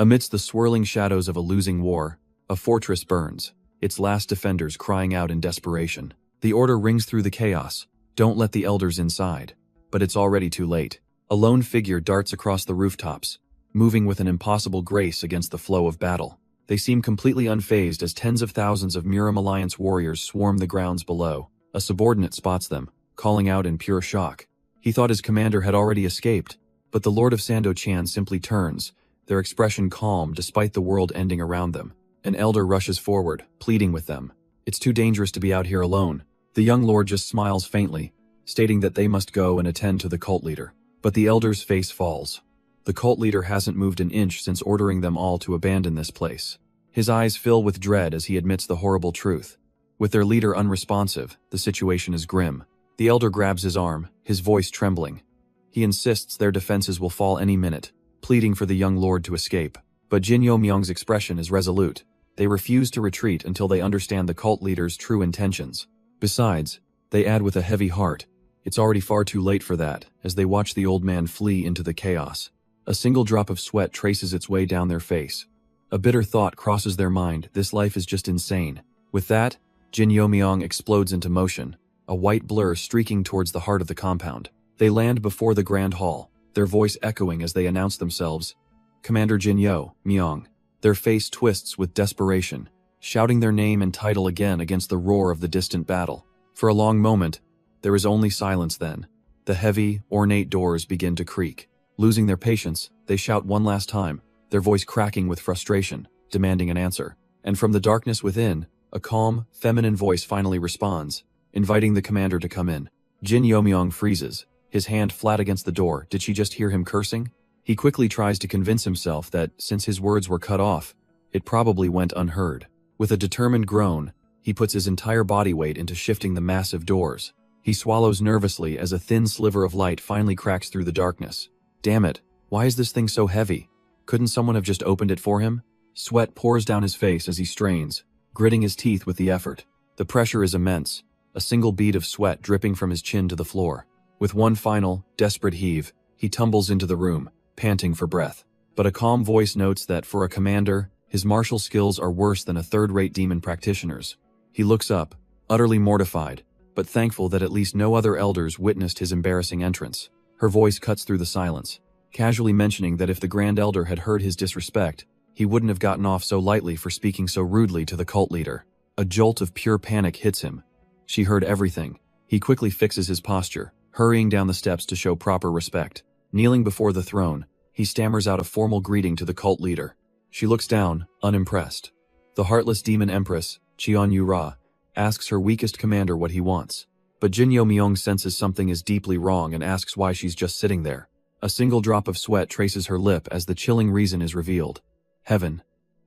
Amidst the swirling shadows of a losing war, a fortress burns, its last defenders crying out in desperation. The order rings through the chaos. Don't let the elders inside. But it's already too late. A lone figure darts across the rooftops, moving with an impossible grace against the flow of battle. They seem completely unfazed as tens of thousands of Muram Alliance warriors swarm the grounds below. A subordinate spots them, calling out in pure shock. He thought his commander had already escaped, but the Lord of Sando-chan simply turns, their expression calm despite the world ending around them. An elder rushes forward, pleading with them. It's too dangerous to be out here alone. The young lord just smiles faintly, stating that they must go and attend to the cult leader. But the elder's face falls. The cult leader hasn't moved an inch since ordering them all to abandon this place. His eyes fill with dread as he admits the horrible truth. With their leader unresponsive, the situation is grim. The elder grabs his arm, his voice trembling. He insists their defenses will fall any minute, pleading for the young lord to escape. But Jin Yo-myung's expression is resolute. They refuse to retreat until they understand the cult leader's true intentions. Besides, they add with a heavy heart, it's already far too late for that, as they watch the old man flee into the chaos. A single drop of sweat traces its way down their face. A bitter thought crosses their mind, this life is just insane. With that, Jin Yo-myung explodes into motion, a white blur streaking towards the heart of the compound. They land before the Grand Hall, their voice echoing as they announce themselves. Commander Jin Yo-myung. Their face twists with desperation, shouting their name and title again against the roar of the distant battle. For a long moment, there is only silence then. The heavy, ornate doors begin to creak. Losing their patience, they shout one last time, their voice cracking with frustration, demanding an answer. And from the darkness within, a calm, feminine voice finally responds, inviting the commander to come in. Jin Yo-myung freezes, his hand flat against the door. Did she just hear him cursing? He quickly tries to convince himself that, since his words were cut off, it probably went unheard. With a determined groan, he puts his entire body weight into shifting the massive doors. He swallows nervously as a thin sliver of light finally cracks through the darkness. Damn it, why is this thing so heavy? Couldn't someone have just opened it for him? Sweat pours down his face as he strains, gritting his teeth with the effort. The pressure is immense, a single bead of sweat dripping from his chin to the floor. With one final, desperate heave, he tumbles into the room, panting for breath. But a calm voice notes that for a commander, his martial skills are worse than a third-rate demon practitioner's. He looks up, utterly mortified, but thankful that at least no other elders witnessed his embarrassing entrance. Her voice cuts through the silence, casually mentioning that if the Grand Elder had heard his disrespect, he wouldn't have gotten off so lightly for speaking so rudely to the cult leader. A jolt of pure panic hits him. She heard everything. He quickly fixes his posture, hurrying down the steps to show proper respect. Kneeling before the throne, he stammers out a formal greeting to the cult leader. She looks down, unimpressed. The heartless demon empress, Cheon Yu-ra, asks her weakest commander what he wants. But Jin Yo-myung senses something is deeply wrong and asks why she's just sitting there. A single drop of sweat traces her lip as the chilling reason is revealed. Heaven.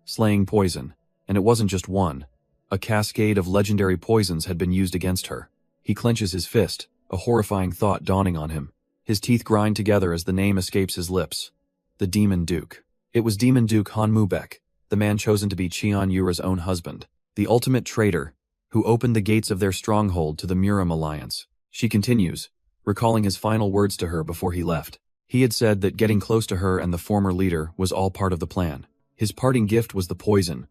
Slaying poison. And it wasn't just one. A cascade of legendary poisons had been used against her. He clenches his fist, a horrifying thought dawning on him. His teeth grind together as the name escapes his lips. The Demon Duke. It was Demon Duke Han Mubek, the man chosen to be Cheon Yura's own husband. The ultimate traitor, who opened the gates of their stronghold to the Muram Alliance. She continues, recalling his final words to her before he left. He had said that getting close to her and the former leader was all part of the plan. His parting gift was the poison,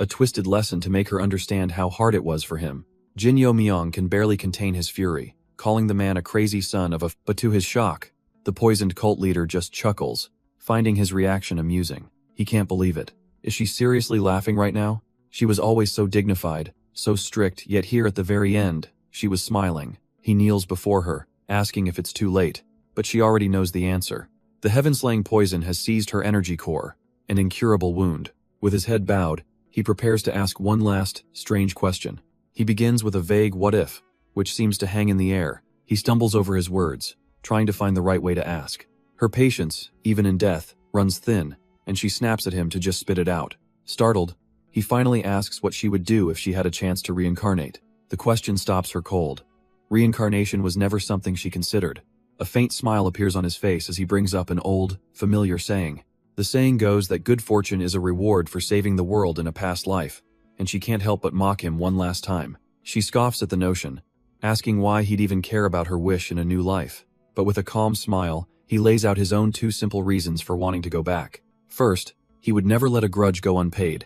a twisted lesson to make her understand how hard it was for him. Jin Yo-myung can barely contain his fury, calling the man a crazy son of a but to his shock, the poisoned cult leader just chuckles, finding his reaction amusing. He can't believe it. Is she seriously laughing right now? She was always so dignified, so strict, yet here at the very end, she was smiling. He kneels before her, asking if it's too late, but she already knows the answer. The heaven-slaying poison has seized her energy core, an incurable wound. With his head bowed, he prepares to ask one last, strange question. He begins with a vague what if, which seems to hang in the air. He stumbles over his words, trying to find the right way to ask. Her patience, even in death, runs thin, and she snaps at him to just spit it out. Startled, he finally asks what she would do if she had a chance to reincarnate. The question stops her cold. Reincarnation was never something she considered. A faint smile appears on his face as he brings up an old, familiar saying. The saying goes that good fortune is a reward for saving the world in a past life, and she can't help but mock him one last time. She scoffs at the notion, asking why he'd even care about her wish in a new life. But with a calm smile, he lays out his own two simple reasons for wanting to go back. First, He would never let a grudge go unpaid.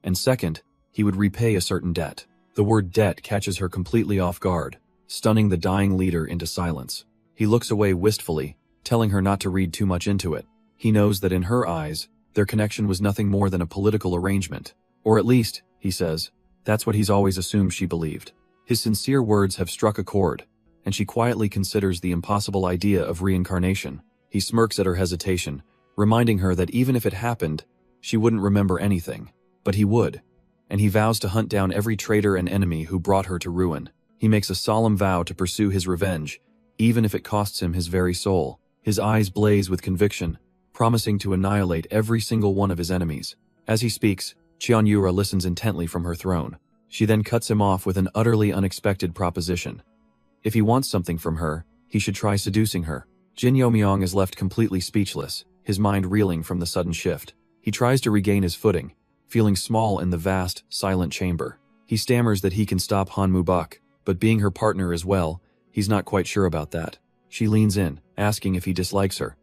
And second, he would repay a certain debt. The word debt catches her completely off guard, stunning the dying leader into silence. He looks away wistfully, telling her not to read too much into it. He knows that in her eyes, their connection was nothing more than a political arrangement. Or at least, he says, that's what he's always assumed she believed. His sincere words have struck a chord, and she quietly considers the impossible idea of reincarnation. He smirks at her hesitation, reminding her that even if it happened, she wouldn't remember anything. But he would, and he vows to hunt down every traitor and enemy who brought her to ruin. He makes a solemn vow to pursue his revenge, even if it costs him his very soul. His eyes blaze with conviction, promising to annihilate every single one of his enemies. As he speaks, Cheon-yura listens intently from her throne. She then cuts him off with an utterly unexpected proposition. If he wants something from her, he should try seducing her. Jin Yo-myung is left completely speechless, his mind reeling from the sudden shift. He tries to regain his footing, feeling small in the vast, silent chamber. He stammers that he can stop Han Mu-bak, but being her partner as well, he's not quite sure about that. She leans in, asking if he dislikes her,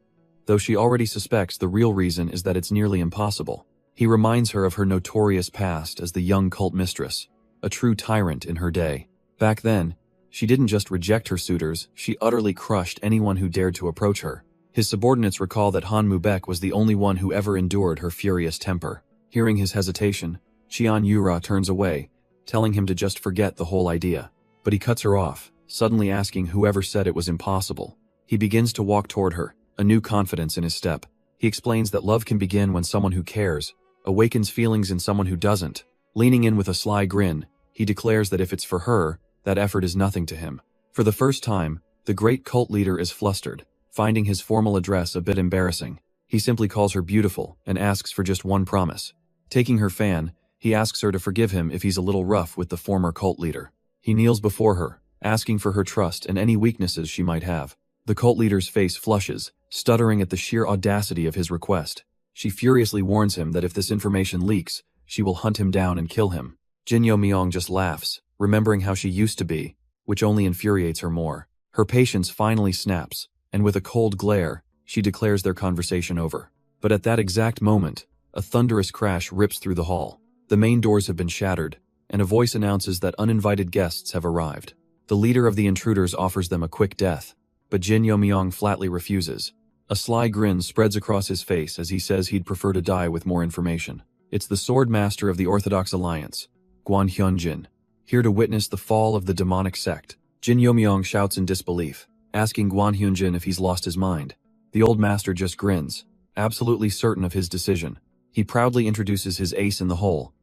though she already suspects the real reason is that it's nearly impossible. He reminds her of her notorious past as the young cult mistress, a true tyrant in her day. Back then, she didn't just reject her suitors, she utterly crushed anyone who dared to approach her. His subordinates recall that Han Mu-bak was the only one who ever endured her furious temper. Hearing his hesitation, Cheon-yura turns away, telling him to just forget the whole idea. But he cuts her off, suddenly asking whoever said it was impossible. He begins to walk toward her, a new confidence in his step. He explains that love can begin when someone who cares awakens feelings in someone who doesn't. Leaning in with a sly grin, he declares that if it's for her, that effort is nothing to him. For the first time, the great cult leader is flustered, finding his formal address a bit embarrassing. He simply calls her beautiful and asks for just one promise. Taking her fan, he asks her to forgive him if he's a little rough with the former cult leader. He kneels before her, asking for her trust and any weaknesses she might have. The cult leader's face flushes, stuttering at the sheer audacity of his request. She furiously warns him that if this information leaks, she will hunt him down and kill him. Jin Yo-myung just laughs, remembering how she used to be, which only infuriates her more. Her patience finally snaps, and with a cold glare, she declares their conversation over. But at that exact moment, a thunderous crash rips through the hall. The main doors have been shattered, and a voice announces that uninvited guests have arrived. The leader of the intruders offers them a quick death, but Jin Yo-myung flatly refuses. A sly grin spreads across his face as he says he'd prefer to die with more information. It's the sword master of the Orthodox Alliance, Guan Hyunjin, here to witness the fall of the demonic sect. Jin Yo-myung shouts in disbelief, asking Guan Hyunjin if he's lost his mind. The old master just grins, absolutely certain of his decision. He proudly introduces his ace in the hole,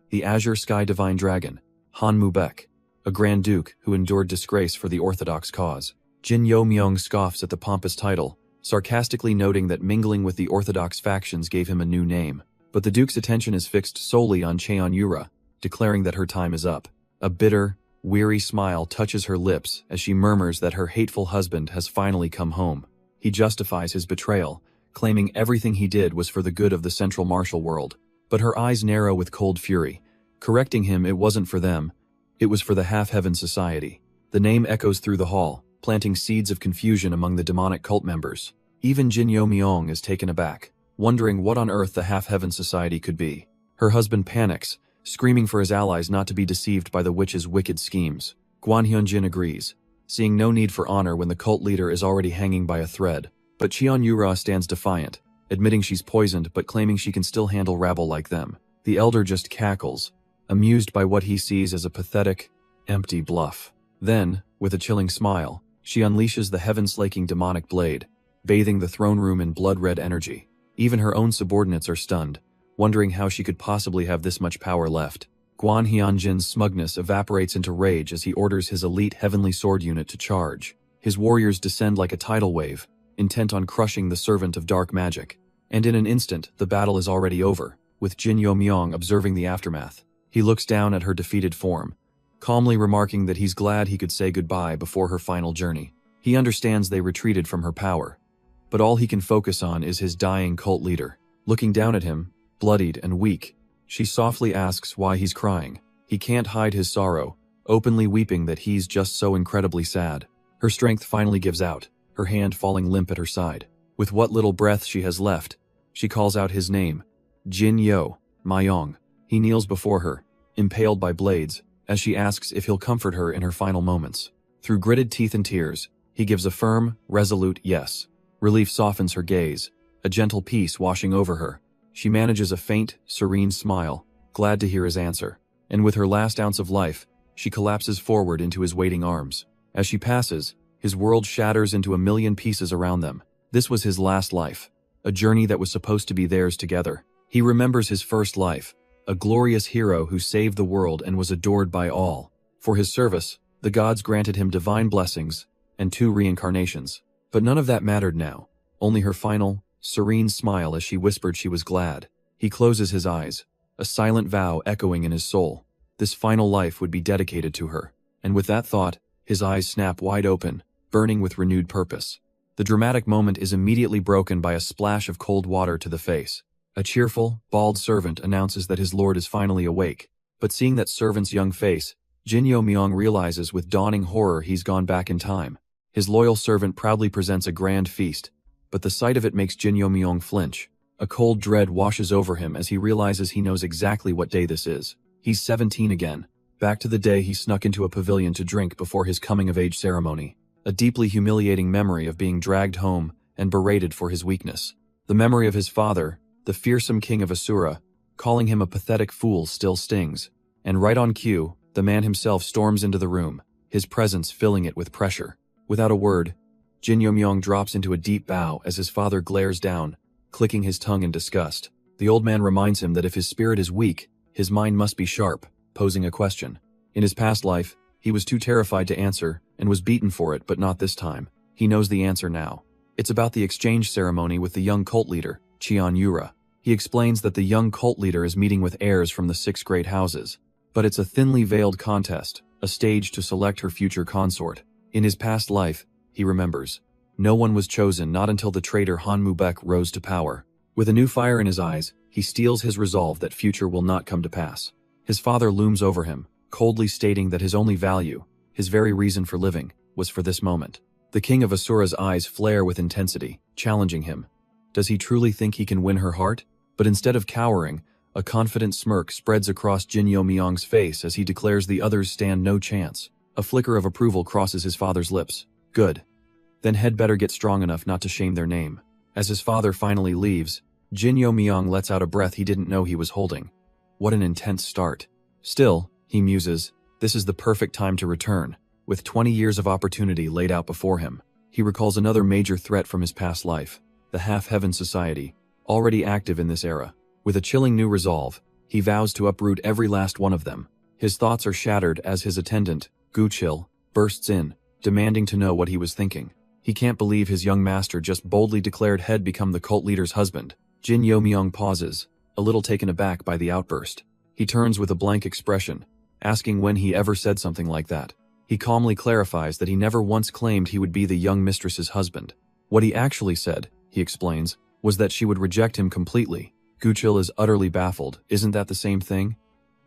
the Azure Sky Divine Dragon, Han Mu-bak, a Grand Duke who endured disgrace for the Orthodox cause. Jin Yo-myung scoffs at the pompous title, sarcastically noting that mingling with the Orthodox factions gave him a new name. But the Duke's attention is fixed solely on Cheon-yura, declaring that her time is up. A bitter, weary smile touches her lips as she murmurs that her hateful husband has finally come home. He justifies his betrayal, claiming everything he did was for the good of the Central Martial World. But her eyes narrow with cold fury, correcting him it wasn't for them, it was for the Half-Heaven Society. The name echoes through the hall, planting seeds of confusion among the demonic cult members. Even Jin Yo-myung is taken aback, wondering what on earth the Half-Heaven Society could be. Her husband panics, screaming for his allies not to be deceived by the witch's wicked schemes. Guan Hyunjin agrees, seeing no need for honor when the cult leader is already hanging by a thread. But Cheon-yura stands defiant, admitting she's poisoned but claiming she can still handle rabble like them. The elder just cackles, amused by what he sees as a pathetic, empty bluff. Then, with a chilling smile, she unleashes the heaven-slaking demonic blade, bathing the throne room in blood-red energy. Even her own subordinates are stunned, wondering how she could possibly have this much power left. Guan Hyunjin's smugness evaporates into rage as he orders his elite heavenly sword unit to charge. His warriors descend like a tidal wave, intent on crushing the servant of dark magic. And in an instant, the battle is already over, with Jin Yo-myung observing the aftermath. He looks down at her defeated form, calmly remarking that he's glad he could say goodbye before her final journey. He understands they retreated from her power, but all he can focus on is his dying cult leader. Looking down at him, bloodied and weak, she softly asks why he's crying. He can't hide his sorrow, openly weeping that he's just so incredibly sad. Her strength finally gives out, her hand falling limp at her side. With what little breath she has left, she calls out his name, Jin Yo, Myong. He kneels before her, impaled by blades, as she asks if he'll comfort her in her final moments. Through gritted teeth and tears, he gives a firm, resolute yes. Relief softens her gaze, a gentle peace washing over her. She manages a faint, serene smile, glad to hear his answer. And with her last ounce of life, she collapses forward into his waiting arms. As she passes, his world shatters into a million pieces around them. This was his last life, a journey that was supposed to be theirs together. He remembers his first life, a glorious hero who saved the world and was adored by all. For his service, the gods granted him divine blessings and 2 reincarnations. But none of that mattered now, only her final, serene smile as she whispered she was glad. He closes his eyes, a silent vow echoing in his soul. This final life would be dedicated to her. And with that thought, his eyes snap wide open, burning with renewed purpose. The dramatic moment is immediately broken by a splash of cold water to the face. A cheerful, bald servant announces that his lord is finally awake. But seeing that servant's young face, Jin Yo Myong realizes with dawning horror he's gone back in time. His loyal servant proudly presents a grand feast, but the sight of it makes Jin Yo Myong flinch. A cold dread washes over him as he realizes he knows exactly what day this is. He's 17 again, back to the day he snuck into a pavilion to drink before his coming-of-age ceremony. A deeply humiliating memory of being dragged home and berated for his weakness. The memory of his father, the fearsome king of Asura, calling him a pathetic fool still stings. And right on cue, the man himself storms into the room, his presence filling it with pressure. Without a word, Jin Yo Myong drops into a deep bow as his father glares down, clicking his tongue in disgust. The old man reminds him that if his spirit is weak, his mind must be sharp, posing a question. In his past life, he was too terrified to answer and was beaten for it, but not this time. He knows the answer now. It's about the exchange ceremony with the young cult leader, Cheon Yura. He explains that the young cult leader is meeting with heirs from the 6 great houses. But it's a thinly veiled contest, a stage to select her future consort. In his past life, he remembers, no one was chosen not until the traitor Han Mubek rose to power. With a new fire in his eyes, he steels his resolve that future will not come to pass. His father looms over him, coldly stating that his only value, his very reason for living, was for this moment. The king of Asura's eyes flare with intensity, challenging him. Does he truly think he can win her heart? But instead of cowering, a confident smirk spreads across Jin Yo Myong's face as he declares the others stand no chance. A flicker of approval crosses his father's lips. Good. Then head better get strong enough not to shame their name. As his father finally leaves, Jin Yo Myong lets out a breath he didn't know he was holding. What an intense start. Still, he muses, this is the perfect time to return. With 20 years of opportunity laid out before him, he recalls another major threat from his past life, the Half-Heaven Society, already active in this era. With a chilling new resolve, he vows to uproot every last one of them. His thoughts are shattered as his attendant, Guchil, bursts in, demanding to know what he was thinking. He can't believe his young master just boldly declared he'd become the cult leader's husband. Jin Yo Myong pauses, a little taken aback by the outburst. He turns with a blank expression, asking when he ever said something like that. He calmly clarifies that he never once claimed he would be the young mistress's husband. What he actually said, he explains, was that she would reject him completely. Guchil is utterly baffled. Isn't that the same thing?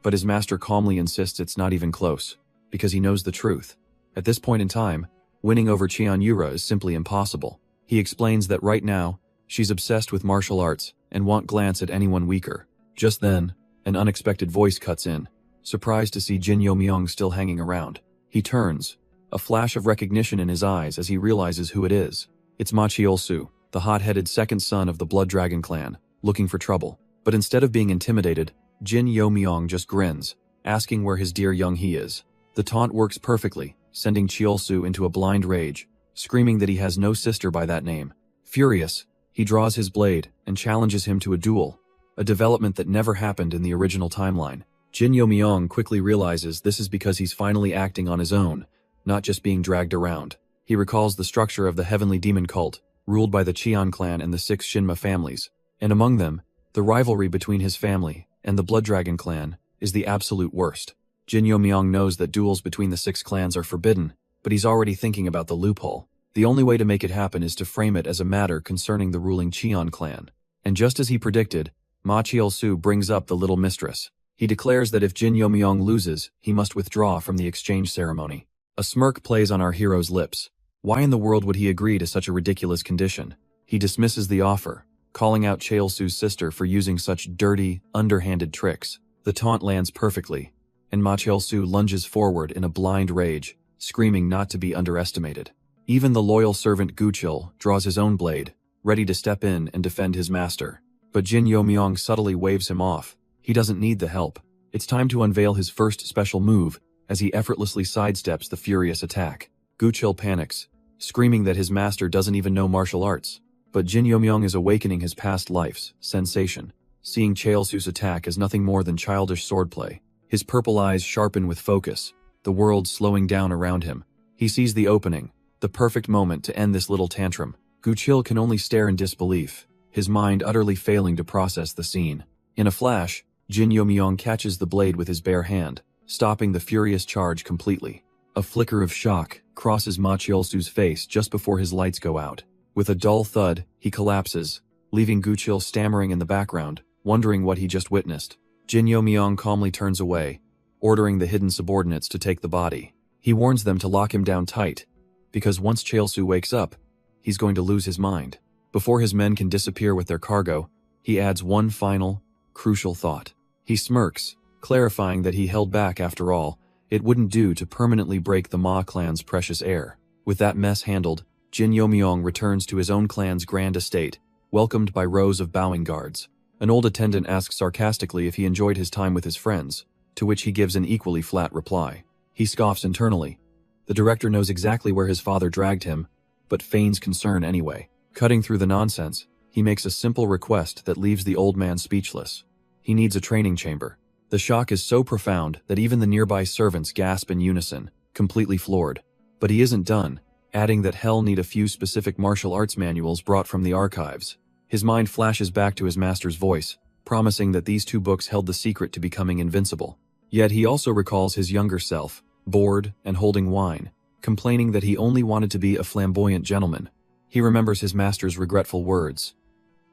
But his master calmly insists it's not even close, because he knows the truth. At this point in time, winning over Cheon Yura is simply impossible. He explains that right now, she's obsessed with martial arts and won't glance at anyone weaker. Just then, an unexpected voice cuts in, surprised to see Jin Yo Myong still hanging around. He turns, a flash of recognition in his eyes as he realizes who it is. It's Ma Chiol-su, the hot-headed second son of the Blood Dragon clan, looking for trouble. But instead of being intimidated, Jin Yo Myong just grins, asking where his dear young he is. The taunt works perfectly, sending Chiol-su into a blind rage, screaming that he has no sister by that name. Furious, he draws his blade and challenges him to a duel, a development that never happened in the original timeline. Jin Yo Myong quickly realizes this is because he's finally acting on his own, not just being dragged around. He recalls the structure of the Heavenly Demon Cult, ruled by the Cheon clan and the 6 Shinma families, and among them, the rivalry between his family and the Blood Dragon clan is the absolute worst. Jin Yo Myong knows that duels between the 6 clans are forbidden, but he's already thinking about the loophole. The only way to make it happen is to frame it as a matter concerning the ruling Cheon clan. And just as he predicted, Ma Chiol-su brings up the little mistress. He declares that if Jin Yo Myong loses, he must withdraw from the exchange ceremony. A smirk plays on our hero's lips. Why in the world would he agree to such a ridiculous condition? He dismisses the offer, calling out Chaeilsu's sister for using such dirty, underhanded tricks. The taunt lands perfectly, and Ma Chaeilsu lunges forward in a blind rage, screaming not to be underestimated. Even the loyal servant Guchil draws his own blade, ready to step in and defend his master. But Jin Yomyong subtly waves him off. He doesn't need the help. It's time to unveil his first special move as he effortlessly sidesteps the furious attack. Guchil panics, screaming that his master doesn't even know martial arts. But Jin Yomyong is awakening his past life's sensation, seeing Chaeilsu's attack as nothing more than childish swordplay. His purple eyes sharpen with focus, the world slowing down around him. He sees the opening, the perfect moment to end this little tantrum. Guchil can only stare in disbelief, his mind utterly failing to process the scene. In a flash, Jin Yomyong catches the blade with his bare hand, stopping the furious charge completely. A flicker of shock crosses Ma Chaeilsu's face just before his lights go out. With a dull thud, he collapses, leaving Guchil stammering in the background, wondering what he just witnessed. Jin Yomyong calmly turns away, ordering the hidden subordinates to take the body. He warns them to lock him down tight, because once Chaeilsu wakes up, he's going to lose his mind. Before his men can disappear with their cargo, he adds one final, crucial thought. He smirks, clarifying that he held back after all. It wouldn't do to permanently break the Ma clan's precious heir. With that mess handled, Jin Yomyong returns to his own clan's grand estate, welcomed by rows of bowing guards. An old attendant asks sarcastically if he enjoyed his time with his friends, to which he gives an equally flat reply. He scoffs internally. The director knows exactly where his father dragged him, but feigns concern anyway. Cutting through the nonsense, he makes a simple request that leaves the old man speechless. He needs a training chamber. The shock is so profound that even the nearby servants gasp in unison, completely floored. But he isn't done, adding that hell need a few specific martial arts manuals brought from the archives. His mind flashes back to his master's voice, promising that these two books held the secret to becoming invincible. Yet he also recalls his younger self, bored and holding wine, complaining that he only wanted to be a flamboyant gentleman. He remembers his master's regretful words.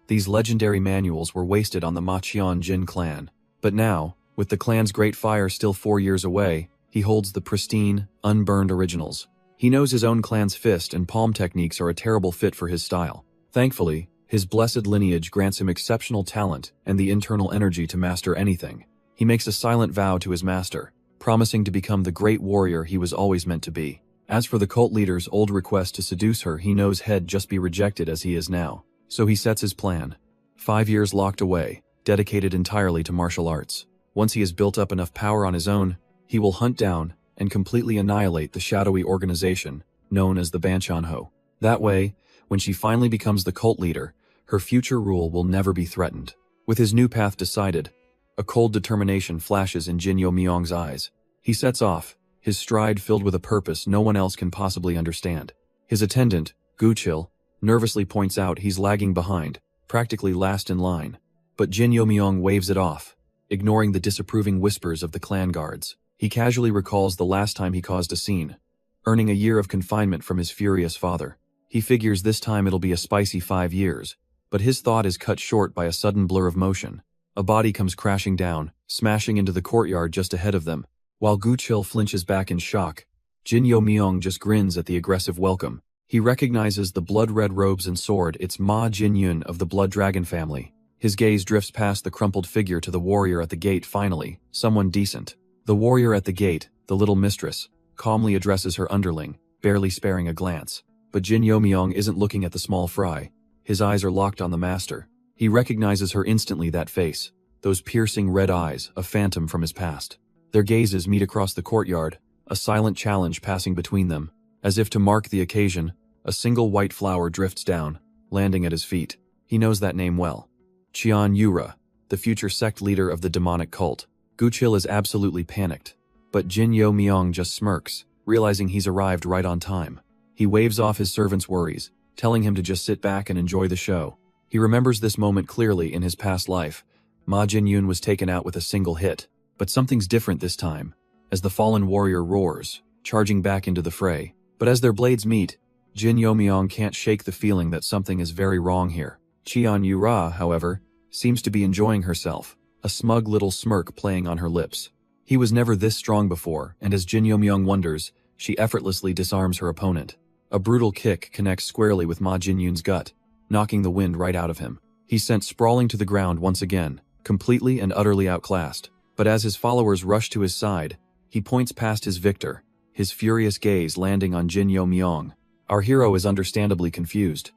These legendary manuals were wasted on the Machion Jin clan. But now, with the clan's great fire still 4 years away, he holds the pristine, unburned originals. He knows his own clan's fist and palm techniques are a terrible fit for his style. Thankfully, his blessed lineage grants him exceptional talent and the internal energy to master anything. He makes a silent vow to his master, promising to become the great warrior he was always meant to be. As for the cult leader's old request to seduce her, he knows he'd just be rejected as he is now. So he sets his plan. 5 years locked away, dedicated entirely to martial arts. Once he has built up enough power on his own, he will hunt down and completely annihilate the shadowy organization known as the Banchanho. That way, when she finally becomes the cult leader, her future rule will never be threatened. With his new path decided, a cold determination flashes in Jin Yomyong's eyes. He sets off, his stride filled with a purpose no one else can possibly understand. His attendant, Guchil, nervously points out he's lagging behind, practically last in line. But Jin Yomyong waves it off, ignoring the disapproving whispers of the clan guards. He casually recalls the last time he caused a scene, earning a year of confinement from his furious father. He figures this time it'll be a spicy 5 years, but his thought is cut short by a sudden blur of motion. A body comes crashing down, smashing into the courtyard just ahead of them. While Guchil flinches back in shock, Jin Yomyong just grins at the aggressive welcome. He recognizes the blood-red robes and sword. It's Ma Jinyun of the Blood Dragon family. His gaze drifts past the crumpled figure to the warrior at the gate. Finally, someone decent. The warrior at the gate, the little mistress, calmly addresses her underling, barely sparing a glance. But Jin Yomyong isn't looking at the small fry. His eyes are locked on the master. He recognizes her instantly, that face, those piercing red eyes, a phantom from his past. Their gazes meet across the courtyard, a silent challenge passing between them. As if to mark the occasion, a single white flower drifts down, landing at his feet. He knows that name well. Qian Yura, the future sect leader of the demonic cult. Guchil is absolutely panicked, but Jin Yomyong just smirks, realizing he's arrived right on time. He waves off his servant's worries, telling him to just sit back and enjoy the show. He remembers this moment clearly in his past life. Ma Jinyun was taken out with a single hit, but something's different this time, as the fallen warrior roars, charging back into the fray. But as their blades meet, Jin Yomyong can't shake the feeling that something is very wrong here. Qian Yura, however, seems to be enjoying herself, a smug little smirk playing on her lips. He was never this strong before, and as Jin Yomyong wonders, she effortlessly disarms her opponent. A brutal kick connects squarely with Ma Jinyun's gut, knocking the wind right out of him. He's sent sprawling to the ground once again, completely and utterly outclassed. But as his followers rush to his side, he points past his victor, his furious gaze landing on Jin Yo Myong. Our hero is understandably confused.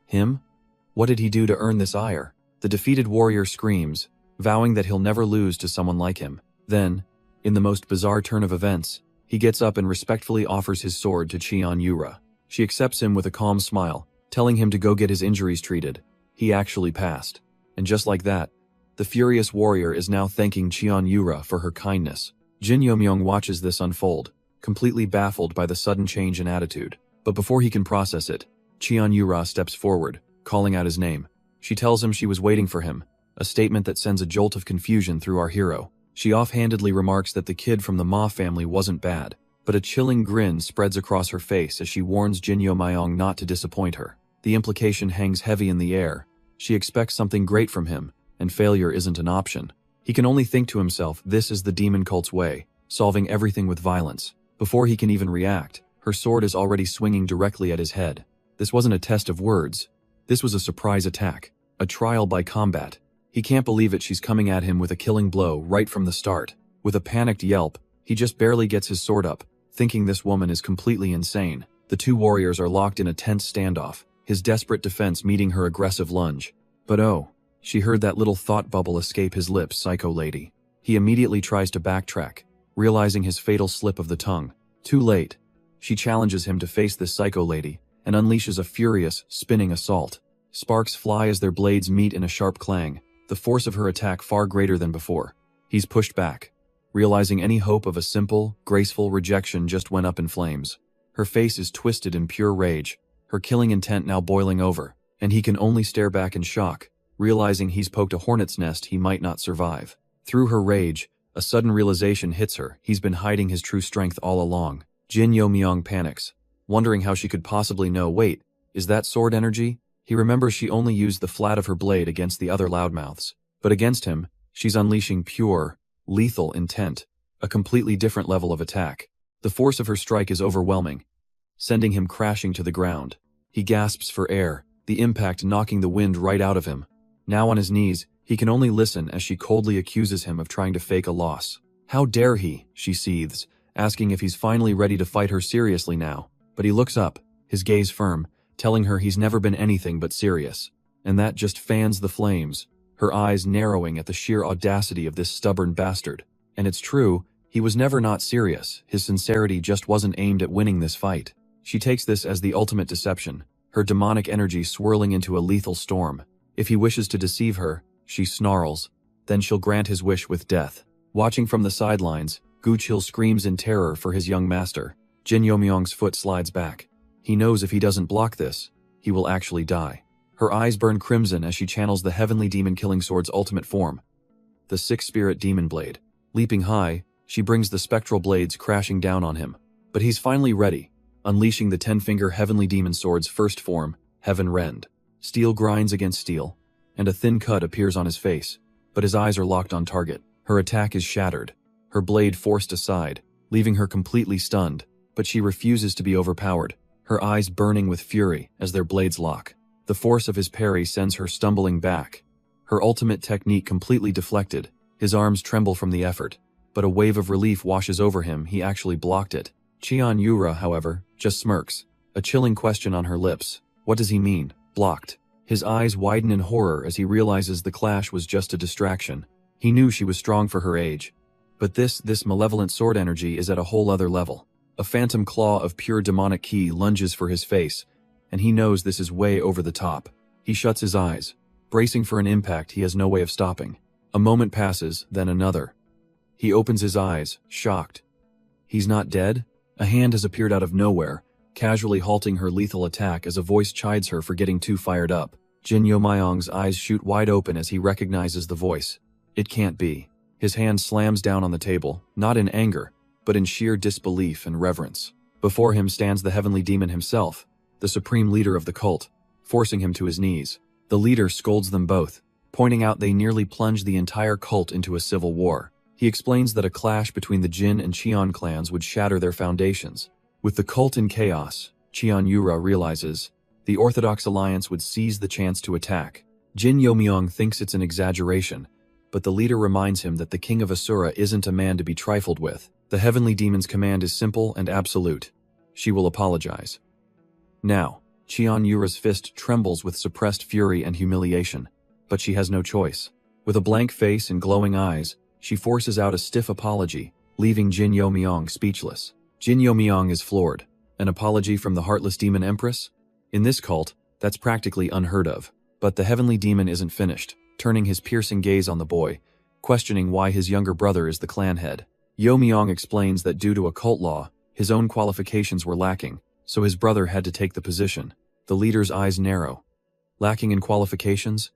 Him? What did he do to earn this ire? The defeated warrior screams, vowing that he'll never lose to someone like him. Then, in the most bizarre turn of events, he gets up and respectfully offers his sword to Cheon Yura. She accepts him with a calm smile, telling him to go get his injuries treated. He actually passed. And just like that, the furious warrior is now thanking Cheon Yura for her kindness. Jin Yomyong watches this unfold, completely baffled by the sudden change in attitude. But before he can process it, Cheon Yura steps forward, calling out his name. She tells him she was waiting for him, a statement that sends a jolt of confusion through our hero. She offhandedly remarks that the kid from the Ma family wasn't bad, but a chilling grin spreads across her face as she warns Jin Yo-myong not to disappoint her. The implication hangs heavy in the air. She expects something great from him, and failure isn't an option. He can only think to himself, this is the demon cult's way, solving everything with violence. Before he can even react, her sword is already swinging directly at his head. This wasn't a test of words. This was a surprise attack, a trial by combat. He can't believe it, she's coming at him with a killing blow right from the start. With a panicked yelp, he just barely gets his sword up, thinking this woman is completely insane. The two warriors are locked in a tense standoff, his desperate defense meeting her aggressive lunge. But oh, she heard that little thought bubble escape his lips, psycho lady. He immediately tries to backtrack, realizing his fatal slip of the tongue. Too late. She challenges him to face this psycho lady, and unleashes a furious, spinning assault. Sparks fly as their blades meet in a sharp clang, the force of her attack far greater than before. He's pushed back, realizing any hope of a simple, graceful rejection just went up in flames. Her face is twisted in pure rage, her killing intent now boiling over, and he can only stare back in shock, realizing he's poked a hornet's nest he might not survive. Through her rage, a sudden realization hits her. He's been hiding his true strength all along. Jin Yo-myong panics, wondering how she could possibly know. Wait, is that sword energy? He remembers she only used the flat of her blade against the other loudmouths. But against him, she's unleashing pure, lethal intent, a completely different level of attack. The force of her strike is overwhelming, sending him crashing to the ground. He gasps for air, the impact knocking the wind right out of him. Now on his knees, he can only listen as she coldly accuses him of trying to fake a loss. How dare he, she seethes, asking if he's finally ready to fight her seriously now. But he looks up, his gaze firm, telling her he's never been anything but serious. And that just fans the flames, her eyes narrowing at the sheer audacity of this stubborn bastard. And it's true, he was never not serious. His sincerity just wasn't aimed at winning this fight. She takes this as the ultimate deception, her demonic energy swirling into a lethal storm. If he wishes to deceive her, she snarls, then she'll grant his wish with death. Watching from the sidelines, Guchil screams in terror for his young master. Jin Yo-myong's foot slides back. He knows if he doesn't block this, he will actually die. Her eyes burn crimson as she channels the heavenly demon killing sword's ultimate form, the six-spirit demon blade. Leaping high, she brings the spectral blades crashing down on him. But he's finally ready, unleashing the 10-finger heavenly demon sword's first form, Heaven Rend. Steel grinds against steel, and a thin cut appears on his face, but his eyes are locked on target. Her attack is shattered, her blade forced aside, leaving her completely stunned, but she refuses to be overpowered, her eyes burning with fury as their blades lock. The force of his parry sends her stumbling back, her ultimate technique completely deflected. His arms tremble from the effort, but a wave of relief washes over him. He actually blocked it. Cheon Yura, however, just smirks, a chilling question on her lips. What does he mean, blocked? His eyes widen in horror as he realizes the clash was just a distraction. He knew she was strong for her age, but this malevolent sword energy is at a whole other level. A phantom claw of pure demonic ki lunges for his face, and he knows this is way over the top. He shuts his eyes, bracing for an impact he has no way of stopping. A moment passes, then another. He opens his eyes, shocked. He's not dead? A hand has appeared out of nowhere, casually halting her lethal attack as a voice chides her for getting too fired up. Jin Yo-myong's eyes shoot wide open as he recognizes the voice. It can't be. His hand slams down on the table, not in anger, but in sheer disbelief and reverence. Before him stands the heavenly demon himself, the supreme leader of the cult, forcing him to his knees. The leader scolds them both, pointing out they nearly plunged the entire cult into a civil war. He explains that a clash between the Jin and Cheon clans would shatter their foundations. With the cult in chaos, Cheon Yura realizes the Orthodox Alliance would seize the chance to attack. Jin Yomyong thinks it's an exaggeration, but the leader reminds him that the king of Asura isn't a man to be trifled with. The heavenly demon's command is simple and absolute. She will apologize. Now, Cheon Yura's fist trembles with suppressed fury and humiliation, but she has no choice. With a blank face and glowing eyes, she forces out a stiff apology, leaving Jin Yomyong speechless. Jin Yomyong is floored. An apology from the heartless demon empress? In this cult, that's practically unheard of. But the heavenly demon isn't finished, turning his piercing gaze on the boy, questioning why his younger brother is the clan head. Yomyong explains that due to a cult law, his own qualifications were lacking, so his brother had to take the position. The leader's eyes narrow. Lacking in qualifications?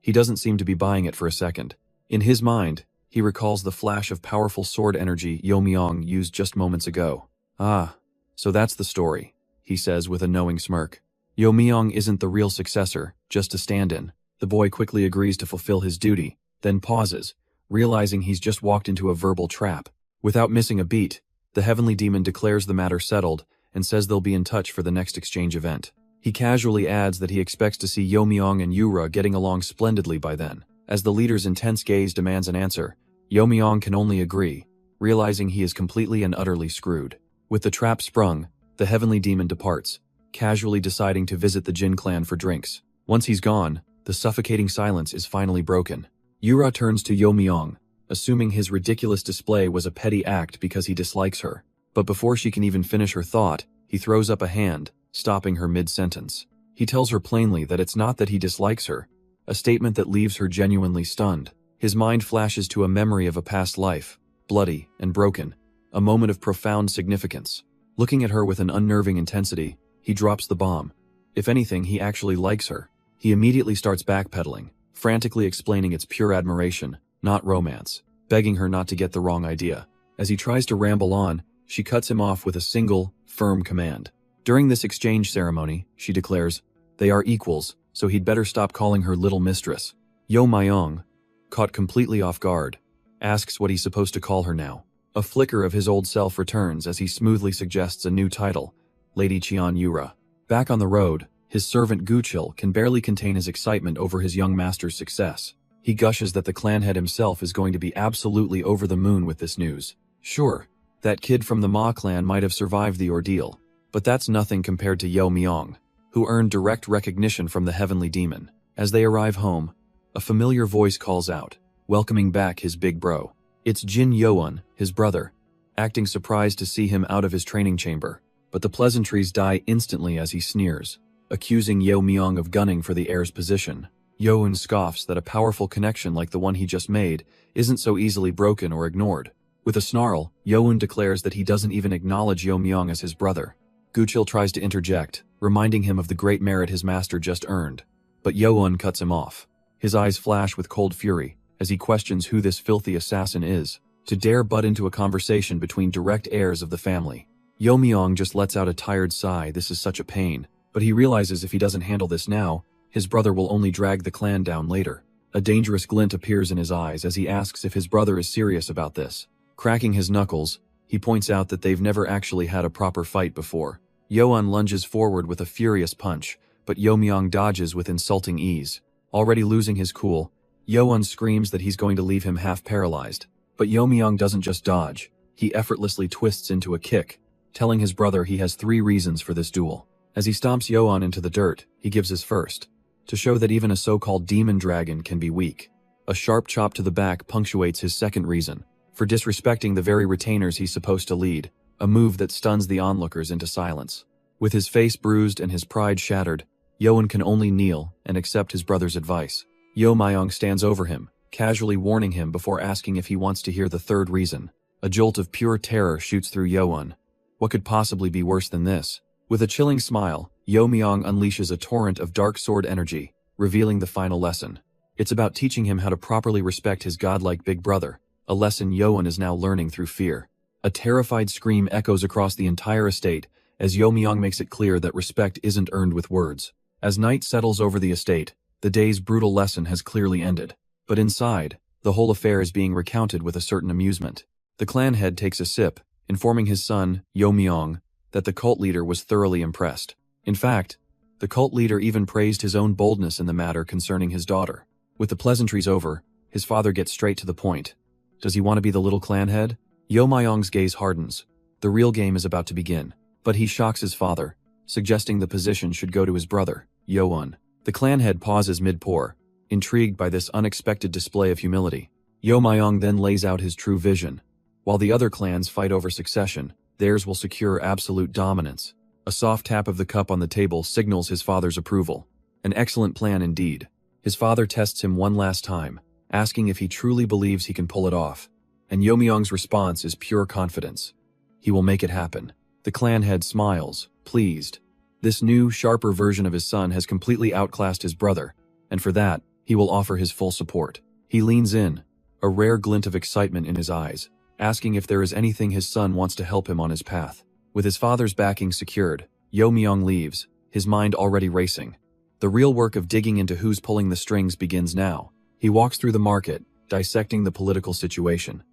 He doesn't seem to be buying it for a second. In his mind, he recalls the flash of powerful sword energy Yomyong used just moments ago. Ah, so that's the story, he says with a knowing smirk. Yomyong isn't the real successor, just a stand-in. The boy quickly agrees to fulfill his duty, then pauses, realizing he's just walked into a verbal trap. Without missing a beat, the heavenly demon declares the matter settled and says they'll be in touch for the next exchange event. He casually adds that he expects to see Yomyong and Yura getting along splendidly by then. As the leader's intense gaze demands an answer, Yomyong can only agree, realizing he is completely and utterly screwed. With the trap sprung, the heavenly demon departs, casually deciding to visit the Jin clan for drinks. Once he's gone, the suffocating silence is finally broken. Yura turns to Yomyong, assuming his ridiculous display was a petty act because he dislikes her. But before she can even finish her thought, he throws up a hand, stopping her mid-sentence. He tells her plainly that it's not that he dislikes her, a statement that leaves her genuinely stunned. His mind flashes to a memory of a past life, bloody and broken, a moment of profound significance. Looking at her with an unnerving intensity, he drops the bomb. If anything, he actually likes her. He immediately starts backpedaling, frantically explaining it's pure admiration, not romance, begging her not to get the wrong idea. As he tries to ramble on, she cuts him off with a single, firm command. During this exchange ceremony, she declares, they are equals, so he'd better stop calling her little mistress. Yomyong, caught completely off guard, asks what he's supposed to call her now. A flicker of his old self returns as he smoothly suggests a new title, Lady Cheon Yura. Back on the road, his servant Guchil can barely contain his excitement over his young master's success. He gushes that the clan head himself is going to be absolutely over the moon with this news. Sure, that kid from the Ma clan might have survived the ordeal, but that's nothing compared to Yomyong, who earned direct recognition from the heavenly demon. As they arrive home, a familiar voice calls out, welcoming back his big bro. It's Jin Youn, his brother, acting surprised to see him out of his training chamber. But the pleasantries die instantly as he sneers, accusing Yomyong of gunning for the heir's position. Youn scoffs that a powerful connection like the one he just made isn't so easily broken or ignored. With a snarl, Youn declares that he doesn't even acknowledge Yomyong as his brother. Guchil tries to interject, reminding him of the great merit his master just earned, but Youn cuts him off. His eyes flash with cold fury as he questions who this filthy assassin is, to dare butt into a conversation between direct heirs of the family. Yomyong just lets out a tired sigh. This is such a pain, but he realizes if he doesn't handle this now, his brother will only drag the clan down later. A dangerous glint appears in his eyes as he asks if his brother is serious about this. Cracking his knuckles, he points out that they've never actually had a proper fight before. Youn lunges forward with a furious punch, but Yomyong dodges with insulting ease. Already losing his cool, Youn screams that he's going to leave him half paralyzed. But Yomyong doesn't just dodge, he effortlessly twists into a kick, telling his brother he has 3 reasons for this duel. As he stomps Youn into the dirt, he gives his first, to show that even a so-called demon dragon can be weak. A sharp chop to the back punctuates his second reason, for disrespecting the very retainers he's supposed to lead, a move that stuns the onlookers into silence. With his face bruised and his pride shattered, Youn can only kneel and accept his brother's advice. Yomyong stands over him, casually warning him before asking if he wants to hear the third reason. A jolt of pure terror shoots through Youn. What could possibly be worse than this? With a chilling smile, Yomyong unleashes a torrent of dark sword energy, revealing the final lesson. It's about teaching him how to properly respect his godlike big brother, a lesson Youn is now learning through fear. A terrified scream echoes across the entire estate as Yomyong makes it clear that respect isn't earned with words. As night settles over the estate, the day's brutal lesson has clearly ended. But inside, the whole affair is being recounted with a certain amusement. The clan head takes a sip, informing his son, Yomyong, that the cult leader was thoroughly impressed. In fact, The cult leader even praised his own boldness in the matter concerning his daughter. With the pleasantries over, his father gets straight to the point. Does he want to be the little clan head? Yo Myong's gaze hardens. The real game is about to begin. But he shocks his father, suggesting the position should go to his brother, Yo-un. The clan head pauses mid-pour, intrigued by this unexpected display of humility. Yo Myong then lays out his true vision. While the other clans fight over succession, theirs will secure absolute dominance. A soft tap of the cup on the table signals his father's approval. An excellent plan indeed. His father tests him one last time, asking if he truly believes he can pull it off. And Yo Myong's response is pure confidence. He will make it happen. The clan head smiles, pleased. This new, sharper version of his son has completely outclassed his brother, and for that, he will offer his full support. He leans in, a rare glint of excitement in his eyes, asking if there is anything his son wants to help him on his path. With his father's backing secured, Yo Myong leaves, his mind already racing. The real work of digging into who's pulling the strings begins now. He walks through the market, dissecting the political situation.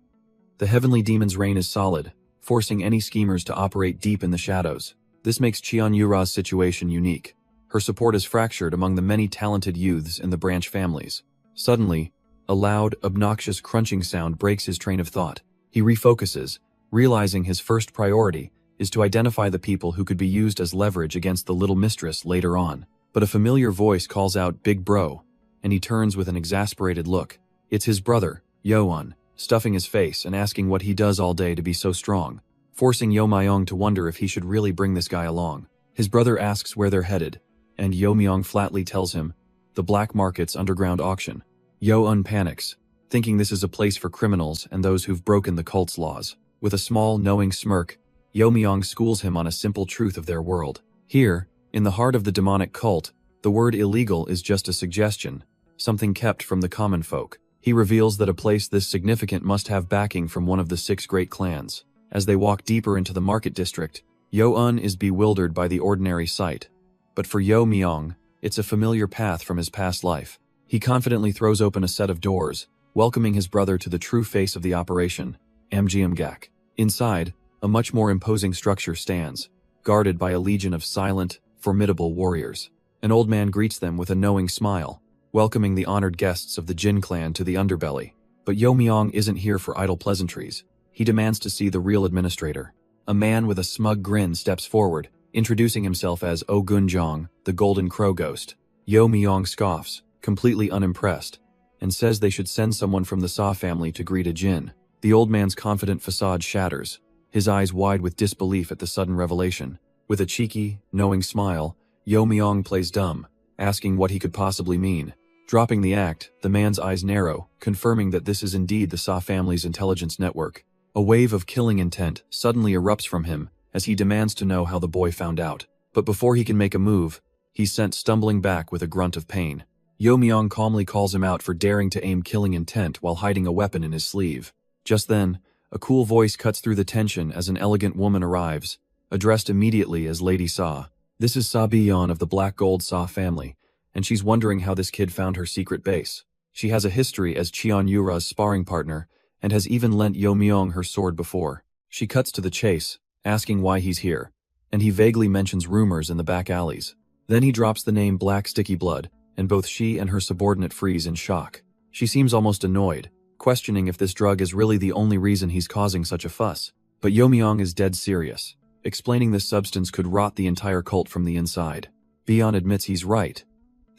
The heavenly demon's reign is solid, forcing any schemers to operate deep in the shadows. This makes Cheon Yura's situation unique. Her support is fractured among the many talented youths in the branch families. Suddenly, a loud, obnoxious crunching sound breaks his train of thought. He refocuses, realizing his first priority is to identify the people who could be used as leverage against the little mistress later on. But a familiar voice calls out, "Big bro," and he turns with an exasperated look. It's his brother, Yo-un, stuffing his face and asking what he does all day to be so strong, forcing Yo Myong to wonder if he should really bring this guy along. His brother asks where they're headed, and Yo Myong flatly tells him, the black market's underground auction. Yo-un panics, thinking this is a place for criminals and those who've broken the cult's laws. With a small, knowing smirk, Yo Myong schools him on a simple truth of their world. Here, in the heart of the demonic cult, the word illegal is just a suggestion, something kept from the common folk. He reveals that a place this significant must have backing from one of the 6 great clans. As they walk deeper into the market district, Yo-un is bewildered by the ordinary sight. But for Yo Myong, it's a familiar path from his past life. He confidently throws open a set of doors, welcoming his brother to the true face of the operation, Mangak. Inside, a much more imposing structure stands, guarded by a legion of silent, formidable warriors. An old man greets them with a knowing smile, welcoming the honored guests of the Jin clan to the underbelly. But Yo Myong isn't here for idle pleasantries. He demands to see the real administrator. A man with a smug grin steps forward, introducing himself as Oh Gunjong, the Golden Crow Ghost. Yo Myong scoffs, completely unimpressed, and says they should send someone from the Sa family to greet a Jin. The old man's confident facade shatters, his eyes wide with disbelief at the sudden revelation. With a cheeky, knowing smile, Yo Myong plays dumb, asking what he could possibly mean. Dropping the act, the man's eyes narrow, confirming that this is indeed the Sa family's intelligence network. A wave of killing intent suddenly erupts from him as he demands to know how the boy found out. But before he can make a move, he's sent stumbling back with a grunt of pain. Yo Myong calmly calls him out for daring to aim killing intent while hiding a weapon in his sleeve. Just then, a cool voice cuts through the tension as an elegant woman arrives, addressed immediately as Lady Sa. This is Sa Bion of the Black Gold Sa family, and she's wondering how this kid found her secret base. She has a history as Cheon Yura's sparring partner, and has even lent Yo Myong her sword before. She cuts to the chase, asking why he's here, and he vaguely mentions rumors in the back alleys. Then he drops the name Black Sticky Blood, and both she and her subordinate freeze in shock. She seems almost annoyed, questioning if this drug is really the only reason he's causing such a fuss. But Yo Myong is dead serious, explaining this substance could rot the entire cult from the inside. Bion admits he's right.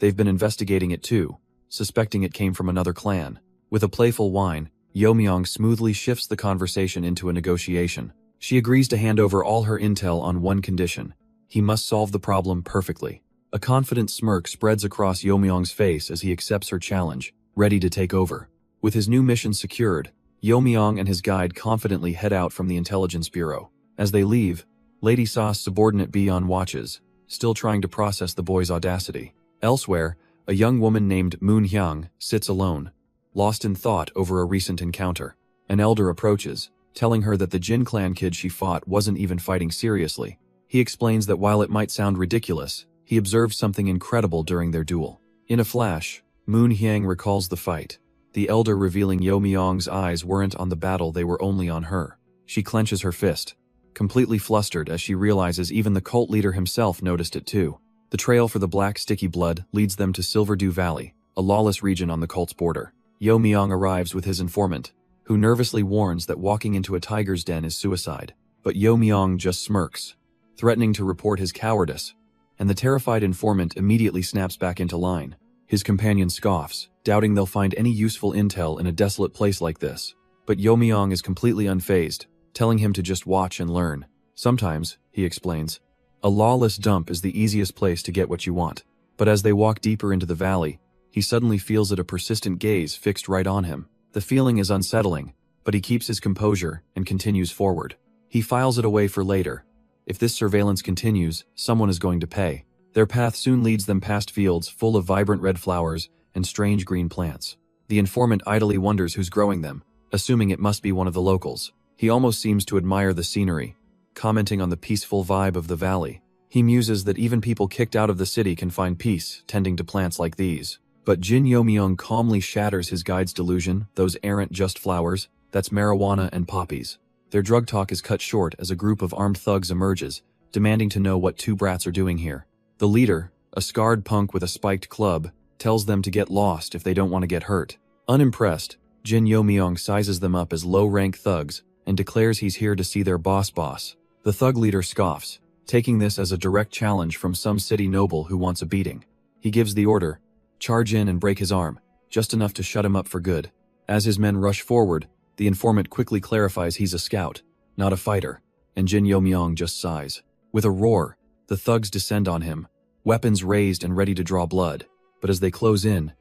They've been investigating it too, suspecting it came from another clan. With a playful whine, Yo Myong smoothly shifts the conversation into a negotiation. She agrees to hand over all her intel on one condition. He must solve the problem perfectly. A confident smirk spreads across Yo Myong's face as he accepts her challenge, ready to take over. With his new mission secured, Yo Myong and his guide confidently head out from the intelligence bureau. As they leave, Lady Sa's subordinate Bion watches, still trying to process the boy's audacity. Elsewhere, a young woman named Moon Hyang sits alone, lost in thought over a recent encounter. An elder approaches, telling her that the Jin clan kid she fought wasn't even fighting seriously. He explains that while it might sound ridiculous, he observed something incredible during their duel. In a flash, Moon Hyang recalls the fight, the elder revealing Yo Myong's eyes weren't on the battle, they were only on her. She clenches her fist, completely flustered as she realizes even the cult leader himself noticed it too. The trail for the black sticky blood leads them to Silverdew Valley, a lawless region on the cult's border. Yo Myung arrives with his informant, who nervously warns that walking into a tiger's den is suicide. But Yo Myung just smirks, threatening to report his cowardice, and the terrified informant immediately snaps back into line. His companion scoffs, doubting they'll find any useful intel in a desolate place like this. But Yo Myung is completely unfazed, telling him to just watch and learn. Sometimes, he explains, a lawless dump is the easiest place to get what you want. But as they walk deeper into the valley, he suddenly feels a persistent gaze fixed right on him. The feeling is unsettling, but he keeps his composure and continues forward. He files it away for later. If this surveillance continues, someone is going to pay. Their path soon leads them past fields full of vibrant red flowers and strange green plants. The informant idly wonders who's growing them, assuming it must be one of the locals. He almost seems to admire the scenery, commenting on the peaceful vibe of the valley. He muses that even people kicked out of the city can find peace tending to plants like these. But Jin Yo Myung calmly shatters his guide's delusion. Those aren't just flowers, that's marijuana and poppies. Their drug talk is cut short as a group of armed thugs emerges, demanding to know what two brats are doing here. The leader, a scarred punk with a spiked club, tells them to get lost if they don't want to get hurt. Unimpressed, Jin Yo Myung sizes them up as low-rank thugs and declares he's here to see their boss. The thug leader scoffs, taking this as a direct challenge from some city noble who wants a beating. He gives the order, charge in and break his arm, just enough to shut him up for good. As his men rush forward, the informant quickly clarifies he's a scout, not a fighter, and Jin Yo Myung just sighs. With a roar, the thugs descend on him, weapons raised and ready to draw blood. But as they close in,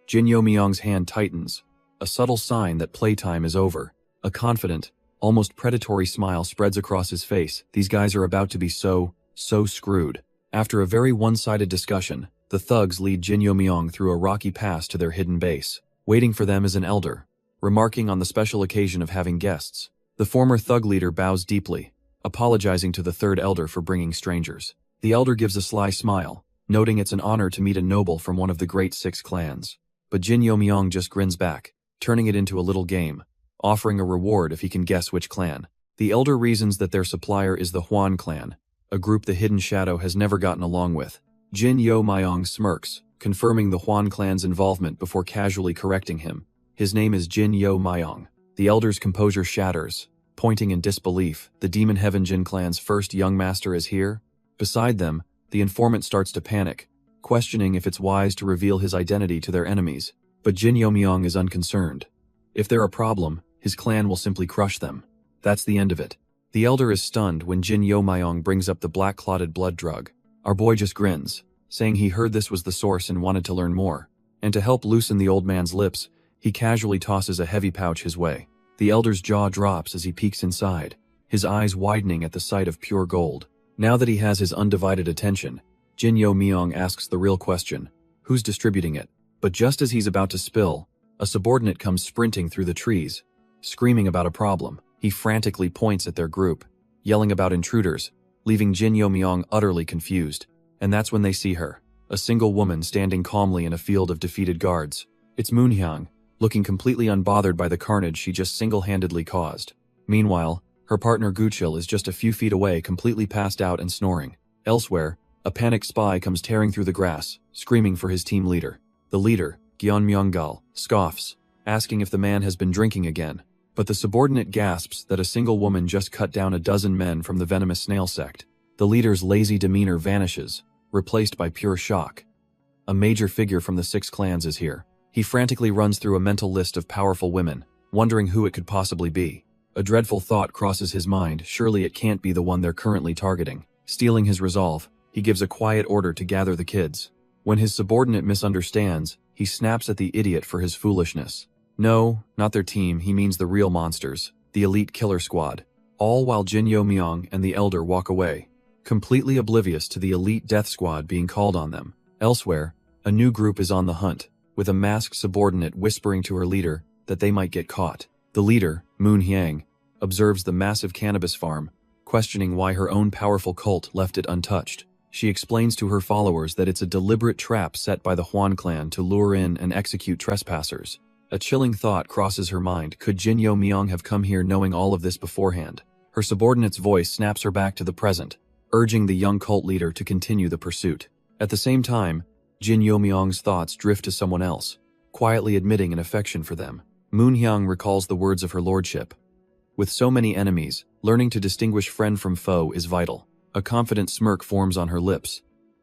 Jin Yo Myung's hand tightens, a subtle sign that playtime is over. A confident, almost predatory smile spreads across his face. These guys are about to be so screwed. After a very one-sided discussion, the thugs lead Jin Yo Myung through a rocky pass to their hidden base. Waiting for them is an elder, remarking on the special occasion of having guests. The former thug leader bows deeply, apologizing to the third elder for bringing strangers. The elder gives a sly smile, noting it's an honor to meet a noble from one of the great 6 clans. But Jin Yo Myung just grins back, turning it into a little game, offering a reward if he can guess which clan. The elder reasons that their supplier is the Huan clan, a group the Hidden Shadow has never gotten along with. Jin Yo Myung smirks, confirming the Huan clan's involvement before casually correcting him. His name is Jin Yo Myung. The elder's composure shatters, pointing in disbelief. The Demon Heaven Jin clan's first young master is here? Beside them, the informant starts to panic, questioning if it's wise to reveal his identity to their enemies. But Jin Yo Myung is unconcerned. If they're a problem, his clan will simply crush them. That's the end of it. The elder is stunned when Jin Yo Myung brings up the black clotted blood drug. Our boy just grins, saying he heard this was the source and wanted to learn more. And to help loosen the old man's lips, he casually tosses a heavy pouch his way. The elder's jaw drops as he peeks inside, his eyes widening at the sight of pure gold. Now that he has his undivided attention, Jin Yo Myung asks the real question, who's distributing it? But just as he's about to spill, a subordinate comes sprinting through the trees, screaming about a problem. He frantically points at their group, yelling about intruders, leaving Jin Yo Myung utterly confused. And that's when they see her, a single woman standing calmly in a field of defeated guards. It's Moonhyang, looking completely unbothered by the carnage she just single-handedly caused. Meanwhile, her partner Guchil is just a few feet away, completely passed out and snoring. Elsewhere, a panicked spy comes tearing through the grass, screaming for his team leader. The leader, Gyeon Myung-gal, scoffs, asking if the man has been drinking again. But the subordinate gasps that a single woman just cut down a dozen men from the venomous snail sect. The leader's lazy demeanor vanishes, replaced by pure shock. A major figure from the 6 clans is here. He frantically runs through a mental list of powerful women, wondering who it could possibly be. A dreadful thought crosses his mind. Surely it can't be the one they're currently targeting. Stealing his resolve, he gives a quiet order to gather the kids. When his subordinate misunderstands, he snaps at the idiot for his foolishness. No, not their team, he means the real monsters, the elite killer squad. All while Jin Yo Myung and the elder walk away, completely oblivious to the elite death squad being called on them. Elsewhere, a new group is on the hunt, with a masked subordinate whispering to her leader that they might get caught. The leader, Moon Hyang, observes the massive cannabis farm, questioning why her own powerful cult left it untouched. She explains to her followers that it's a deliberate trap set by the Huan clan to lure in and execute trespassers. A chilling thought crosses her mind. Could Jin Yo Myung have come here knowing all of this beforehand? Her subordinate's voice snaps her back to the present, urging the young cult leader to continue the pursuit. At the same time, Jin Yomyong's thoughts drift to someone else, quietly admitting an affection for them. Moonhyang recalls the words of her lordship. With so many enemies, learning to distinguish friend from foe is vital. A confident smirk forms on her lips.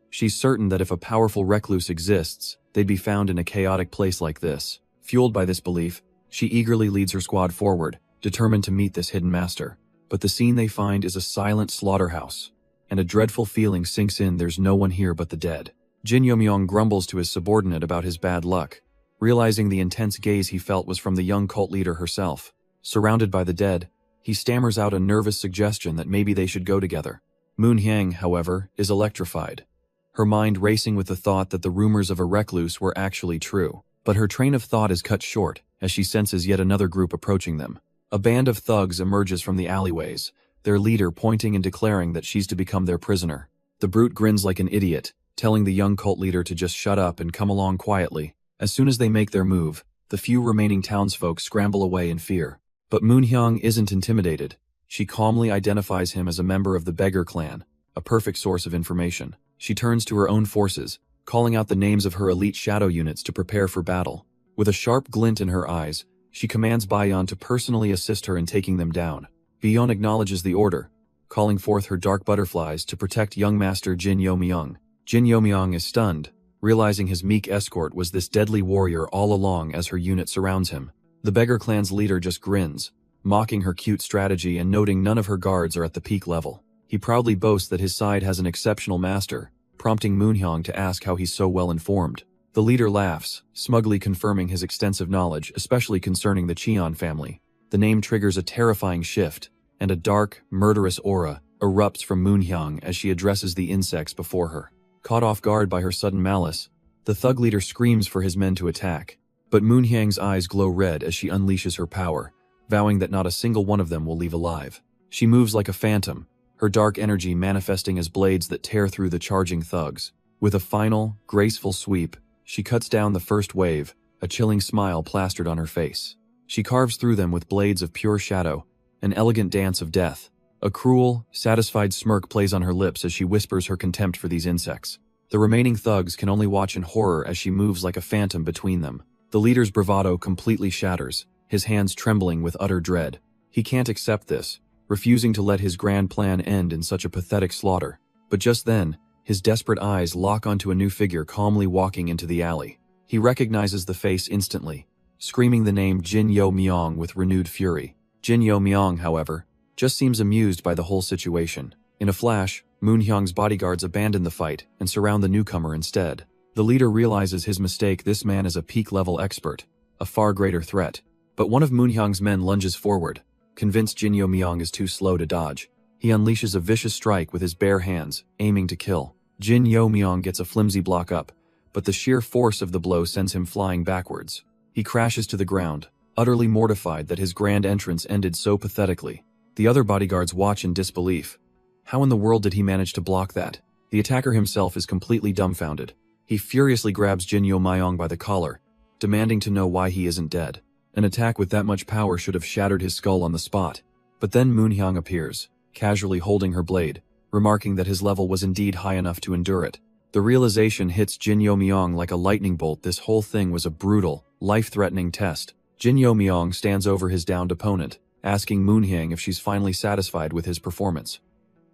She's certain that if a powerful recluse exists, they'd be found in a chaotic place like this. Fueled by this belief, she eagerly leads her squad forward, determined to meet this hidden master. But the scene they find is a silent slaughterhouse, and a dreadful feeling sinks in. There's no one here but the dead. Jin Yomyong grumbles to his subordinate about his bad luck, realizing the intense gaze he felt was from the young cult leader herself. Surrounded by the dead, he stammers out a nervous suggestion that maybe they should go together. Moonhyang, however, is electrified, her mind racing with the thought that the rumors of a recluse were actually true. But her train of thought is cut short as she senses yet another group approaching them. A band of thugs emerges from the alleyways, their leader pointing and declaring that she's to become their prisoner. The brute grins like an idiot, telling the young cult leader to just shut up and come along quietly. As soon as they make their move, the few remaining townsfolk scramble away in fear. But Moonhyang isn't intimidated. She calmly identifies him as a member of the Beggar clan, a perfect source of information. She turns to her own forces, calling out the names of her elite shadow units to prepare for battle. With a sharp glint in her eyes, she commands Bayon to personally assist her in taking them down. Bayon acknowledges the order, calling forth her dark butterflies to protect young master Jin Yomyong. Jin Yomyong is stunned, realizing his meek escort was this deadly warrior all along as her unit surrounds him. The Beggar clan's leader just grins, mocking her cute strategy and noting none of her guards are at the peak level. He proudly boasts that his side has an exceptional master, prompting Moonhyang to ask how he's so well informed. The leader laughs, smugly confirming his extensive knowledge, especially concerning the Cheon family. The name triggers a terrifying shift, and a dark, murderous aura erupts from Moonhyang as she addresses the insects before her. Caught off guard by her sudden malice, the thug leader screams for his men to attack. But Moonhyang's eyes glow red as she unleashes her power, vowing that not a single one of them will leave alive. She moves like a phantom, her dark energy manifesting as blades that tear through the charging thugs. With a final, graceful sweep, she cuts down the first wave, a chilling smile plastered on her face. She carves through them with blades of pure shadow, an elegant dance of death. A cruel, satisfied smirk plays on her lips as she whispers her contempt for these insects. The remaining thugs can only watch in horror as she moves like a phantom between them. The leader's bravado completely shatters, his hands trembling with utter dread. He can't accept this, refusing to let his grand plan end in such a pathetic slaughter. But just then, his desperate eyes lock onto a new figure calmly walking into the alley. He recognizes the face instantly, screaming the name Jin Yomyong with renewed fury. Jin Yomyong, however, just seems amused by the whole situation. In a flash, Moonhyang's bodyguards abandon the fight and surround the newcomer instead. The leader realizes his mistake. This man is a peak-level expert, a far greater threat. But one of Moonhyang's men lunges forward, convinced Jin Yomyong is too slow to dodge. He unleashes a vicious strike with his bare hands, aiming to kill. Jin Yomyong gets a flimsy block up, but the sheer force of the blow sends him flying backwards. He crashes to the ground, utterly mortified that his grand entrance ended so pathetically. The other bodyguards watch in disbelief. How in the world did he manage to block that? The attacker himself is completely dumbfounded. He furiously grabs Jin Yomyong by the collar, demanding to know why he isn't dead. An attack with that much power should have shattered his skull on the spot. But then Moonhyang appears, casually holding her blade, remarking that his level was indeed high enough to endure it. The realization hits Jin Yomyong like a lightning bolt. This whole thing was a brutal, life-threatening test. Jin Yomyong stands over his downed opponent, asking Moonhyang if she's finally satisfied with his performance.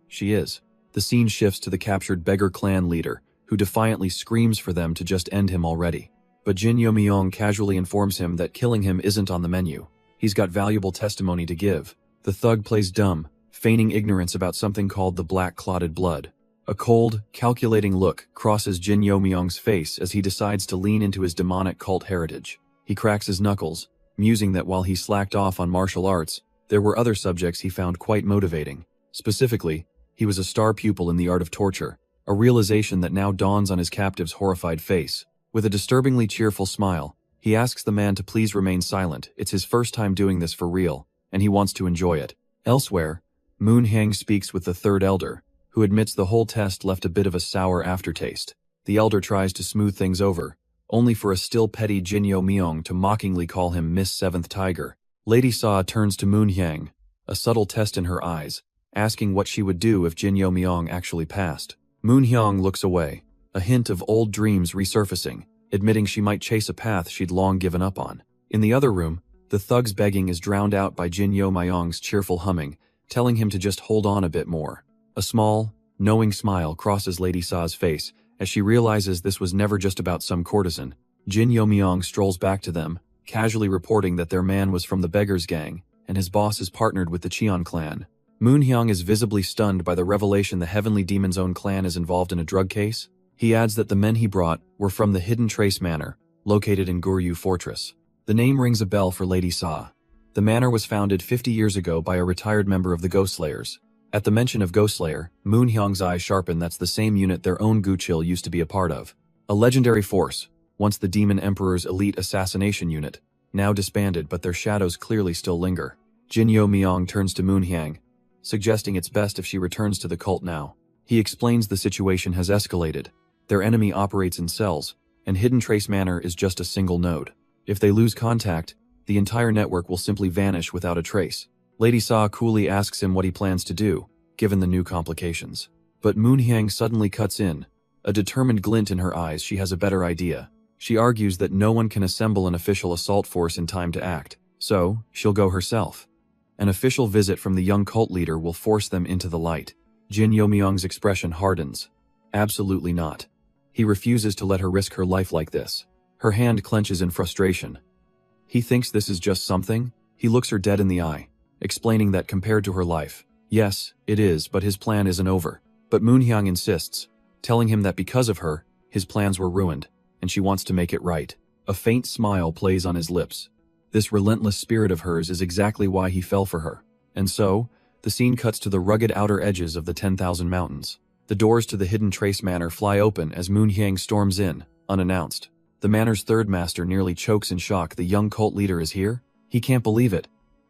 She is. The scene shifts to the captured Beggar clan leader, who defiantly screams for them to just end him already. But Jin Yomyong casually informs him that killing him isn't on the menu. He's got valuable testimony to give. The thug plays dumb, feigning ignorance about something called the black clotted blood. A cold, calculating look crosses Jin Yomyong's face as he decides to lean into his demonic cult heritage. He cracks his knuckles, musing that while he slacked off on martial arts, there were other subjects he found quite motivating. Specifically, he was a star pupil in the art of torture, a realization that now dawns on his captive's horrified face. With a disturbingly cheerful smile, he asks the man to please remain silent. It's his first time doing this for real, and he wants to enjoy it. Elsewhere, Moonhyang speaks with the third elder, who admits the whole test left a bit of a sour aftertaste. The elder tries to smooth things over, only for a still petty Jin Yomyong to mockingly call him Miss Seventh Tiger. Lady Sa turns to Moonhyang, a subtle test in her eyes, asking what she would do if Jin Yomyong actually passed. Moonhyang looks away, a hint of old dreams resurfacing, admitting she might chase a path she'd long given up on. In the other room, the thug's begging is drowned out by Jin Yo Myong's cheerful humming, telling him to just hold on a bit more. A small, knowing smile crosses Lady Sa's face as she realizes this was never just about some courtesan. Jin Yo Myong strolls back to them, casually reporting that their man was from the beggars gang, and his boss is partnered with the Cheon clan. Moon Hyung is visibly stunned by the revelation the Heavenly Demon's own clan is involved in a drug case. He adds that the men he brought were from the Hidden Trace Manor, located in Goryeo Fortress. The name rings a bell for Lady Sa. The manor was founded 50 years ago by a retired member of the Ghost Slayers. At the mention of Ghost Slayer, Moon Hyung's eyes sharpen. That's the same unit their own Guchil used to be a part of. A legendary force, once the Demon Emperor's elite assassination unit, now disbanded, but their shadows clearly still linger. Jin Yo Myong turns to Moon Hyang, suggesting it's best if she returns to the cult now. He explains the situation has escalated. Their enemy operates in cells, and Hidden Trace Manor is just a single node. If they lose contact, the entire network will simply vanish without a trace. Lady Sa coolly asks him what he plans to do, given the new complications. But Moon Hyang suddenly cuts in. A determined glint in her eyes, she has a better idea. She argues that no one can assemble an official assault force in time to act, so she'll go herself. An official visit from the young cult leader will force them into the light. Jin Yo Myong's expression hardens. Absolutely not. He refuses to let her risk her life like this. Her hand clenches in frustration. He thinks this is just something. He looks her dead in the eye, explaining that compared to her life, yes, it is, but his plan isn't over. But Moon Hyang insists, telling him that because of her, his plans were ruined, and she wants to make it right. A faint smile plays on his lips. This relentless spirit of hers is exactly why he fell for her. And so, the scene cuts to the rugged outer edges of the 10,000 mountains. The doors to the Hidden Trace Manor fly open as Moon Hyang storms in, unannounced. The manor's third master nearly chokes in shock. The young cult leader is here? He can't believe it.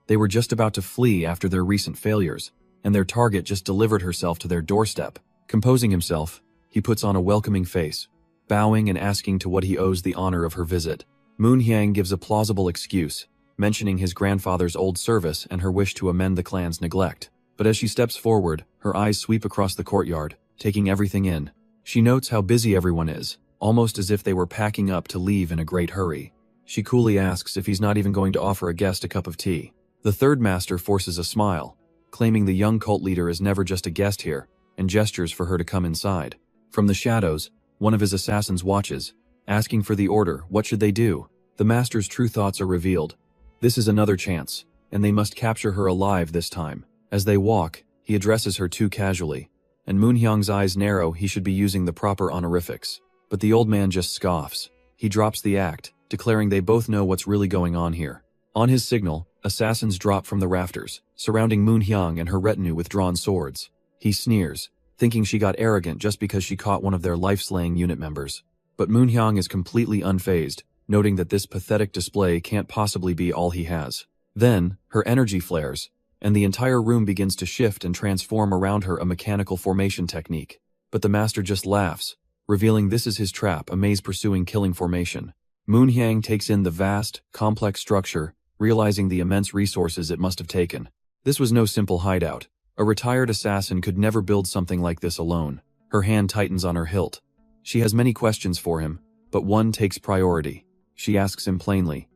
They were just about to flee after their recent failures, and their target just delivered herself to their doorstep. Composing himself, he puts on a welcoming face, bowing and asking to what he owes the honor of her visit. Moon Hyang gives a plausible excuse, mentioning his grandfather's old service and her wish to amend the clan's neglect. But as she steps forward, her eyes sweep across the courtyard, taking everything in. She notes how busy everyone is, almost as if they were packing up to leave in a great hurry. She coolly asks if he's not even going to offer a guest a cup of tea. The third master forces a smile, claiming the young cult leader is never just a guest here, and gestures for her to come inside. From the shadows, one of his assassins watches, asking for the order. What should they do? The master's true thoughts are revealed. This is another chance, and they must capture her alive this time. As they walk, he addresses her too casually, and Moon Hyang's eyes narrow. He should be using the proper honorifics. But the old man just scoffs. He drops the act, declaring they both know what's really going on here. On his signal, assassins drop from the rafters, surrounding Moon Hyang and her retinue with drawn swords. He sneers, thinking she got arrogant just because she caught one of their life-slaying unit members. But Moon Hyang is completely unfazed, noting that this pathetic display can't possibly be all he has. Then, her energy flares, and the entire room begins to shift and transform around her, a mechanical formation technique. But the master just laughs, revealing this is his trap, a maze-pursuing killing formation. Moon Hyang takes in the vast, complex structure, realizing the immense resources it must have taken. This was no simple hideout. A retired assassin could never build something like this alone. Her hand tightens on her hilt. She has many questions for him, but one takes priority. She asks him plainly,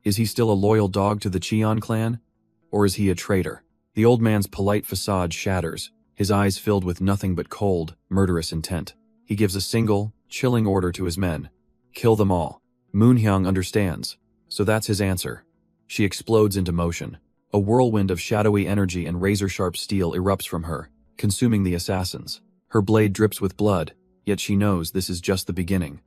is he still a loyal dog to the Cheon clan? Or is he a traitor? The old man's polite facade shatters, his eyes filled with nothing but cold, murderous intent. He gives a single, chilling order to his men. Kill them all. Moon Hyang understands, so that's his answer. She explodes into motion. A whirlwind of shadowy energy and razor-sharp steel erupts from her, consuming the assassins. Her blade drips with blood, yet she knows this is just the beginning.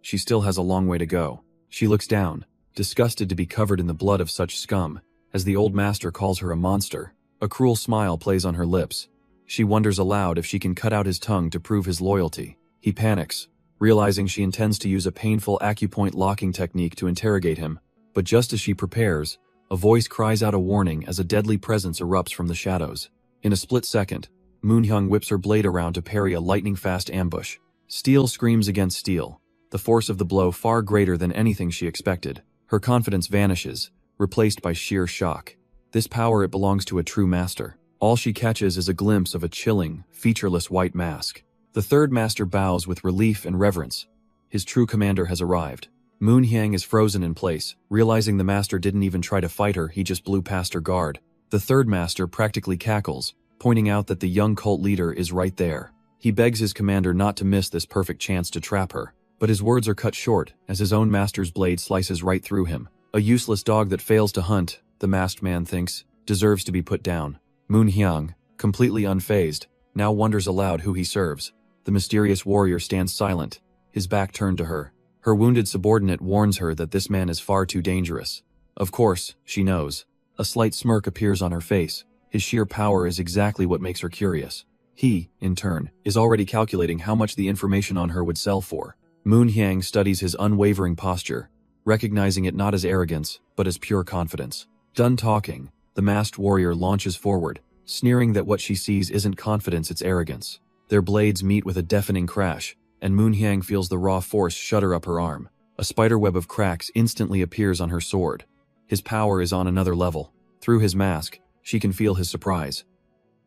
She still has a long way to go. She looks down, disgusted to be covered in the blood of such scum, as the old master calls her a monster. A cruel smile plays on her lips. She wonders aloud if she can cut out his tongue to prove his loyalty. He panics, realizing she intends to use a painful acupoint locking technique to interrogate him. But just as she prepares, a voice cries out a warning as a deadly presence erupts from the shadows. In a split second, Moon Hyang whips her blade around to parry a lightning-fast ambush. Steel screams against steel, the force of the blow far greater than anything she expected. Her confidence vanishes, replaced by sheer shock. This power, it belongs to a true master. All she catches is a glimpse of a chilling, featureless white mask. The third master bows with relief and reverence. His true commander has arrived. Moon Hyang is frozen in place, realizing the master didn't even try to fight her, he just blew past her guard. The third master practically cackles, pointing out that the young cult leader is right there. He begs his commander not to miss this perfect chance to trap her, but his words are cut short as his own master's blade slices right through him. A useless dog that fails to hunt, the masked man thinks, deserves to be put down. Moon Hyang, completely unfazed, now wonders aloud who he serves. The mysterious warrior stands silent, his back turned to her. Her wounded subordinate warns her that this man is far too dangerous. Of course, she knows. A slight smirk appears on her face. His sheer power is exactly what makes her curious. He, in turn, is already calculating how much the information on her would sell for. Moon Hyang studies his unwavering posture, recognizing it not as arrogance, but as pure confidence. Done talking, the masked warrior launches forward, sneering that what she sees isn't confidence, it's arrogance. Their blades meet with a deafening crash, and Moon Hyang feels the raw force shudder up her arm. A spiderweb of cracks instantly appears on her sword. His power is on another level. Through his mask, she can feel his surprise.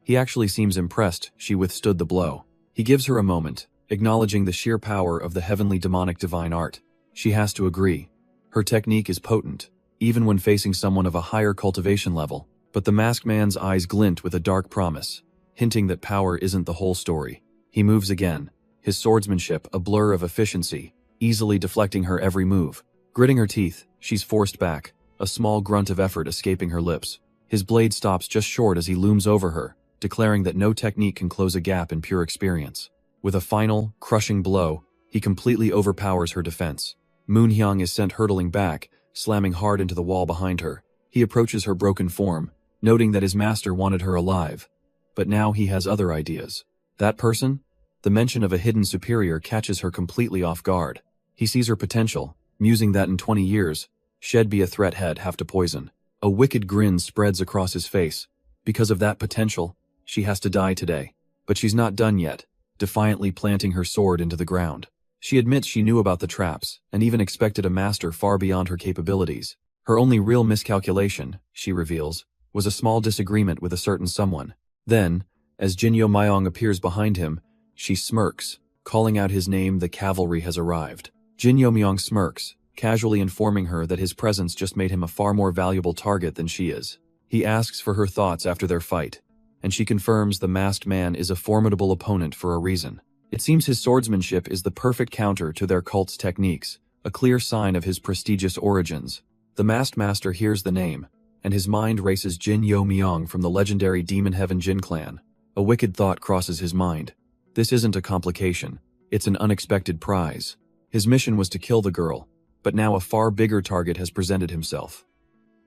He actually seems impressed she withstood the blow. He gives her a moment, acknowledging the sheer power of the heavenly demonic divine art. She has to agree. Her technique is potent, even when facing someone of a higher cultivation level, but the masked man's eyes glint with a dark promise, hinting that power isn't the whole story. He moves again, his swordsmanship a blur of efficiency, easily deflecting her every move. Gritting her teeth, she's forced back, a small grunt of effort escaping her lips. His blade stops just short as he looms over her, declaring that no technique can close a gap in pure experience. With a final, crushing blow, he completely overpowers her defense. Moon Hyang is sent hurtling back, slamming hard into the wall behind her. He approaches her broken form, noting that his master wanted her alive. But now he has other ideas. That person? The mention of a hidden superior catches her completely off guard. He sees her potential, musing that in 20 years, she'd be a threat he'd have to poison. A wicked grin spreads across his face. Because of that potential, she has to die today. But she's not done yet, defiantly planting her sword into the ground. She admits she knew about the traps, and even expected a master far beyond her capabilities. Her only real miscalculation, she reveals, was a small disagreement with a certain someone. Then, as Jinyo Myong appears behind him, she smirks, calling out his name. The cavalry has arrived. Jinyo Myong smirks, casually informing her that his presence just made him a far more valuable target than she is. He asks for her thoughts after their fight, and she confirms the masked man is a formidable opponent for a reason. It seems his swordsmanship is the perfect counter to their cult's techniques, a clear sign of his prestigious origins. The masked master hears the name, and his mind races Jin Yo Myong from the legendary Demon Heaven Jin clan. A wicked thought crosses his mind. This isn't a complication, it's an unexpected prize. His mission was to kill the girl, but now a far bigger target has presented himself.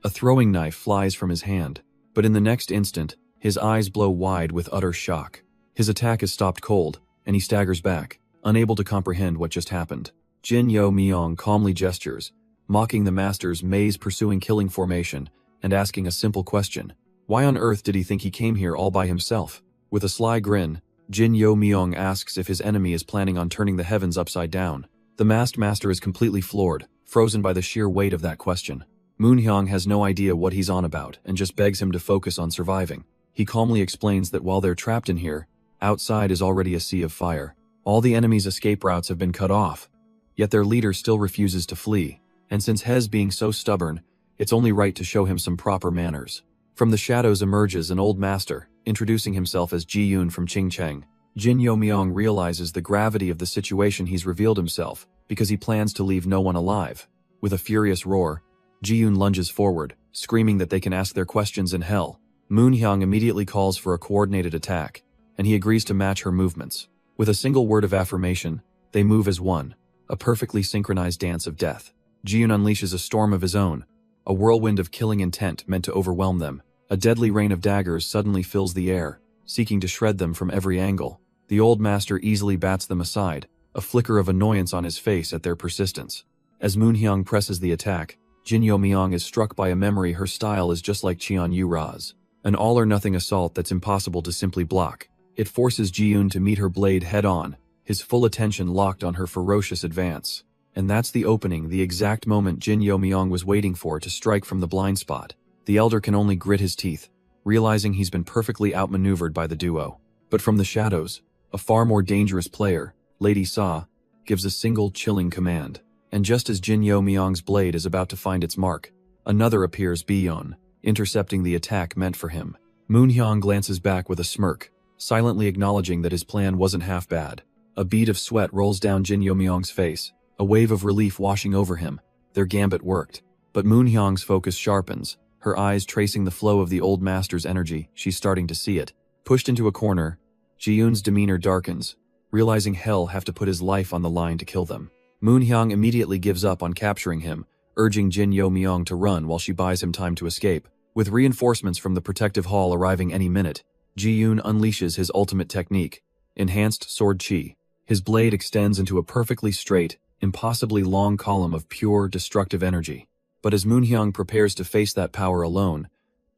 A throwing knife flies from his hand, but in the next instant, his eyes blow wide with utter shock. His attack is stopped cold, and he staggers back, unable to comprehend what just happened. Jin Yo Myong calmly gestures, mocking the master's maze-pursuing killing formation, and asking a simple question. Why on earth did he think he came here all by himself? With a sly grin, Jin Yo Myong asks if his enemy is planning on turning the heavens upside down. The masked master is completely floored, frozen by the sheer weight of that question. Moon Hyang has no idea what he's on about and just begs him to focus on surviving. He calmly explains that while they're trapped in here, outside is already a sea of fire. All the enemy's escape routes have been cut off, yet their leader still refuses to flee. And since Hez being so stubborn, it's only right to show him some proper manners. From the shadows emerges an old master, introducing himself as Ji Yun from Qingcheng. Jin Yo Myong realizes the gravity of the situation. He's revealed himself, because he plans to leave no one alive. With a furious roar, Ji Yun lunges forward, screaming that they can ask their questions in hell. Moon Hyang immediately calls for a coordinated attack, and he agrees to match her movements. With a single word of affirmation, they move as one, a perfectly synchronized dance of death. Ji Yun unleashes a storm of his own, a whirlwind of killing intent meant to overwhelm them. A deadly rain of daggers suddenly fills the air, seeking to shred them from every angle. The old master easily bats them aside, a flicker of annoyance on his face at their persistence. As Moon Hyang presses the attack, Jin Yo Myong is struck by a memory. Her style is just like Qian Yura's, an all-or-nothing assault that's impossible to simply block. It forces Ji Yun to meet her blade head-on, his full attention locked on her ferocious advance. And that's the opening, the exact moment Jin Yo Myong was waiting for to strike from the blind spot. The elder can only grit his teeth, realizing he's been perfectly outmaneuvered by the duo. But from the shadows, a far more dangerous player, Lady Sa, gives a single chilling command. And just as Jin Yo Myong's blade is about to find its mark, another appears beyond, intercepting the attack meant for him. Moon Hyang glances back with a smirk, silently acknowledging that his plan wasn't half bad. A bead of sweat rolls down Jin Yo Myong's face, a wave of relief washing over him. Their gambit worked. But Moon Hyang's focus sharpens, her eyes tracing the flow of the old master's energy. She's starting to see it. Pushed into a corner, Ji-yoon's demeanor darkens, realizing hell have to put his life on the line to kill them. Moon Hyang immediately gives up on capturing him, urging Jin Yo Myong to run while she buys him time to escape. With reinforcements from the protective hall arriving any minute, Ji-yoon unleashes his ultimate technique, Enhanced Sword Chi. His blade extends into a perfectly straight, impossibly long column of pure, destructive energy. But as Moon Hyang prepares to face that power alone,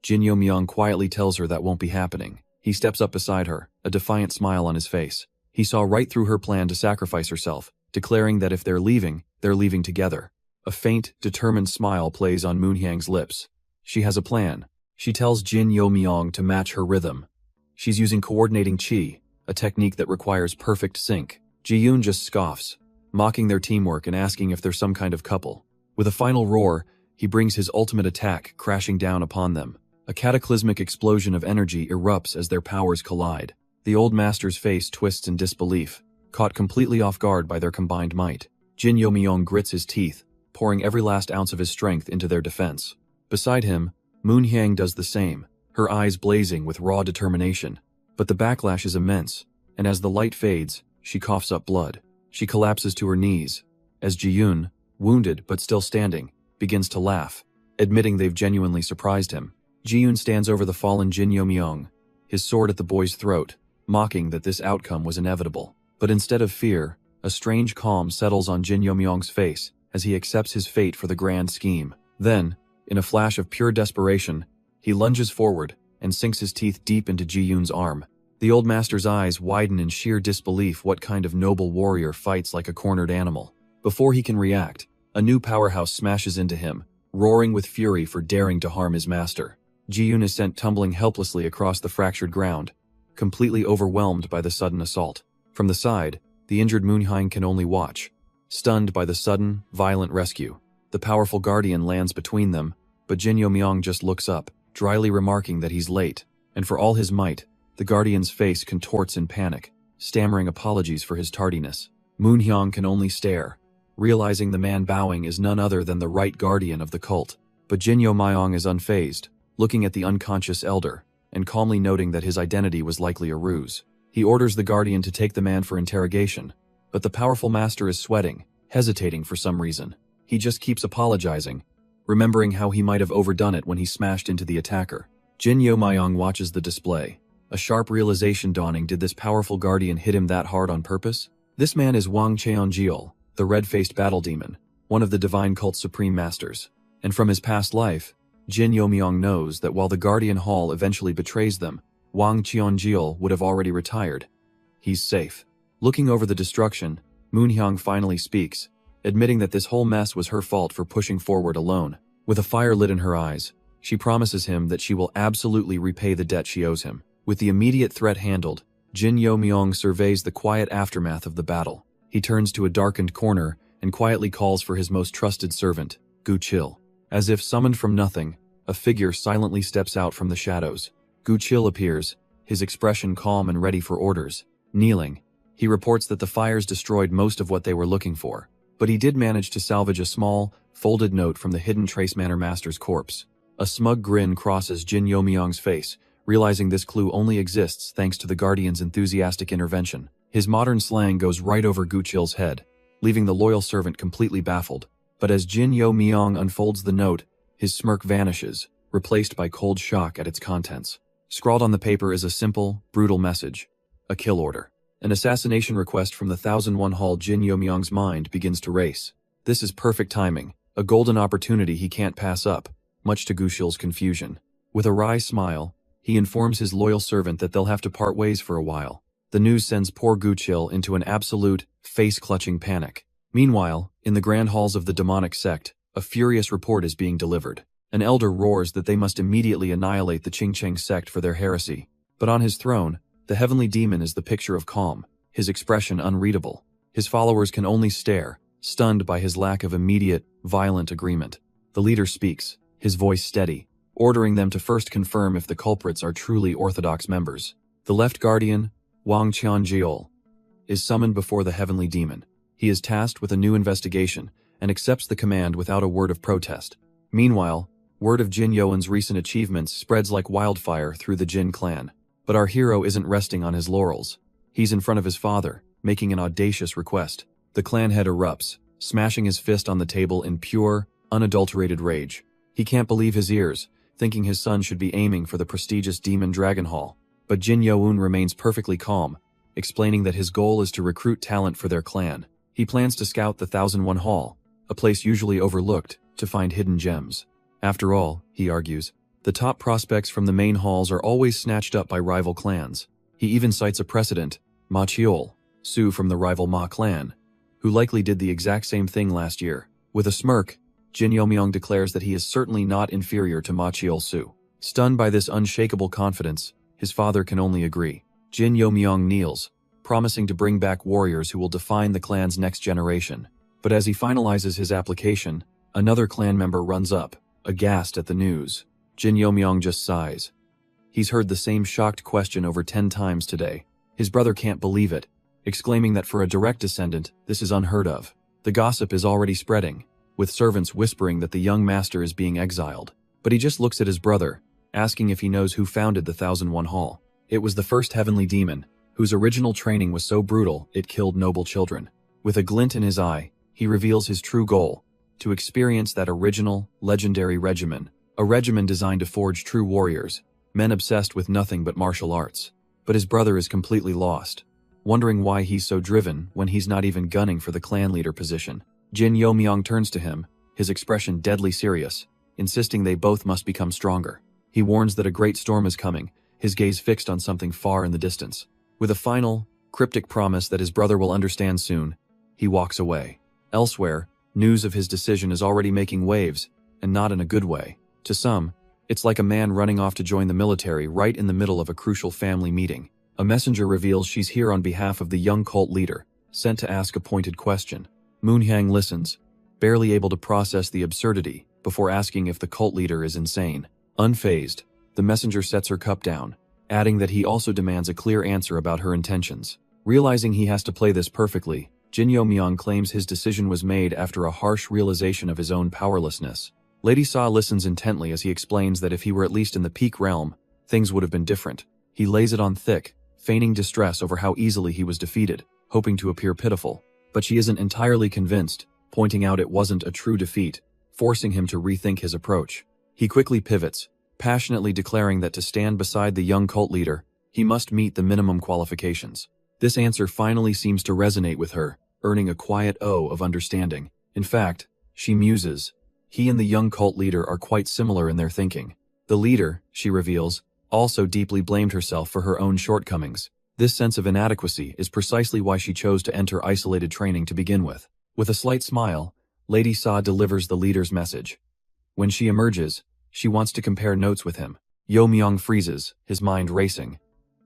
Jin Yo Myong quietly tells her that won't be happening. He steps up beside her, a defiant smile on his face. He saw right through her plan to sacrifice herself, declaring that if they're leaving together. A faint, determined smile plays on Moon Hyang's lips. She has a plan. She tells Jin Yo Myong to match her rhythm. She's using coordinating chi, a technique that requires perfect sync. Ji-yoon just scoffs, mocking their teamwork and asking if they're some kind of couple. With a final roar, he brings his ultimate attack crashing down upon them. A cataclysmic explosion of energy erupts as their powers collide. The old master's face twists in disbelief, caught completely off guard by their combined might. Jin Yo Myong grits his teeth, pouring every last ounce of his strength into their defense. Beside him, Moon Hyang does the same, her eyes blazing with raw determination. But the backlash is immense, and as the light fades, she coughs up blood. She collapses to her knees, as Ji-yoon, wounded but still standing, begins to laugh, admitting they've genuinely surprised him. Ji-yoon stands over the fallen Jin Yo Myong, his sword at the boy's throat, mocking that this outcome was inevitable. But instead of fear, a strange calm settles on Jin Yo Myong's face as he accepts his fate for the grand scheme. Then, in a flash of pure desperation, he lunges forward and sinks his teeth deep into Ji-yoon's arm. The old master's eyes widen in sheer disbelief. What kind of noble warrior fights like a cornered animal? Before he can react, a new powerhouse smashes into him, roaring with fury for daring to harm his master. Ji-yoon is sent tumbling helplessly across the fractured ground, completely overwhelmed by the sudden assault. From the side, the injured Moon Hyang can only watch, stunned by the sudden, violent rescue. The powerful guardian lands between them, but Jin Yo Myong just looks up, dryly remarking that he's late, and for all his might, the guardian's face contorts in panic, stammering apologies for his tardiness. Moon Hyang can only stare, realizing the man bowing is none other than the right guardian of the cult. But Jin Yo Myong is unfazed, looking at the unconscious elder, and calmly noting that his identity was likely a ruse. He orders the guardian to take the man for interrogation, but the powerful master is sweating, hesitating for some reason. He just keeps apologizing, remembering how he might have overdone it when he smashed into the attacker. Jin Yo Myong watches the display, a sharp realization dawning. Did this powerful guardian hit him that hard on purpose? This man is Wang Cheonjeol, the red-faced battle demon, one of the divine cult's supreme masters. And from his past life, Jin Yo Myong knows that while the Guardian Hall eventually betrays them, Wang Cheonjeol would have already retired. He's safe. Looking over the destruction, Moon Hyang finally speaks, admitting that this whole mess was her fault for pushing forward alone. With a fire lit in her eyes, she promises him that she will absolutely repay the debt she owes him. With the immediate threat handled, Jin Yo Myong surveys the quiet aftermath of the battle. He turns to a darkened corner and quietly calls for his most trusted servant, Gu Chil. As if summoned from nothing, a figure silently steps out from the shadows. Gu Chil appears, his expression calm and ready for orders. Kneeling, he reports that the fires destroyed most of what they were looking for, but he did manage to salvage a small, folded note from the hidden Trace Manor Master's corpse. A smug grin crosses Jin Yo Myong's face, realizing this clue only exists thanks to the Guardian's enthusiastic intervention. His modern slang goes right over Gu Chil's head, leaving the loyal servant completely baffled. But as Jin Yo Myong unfolds the note, his smirk vanishes, replaced by cold shock at its contents. Scrawled on the paper is a simple, brutal message. A kill order. An assassination request from the 1001 Hall. Jin Yo Myong's mind begins to race. This is perfect timing, a golden opportunity he can't pass up, much to Gu Chil's confusion. With a wry smile, he informs his loyal servant that they'll have to part ways for a while. The news sends poor Gu Chil into an absolute, face-clutching panic. Meanwhile, in the grand halls of the demonic sect, a furious report is being delivered. An elder roars that they must immediately annihilate the Qingcheng sect for their heresy. But on his throne, The heavenly demon is the picture of calm, his expression unreadable. His followers can only stare, stunned by his lack of immediate, violent agreement. The leader speaks, his voice steady, ordering them to first confirm if the culprits are truly orthodox members. The left guardian, Wang Qianjiol, is summoned before the heavenly demon. He is tasked with a new investigation and accepts the command without a word of protest. Meanwhile, word of Jin Yoan's recent achievements spreads like wildfire through the Jin clan. But our hero isn't resting on his laurels. He's in front of his father, making an audacious request. The clan head erupts, smashing his fist on the table in pure, unadulterated rage. He can't believe his ears, thinking his son should be aiming for the prestigious Demon Dragon Hall. But Jin Youn remains perfectly calm, explaining that his goal is to recruit talent for their clan. He plans to scout the 1001 Hall, a place usually overlooked, to find hidden gems. After all, he argues, the top prospects from the main halls are always snatched up by rival clans. He even cites a precedent, Ma Chiol, Su from the rival Ma clan, who likely did the exact same thing last year. With a smirk, Jin Youmyong declares that he is certainly not inferior to Ma Chiol Su. Stunned by this unshakable confidence, his father can only agree. Jin Youmyong kneels, promising to bring back warriors who will define the clan's next generation. But as he finalizes his application, another clan member runs up, aghast at the news. Jin Youmyong just sighs. He's heard the same shocked question over 10 times today. His brother can't believe it, exclaiming that for a direct descendant, this is unheard of. The gossip is already spreading, with servants whispering that the young master is being exiled. But he just looks at his brother, asking if he knows who founded the 1001 Hall. It was the first heavenly demon, whose original training was so brutal it killed noble children. With a glint in his eye, he reveals his true goal, to experience that original, legendary regimen, a regimen designed to forge true warriors, men obsessed with nothing but martial arts. But his brother is completely lost, wondering why he's so driven when he's not even gunning for the clan leader position. Jin Youmyong turns to him, his expression deadly serious, insisting they both must become stronger. He warns that a great storm is coming, his gaze fixed on something far in the distance. With a final, cryptic promise that his brother will understand soon, he walks away. Elsewhere, news of his decision is already making waves, and not in a good way. To some, it's like a man running off to join the military right in the middle of a crucial family meeting. A messenger reveals she's here on behalf of the young cult leader, sent to ask a pointed question. Moonhyang listens, barely able to process the absurdity, before asking if the cult leader is insane. Unfazed, the messenger sets her cup down, adding that he also demands a clear answer about her intentions. Realizing he has to play this perfectly, Jin Youmyong claims his decision was made after a harsh realization of his own powerlessness. Lady Sa listens intently as he explains that if he were at least in the peak realm, things would have been different. He lays it on thick, feigning distress over how easily he was defeated, hoping to appear pitiful. But she isn't entirely convinced, pointing out it wasn't a true defeat, forcing him to rethink his approach. He quickly pivots, passionately declaring that to stand beside the young cult leader, he must meet the minimum qualifications. This answer finally seems to resonate with her, earning a quiet "oh" of understanding. In fact, she muses. He and the young cult leader are quite similar in their thinking. The leader, she reveals, also deeply blamed herself for her own shortcomings. This sense of inadequacy is precisely why she chose to enter isolated training to begin with. With a slight smile, Lady Sa delivers the leader's message. When she emerges, she wants to compare notes with him. Youmyong freezes, his mind racing.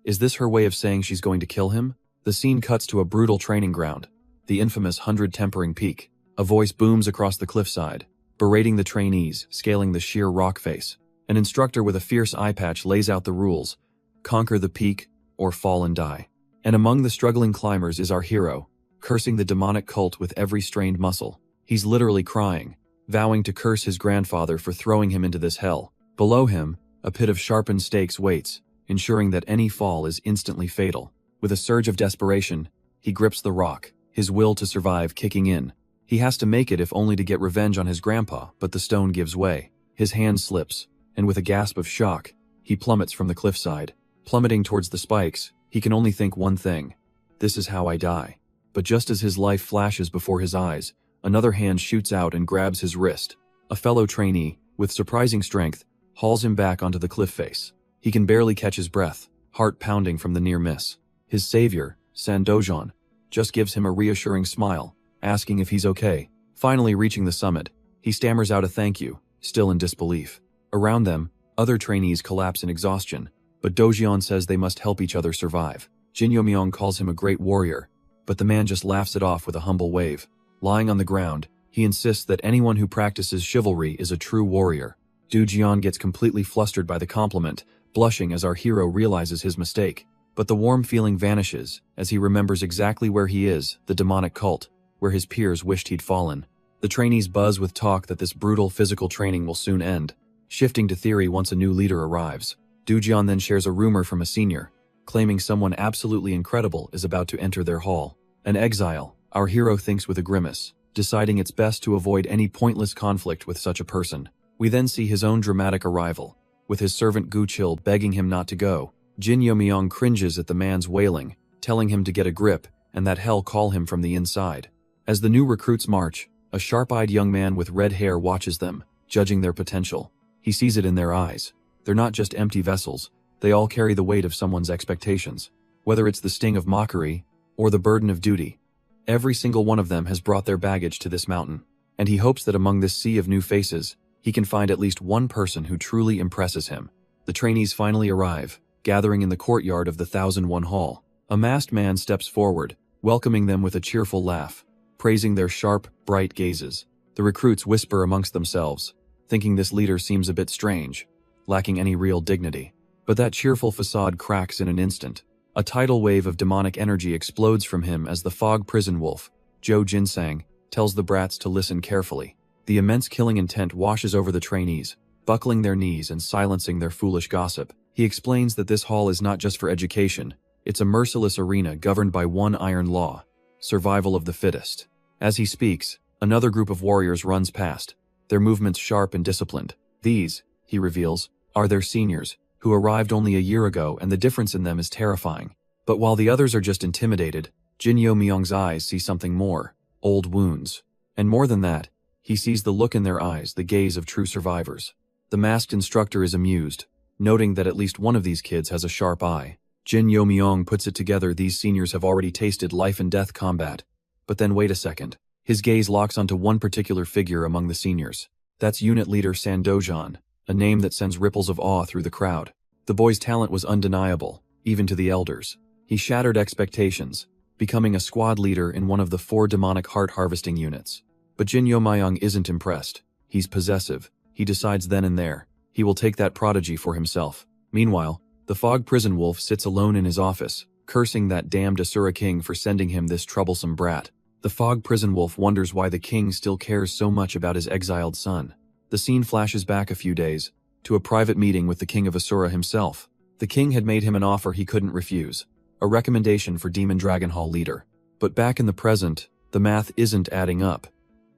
Is this her way of saying she's going to kill him? The scene cuts to a brutal training ground, the infamous 100 Tempering Peak. A voice booms across the cliffside, berating the trainees scaling the sheer rock face. An instructor with a fierce eye patch lays out the rules: conquer the peak, or fall and die. And among the struggling climbers is our hero, cursing the demonic cult with every strained muscle. He's literally crying, vowing to curse his grandfather for throwing him into this hell. Below him, a pit of sharpened stakes waits, ensuring that any fall is instantly fatal. With a surge of desperation, he grips the rock, his will to survive kicking in. He has to make it if only to get revenge on his grandpa, but the stone gives way. His hand slips, and with a gasp of shock, he plummets from the cliffside. Plummeting towards the spikes, he can only think one thing: this is how I die. But just as his life flashes before his eyes, another hand shoots out and grabs his wrist. A fellow trainee, with surprising strength, hauls him back onto the cliff face. He can barely catch his breath, heart pounding from the near miss. His savior, Sandojan, just gives him a reassuring smile, asking if he's okay. Finally reaching the summit, he stammers out a thank you, still in disbelief. Around them, other trainees collapse in exhaustion, but Dojian says they must help each other survive. Jin Yomyong calls him a great warrior, but the man just laughs it off with a humble wave. Lying on the ground, he insists that anyone who practices chivalry is a true warrior. Du Jian gets completely flustered by the compliment, blushing as our hero realizes his mistake. But the warm feeling vanishes as he remembers exactly where he is, the demonic cult, where his peers wished he'd fallen. The trainees buzz with talk that this brutal physical training will soon end, shifting to theory once a new leader arrives. Du Jian then shares a rumor from a senior, claiming someone absolutely incredible is about to enter their hall. An exile, our hero thinks with a grimace, deciding it's best to avoid any pointless conflict with such a person. We then see his own dramatic arrival, with his servant Guchil begging him not to go. Jin Yomyong cringes at the man's wailing, telling him to get a grip and that hell call him from the inside. As the new recruits march, a sharp-eyed young man with red hair watches them, judging their potential. He sees it in their eyes. They're not just empty vessels, they all carry the weight of someone's expectations. Whether it's the sting of mockery or the burden of duty, every single one of them has brought their baggage to this mountain, and he hopes that among this sea of new faces, he can find at least one person who truly impresses him. The trainees finally arrive, gathering in the courtyard of the 1001 Hall. A masked man steps forward, welcoming them with a cheerful laugh, praising their sharp, bright gazes. The recruits whisper amongst themselves, thinking this leader seems a bit strange, lacking any real dignity. But that cheerful facade cracks in an instant. A tidal wave of demonic energy explodes from him as the fog prison wolf, Zhou Jinsang, tells the brats to listen carefully. The immense killing intent washes over the trainees, buckling their knees and silencing their foolish gossip. He explains that this hall is not just for education, it's a merciless arena governed by one iron law: survival of the fittest. As he speaks, another group of warriors runs past, their movements sharp and disciplined. These, he reveals, are their seniors, who arrived only a year ago, and the difference in them is terrifying. But while the others are just intimidated, Jin Yomyong's eyes see something more: old wounds. And more than that, he sees the look in their eyes, the gaze of true survivors. The masked instructor is amused, noting that at least one of these kids has a sharp eye. Jin Yomyong puts it together: these seniors have already tasted life and death combat. But then wait a second. His gaze locks onto one particular figure among the seniors. That's unit leader Sandojan, a name that sends ripples of awe through the crowd. The boy's talent was undeniable, even to the elders. He shattered expectations, becoming a squad leader in one of the 4 demonic heart harvesting units. But Jin Yomyong isn't impressed. He's possessive. He decides then and there, he will take that prodigy for himself. Meanwhile, the fog prison wolf sits alone in his office, cursing that damned Asura king for sending him this troublesome brat. The fog prison wolf wonders why the king still cares so much about his exiled son. The scene flashes back a few days, to a private meeting with the king of Asura himself. The king had made him an offer he couldn't refuse, a recommendation for Demon Dragon Hall leader. But back in the present, the math isn't adding up.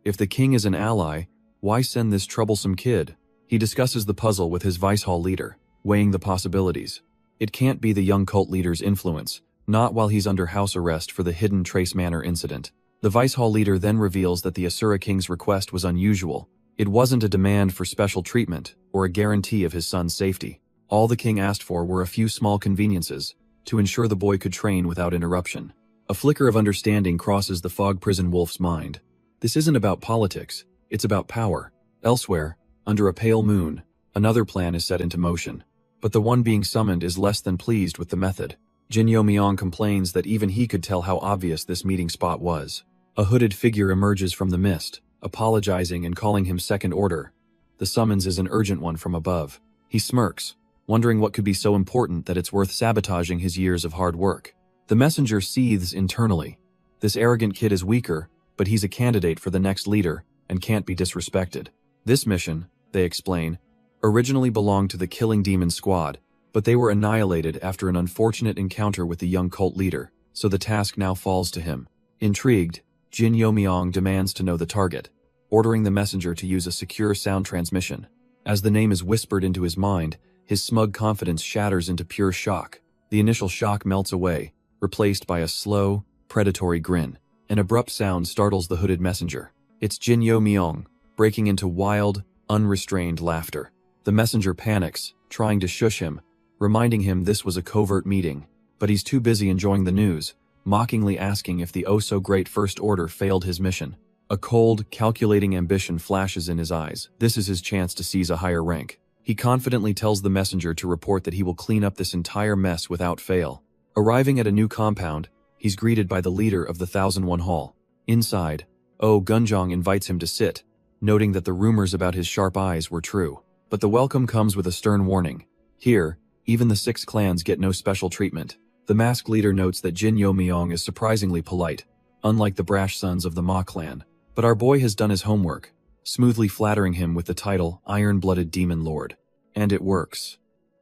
If the king is an ally, why send this troublesome kid? He discusses the puzzle with his vice hall leader, weighing the possibilities. It can't be the young cult leader's influence, not while he's under house arrest for the hidden Trace Manor incident. The vice hall leader then reveals that the Asura king's request was unusual. It wasn't a demand for special treatment or a guarantee of his son's safety. All the king asked for were a few small conveniences to ensure the boy could train without interruption. A flicker of understanding crosses the fog prison wolf's mind. This isn't about politics, it's about power. Elsewhere, under a pale moon, another plan is set into motion. But the one being summoned is less than pleased with the method. Jin Yomyong complains that even he could tell how obvious this meeting spot was. A hooded figure emerges from the mist, apologizing and calling him second order. The summons is an urgent one from above. He smirks, wondering what could be so important that it's worth sabotaging his years of hard work. The messenger seethes internally. This arrogant kid is weaker, but he's a candidate for the next leader and can't be disrespected. This mission, they explain, originally belonged to the Killing Demon Squad, but they were annihilated after an unfortunate encounter with the young cult leader, so the task now falls to him. Intrigued, Jin Yomyong demands to know the target, ordering the messenger to use a secure sound transmission. As the name is whispered into his mind, his smug confidence shatters into pure shock. The initial shock melts away, replaced by a slow, predatory grin. An abrupt sound startles the hooded messenger. It's Jin Yomyong, breaking into wild, unrestrained laughter. The messenger panics, trying to shush him, reminding him this was a covert meeting, but he's too busy enjoying the news, mockingly asking if the oh-so-great First Order failed his mission. A cold, calculating ambition flashes in his eyes. This is his chance to seize a higher rank. He confidently tells the messenger to report that he will clean up this entire mess without fail. Arriving at a new compound, he's greeted by the leader of the 1001 Hall. Inside, Gunjong invites him to sit, noting that the rumors about his sharp eyes were true. But the welcome comes with a stern warning. Here, even the 6 clans get no special treatment. The masked leader notes that Jin Yo-myung is surprisingly polite, unlike the brash sons of the Ma clan. But our boy has done his homework, smoothly flattering him with the title Iron-Blooded Demon Lord. And it works.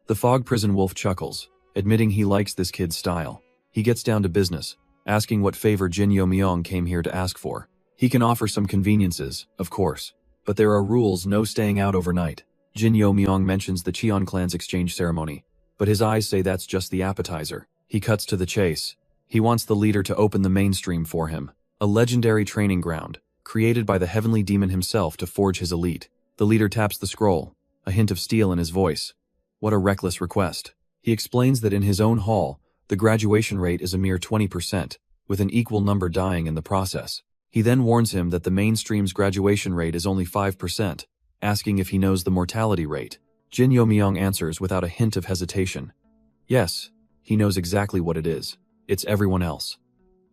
The Fog Prison Wolf chuckles, admitting he likes this kid's style. He gets down to business, asking what favor Jin Yo-myung came here to ask for. He can offer some conveniences, of course, but there are rules: no staying out overnight. Jin Yo-myung mentions the Cheon clan's exchange ceremony, but his eyes say that's just the appetizer. He cuts to the chase. He wants the leader to open the mainstream for him, a legendary training ground, created by the heavenly demon himself to forge his elite. The leader taps the scroll, a hint of steel in his voice. What a reckless request. He explains that in his own hall, the graduation rate is a mere 20%, with an equal number dying in the process. He then warns him that the mainstream's graduation rate is only 5%, asking if he knows the mortality rate. Jin Yo-myung answers without a hint of hesitation. Yes, he knows exactly what it is. It's everyone else.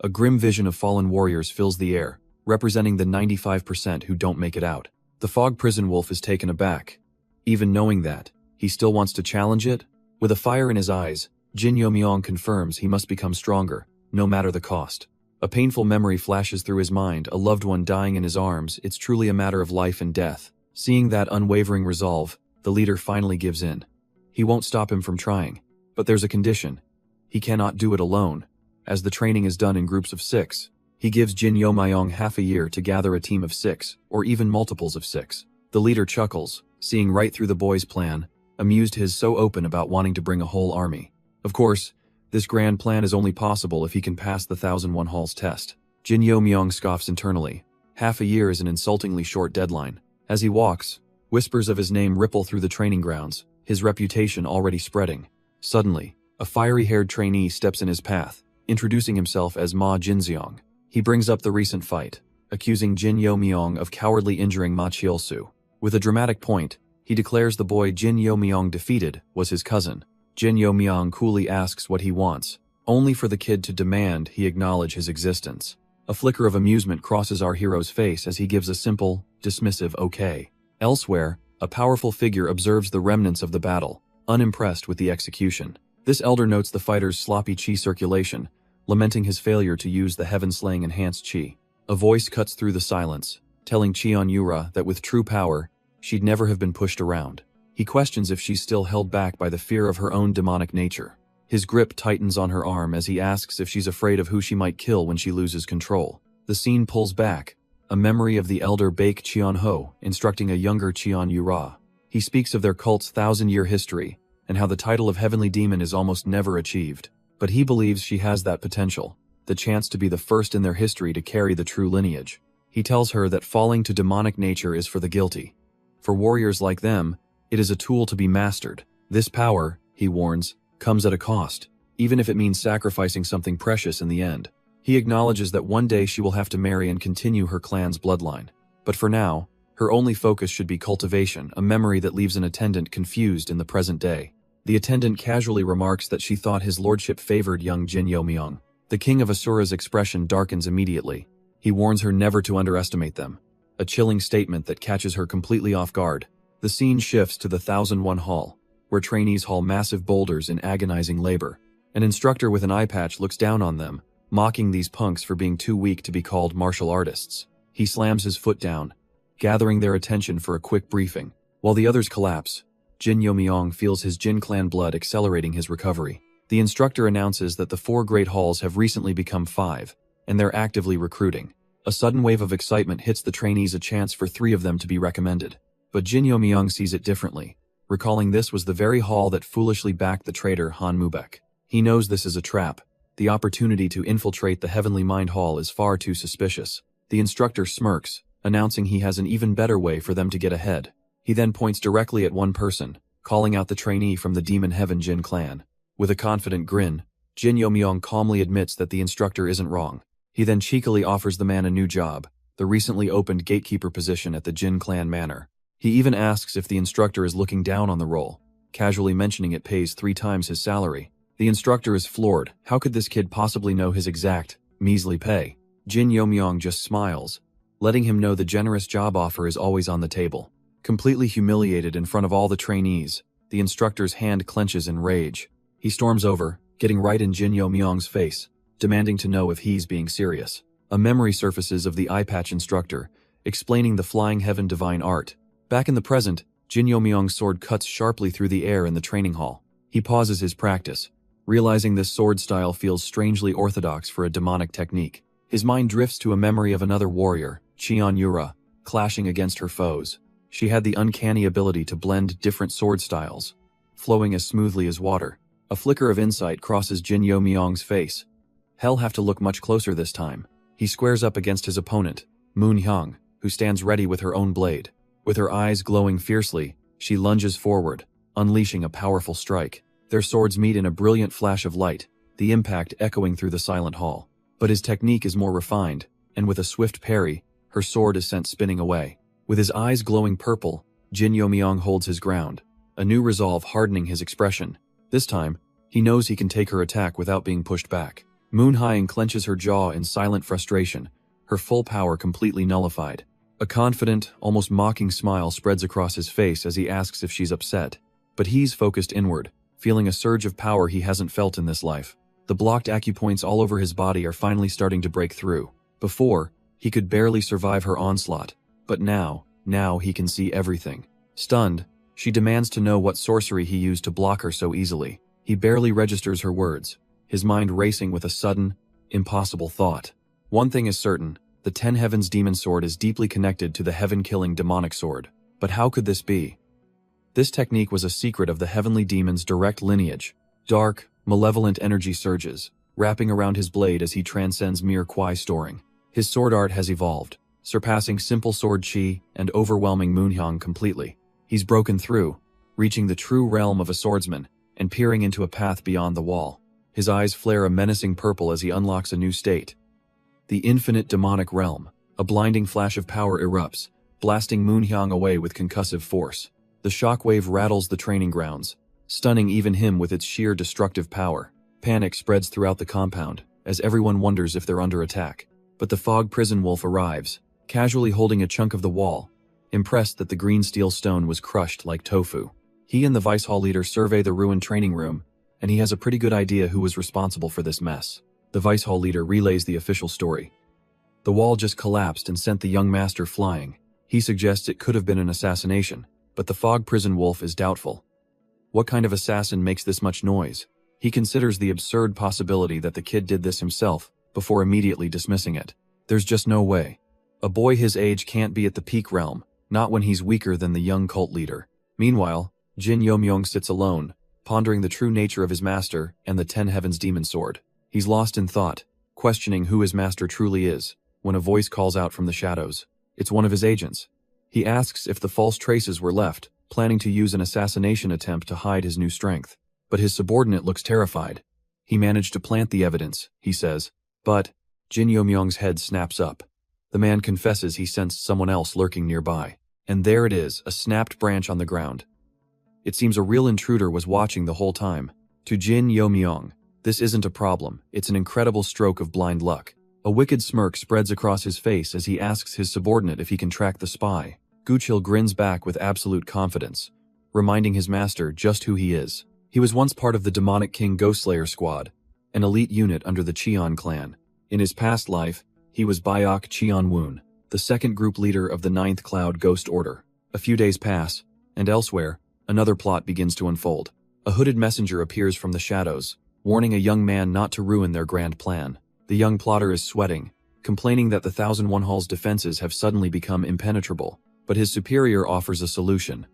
A grim vision of fallen warriors fills the air, representing the 95% who don't make it out. The Fog Prison Wolf is taken aback. Even knowing that, he still wants to challenge it? With a fire in his eyes, Jin Yo-myung confirms he must become stronger, no matter the cost. A painful memory flashes through his mind, a loved one dying in his arms. It's truly a matter of life and death. Seeing that unwavering resolve, the leader finally gives in. He won't stop him from trying. But there's a condition. He cannot do it alone, as the training is done in groups of 6. He gives Jin Yo-myung half a year to gather a team of 6, or even multiples of 6. The leader chuckles, seeing right through the boy's plan, amused he is so open about wanting to bring a whole army. Of course, this grand plan is only possible if he can pass the 1001 Hall's test. Jin Yo-myung scoffs internally. Half a year is an insultingly short deadline. As he walks, whispers of his name ripple through the training grounds, his reputation already spreading. Suddenly, a fiery-haired trainee steps in his path, introducing himself as Ma Jinseong. He brings up the recent fight, accusing Jin Yo-myung of cowardly injuring Ma Chiolsu. With a dramatic point, he declares the boy Jin Yo-myung defeated was his cousin. Jin Yo-myung coolly asks what he wants, only for the kid to demand he acknowledge his existence. A flicker of amusement crosses our hero's face as he gives a simple, dismissive okay. Elsewhere, a powerful figure observes the remnants of the battle, unimpressed with the execution. This elder notes the fighter's sloppy chi circulation, lamenting his failure to use the heaven-slaying enhanced chi. A voice cuts through the silence, telling Cheon Yura that with true power, she'd never have been pushed around. He questions if she's still held back by the fear of her own demonic nature. His grip tightens on her arm as he asks if she's afraid of who she might kill when she loses control. The scene pulls back, a memory of the elder Baek Cheon-ho instructing a younger Cheon Yura. He speaks of their cult's 1,000-year history, and how the title of Heavenly Demon is almost never achieved. But he believes she has that potential, the chance to be the first in their history to carry the true lineage. He tells her that falling to demonic nature is for the guilty. For warriors like them, it is a tool to be mastered. This power, he warns, comes at a cost, even if it means sacrificing something precious in the end. He acknowledges that one day she will have to marry and continue her clan's bloodline. But for now, her only focus should be cultivation, a memory that leaves an attendant confused in the present day. The attendant casually remarks that she thought his lordship favored young Jin Yo-myung. The king of Asura's expression darkens immediately. He warns her never to underestimate them, a chilling statement that catches her completely off guard. The scene shifts to the 1001 Hall, where trainees haul massive boulders in agonizing labor. An instructor with an eye patch looks down on them, mocking these punks for being too weak to be called martial artists. He slams his foot down, gathering their attention for a quick briefing. While the others collapse, Jin Yo-myung feels his Jin clan blood accelerating his recovery. The instructor announces that the 4 great halls have recently become 5, and they're actively recruiting. A sudden wave of excitement hits the trainees, a chance for 3 of them to be recommended. But Jin Yo-myung sees it differently, recalling this was the very hall that foolishly backed the traitor Han Mubek. He knows this is a trap. The opportunity to infiltrate the Heavenly Mind Hall is far too suspicious. The instructor smirks, announcing he has an even better way for them to get ahead. He then points directly at one person, calling out the trainee from the Demon Heaven Jin clan. With a confident grin, Jin Yo-myung calmly admits that the instructor isn't wrong. He then cheekily offers the man a new job, the recently opened gatekeeper position at the Jin clan manor. He even asks if the instructor is looking down on the role, casually mentioning it pays 3 times his salary. The instructor is floored. How could this kid possibly know his exact, measly pay? Jin Yomyong just smiles, letting him know the generous job offer is always on the table. Completely humiliated in front of all the trainees, the instructor's hand clenches in rage. He storms over, getting right in Jin Yomyong's face, demanding to know if he's being serious. A memory surfaces of the eye patch instructor, explaining the flying heaven divine art. Back in the present, Jin Yomyong's sword cuts sharply through the air in the training hall. He pauses his practice, realizing this sword style feels strangely orthodox for a demonic technique. His mind drifts to a memory of another warrior, Cheon Yura, clashing against her foes. She had the uncanny ability to blend different sword styles, flowing as smoothly as water. A flicker of insight crosses Jin Yomyong's face. He'll have to look much closer this time. He squares up against his opponent, Moon Hyung, who stands ready with her own blade. With her eyes glowing fiercely, she lunges forward, unleashing a powerful strike. Their swords meet in a brilliant flash of light, the impact echoing through the silent hall. But his technique is more refined, and with a swift parry, her sword is sent spinning away. With his eyes glowing purple, Jin Yomyong holds his ground, a new resolve hardening his expression. This time, he knows he can take her attack without being pushed back. Moon Hyung clenches her jaw in silent frustration, her full power completely nullified. A confident, almost mocking smile spreads across his face as he asks if she's upset. But he's focused inward, feeling a surge of power he hasn't felt in this life. The blocked acupoints all over his body are finally starting to break through. Before, he could barely survive her onslaught. But now he can see everything. Stunned, she demands to know what sorcery he used to block her so easily. He barely registers her words, his mind racing with a sudden, impossible thought. One thing is certain, the 10 Heavens demon sword is deeply connected to the heaven-killing demonic sword. But how could this be? This technique was a secret of the heavenly demon's direct lineage. Dark, malevolent energy surges, wrapping around his blade as he transcends mere Kwai storing. His sword art has evolved, surpassing simple sword chi and overwhelming Moon Hyung completely. He's broken through, reaching the true realm of a swordsman, and peering into a path beyond the wall. His eyes flare a menacing purple as he unlocks a new state. The infinite demonic realm. A blinding flash of power erupts, blasting Moon Hyung away with concussive force. The shockwave rattles the training grounds, stunning even him with its sheer destructive power. Panic spreads throughout the compound, as everyone wonders if they're under attack. But the fog prison wolf arrives, casually holding a chunk of the wall, impressed that the green steel stone was crushed like tofu. He and the vice hall leader survey the ruined training room, and he has a pretty good idea who was responsible for this mess. The vice hall leader relays the official story. The wall just collapsed and sent the young master flying. He suggests it could have been an assassination, but the fog prison wolf is doubtful. What kind of assassin makes this much noise? He considers the absurd possibility that the kid did this himself, before immediately dismissing it. There's just no way. A boy his age can't be at the peak realm, not when he's weaker than the young cult leader. Meanwhile, Jin Yomyong sits alone, pondering the true nature of his master and the 10 Heavens demon sword. He's lost in thought, questioning who his master truly is, when a voice calls out from the shadows. It's one of his agents. He asks if the false traces were left, planning to use an assassination attempt to hide his new strength. But his subordinate looks terrified. He managed to plant the evidence, he says. But Jin Yomyong's head snaps up. The man confesses he sensed someone else lurking nearby. And there it is, a snapped branch on the ground. It seems a real intruder was watching the whole time. To Jin Yomyong, this isn't a problem, it's an incredible stroke of blind luck. A wicked smirk spreads across his face as he asks his subordinate if he can track the spy. Guchil grins back with absolute confidence, reminding his master just who he is. He was once part of the demonic king Ghostslayer squad, an elite unit under the Cheon clan. In his past life, he was Byok Cheon-woon, the second group leader of the 9th Cloud Ghost Order. A few days pass, and elsewhere, another plot begins to unfold. A hooded messenger appears from the shadows, warning a young man not to ruin their grand plan. The young plotter is sweating, complaining that the 1001 Hall's defenses have suddenly become impenetrable, but his superior offers a solution.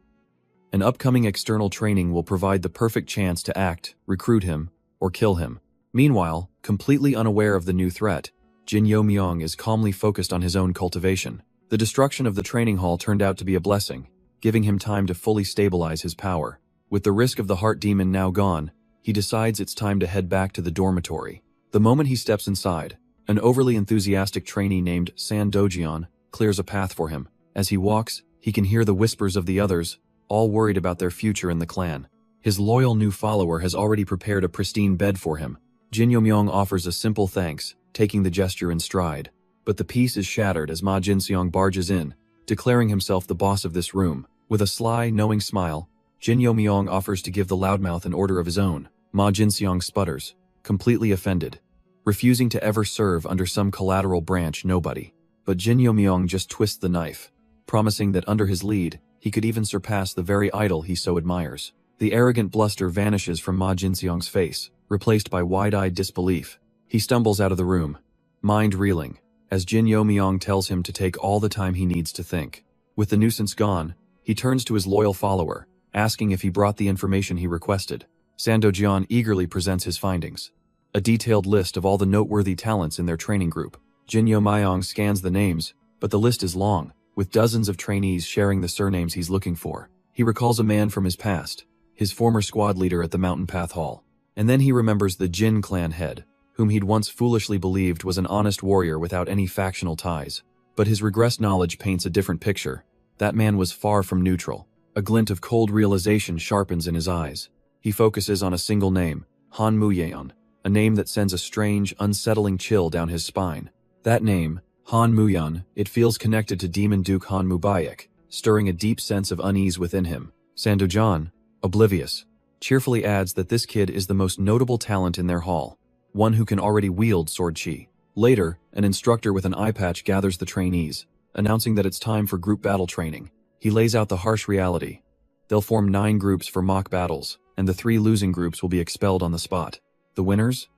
An upcoming external training will provide the perfect chance to act, recruit him, or kill him. Meanwhile, completely unaware of the new threat, Jin Yomyong is calmly focused on his own cultivation. The destruction of the training hall turned out to be a blessing, giving him time to fully stabilize his power. With the risk of the heart demon now gone, he decides it's time to head back to the dormitory. The moment he steps inside, an overly enthusiastic trainee named San Dojion clears a path for him. As he walks, He can hear the whispers of the others, all worried about their future in the clan. His loyal new follower has already prepared a pristine bed for him. Jin Yomyong offers a simple thanks, taking the gesture in stride. But the peace is shattered as Ma Jinseong barges in, declaring himself the boss of this room. With a sly, knowing smile, Jin Yomyong offers to give the loudmouth an order of his own. Ma Jinseong sputters, completely offended, refusing to ever serve under some collateral branch nobody. But Jin Yomyong just twists the knife, promising that under his lead, he could even surpass the very idol he so admires. The arrogant bluster vanishes from Ma Jinseong's face, replaced by wide-eyed disbelief. He stumbles out of the room, mind reeling, as Jin Yomyong tells him to take all the time he needs to think. With the nuisance gone, he turns to his loyal follower, asking if he brought the information he requested. Sandojian eagerly presents his findings. A detailed list of all the noteworthy talents in their training group. Jin Yomyong scans the names, but the list is long, with dozens of trainees sharing the surnames he's looking for. He recalls a man from his past, his former squad leader at the Mountain Path Hall. And then he remembers the Jin clan head, whom he'd once foolishly believed was an honest warrior without any factional ties. But his regressed knowledge paints a different picture. That man was far from neutral. A glint of cold realization sharpens in his eyes. He focuses on a single name, Han Muyeon, a name that sends a strange, unsettling chill down his spine. That name, Han Muyeon, it feels connected to Demon Duke Han Mubayek, stirring a deep sense of unease within him. Sandojan, oblivious, cheerfully adds that this kid is the most notable talent in their hall, one who can already wield sword chi. Later, an instructor with an eye patch gathers the trainees, announcing that it's time for group battle training. He lays out the harsh reality. They'll form 9 groups for mock battles, and the 3 losing groups will be expelled on the spot. The winners?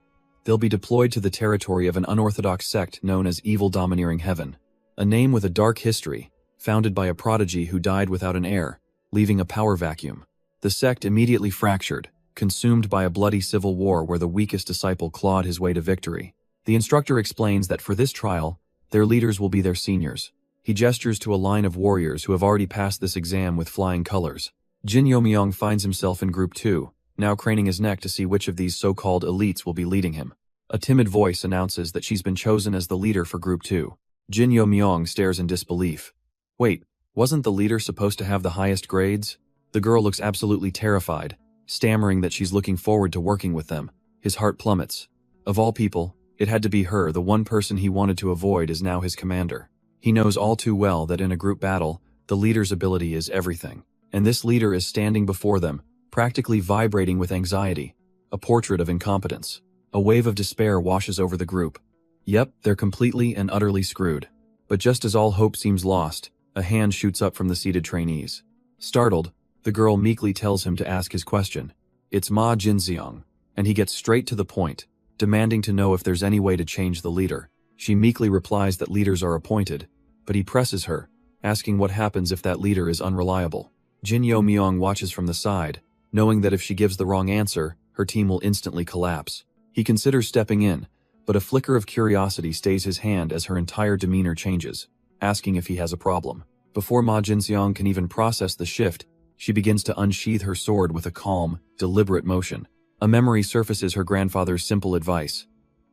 They'll be deployed to the territory of an unorthodox sect known as Evil Domineering Heaven, a name with a dark history, founded by a prodigy who died without an heir, leaving a power vacuum. The sect immediately fractured, consumed by a bloody civil war where the weakest disciple clawed his way to victory. The instructor explains that for this trial, their leaders will be their seniors. He gestures to a line of warriors who have already passed this exam with flying colors. Jin Yomyong finds himself in Group 2, now craning his neck to see which of these so-called elites will be leading him. A timid voice announces that she's been chosen as the leader for Group 2. Jin Yomyong stares in disbelief. Wait, wasn't the leader supposed to have the highest grades? The girl looks absolutely terrified, stammering that she's looking forward to working with them. His heart plummets. Of all people, it had to be her. The one person he wanted to avoid is now his commander. He knows all too well that in a group battle, the leader's ability is everything. And this leader is standing before them, practically vibrating with anxiety, a portrait of incompetence. A wave of despair washes over the group. Yep, they're completely and utterly screwed. But just as all hope seems lost, a hand shoots up from the seated trainees. Startled, the girl meekly tells him to ask his question. It's Ma Jinseong, and he gets straight to the point, demanding to know if there's any way to change the leader. She meekly replies that leaders are appointed, but he presses her, asking what happens if that leader is unreliable. Jin Yomyong watches from the side, knowing that if she gives the wrong answer, her team will instantly collapse. He considers stepping in, but a flicker of curiosity stays his hand as her entire demeanor changes, asking if he has a problem. Before Ma Jinseong can even process the shift, she begins to unsheath her sword with a calm, deliberate motion. A memory surfaces her grandfather's simple advice.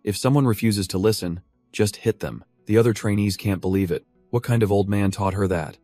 If someone refuses to listen, just hit them. The other trainees can't believe it. What kind of old man taught her that?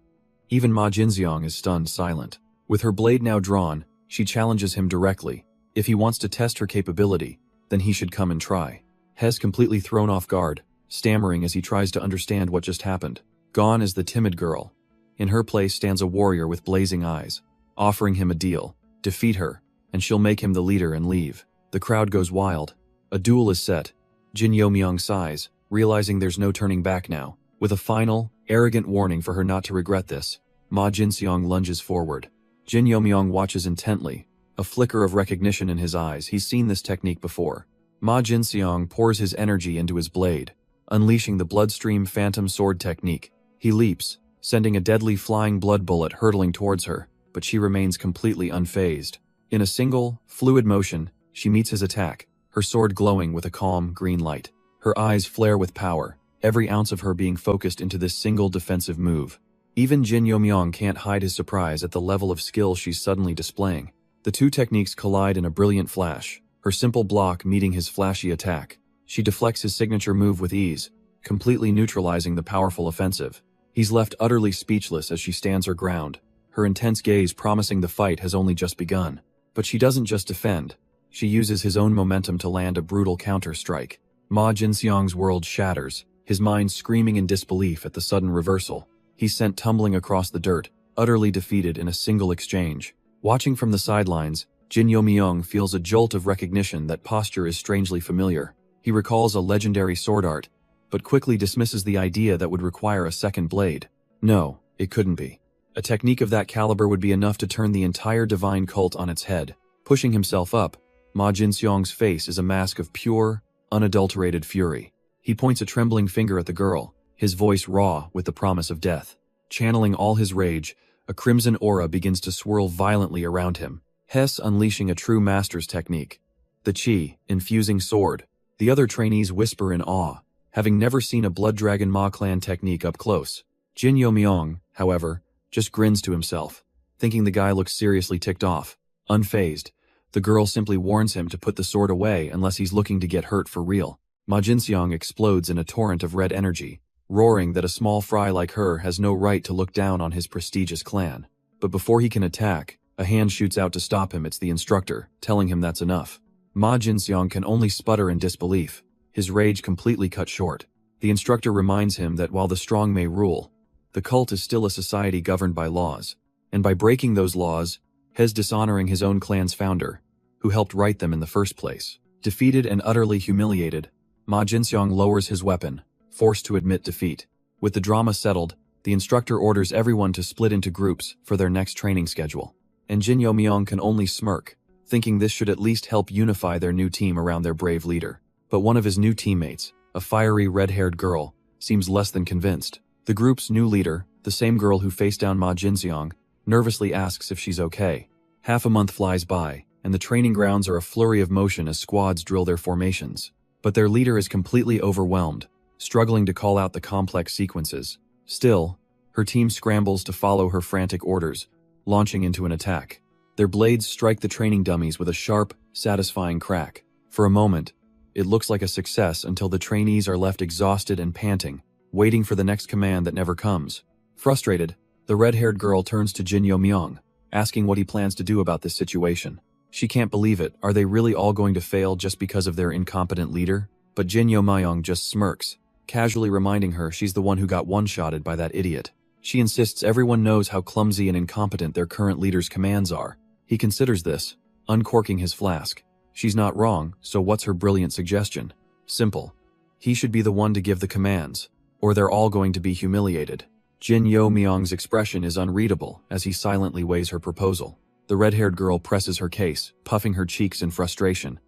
Even Ma Jinseong is stunned silent. With her blade now drawn, she challenges him directly. If he wants to test her capability, then he should come and try. Hes completely thrown off guard, stammering as he tries to understand what just happened. Gone is the timid girl. In her place stands a warrior with blazing eyes, offering him a deal. Defeat her, and she'll make him the leader and leave. The crowd goes wild. A duel is set. Jin Yomyong sighs, realizing there's no turning back now. With a final, arrogant warning for her not to regret this, Ma Jinseong lunges forward. Jin Yomyong watches intently, a flicker of recognition in his eyes. He's seen this technique before. Ma Jinseong pours his energy into his blade, unleashing the bloodstream phantom sword technique. He leaps, sending a deadly flying blood bullet hurtling towards her, but she remains completely unfazed. In a single, fluid motion, she meets his attack, her sword glowing with a calm, green light. Her eyes flare with power, every ounce of her being focused into this single defensive move. Even Jin Yomyong can't hide his surprise at the level of skill she's suddenly displaying. The two techniques collide in a brilliant flash, her simple block meeting his flashy attack. She deflects his signature move with ease, completely neutralizing the powerful offensive. He's left utterly speechless as she stands her ground, her intense gaze promising the fight has only just begun. But she doesn't just defend. She uses his own momentum to land a brutal counter-strike. Ma Jinseong's world shatters, his mind screaming in disbelief at the sudden reversal. He's sent tumbling across the dirt, utterly defeated in a single exchange. Watching from the sidelines, Jin Yo-myung feels a jolt of recognition that posture is strangely familiar. He recalls a legendary sword art, but quickly dismisses the idea that would require a second blade. No, it couldn't be. A technique of that caliber would be enough to turn the entire divine cult on its head. Pushing himself up, Ma Jinseong's face is a mask of pure, unadulterated fury. He points a trembling finger at the girl, his voice raw with the promise of death. Channeling all his rage, a crimson aura begins to swirl violently around him. Hess unleashing a true master's technique. The Qi, infusing sword. The other trainees whisper in awe, having never seen a Blood Dragon Ma clan technique up close. Jin Yo-myung, however, just grins to himself, thinking the guy looks seriously ticked off. Unfazed, the girl simply warns him to put the sword away unless he's looking to get hurt for real. Ma Jinseong explodes in a torrent of red energy, roaring that a small fry like her has no right to look down on his prestigious clan. But before he can attack, a hand shoots out to stop him. It's the instructor, telling him that's enough. Ma Jinseong can only sputter in disbelief, his rage completely cut short. The instructor reminds him that while the strong may rule, the cult is still a society governed by laws, and by breaking those laws, Hes dishonoring his own clan's founder, who helped write them in the first place. Defeated and utterly humiliated, Ma Jinseong lowers his weapon, forced to admit defeat. With the drama settled, the instructor orders everyone to split into groups for their next training schedule. And Jin Yo-myung can only smirk, thinking this should at least help unify their new team around their brave leader. But one of his new teammates, a fiery red-haired girl, seems less than convinced. The group's new leader, the same girl who faced down Ma Jinseong, nervously asks if she's okay. Half a month flies by, and the training grounds are a flurry of motion as squads drill their formations. But their leader is completely overwhelmed, struggling to call out the complex sequences. Still, her team scrambles to follow her frantic orders, launching into an attack. Their blades strike the training dummies with a sharp, satisfying crack. For a moment, it looks like a success until the trainees are left exhausted and panting, waiting for the next command that never comes. Frustrated, the red-haired girl turns to Jin Yo-myung, asking what he plans to do about this situation. She can't believe it. Are they really all going to fail just because of their incompetent leader? But Jin Yo-myung just smirks, casually reminding her she's the one who got one-shotted by that idiot. She insists everyone knows how clumsy and incompetent their current leader's commands are. He considers this, uncorking his flask. She's not wrong, so what's her brilliant suggestion? Simple. He should be the one to give the commands, or they're all going to be humiliated. Jin Yo-myung's expression is unreadable as he silently weighs her proposal. The red-haired girl presses her case, puffing her cheeks in frustration.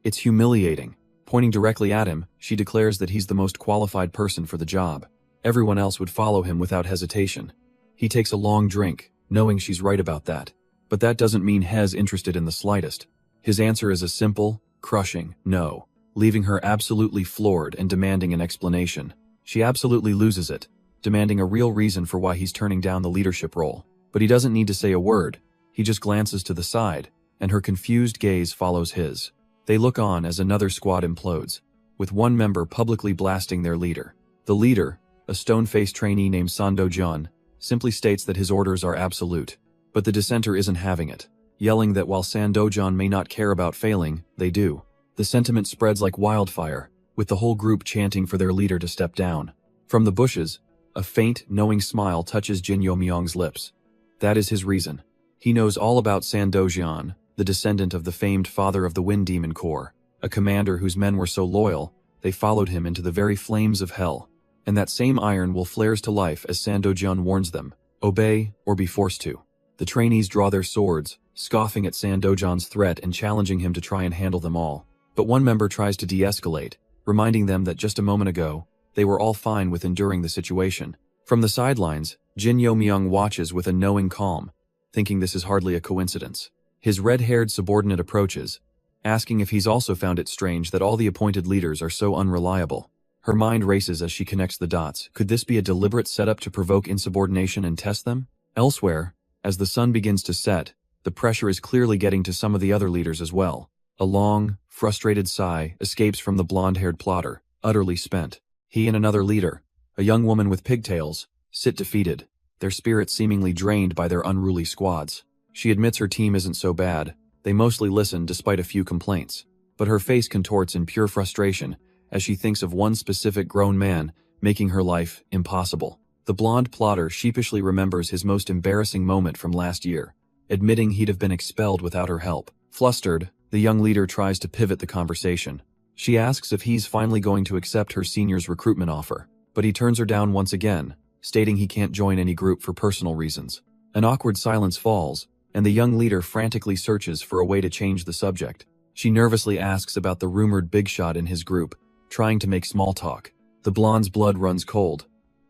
It's humiliating. Pointing directly at him, she declares that he's the most qualified person for the job. Everyone else would follow him without hesitation. He takes a long drink, knowing she's right about that. But that doesn't mean Hes interested in the slightest. His answer is a simple, crushing no, leaving her absolutely floored and demanding an explanation. She absolutely loses it, demanding a real reason for why he's turning down the leadership role. But he doesn't need to say a word. He just glances to the side, and her confused gaze follows his. They look on as another squad implodes, with one member publicly blasting their leader. The leader, a stone-faced trainee named Sando-jun, simply states that his orders are absolute. But the dissenter isn't having it, yelling that while Sando-jun may not care about failing, they do. The sentiment spreads like wildfire, with the whole group chanting for their leader to step down. From the bushes, a faint, knowing smile touches Jin Yo-myung's lips. That is his reason. He knows all about Sando-jun, the descendant of the famed father of the Wind Demon Corps, a commander whose men were so loyal, they followed him into the very flames of hell. And that same iron will flares to life as Sando-jun warns them, obey or be forced to. The trainees draw their swords, scoffing at Sando-jun's threat and challenging him to try and handle them all. But one member tries to de-escalate, reminding them that just a moment ago, they were all fine with enduring the situation. From the sidelines, Jin Yo-myung watches with a knowing calm, thinking this is hardly a coincidence. His red-haired subordinate approaches, asking if he's also found it strange that all the appointed leaders are so unreliable. Her mind races as she connects the dots. Could this be a deliberate setup to provoke insubordination and test them? Elsewhere, as the sun begins to set, the pressure is clearly getting to some of the other leaders as well. A long, frustrated sigh escapes from the blonde-haired plotter, utterly spent. He and another leader, a young woman with pigtails, sit defeated, their spirits seemingly drained by their unruly squads. She admits her team isn't so bad, they mostly listen despite a few complaints. But her face contorts in pure frustration as she thinks of one specific grown man making her life impossible. The blonde plotter sheepishly remembers his most embarrassing moment from last year, admitting he'd have been expelled without her help. Flustered, the young leader tries to pivot the conversation. She asks if he's finally going to accept her senior's recruitment offer, but he turns her down once again, stating he can't join any group for personal reasons. An awkward silence falls, and the young leader frantically searches for a way to change the subject. She nervously asks about the rumored big shot in his group, trying to make small talk. The blonde's blood runs cold.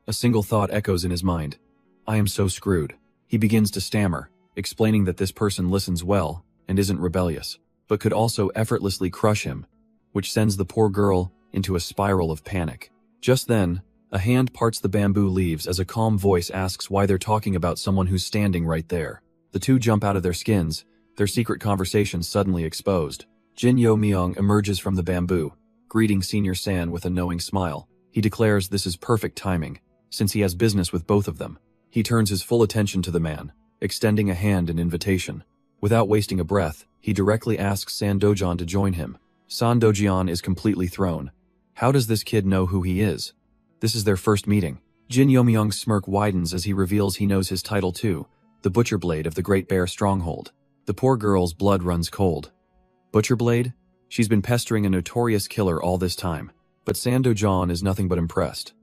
A single thought echoes in his mind. I am so screwed. He begins to stammer, explaining that this person listens well and isn't rebellious, but could also effortlessly crush him, which sends the poor girl into a spiral of panic. Just then, a hand parts the bamboo leaves as a calm voice asks why they're talking about someone who's standing right there. The two jump out of their skins, their secret conversation suddenly exposed. Jin Yo Myung emerges from the bamboo, greeting Senior San with a knowing smile. He declares this is perfect timing, since he has business with both of them. He turns his full attention to the man, extending a hand in invitation. Without wasting a breath, he directly asks San Dojian to join him. San Dojian is completely thrown. How does this kid know who he is? This is their first meeting. Jin Yo Myung's smirk widens as he reveals he knows his title too, the Butcher Blade of the Great Bear Stronghold. The poor girl's blood runs cold. Butcher Blade? She's been pestering a notorious killer all this time, but San Dojian is nothing but impressed.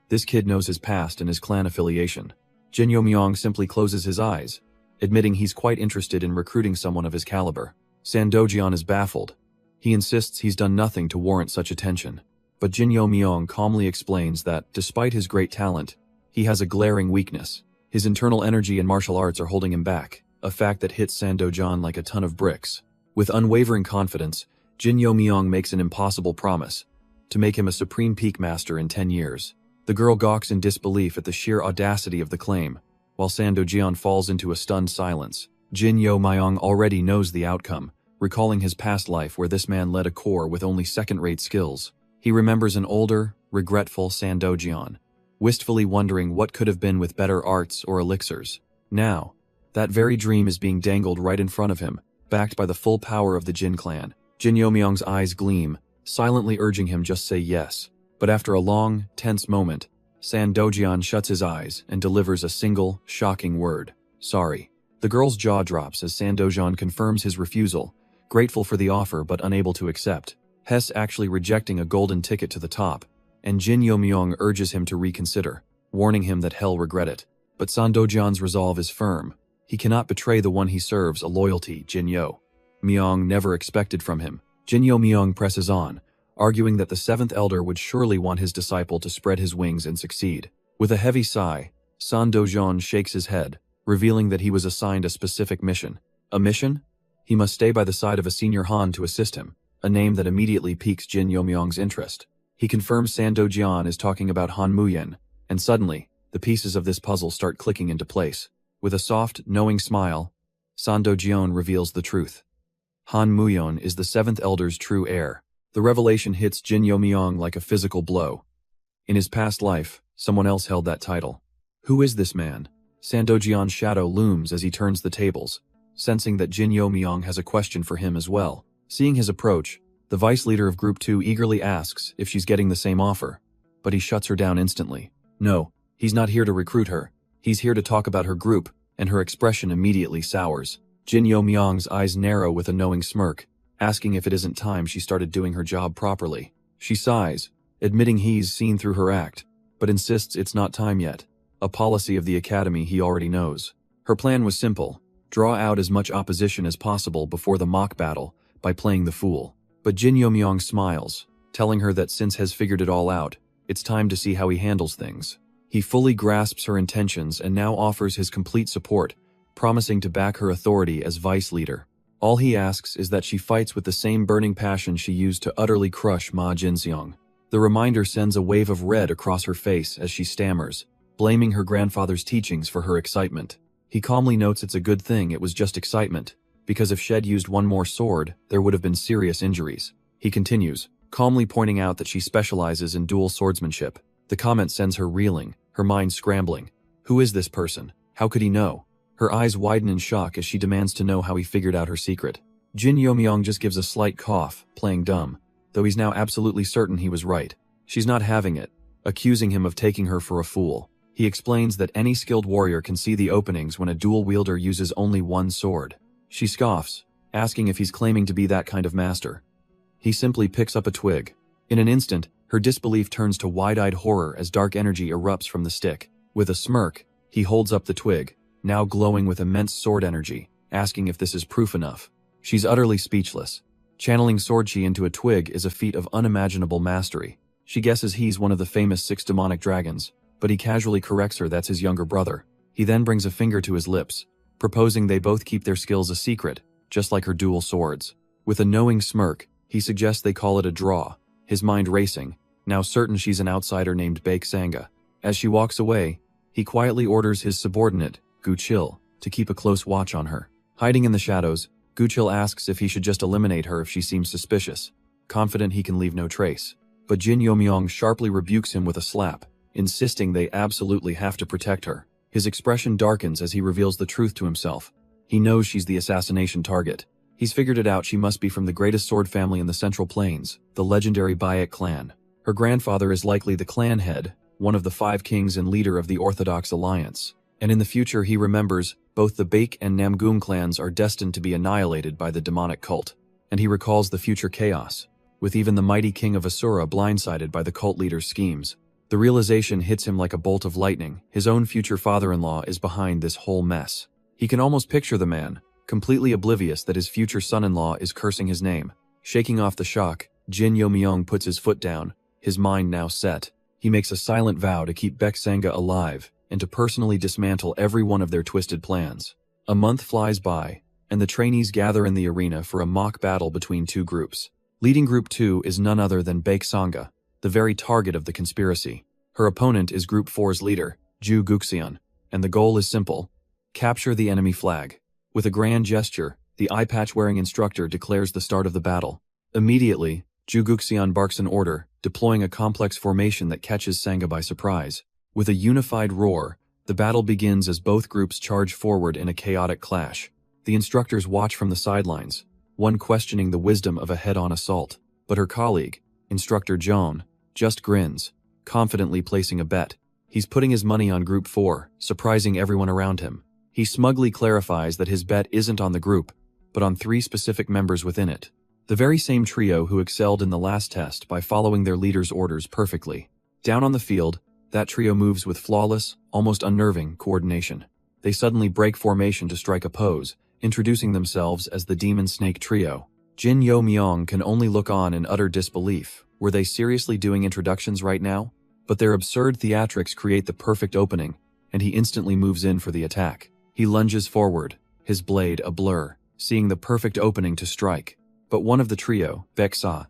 This kid knows his past and his clan affiliation. Jin Yo Myung simply closes his eyes, admitting he's quite interested in recruiting someone of his caliber. San Dojian is baffled. He insists he's done nothing to warrant such attention. But Jin Yo Myung calmly explains that, despite his great talent, he has a glaring weakness. His internal energy and martial arts are holding him back, a fact that hits San Dojian like a ton of bricks. With unwavering confidence, Jin Yo Myung makes an impossible promise, to make him a supreme peak master in 10 years. The girl gawks in disbelief at the sheer audacity of the claim, while San Dojian falls into a stunned silence. Jin Yo Myung already knows the outcome, recalling his past life where this man led a corps with only second-rate skills. He remembers an older, regretful San Dojian, wistfully wondering what could have been with better arts or elixirs. Now, that very dream is being dangled right in front of him, backed by the full power of the Jin clan. Jin Yo Myung's eyes gleam, silently urging him just say yes. But after a long, tense moment, San Dojian shuts his eyes and delivers a single, shocking word. Sorry. The girl's jaw drops as San Dojian confirms his refusal, grateful for the offer but unable to accept. Hess actually rejecting a golden ticket to the top, and Jin Yo Myung urges him to reconsider, warning him that he'll regret it. But San Dojian's resolve is firm. He cannot betray the one he serves a loyalty Jin Yo Myung never expected from him. Jin Yo Myung presses on, arguing that the seventh elder would surely want his disciple to spread his wings and succeed. With a heavy sigh, San Dojian shakes his head, revealing that he was assigned a specific mission. A mission? He must stay by the side of a senior Han to assist him, a name that immediately piques Jin Yo Myung's interest. He confirms San Dojian is talking about Han Muyen, and suddenly, the pieces of this puzzle start clicking into place. With a soft, knowing smile, San Dojian reveals the truth. Han Muyen is the seventh elder's true heir. The revelation hits Jin Yo Myung like a physical blow. In his past life, someone else held that title. Who is this man? San Dojian's shadow looms as he turns the tables, sensing that Jin Yo Myung has a question for him as well. Seeing his approach, the vice leader of Group 2 eagerly asks if she's getting the same offer, but he shuts her down instantly. No, he's not here to recruit her. He's here to talk about her group, and her expression immediately sours. Jin Yo Myung's eyes narrow with a knowing smirk, asking if it isn't time she started doing her job properly. She sighs, admitting he's seen through her act, but insists it's not time yet, a policy of the academy he already knows. Her plan was simple: draw out as much opposition as possible before the mock battle by playing the fool. But Jin Yo Myung smiles, telling her that since has figured it all out, it's time to see how he handles things. He fully grasps her intentions and now offers his complete support, promising to back her authority as vice leader. All he asks is that she fights with the same burning passion she used to utterly crush Ma Jinseong. The reminder sends a wave of red across her face as she stammers, blaming her grandfather's teachings for her excitement. He calmly notes it's a good thing it was just excitement, because if Shed used one more sword, there would have been serious injuries. He continues, calmly pointing out that she specializes in dual swordsmanship. The comment sends her reeling, her mind scrambling. Who is this person? How could he know? Her eyes widen in shock as she demands to know how he figured out her secret. Jin Yomyong just gives a slight cough, playing dumb, though he's now absolutely certain he was right. She's not having it, accusing him of taking her for a fool. He explains that any skilled warrior can see the openings when a dual wielder uses only one sword. She scoffs, asking if he's claiming to be that kind of master. He simply picks up a twig. In an instant, her disbelief turns to wide-eyed horror as dark energy erupts from the stick. With a smirk, he holds up the twig, now glowing with immense sword energy, asking if this is proof enough. She's utterly speechless. Channeling sword chi into a twig is a feat of unimaginable mastery. She guesses he's one of the famous 6 demonic dragons, but he casually corrects her that's his younger brother. He then brings a finger to his lips, proposing they both keep their skills a secret, just like her dual swords. With a knowing smirk, he suggests they call it a draw, his mind racing, now certain she's an outsider named Baek Sanga. As she walks away, he quietly orders his subordinate, Gu Chil, to keep a close watch on her. Hiding in the shadows, Gu Chil asks if he should just eliminate her if she seems suspicious, confident he can leave no trace. But Jin Yomyong sharply rebukes him with a slap, insisting they absolutely have to protect her. His expression darkens as he reveals the truth to himself. He knows she's the assassination target. He's figured it out. She must be from the greatest sword family in the Central Plains, the legendary Baek clan. Her grandfather is likely the clan head, one of the 5 kings and leader of the Orthodox Alliance. And in the future he remembers, both the Baek and Namgung clans are destined to be annihilated by the demonic cult. And he recalls the future chaos, with even the mighty king of Asura blindsided by the cult leader's schemes. The realization hits him like a bolt of lightning. His own future father-in-law is behind this whole mess. He can almost picture the man, completely oblivious that his future son-in-law is cursing his name. Shaking off the shock, Jin Yomyong puts his foot down, his mind now set. He makes a silent vow to keep Baek Sanga alive and to personally dismantle every one of their twisted plans. A month flies by, and the trainees gather in the arena for a mock battle between 2 groups. Leading Group 2 is none other than Baek Sanga, the very target of the conspiracy. Her opponent is Group 4's leader, Ju Guxian, and the goal is simple: capture the enemy flag. With a grand gesture, the eye-patch-wearing instructor declares the start of the battle. Immediately, Ju Guxian barks an order, deploying a complex formation that catches Sanga by surprise. With a unified roar, the battle begins as both groups charge forward in a chaotic clash. The instructors watch from the sidelines, one questioning the wisdom of a head-on assault. But her colleague, Instructor Joan, just grins, confidently placing a bet. He's putting his money on Group 4, surprising everyone around him. He smugly clarifies that his bet isn't on the group, but on 3 specific members within it. The very same trio who excelled in the last test by following their leader's orders perfectly. Down on the field, that trio moves with flawless, almost unnerving coordination. They suddenly break formation to strike a pose, introducing themselves as the Demon Snake Trio. Jin Yomyong can only look on in utter disbelief. Were they seriously doing introductions right now? But their absurd theatrics create the perfect opening, and he instantly moves in for the attack. He lunges forward, his blade a blur, seeing the perfect opening to strike. But one of the trio, Baek Sa,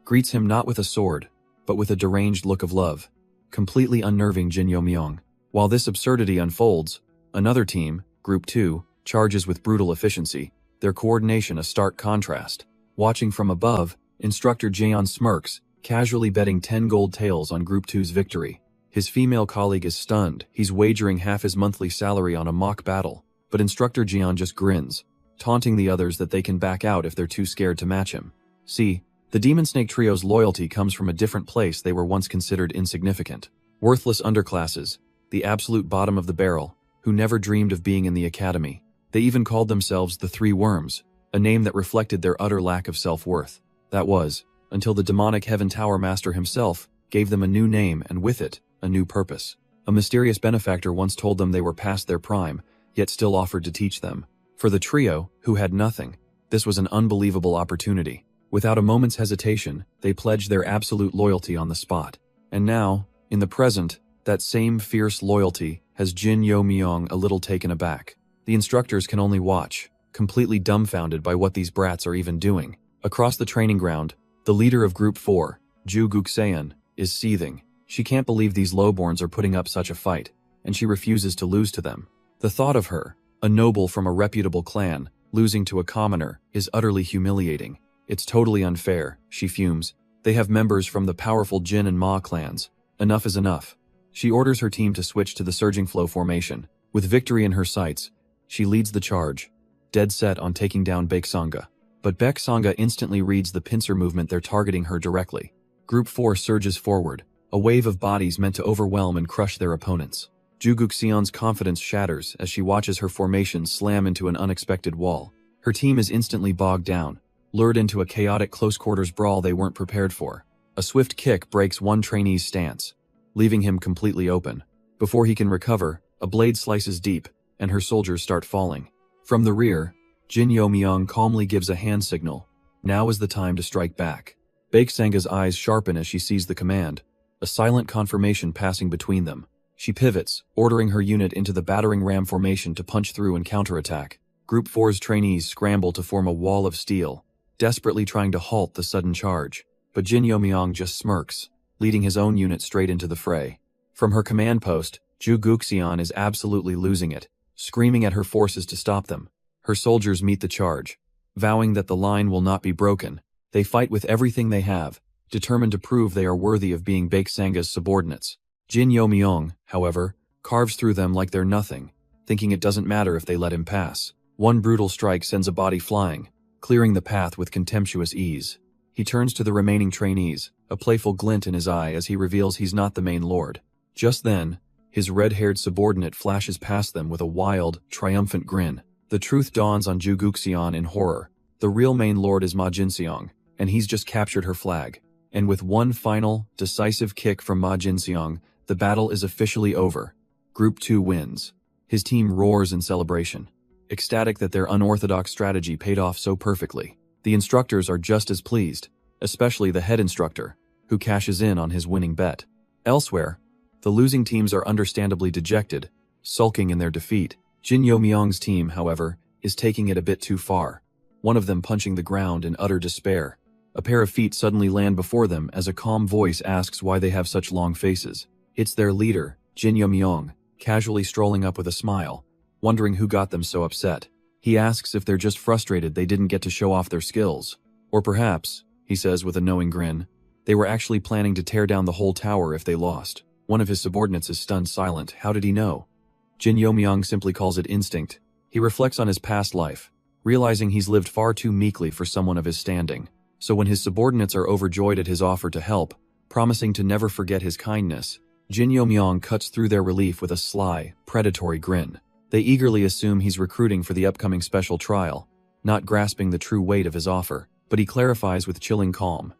greets him not with a sword, but with a deranged look of love, completely unnerving Jin Yomyong. While this absurdity unfolds, another team, Group 2, charges with brutal efficiency, their coordination a stark contrast. Watching from above, Instructor Jaeon smirks, casually betting 10 gold taels on Group 2's victory. His female colleague is stunned. He's wagering half his monthly salary on a mock battle. But Instructor Jaeon just grins, taunting the others that they can back out if they're too scared to match him. See, the Demon Snake Trio's loyalty comes from a different place. They were once considered insignificant. Worthless underclasses, the absolute bottom of the barrel, who never dreamed of being in the academy. They even called themselves the 3 Worms, a name that reflected their utter lack of self-worth. That was, until the demonic Heaven Tower Master himself gave them a new name and with it, a new purpose. A mysterious benefactor once told them they were past their prime, yet still offered to teach them. For the trio, who had nothing, this was an unbelievable opportunity. Without a moment's hesitation, they pledged their absolute loyalty on the spot. And now, in the present, that same fierce loyalty has Jin Yomyong a little taken aback. The instructors can only watch, completely dumbfounded by what these brats are even doing. Across the training ground, the leader of Group 4, Ju Guxian, is seething. She can't believe these lowborns are putting up such a fight, and she refuses to lose to them. The thought of her, a noble from a reputable clan, losing to a commoner, is utterly humiliating. It's totally unfair, she fumes. They have members from the powerful Jin and Ma clans. Enough is enough. She orders her team to switch to the surging flow formation. With victory in her sights, she leads the charge, dead set on taking down Baek-sanga. But Baek-sanga instantly reads the pincer movement they're targeting her directly. Group 4 surges forward, a wave of bodies meant to overwhelm and crush their opponents. Jugukseon's confidence shatters as she watches her formation slam into an unexpected wall. Her team is instantly bogged down, lured into a chaotic close-quarters brawl they weren't prepared for. A swift kick breaks one trainee's stance, leaving him completely open. Before he can recover, a blade slices deep, and her soldiers start falling. From the rear, Jin Yo-myung calmly gives a hand signal. Now is the time to strike back. Baek-sanga's eyes sharpen as she sees the command, a silent confirmation passing between them. She pivots, ordering her unit into the battering ram formation to punch through and counterattack. Group 4's trainees scramble to form a wall of steel, desperately trying to halt the sudden charge. But Jin Yo-myung just smirks, leading his own unit straight into the fray. From her command post, Jugukseon is absolutely losing it, screaming at her forces to stop them. Her soldiers meet the charge, vowing that the line will not be broken. They fight with everything they have, determined to prove they are worthy of being Baek-sanga's subordinates. Jin Yo-myung, however, carves through them like they're nothing, thinking it doesn't matter if they let him pass. One brutal strike sends a body flying, clearing the path with contemptuous ease. He turns to the remaining trainees, a playful glint in his eye as he reveals he's not the main lord. Just then, his red-haired subordinate flashes past them with a wild, triumphant grin. The truth dawns on Jugukseon in horror. The real main lord is Ma Jin-seong, and he's just captured her flag. And with one final, decisive kick from Ma Jin-seong, the battle is officially over. Group 2 wins. His team roars in celebration, ecstatic that their unorthodox strategy paid off so perfectly. The instructors are just as pleased, especially the head instructor, who cashes in on his winning bet. Elsewhere, the losing teams are understandably dejected, sulking in their defeat. Jin Yo-myung's team, however, is taking it a bit too far, one of them punching the ground in utter despair. A pair of feet suddenly land before them as a calm voice asks why they have such long faces. It's their leader, Jin Yo-myung, casually strolling up with a smile, wondering who got them so upset. He asks if they're just frustrated they didn't get to show off their skills. Or perhaps, he says with a knowing grin, they were actually planning to tear down the whole tower if they lost. One of his subordinates is stunned silent. How did he know? Jin Yo-myung simply calls it instinct. He reflects on his past life, realizing he's lived far too meekly for someone of his standing. So when his subordinates are overjoyed at his offer to help, promising to never forget his kindness, Jin Yo-myung cuts through their relief with a sly, predatory grin. They eagerly assume he's recruiting for the upcoming special trial, not grasping the true weight of his offer. But he clarifies with chilling calm.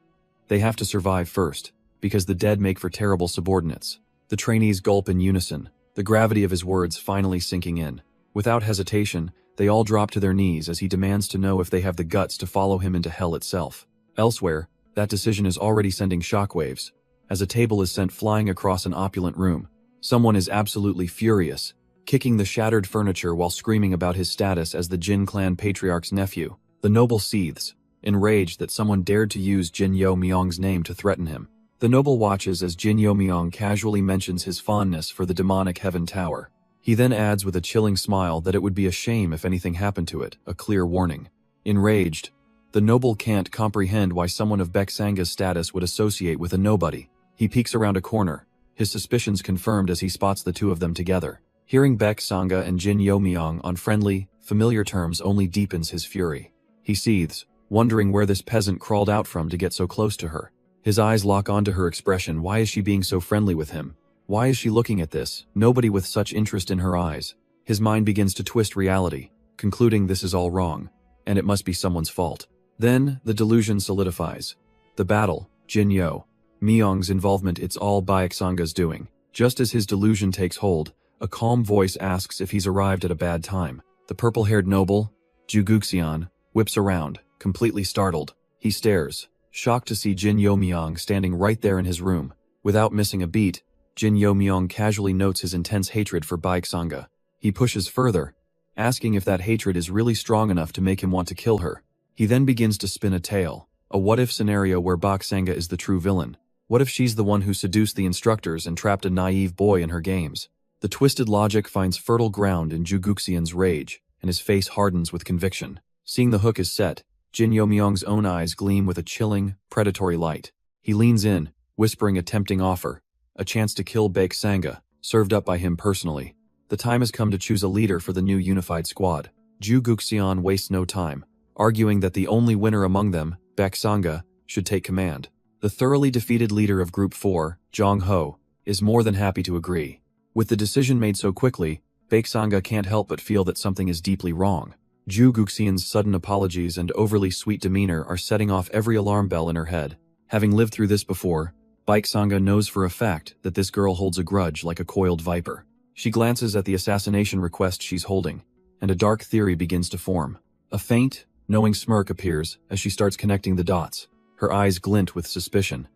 They have to survive first, because the dead make for terrible subordinates. The trainees gulp in unison, the gravity of his words finally sinking in. Without hesitation, they all drop to their knees as he demands to know if they have the guts to follow him into hell itself. Elsewhere, that decision is already sending shockwaves, as a table is sent flying across an opulent room. Someone is absolutely furious, kicking the shattered furniture while screaming about his status as the Jin clan patriarch's nephew. The noble seethes, enraged that someone dared to use Jin Yo-myung's name to threaten him. The noble watches as Jin Yo-myung casually mentions his fondness for the demonic Heaven Tower. He then adds with a chilling smile that it would be a shame if anything happened to it, a clear warning. Enraged, the noble can't comprehend why someone of Baek-sanga's status would associate with a nobody. He peeks around a corner, his suspicions confirmed as he spots the two of them together. Hearing Baek-sanga and Jin Yo-myung on friendly, familiar terms only deepens his fury. He seethes, wondering where this peasant crawled out from to get so close to her. His eyes lock onto her expression. Why is she being so friendly with him? Why is she looking at this? Nobody with such interest in her eyes. His mind begins to twist reality, concluding this is all wrong, and it must be someone's fault. Then, the delusion solidifies. The battle, Jin Yo-myung's involvement, it's all Baek-sanga's doing. Just as his delusion takes hold, a calm voice asks if he's arrived at a bad time. The purple-haired noble, Jugukseon, whips around, completely startled. He stares, shocked to see Jin Yo-myung standing right there in his room. Without missing a beat, Jin Yo-myung casually notes his intense hatred for Baek-sanga. He pushes further, asking if that hatred is really strong enough to make him want to kill her. He then begins to spin a tale, a what-if scenario where Baek-sanga is the true villain. What if she's the one who seduced the instructors and trapped a naive boy in her games? The twisted logic finds fertile ground in Jugukseon's rage, and his face hardens with conviction. Seeing the hook is set, Jin Yo-myung's own eyes gleam with a chilling, predatory light. He leans in, whispering a tempting offer. a chance to kill Baek Sanga, served up by him personally. The time has come to choose a leader for the new unified squad. Ju Guxian wastes no time, arguing that the only winner among them, Baek Sanga, should take command. The thoroughly defeated leader of Group 4, Jong Ho, is more than happy to agree. With the decision made so quickly, Baek Sanga can't help but feel that something is deeply wrong. Ju Guxian's sudden apologies and overly sweet demeanor are setting off every alarm bell in her head. Having lived through this before, Baek Sanga knows for a fact that this girl holds a grudge like a coiled viper. She glances at the assassination request she's holding, and a dark theory begins to form. A faint, knowing smirk appears as she starts connecting the dots. Her eyes glint with suspicion.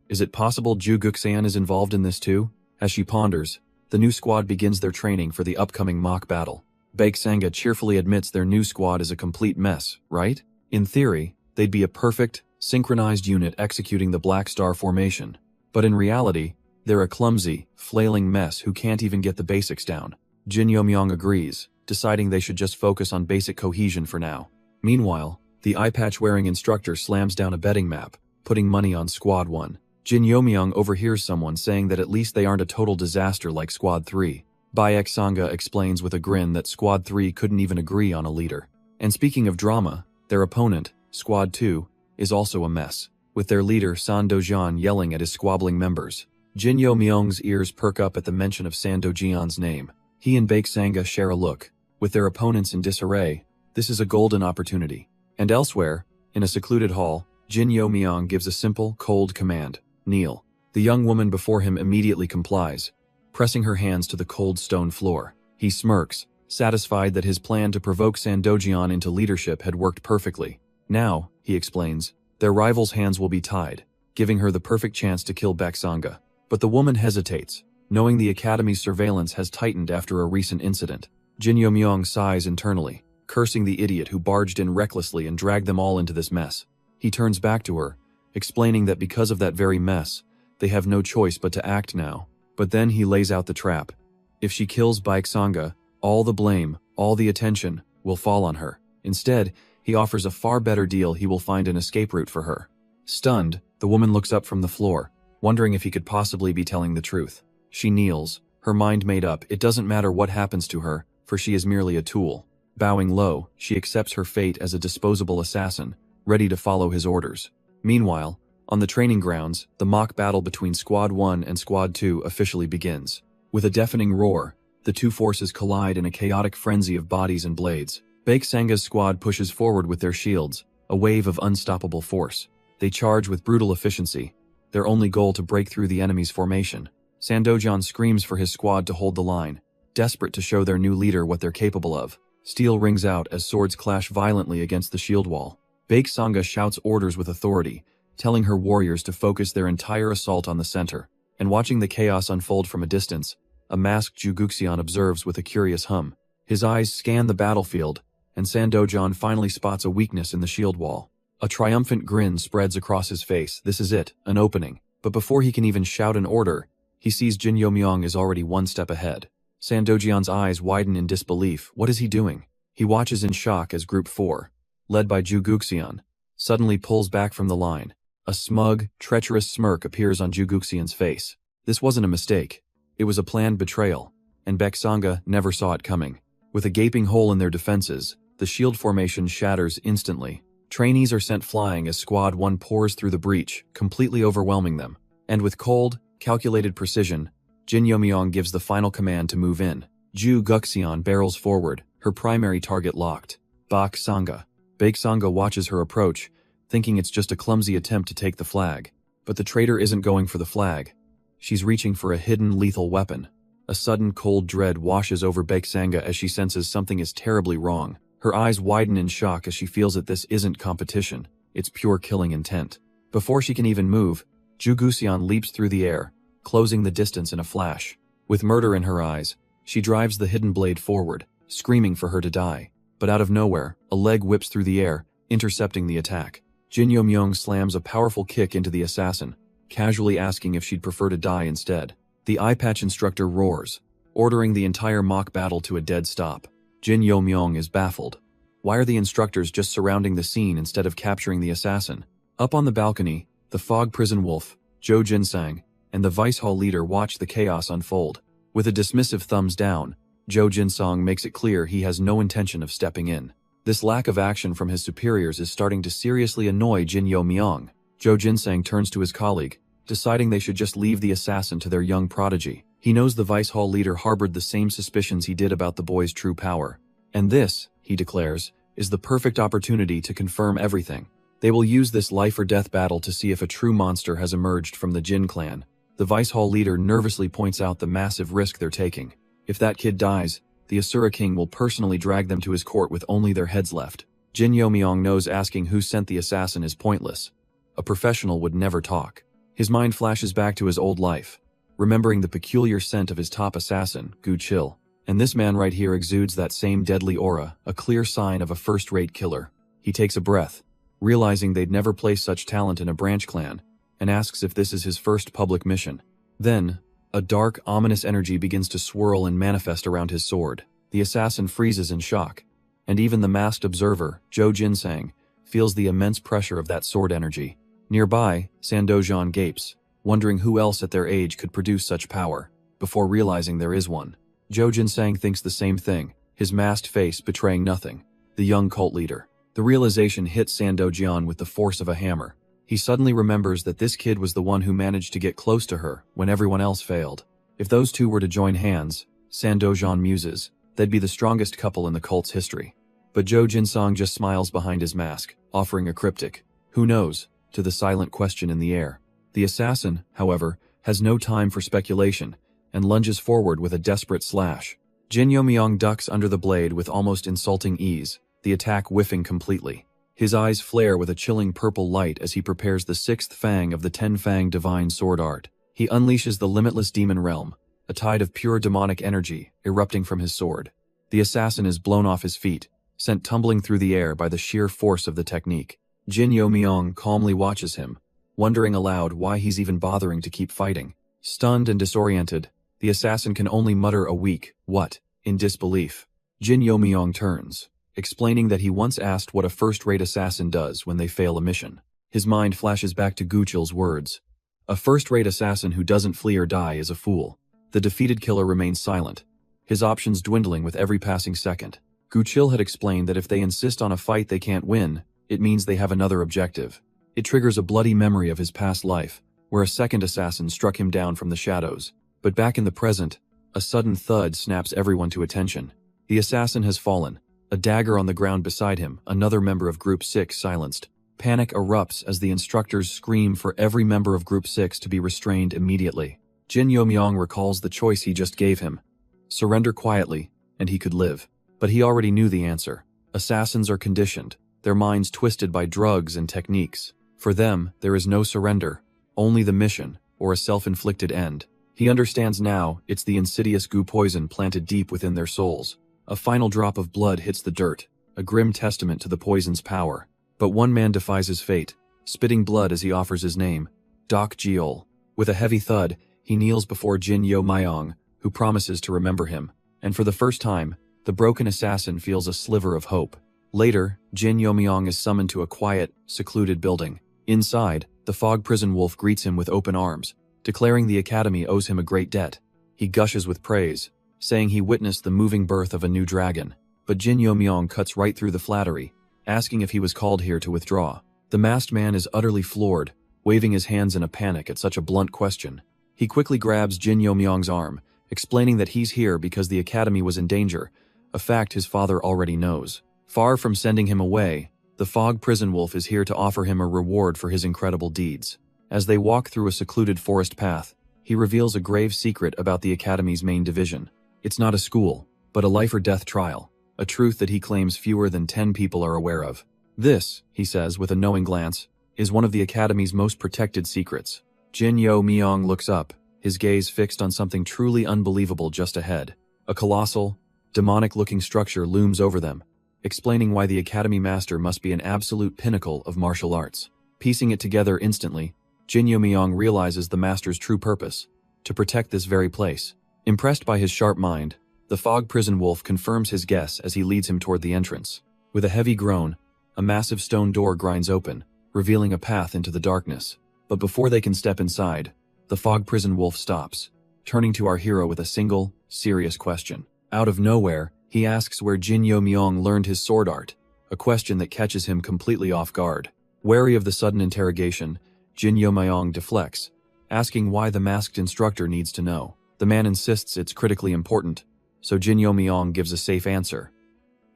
Is it possible Ju Guxian is involved in this too? As she ponders, the new squad begins their training for the upcoming mock battle. Baek Sanga cheerfully admits their new squad is a complete mess, right? In theory, they'd be a perfect, synchronized unit executing the Black Star formation. But in reality, they're a clumsy, flailing mess who can't even get the basics down. Jin Yomyong agrees, deciding they should just focus on basic cohesion for now. Meanwhile, the eye-patch-wearing instructor slams down a betting map, putting money on Squad 1. Jin Yomyong overhears someone saying that at least they aren't a total disaster like Squad 3. Baek Sanga explains with a grin that Squad 3 couldn't even agree on a leader. And speaking of drama, their opponent, Squad 2, is also a mess, with their leader San Dojian yelling at his squabbling members. Jin Yomyong's ears perk up at the mention of San Dojian's name. He and Baek Sanga share a look. With their opponents in disarray, this is a golden opportunity. And elsewhere, in a secluded hall, Jin Yomyong gives a simple, cold command. Kneel. The young woman before him immediately complies, pressing her hands to the cold stone floor. He smirks, satisfied that his plan to provoke San Dojian into leadership had worked perfectly. Now, he explains, their rival's hands will be tied, giving her the perfect chance to kill Baek Sanga. But the woman hesitates, knowing the Academy's surveillance has tightened after a recent incident. Jin Yomyong sighs internally, cursing the idiot who barged in recklessly and dragged them all into this mess. He turns back to her, explaining that because of that very mess, they have no choice but to act now. But then he lays out the trap. If she kills Baek Sanga, all the blame, all the attention, will fall on her. Instead, he offers a far better deal. He will find an escape route for her. Stunned, the woman looks up from the floor, wondering if he could possibly be telling the truth. She kneels, her mind made up. It doesn't matter what happens to her, for she is merely a tool. Bowing low, she accepts her fate as a disposable assassin, ready to follow his orders. Meanwhile, on the training grounds, the mock battle between Squad 1 and Squad 2 officially begins. With a deafening roar, the two forces collide in a chaotic frenzy of bodies and blades. Baek Sanga's squad pushes forward with their shields, a wave of unstoppable force. They charge with brutal efficiency, their only goal to break through the enemy's formation. San Dojian screams for his squad to hold the line, desperate to show their new leader what they're capable of. Steel rings out as swords clash violently against the shield wall. Baek Sanga shouts orders with authority, telling her warriors to focus their entire assault on the center. And watching the chaos unfold from a distance, a masked Ju Guxian observes with a curious hum. His eyes scan the battlefield, and San Dojian finally spots a weakness in the shield wall. A triumphant grin spreads across his face. This is it, an opening. But before he can even shout an order, he sees Jin Yomyong is already one step ahead. San Dojian's eyes widen in disbelief. What is he doing? He watches in shock as Group 4, led by Ju Guxian, suddenly pulls back from the line. A smug, treacherous smirk appears on Ju Guxian's face. This wasn't a mistake. It was a planned betrayal, and Baek Sanga never saw it coming. With a gaping hole in their defenses, the shield formation shatters instantly. Trainees are sent flying as Squad 1 pours through the breach, completely overwhelming them. And with cold, calculated precision, Jin Yomyong gives the final command to move in. Ju Guxian barrels forward, her primary target locked. Baek Sanga. Baek Sanga watches her approach, thinking it's just a clumsy attempt to take the flag. But the traitor isn't going for the flag. She's reaching for a hidden lethal weapon. A sudden cold dread washes over Baek Sanga as she senses something is terribly wrong. Her eyes widen in shock as she feels that this isn't competition, it's pure killing intent. Before she can even move, Ju Guxian leaps through the air, closing the distance in a flash. With murder in her eyes, she drives the hidden blade forward, screaming for her to die. But out of nowhere, a leg whips through the air, intercepting the attack. Jin Yomyong slams a powerful kick into the assassin, casually asking if she'd prefer to die instead. The eye patch instructor roars, ordering the entire mock battle to a dead stop. Jin Yomyong is baffled. Why are the instructors just surrounding the scene instead of capturing the assassin? Up on the balcony, the fog prison wolf, Jo Jinsang, and the Vice Hall leader watch the chaos unfold. With a dismissive thumbs down, Jo Jin-song makes it clear he has no intention of stepping in. This lack of action from his superiors is starting to seriously annoy Jin Yo-myung. Jo Jin-sang turns to his colleague, deciding they should just leave the assassin to their young prodigy. He knows the Vice Hall leader harbored the same suspicions he did about the boy's true power. And this, he declares, is the perfect opportunity to confirm everything. They will use this life-or-death battle to see if a true monster has emerged from the Jin clan. The Vice Hall leader nervously points out the massive risk they're taking. If that kid dies, the Asura King will personally drag them to his court with only their heads left. Jin Yo-myung knows asking who sent the assassin is pointless. A professional would never talk. His mind flashes back to his old life, remembering the peculiar scent of his top assassin, Gu Chil. And this man right here exudes that same deadly aura, a clear sign of a first-rate killer. He takes a breath, realizing they'd never place such talent in a branch clan, and asks if this is his first public mission. Then, a dark, ominous energy begins to swirl and manifest around his sword. The assassin freezes in shock, and even the masked observer, Jo Jin-sang, feels the immense pressure of that sword energy. Nearby, Sandojan gapes, wondering who else at their age could produce such power, before realizing there is one. Jo Jin-sang thinks the same thing, his masked face betraying nothing. The young cult leader. The realization hits Sandojan with the force of a hammer. He suddenly remembers that this kid was the one who managed to get close to her when everyone else failed. If those two were to join hands, Sandojan muses, they'd be the strongest couple in the cult's history. But Jo Jin-sang just smiles behind his mask, offering a cryptic, "Who knows?" to the silent question in the air. The assassin, however, has no time for speculation, and lunges forward with a desperate slash. Jin Yo-myung ducks under the blade with almost insulting ease, the attack whiffing completely. His eyes flare with a chilling purple light as he prepares the sixth fang of the 10-fang divine sword art. He unleashes the limitless demon realm, a tide of pure demonic energy erupting from his sword. The assassin is blown off his feet, sent tumbling through the air by the sheer force of the technique. Jin Yo-myung calmly watches him, wondering aloud why he's even bothering to keep fighting. Stunned and disoriented, the assassin can only mutter a weak, "What?" in disbelief. Jin Yo-myung turns, explaining that he once asked what a first-rate assassin does when they fail a mission. His mind flashes back to Gu Chil's words. A first-rate assassin who doesn't flee or die is a fool. The defeated killer remains silent, his options dwindling with every passing second. Gu Chil had explained that if they insist on a fight they can't win, it means they have another objective. It triggers a bloody memory of his past life, where a second assassin struck him down from the shadows. But back in the present, a sudden thud snaps everyone to attention. The assassin has fallen, a dagger on the ground beside him, another member of Group 6 silenced. Panic erupts as the instructors scream for every member of Group 6 to be restrained immediately. Jin Yo-myung recalls the choice he just gave him. Surrender quietly, and he could live. But he already knew the answer. Assassins are conditioned, their minds twisted by drugs and techniques. For them, there is no surrender, only the mission, or a self-inflicted end. He understands now, it's the insidious goo poison planted deep within their souls. A final drop of blood hits the dirt, a grim testament to the poison's power. But one man defies his fate, spitting blood as he offers his name, Dak Jeol. With a heavy thud, he kneels before Jin Yo-myung, who promises to remember him. And for the first time, the broken assassin feels a sliver of hope. Later, Jin Yo-myung is summoned to a quiet, secluded building. Inside, the fog prison wolf greets him with open arms, declaring the academy owes him a great debt. He gushes with praise, saying he witnessed the moving birth of a new dragon. But Jin Yo-myung cuts right through the flattery, asking if he was called here to withdraw. The masked man is utterly floored, waving his hands in a panic at such a blunt question. He quickly grabs Jin Yo-myung's arm, explaining that he's here because the academy was in danger, a fact his father already knows. Far from sending him away, the fog prison wolf is here to offer him a reward for his incredible deeds. As they walk through a secluded forest path, he reveals a grave secret about the academy's main division. It's not a school, but a life-or-death trial, a truth that he claims fewer than 10 people are aware of. This, he says with a knowing glance, is one of the academy's most protected secrets. Jin Yo-myung looks up, his gaze fixed on something truly unbelievable just ahead. A colossal, demonic-looking structure looms over them, explaining why the academy master must be an absolute pinnacle of martial arts. Piecing it together instantly, Jin Yo-myung realizes the master's true purpose, to protect this very place. Impressed by his sharp mind, the fog prison wolf confirms his guess as he leads him toward the entrance. With a heavy groan, a massive stone door grinds open, revealing a path into the darkness. But before they can step inside, The fog prison wolf stops, turning to our hero with a single, serious question. Out of nowhere, he asks where Jin Yo Myung learned his sword art, a question that catches him completely off guard. Wary of the sudden interrogation, Jin Yo Myung deflects, asking why the masked instructor needs to know. The man insists it's critically important, so Jin Yo Myung gives a safe answer.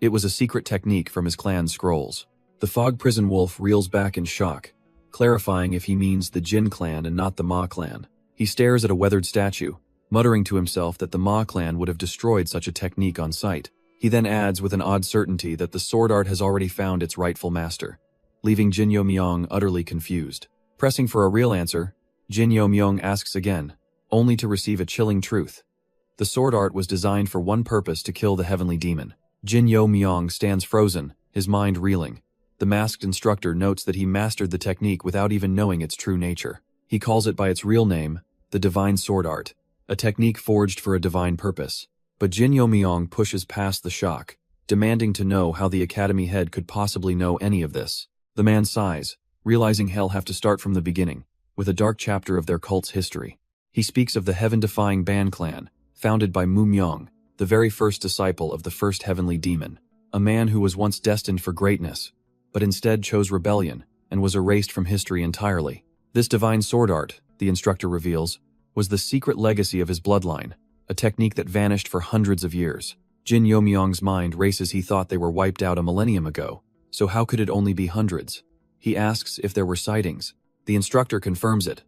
It was a secret technique from his clan's scrolls. The fog prison wolf reels back in shock, clarifying if he means the Jin clan and not the Ma clan. He stares at a weathered statue, muttering to himself that the Ma clan would have destroyed such a technique on sight. He then adds with an odd certainty that the sword art has already found its rightful master, leaving Jin Yo Myung utterly confused. Pressing for a real answer, Jin Yo Myung asks again, only to receive a chilling truth. The sword art was designed for one purpose: to kill the heavenly demon. Jin Yo Myung stands frozen, his mind reeling. The masked instructor notes that he mastered the technique without even knowing its true nature. He calls it by its real name, the divine sword art, a technique forged for a divine purpose. But Jin Yo Myung pushes past the shock, demanding to know how the academy head could possibly know any of this. The man sighs, realizing he'll have to start from the beginning, with a dark chapter of their cult's history. He speaks of the heaven-defying Ban clan, founded by Mu Myung, the very first disciple of the first heavenly demon, a man who was once destined for greatness, but instead chose rebellion and was erased from history entirely. This divine sword art, the instructor reveals, was the secret legacy of his bloodline, a technique that vanished for hundreds of years. Jin Yo Myung's mind races. He thought they were wiped out a millennium ago, so how could it only be hundreds? He asks if there were sightings. The instructor confirms it.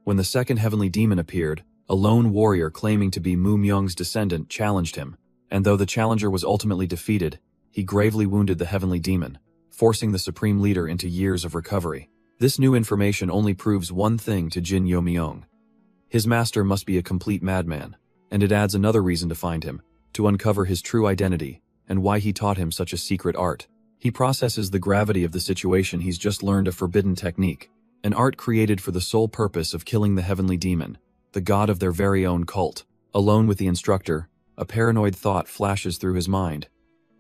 When the second heavenly demon appeared, a lone warrior claiming to be Mu Myung's descendant challenged him, and though the challenger was ultimately defeated, he gravely wounded the heavenly demon, forcing the supreme leader into years of recovery. This new information only proves one thing to Jin Yo Myung. His master must be a complete madman, and it adds another reason to find him, to uncover his true identity and why he taught him such a secret art. He processes the gravity of the situation. He's just learned a forbidden technique, an art created for the sole purpose of killing the heavenly demon, the god of their very own cult. Alone with the instructor, a paranoid thought flashes through his mind.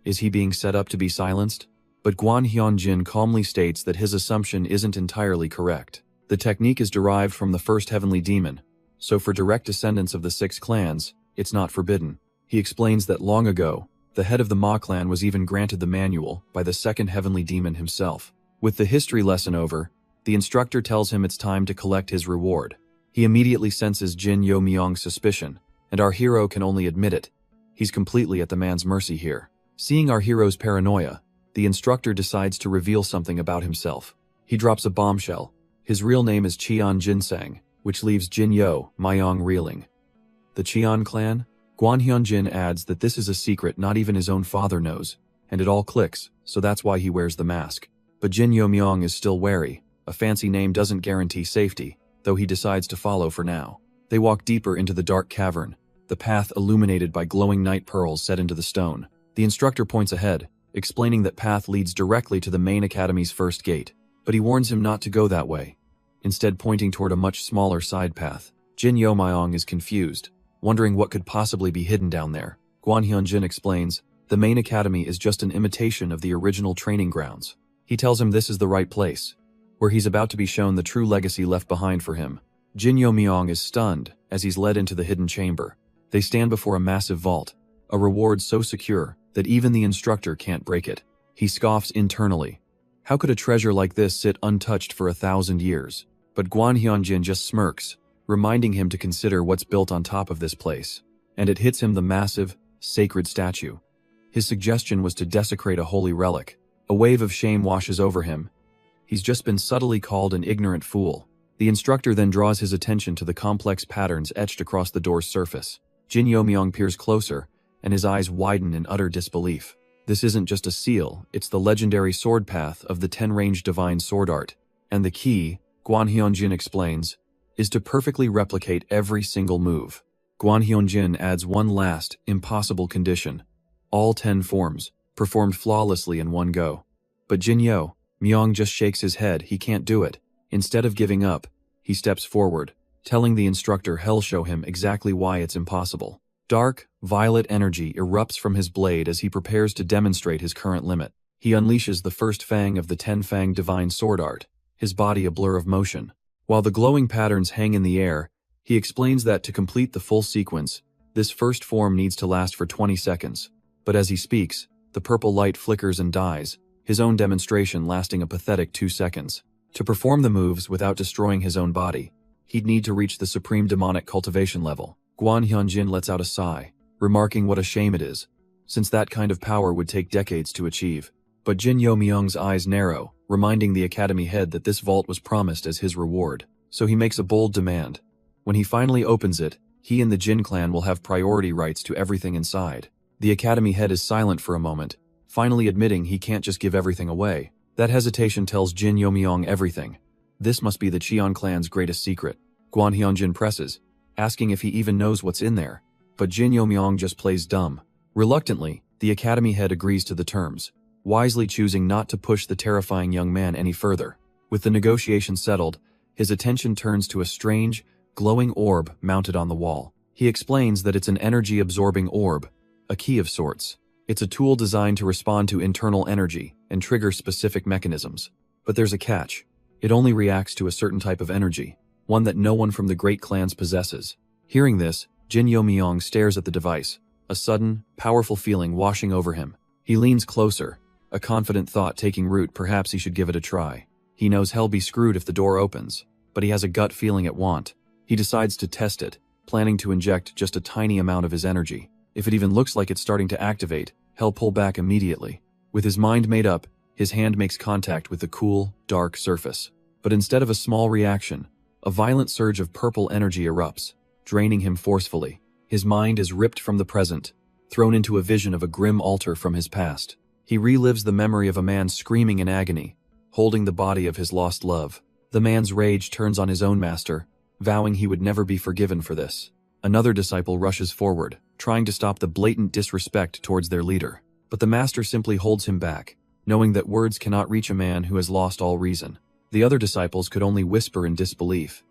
Is he being set up to be silenced? But Guan Hyunjin calmly states that his assumption isn't entirely correct. The technique is derived from the first heavenly demon, so for direct descendants of the 6 clans, it's not forbidden. He explains that long ago, the head of the Ma clan was even granted the manual by the second heavenly demon himself. With the history lesson over, the instructor tells him it's time to collect his reward. He immediately senses Jin Yo Myung's suspicion, and our hero can only admit it. He's completely at the man's mercy here. Seeing our hero's paranoia, the instructor decides to reveal something about himself. He drops a bombshell. His real name is Cheon Jinsang, which leaves Jin Yo Myung reeling. The Cheon clan? Guan Hyunjin adds that this is a secret not even his own father knows, and it all clicks, so that's why he wears the mask. But Jin Yo Myung is still wary. A fancy name doesn't guarantee safety, though he decides to follow for now. They walk deeper into the dark cavern, the path illuminated by glowing night pearls set into the stone. The instructor points ahead, explaining that path leads directly to the main academy's first gate, but he warns him not to go that way, instead pointing toward a much smaller side path. Jin Yo Myung is confused, wondering what could possibly be hidden down there. Guan Hyunjin explains, the main academy is just an imitation of the original training grounds. He tells him this is the right place, where he's about to be shown the true legacy left behind for him. Jin Yo Myung is stunned as he's led into the hidden chamber. They stand before a massive vault, a reward so secure that even the instructor can't break it. He scoffs internally. How could a treasure like this sit untouched for 1,000 years? But Guan Hyunjin just smirks, reminding him to consider what's built on top of this place. And it hits him: the massive, sacred statue. His suggestion was to desecrate a holy relic. A wave of shame washes over him. He's just been subtly called an ignorant fool. The instructor then draws his attention to the complex patterns etched across the door's surface. Jin Yo Myung peers closer, and his eyes widen in utter disbelief. This isn't just a seal, it's the legendary sword path of the 10-range divine sword art. And the key, Guan Hyunjin explains, is to perfectly replicate every single move. Guan Hyunjin adds one last, impossible condition. All 10 forms, performed flawlessly in one go. But Jin Yo Myung just shakes his head. He can't do it. Instead of giving up, he steps forward, telling the instructor he'll show him exactly why it's impossible. Dark, violet energy erupts from his blade as he prepares to demonstrate his current limit. He unleashes the first fang of the 10-fang divine sword art, his body a blur of motion. While the glowing patterns hang in the air, He explains that to complete the full sequence, this first form needs to last for 20 seconds. But as he speaks, the purple light flickers and dies, his own demonstration lasting a pathetic 2 seconds. To perform the moves without destroying his own body, he'd need to reach the supreme demonic cultivation level. Guan Hyunjin lets out a sigh, remarking what a shame it is, since that kind of power would take decades to achieve. But Jin Yo Myung's eyes narrow, reminding the academy head that this vault was promised as his reward. So he makes a bold demand. When he finally opens it, he and the Jin clan will have priority rights to everything inside. The academy head is silent for a moment, finally admitting he can't just give everything away. That hesitation tells Jin Yo Myung everything. This must be the Cheon clan's greatest secret. Guan Hyunjin presses, asking if he even knows what's in there. But Jin Yo Myung just plays dumb. Reluctantly, the academy head agrees to the terms, wisely choosing not to push the terrifying young man any further. With the negotiation settled, his attention turns to a strange, glowing orb mounted on the wall. He explains that it's an energy-absorbing orb, a key of sorts. It's a tool designed to respond to internal energy and trigger specific mechanisms. But there's a catch. It only reacts to a certain type of energy, one that no one from the great clans possesses. Hearing this, Jin Yo Myung stares at the device, a sudden, powerful feeling washing over him. He leans closer, a confident thought taking root. Perhaps he should give it a try. He knows he'll be screwed if the door opens, but he has a gut feeling it won't. He decides to test it, planning to inject just a tiny amount of his energy. If it even looks like it's starting to activate, he'll pull back immediately. With his mind made up, his hand makes contact with the cool, dark surface. But instead of a small reaction, a violent surge of purple energy erupts, draining him forcefully. His mind is ripped from the present, thrown into a vision of a grim altar from his past. He relives the memory of a man screaming in agony, holding the body of his lost love. The man's rage turns on his own master, vowing he would never be forgiven for this. Another disciple rushes forward, trying to stop the blatant disrespect towards their leader. But the master simply holds him back, knowing that words cannot reach a man who has lost all reason. The other disciples could only whisper in disbelief.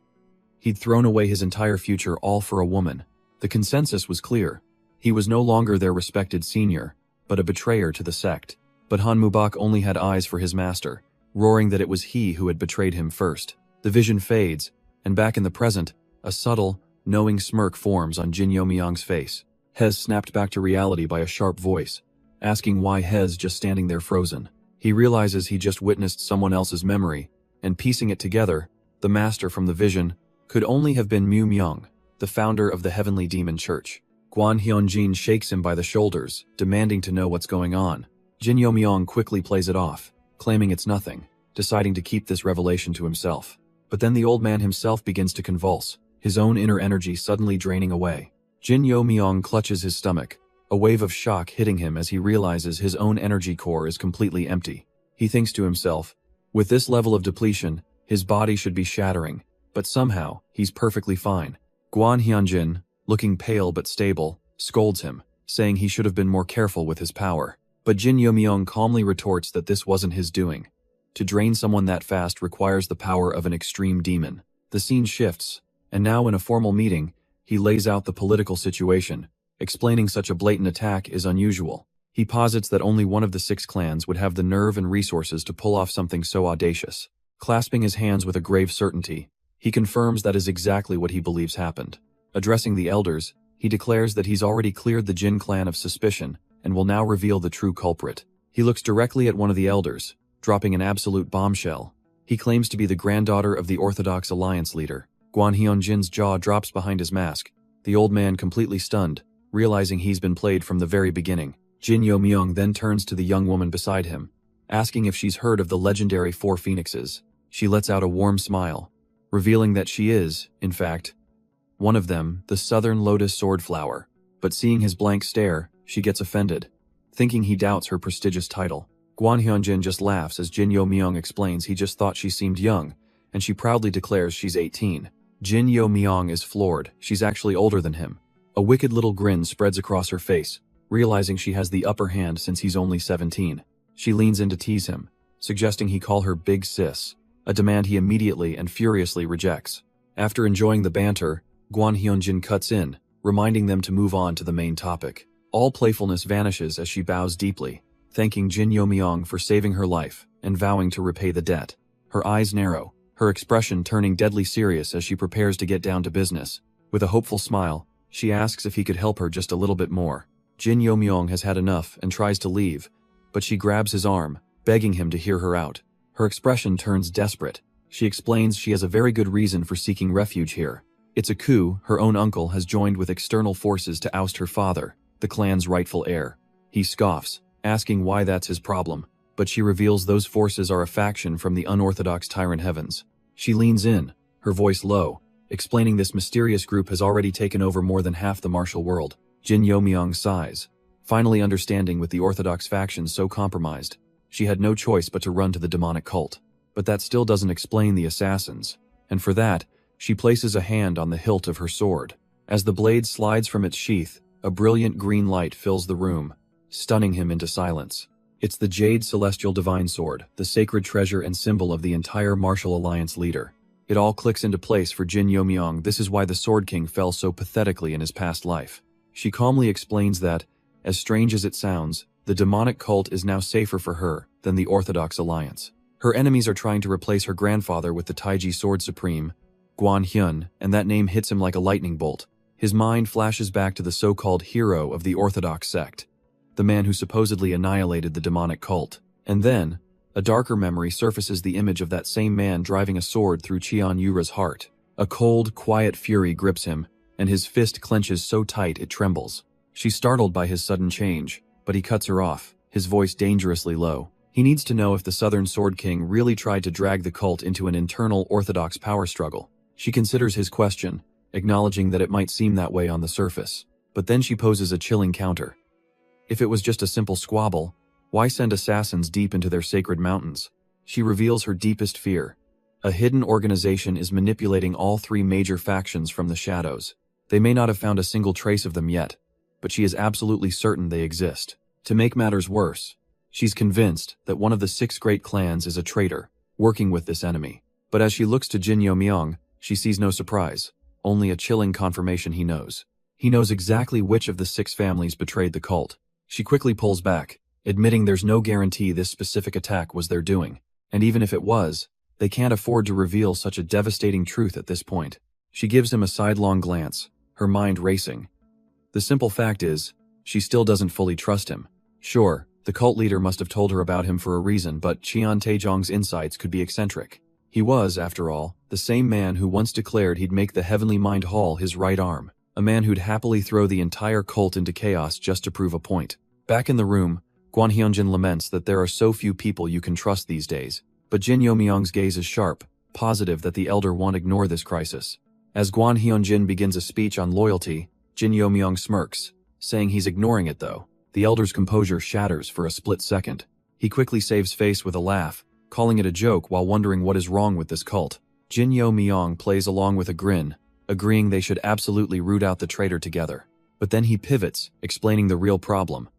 He'd thrown away his entire future all for a woman. The consensus was clear. He was no longer their respected senior, but a betrayer to the sect. But Han Mubok only had eyes for his master, roaring that it was he who had betrayed him first. The vision fades, and back in the present, a subtle, knowing smirk forms on Jin Yo Myung's face. Hez snapped back to reality by a sharp voice, asking why Hez just standing there frozen. He realizes he just witnessed someone else's memory, and piecing it together, the master from the vision could only have been Mu Myung, the founder of the Heavenly Demon Church. Guan Hyunjin shakes him by the shoulders, demanding to know what's going on. Jin Yo Myung quickly plays it off, claiming it's nothing, deciding to keep this revelation to himself. But then the old man himself begins to convulse, his own inner energy suddenly draining away. Jin Yo Myung clutches his stomach, a wave of shock hitting him as he realizes his own energy core is completely empty. He thinks to himself, with this level of depletion, his body should be shattering, but somehow, he's perfectly fine. Guan Hyunjin, looking pale but stable, scolds him, saying he should have been more careful with his power. But Jin Yo Myung calmly retorts that this wasn't his doing. To drain someone that fast requires the power of an extreme demon. The scene shifts, and now in a formal meeting, he lays out the political situation, explaining such a blatant attack is unusual. He posits that only one of the 6 clans would have the nerve and resources to pull off something so audacious. Clasping his hands with a grave certainty, he confirms that is exactly what he believes happened. Addressing the elders, he declares that he's already cleared the Jin clan of suspicion and will now reveal the true culprit. He looks directly at one of the elders, dropping an absolute bombshell. He claims to be the granddaughter of the Orthodox Alliance leader. Guan Hyunjin's jaw drops behind his mask, the old man completely stunned, realizing he's been played from the very beginning. Jin Yo Myung then turns to the young woman beside him, asking if she's heard of the legendary 4 phoenixes. She lets out a warm smile, revealing that she is, in fact, one of them, the Southern Lotus Swordflower. But seeing his blank stare, she gets offended, thinking he doubts her prestigious title. Guan Hyunjin just laughs as Jin Yo Myung explains he just thought she seemed young, and she proudly declares she's 18. Jin Yo Myung is floored. She's actually older than him. A wicked little grin spreads across her face, realizing she has the upper hand since he's only 17. She leans in to tease him, suggesting he call her Big Sis, a demand he immediately and furiously rejects. After enjoying the banter, Guan Hyunjin cuts in, reminding them to move on to the main topic. All playfulness vanishes as she bows deeply, thanking Jin Yo Myung for saving her life and vowing to repay the debt. Her eyes narrow, her expression turning deadly serious as she prepares to get down to business. With a hopeful smile, she asks if he could help her just a little bit more. Jin Yo-myung has had enough and tries to leave, but she grabs his arm, begging him to hear her out. Her expression turns desperate. She explains she has a very good reason for seeking refuge here. It's a coup. Her own uncle has joined with external forces to oust her father, the clan's rightful heir. He scoffs, asking why that's his problem, but she reveals those forces are a faction from the unorthodox tyrant heavens. She leans in, her voice low, explaining this mysterious group has already taken over more than half the martial world. Jin Yo-myung sighs, finally understanding with the orthodox faction so compromised. She had no choice but to run to the demonic cult. But that still doesn't explain the assassins, and for that, she places a hand on the hilt of her sword. As the blade slides from its sheath, a brilliant green light fills the room, stunning him into silence. It's the Jade Celestial Divine Sword, the sacred treasure and symbol of the entire Martial Alliance leader. It all clicks into place for Jin Yo-myung. This is why the Sword King fell so pathetically in his past life. She calmly explains that, as strange as it sounds, the demonic cult is now safer for her than the Orthodox Alliance. Her enemies are trying to replace her grandfather with the Taiji Sword Supreme, Guan Hyun, and that name hits him like a lightning bolt. His mind flashes back to the so-called hero of the Orthodox sect, the man who supposedly annihilated the demonic cult. And then, a darker memory surfaces, the image of that same man driving a sword through Cheon Yura's heart. A cold, quiet fury grips him, and his fist clenches so tight it trembles. She's startled by his sudden change, but he cuts her off, his voice dangerously low. He needs to know if the Southern Sword King really tried to drag the cult into an internal orthodox power struggle. She considers his question, acknowledging that it might seem that way on the surface. But then she poses a chilling counter. If it was just a simple squabble, why send assassins deep into their sacred mountains? She reveals her deepest fear. A hidden organization is manipulating all three major factions from the shadows. They may not have found a single trace of them yet, but she is absolutely certain they exist. To make matters worse, she's convinced that one of the 6 great clans is a traitor, working with this enemy. But as she looks to Jin Yo-myung, she sees no surprise, only a chilling confirmation he knows. He knows exactly which of the 6 families betrayed the cult. She quickly pulls back, admitting there's no guarantee this specific attack was their doing. And even if it was, they can't afford to reveal such a devastating truth at this point. She gives him a sidelong glance, her mind racing. The simple fact is, she still doesn't fully trust him. Sure, the cult leader must have told her about him for a reason, but Cheon Taejong's insights could be eccentric. He was, after all, the same man who once declared he'd make the Heavenly Mind Hall his right arm, a man who'd happily throw the entire cult into chaos just to prove a point. Back in the room, Guan Hyunjin laments that there are so few people you can trust these days, but Jin Yo-myung's gaze is sharp, positive that the elder won't ignore this crisis. As Guan Hyunjin begins a speech on loyalty, Jin Yo-myung smirks, saying he's ignoring it though. The elder's composure shatters for a split second. He quickly saves face with a laugh, calling it a joke while wondering what is wrong with this cult. Jin Yo-myung plays along with a grin, agreeing they should absolutely root out the traitor together. But then he pivots, explaining the real problem.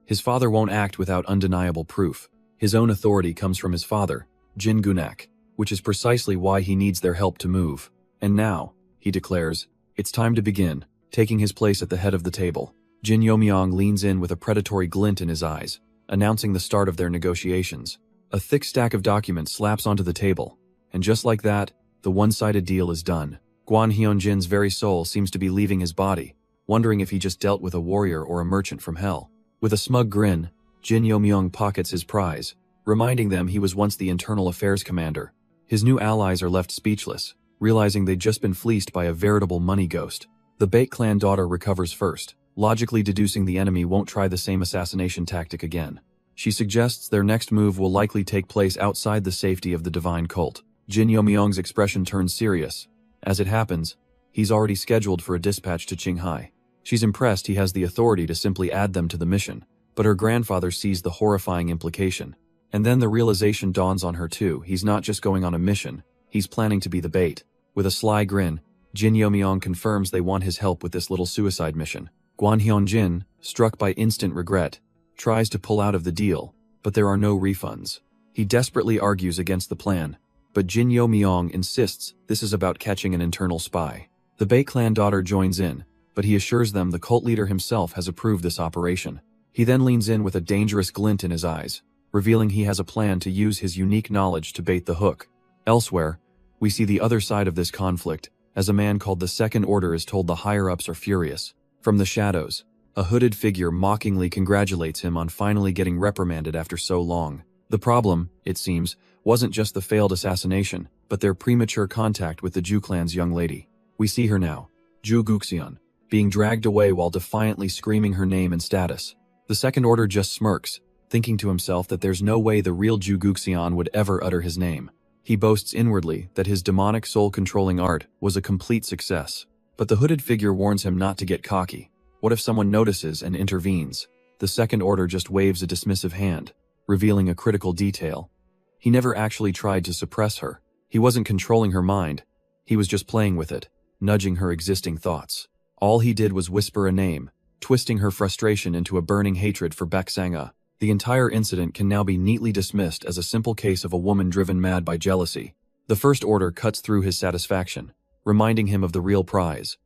His father won't act without undeniable proof. His own authority comes from his father, Jin Gunak, which is precisely why he needs their help to move. And now, he declares, it's time to begin. Taking his place at the head of the table, Jin Yo-myung leans in with a predatory glint in his eyes, announcing the start of their negotiations. A thick stack of documents slaps onto the table, and just like that, the one-sided deal is done. Guan Hyunjin's very soul seems to be leaving his body, wondering if he just dealt with a warrior or a merchant from hell. With a smug grin, Jin Yo-myung pockets his prize, reminding them he was once the internal affairs commander. His new allies are left speechless, realizing they'd just been fleeced by a veritable money ghost. The Bait clan daughter recovers first, logically deducing the enemy won't try the same assassination tactic again. She suggests their next move will likely take place outside the safety of the divine cult. Jin Yo-myung's expression turns serious. As it happens, he's already scheduled for a dispatch to Qinghai. She's impressed he has the authority to simply add them to the mission, but her grandfather sees the horrifying implication. And then the realization dawns on her too. He's not just going on a mission, he's planning to be the bait. With a sly grin, Jin Yo-myung confirms they want his help with this little suicide mission. Guan Hyunjin, struck by instant regret, tries to pull out of the deal, but there are no refunds. He desperately argues against the plan, but Jin Yo-myung insists this is about catching an internal spy. The Bait clan daughter joins in, but he assures them the cult leader himself has approved this operation. He then leans in with a dangerous glint in his eyes, revealing he has a plan to use his unique knowledge to bait the hook. Elsewhere, We see the other side of this conflict, as a man called the Second Order is told the higher-ups are furious. From the shadows, a hooded figure mockingly congratulates him on finally getting reprimanded after so long. The problem, it seems, wasn't just the failed assassination, but their premature contact with the Ju clan's young lady. We see her now, Ju Guxian, being dragged away while defiantly screaming her name and status. The Second Order just smirks, thinking to himself that there's no way the real Ju Guxian would ever utter his name. He boasts inwardly that his demonic soul-controlling art was a complete success. But the hooded figure warns him not to get cocky. What if someone notices and intervenes? The Second Order just waves a dismissive hand, revealing a critical detail. He never actually tried to suppress her. He wasn't controlling her mind. He was just playing with it, nudging her existing thoughts. All he did was whisper a name, twisting her frustration into a burning hatred for Baksanga. The entire incident can now be neatly dismissed as a simple case of a woman driven mad by jealousy. The First Order cuts through his satisfaction, reminding him of the real prize.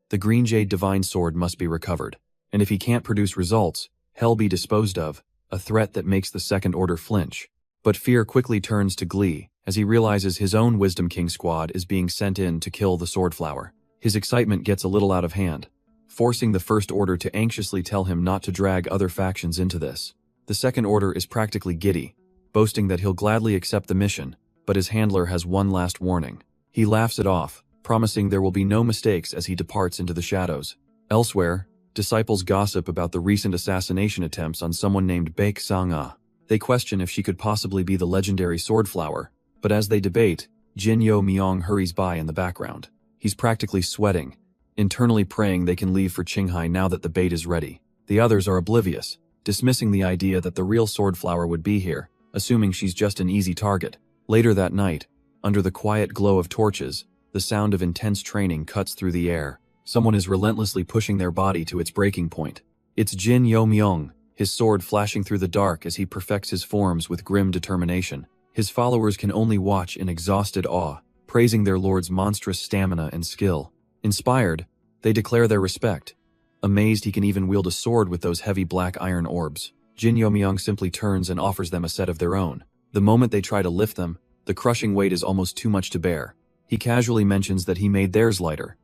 The Green Jade Divine Sword must be recovered, and if he can't produce results, hell be disposed of, a threat that makes the Second Order flinch. But fear quickly turns to glee as he realizes his own Wisdom King squad is being sent in to kill the Swordflower. His excitement gets a little out of hand, forcing the First Order to anxiously tell him not to drag other factions into this. The Second Order is practically giddy, boasting that he'll gladly accept the mission, but his handler has one last warning. He laughs it off, promising there will be no mistakes as he departs into the shadows. Elsewhere, disciples gossip about the recent assassination attempts on someone named Baek Sang-ah. They question if she could possibly be the legendary Swordflower, but as they debate, Jin Yo Myong hurries by in the background. He's practically sweating, internally praying they can leave for Qinghai now that the bait is ready. The others are oblivious, dismissing the idea that the real Swordflower would be here, assuming she's just an easy target. Later that night, under the quiet glow of torches, the sound of intense training cuts through the air. Someone is relentlessly pushing their body to its breaking point. It's Jin Yo Myong, his sword flashing through the dark as he perfects his forms with grim determination. His followers can only watch in exhausted awe, praising their lord's monstrous stamina and skill. Inspired, they declare their respect. Amazed he can even wield a sword with those heavy black iron orbs, Jin Yo Myong simply turns and offers them a set of their own. The moment they try to lift them, the crushing weight is almost too much to bear. He casually mentions that he made theirs lighter,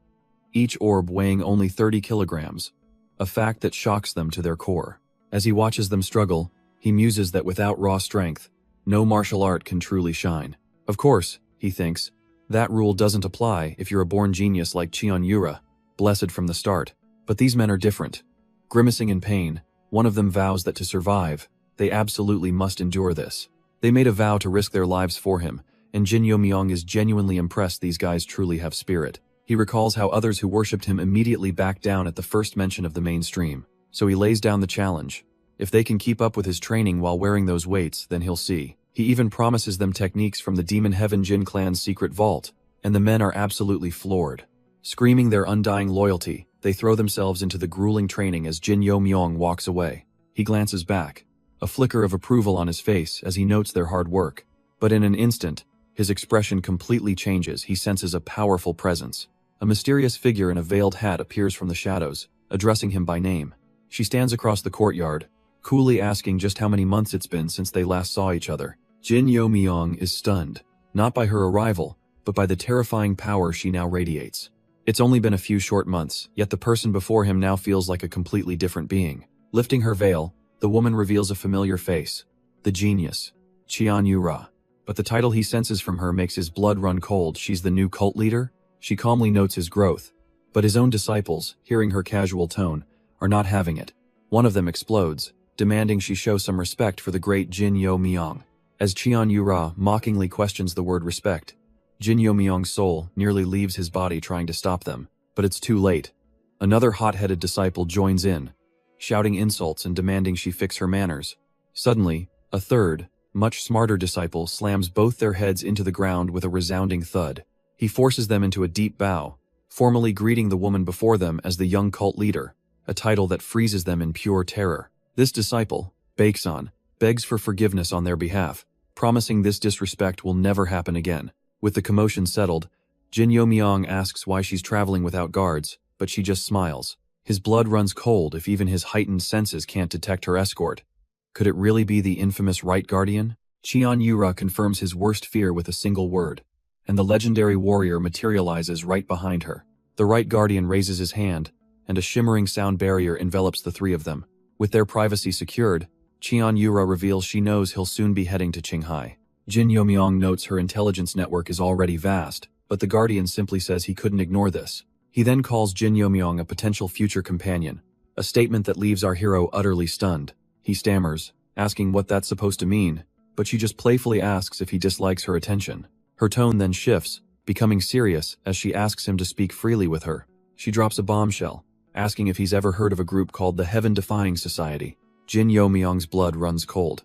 each orb weighing only 30 kilograms, a fact that shocks them to their core. As he watches them struggle, he muses that without raw strength, no martial art can truly shine. Of course, he thinks, that rule doesn't apply if you're a born genius like Cheon Yura, blessed from the start. But these men are different. Grimacing in pain, one of them vows that to survive, they absolutely must endure this. They made a vow to risk their lives for him, and Jin Yo Myong is genuinely impressed these guys truly have spirit. He recalls how others who worshipped him immediately backed down at the first mention of the mainstream, so he lays down the challenge. If they can keep up with his training while wearing those weights, then he'll see. He even promises them techniques from the Demon Heaven Jin clan's secret vault, and the men are absolutely floored. Screaming their undying loyalty, they throw themselves into the grueling training as Jin Yo Myong walks away. He glances back, a flicker of approval on his face as he notes their hard work. But in an instant, his expression completely changes. He senses a powerful presence. A mysterious figure in a veiled hat appears from the shadows, addressing him by name. She stands across the courtyard, coolly asking just how many months it's been since they last saw each other. Jin Yo Myong is stunned, not by her arrival, but by the terrifying power she now radiates. It's only been a few short months, yet the person before him now feels like a completely different being. Lifting her veil, the woman reveals a familiar face, the genius, Cheon Yura. But the title he senses from her makes his blood run cold. She's the new cult leader? She calmly notes his growth. But his own disciples, hearing her casual tone, are not having it. One of them explodes, demanding she show some respect for the great Jin Yo Myong. As Cheon Yura mockingly questions the word respect, Jin Yo Myong's soul nearly leaves his body trying to stop them, but it's too late. Another hot-headed disciple joins in, shouting insults and demanding she fix her manners. Suddenly, a third, much smarter disciple slams both their heads into the ground with a resounding thud. He forces them into a deep bow, formally greeting the woman before them as the young cult leader, a title that freezes them in pure terror. This disciple, Baeksan, begs for forgiveness on their behalf, promising this disrespect will never happen again. With the commotion settled, Jin Yo Myong asks why she's traveling without guards, but she just smiles. His blood runs cold if even his heightened senses can't detect her escort. Could it really be the infamous Right Guardian? Cheon Yura confirms his worst fear with a single word. and the legendary warrior materializes right behind her. The right guardian raises his hand, and a shimmering sound barrier envelops the three of them. With their privacy secured, Qian Yura reveals she knows he'll soon be heading to Qinghai. Jin Yomyong notes her intelligence network is already vast, but the guardian simply says he couldn't ignore this. He then calls Jin Yomyong a potential future companion, a statement that leaves our hero utterly stunned. He stammers, asking what that's supposed to mean, but she just playfully asks if he dislikes her attention. Her tone then shifts, becoming serious as she asks him to speak freely with her. She drops a bombshell, asking if he's ever heard of a group called the Heaven-Defying Society. Jin Yomyong's blood runs cold.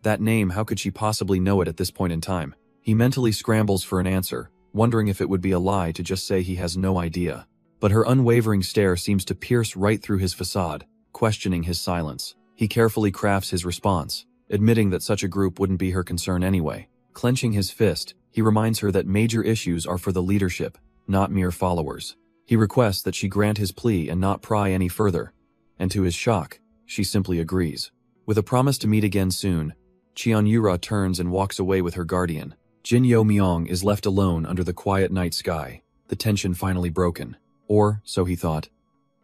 That name, how could she possibly know it at this point in time? He mentally scrambles for an answer, wondering if it would be a lie to just say he has no idea. But her unwavering stare seems to pierce right through his facade, questioning his silence. He carefully crafts his response, admitting that such a group wouldn't be her concern anyway. Clenching his fist, he reminds her that major issues are for the leadership, not mere followers. He requests that she grant his plea and not pry any further, and to his shock, she simply agrees. With a promise to meet again soon, Qian Yura turns and walks away with her guardian. Jin Yomyong is left alone under the quiet night sky, the tension finally broken. Or, so he thought.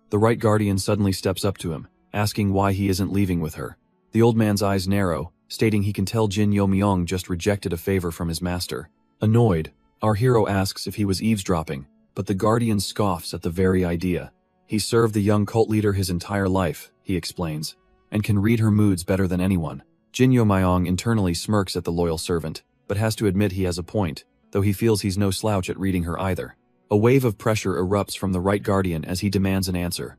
The right guardian suddenly steps up to him, asking why he isn't leaving with her. The old man's eyes narrow, stating he can tell Jin Yomyong just rejected a favor from his master. Annoyed, our hero asks if he was eavesdropping, but the guardian scoffs at the very idea. He served the young cult leader his entire life, he explains, and can read her moods better than anyone. Jin Yomyong internally smirks at the loyal servant, but has to admit he has a point, though he feels he's no slouch at reading her either. A wave of pressure erupts from the right guardian as he demands an answer.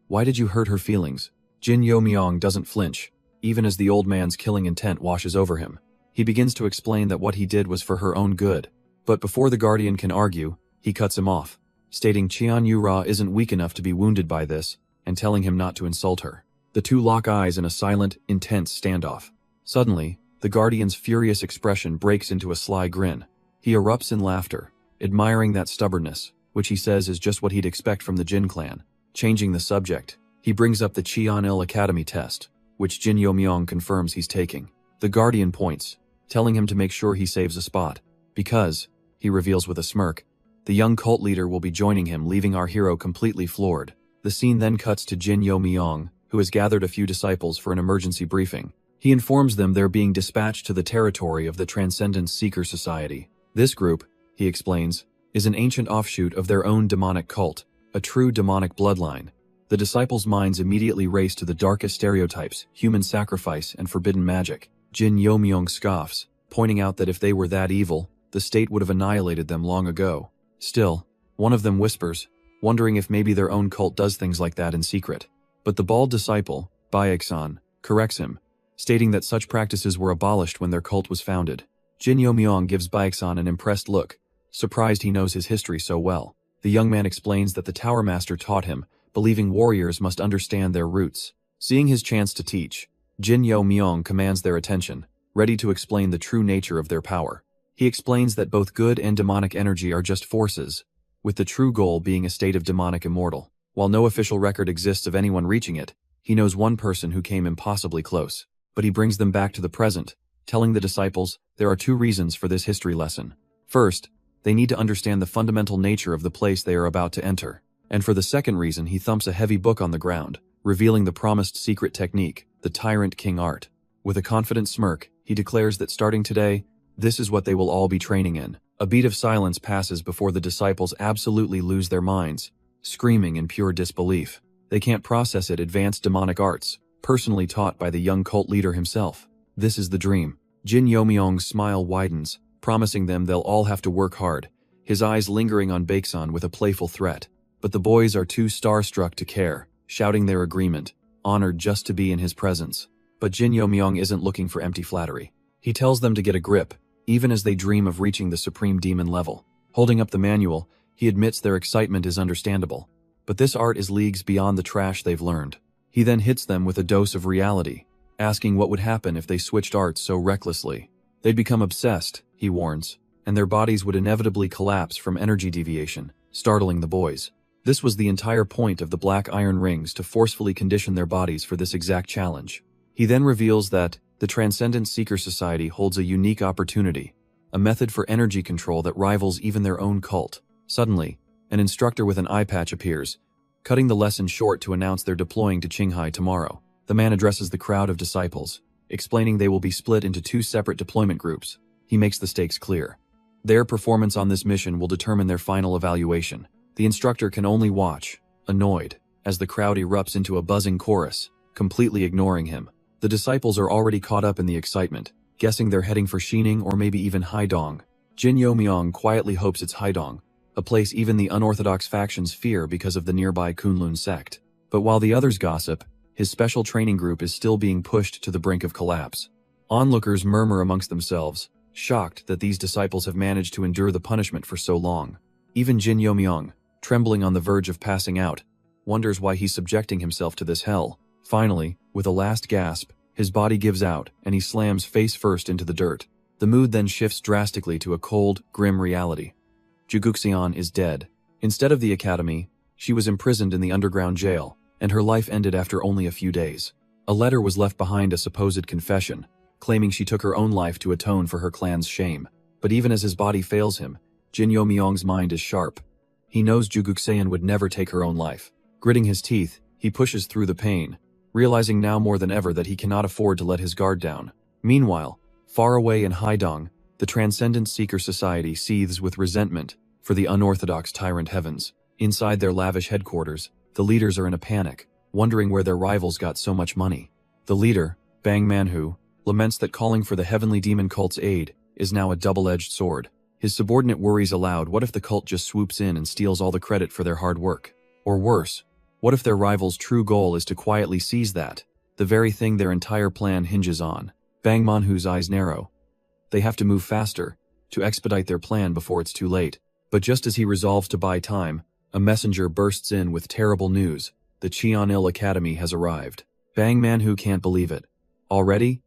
Why did you hurt her feelings? Jin Yomyong doesn't flinch, even as the old man's killing intent washes over him. He begins to explain that what he did was for her own good. But before the guardian can argue, he cuts him off, stating Qian Yura isn't weak enough to be wounded by this, and telling him not to insult her. The two lock eyes in a silent, intense standoff. Suddenly, the guardian's furious expression breaks into a sly grin. He erupts in laughter, admiring that stubbornness, which he says is just what he'd expect from the Jin clan. Changing the subject, he brings up the Qian-il Academy test, which Jin Yomyong confirms he's taking. The guardian points, telling him to make sure he saves a spot, because, he reveals with a smirk, the young cult leader will be joining him, leaving our hero completely floored. The scene then cuts to Jin Yomyong, who has gathered a few disciples for an emergency briefing. He informs them they're being dispatched to the territory of the Transcendence Seeker Society. This group, he explains, is an ancient offshoot of their own demonic cult, a true demonic bloodline. The disciples' minds immediately race to the darkest stereotypes, human sacrifice, and forbidden magic. Jin Yomyong scoffs, pointing out that if they were that evil, the state would have annihilated them long ago. Still, one of them whispers, wondering if maybe their own cult does things like that in secret. But the bald disciple, Baeksan, corrects him, stating that such practices were abolished when their cult was founded. Jin Yomyong gives Baeksan an impressed look, surprised he knows his history so well. The young man explains that the Tower Master taught him, believing warriors must understand their roots. Seeing his chance to teach, Jin Yomyong commands their attention, ready to explain the true nature of their power. He explains that both good and demonic energy are just forces, with the true goal being a state of demonic immortal. While no official record exists of anyone reaching it, he knows one person who came impossibly close. But he brings them back to the present, telling the disciples there are two reasons for this history lesson. First, they need to understand the fundamental nature of the place they are about to enter. And for the second reason, he thumps a heavy book on the ground, revealing the promised secret technique, the Tyrant King art. With a confident smirk, he declares that starting today, this is what they will all be training in. A beat of silence passes before the disciples absolutely lose their minds, screaming in pure disbelief. They can't process it. Advanced demonic arts, personally taught by the young cult leader himself. This is the dream. Jin Yomyong's smile widens, promising them they'll all have to work hard, his eyes lingering on Baeksan with a playful threat. But the boys are too starstruck to care, shouting their agreement, honored just to be in his presence. But Jin Yomyong isn't looking for empty flattery. He tells them to get a grip, even as they dream of reaching the supreme demon level. Holding up the manual, he admits their excitement is understandable. But this art is leagues beyond the trash they've learned. He then hits them with a dose of reality, asking what would happen if they switched arts so recklessly. They'd become obsessed, he warns, and their bodies would inevitably collapse from energy deviation, startling the boys. This was the entire point of the black iron rings, to forcefully condition their bodies for this exact challenge. He then reveals that the Transcendent Seeker Society holds a unique opportunity, a method for energy control that rivals even their own cult. Suddenly, an instructor with an eye patch appears, cutting the lesson short to announce they're deploying to Qinghai tomorrow. The man addresses the crowd of disciples, explaining they will be split into 2 separate deployment groups. He makes the stakes clear. Their performance on this mission will determine their final evaluation. The instructor can only watch, annoyed, as the crowd erupts into a buzzing chorus, completely ignoring him. The disciples are already caught up in the excitement, guessing they're heading for Xining or maybe even Haidong. Jin Youmyong quietly hopes it's Haidong, a place even the unorthodox factions fear because of the nearby Kunlun sect. But while the others gossip, his special training group is still being pushed to the brink of collapse. Onlookers murmur amongst themselves, shocked that these disciples have managed to endure the punishment for so long. Even Jin Youmyong, trembling on the verge of passing out, wonders why he's subjecting himself to this hell. Finally, with a last gasp, his body gives out and he slams face first into the dirt. The mood then shifts drastically to a cold, grim reality. Juguxian is dead. Instead of the academy, she was imprisoned in the underground jail, and her life ended after only a few days. A letter was left behind, a supposed confession, claiming she took her own life to atone for her clan's shame. But even as his body fails him, Jin Youmyong's mind is sharp. He knows Juguxian would never take her own life. Gritting his teeth, he pushes through the pain, realizing now more than ever that he cannot afford to let his guard down. Meanwhile, far away in Haidong, the Transcendent Seeker Society seethes with resentment for the unorthodox tyrant heavens. Inside their lavish headquarters, the leaders are in a panic, wondering where their rivals got so much money. The leader, Bang Manhwa, laments that calling for the heavenly demon cult's aid is now a double-edged sword. His subordinate worries aloud, what if the cult just swoops in and steals all the credit for their hard work? Or worse, what if their rival's true goal is to quietly seize that, the very thing their entire plan hinges on? Bang Manhu's eyes narrow. They have to move faster, to expedite their plan before it's too late. But just as he resolves to buy time, a messenger bursts in with terrible news. The Qianil Academy has arrived. Bang Manhwa can't believe it. Already?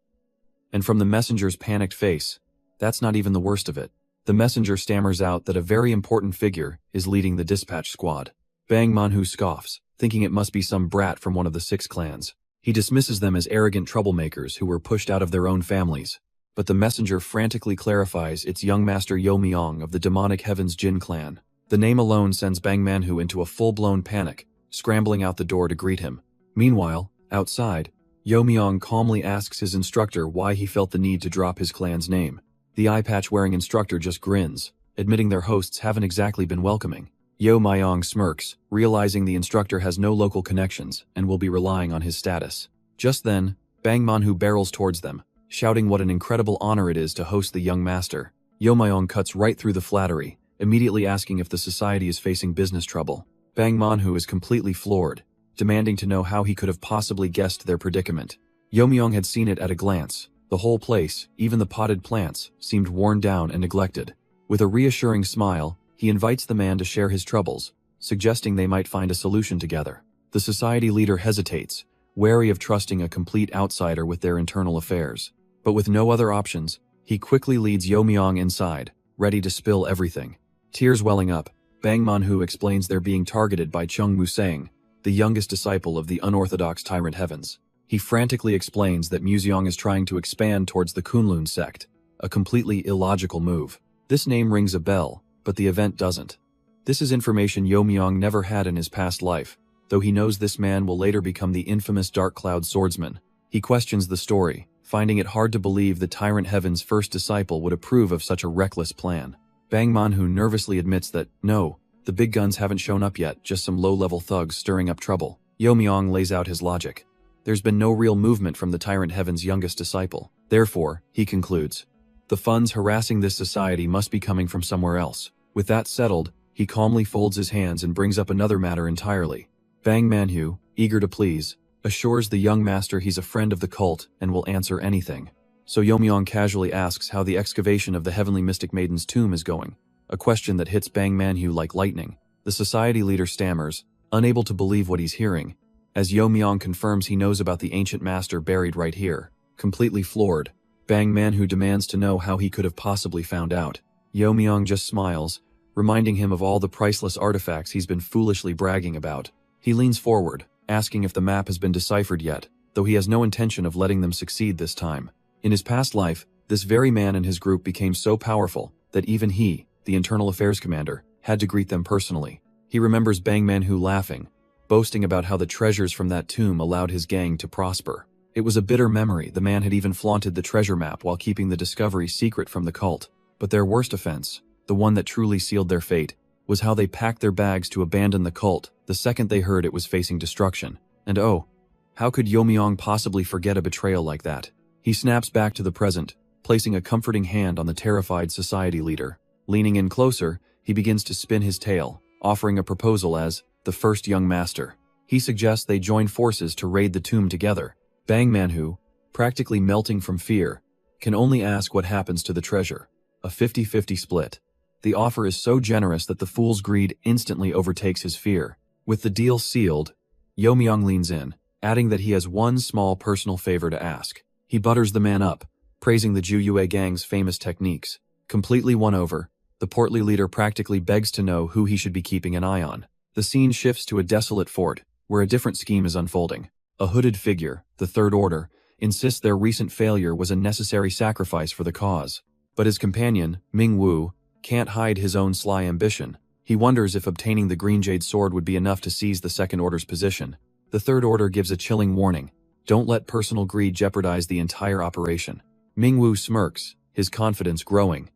And from the messenger's panicked face, that's not even the worst of it. The messenger stammers out that a very important figure is leading the dispatch squad. Bang Manhwa scoffs, thinking it must be some brat from one of the 6 clans. He dismisses them as arrogant troublemakers who were pushed out of their own families. But the messenger frantically clarifies it's young Master Youmyong of the demonic Heaven's Jin clan. The name alone sends Bang Manhwa into a full-blown panic, scrambling out the door to greet him. Meanwhile, outside, Youmyong calmly asks his instructor why he felt the need to drop his clan's name. The eye-patch-wearing instructor just grins, admitting their hosts haven't exactly been welcoming. Youmyong smirks, realizing the instructor has no local connections and will be relying on his status. Just then, Bang Manhwa barrels towards them, shouting what an incredible honor it is to host the young master. Youmyong cuts right through the flattery, immediately asking if the society is facing business trouble. Bang Manhwa is completely floored, demanding to know how he could have possibly guessed their predicament. Youmyong had seen it at a glance. The whole place, even the potted plants, seemed worn down and neglected. With a reassuring smile, he invites the man to share his troubles, suggesting they might find a solution together. The society leader hesitates, wary of trusting a complete outsider with their internal affairs. But with no other options, he quickly leads Youmyong inside, ready to spill everything. Tears welling up, Bang Manhwa explains they're being targeted by Chung Musang, the youngest disciple of the unorthodox tyrant heavens. He frantically explains that Museong is trying to expand towards the Kunlun sect, a completely illogical move. This name rings a bell, but the event doesn't. This is information Youmyong never had in his past life, though he knows this man will later become the infamous Dark Cloud swordsman. He questions the story, finding it hard to believe the Tyrant Heaven's first disciple would approve of such a reckless plan. Bang Manhwa nervously admits that, no, the big guns haven't shown up yet, just some low-level thugs stirring up trouble. Youmyong lays out his logic. There's been no real movement from the Tyrant Heaven's youngest disciple. Therefore, he concludes, the funds harassing this society must be coming from somewhere else. With that settled, he calmly folds his hands and brings up another matter entirely. Bang Manhwa, eager to please, assures the young master he's a friend of the cult and will answer anything. So Youmyong casually asks how the excavation of the Heavenly Mystic Maiden's tomb is going, a question that hits Bang Manhwa like lightning. The society leader stammers, unable to believe what he's hearing, as Youmyong confirms he knows about the ancient master buried right here. Completely floored, Bang Manhwa demands to know how he could have possibly found out. Youmyong just smiles, reminding him of all the priceless artifacts he's been foolishly bragging about. He leans forward, asking if the map has been deciphered yet, though he has no intention of letting them succeed this time. In his past life, This very man and his group became so powerful that even he, the internal affairs commander, had to greet them personally. He remembers Bang Manhu laughing, boasting about how the treasures from that tomb allowed his gang to prosper. It was a bitter memory. The man had even flaunted the treasure map while keeping the discovery secret from the cult. But their worst offense, the one that truly sealed their fate, was how they packed their bags to abandon the cult the second they heard it was facing destruction. And oh, how could Yomyong possibly forget a betrayal like that? He snaps back to the present, placing a comforting hand on the terrified society leader. Leaning in closer, he begins to spin his tale, offering a proposal as the first young master. He suggests they join forces to raid the tomb together. Bang Manhu, practically melting from fear, can only ask what happens to the treasure. A 50-50 split. The offer is so generous that the fool's greed instantly overtakes his fear. With the deal sealed, Yomyong leans in, adding that he has one small personal favor to ask. He butters the man up, praising the Juyue gang's famous techniques. Completely won over, the portly leader practically begs to know who he should be keeping an eye on. The scene shifts to a desolate fort, where a different scheme is unfolding. A hooded figure, the Third Order, insists their recent failure was a necessary sacrifice for the cause. But his companion, Ming Wu, can't hide his own sly ambition. He wonders if obtaining the Green Jade sword would be enough to seize the Second Order's position. The Third Order gives a chilling warning. Don't let personal greed jeopardize the entire operation. Ming Wu smirks, his confidence growing.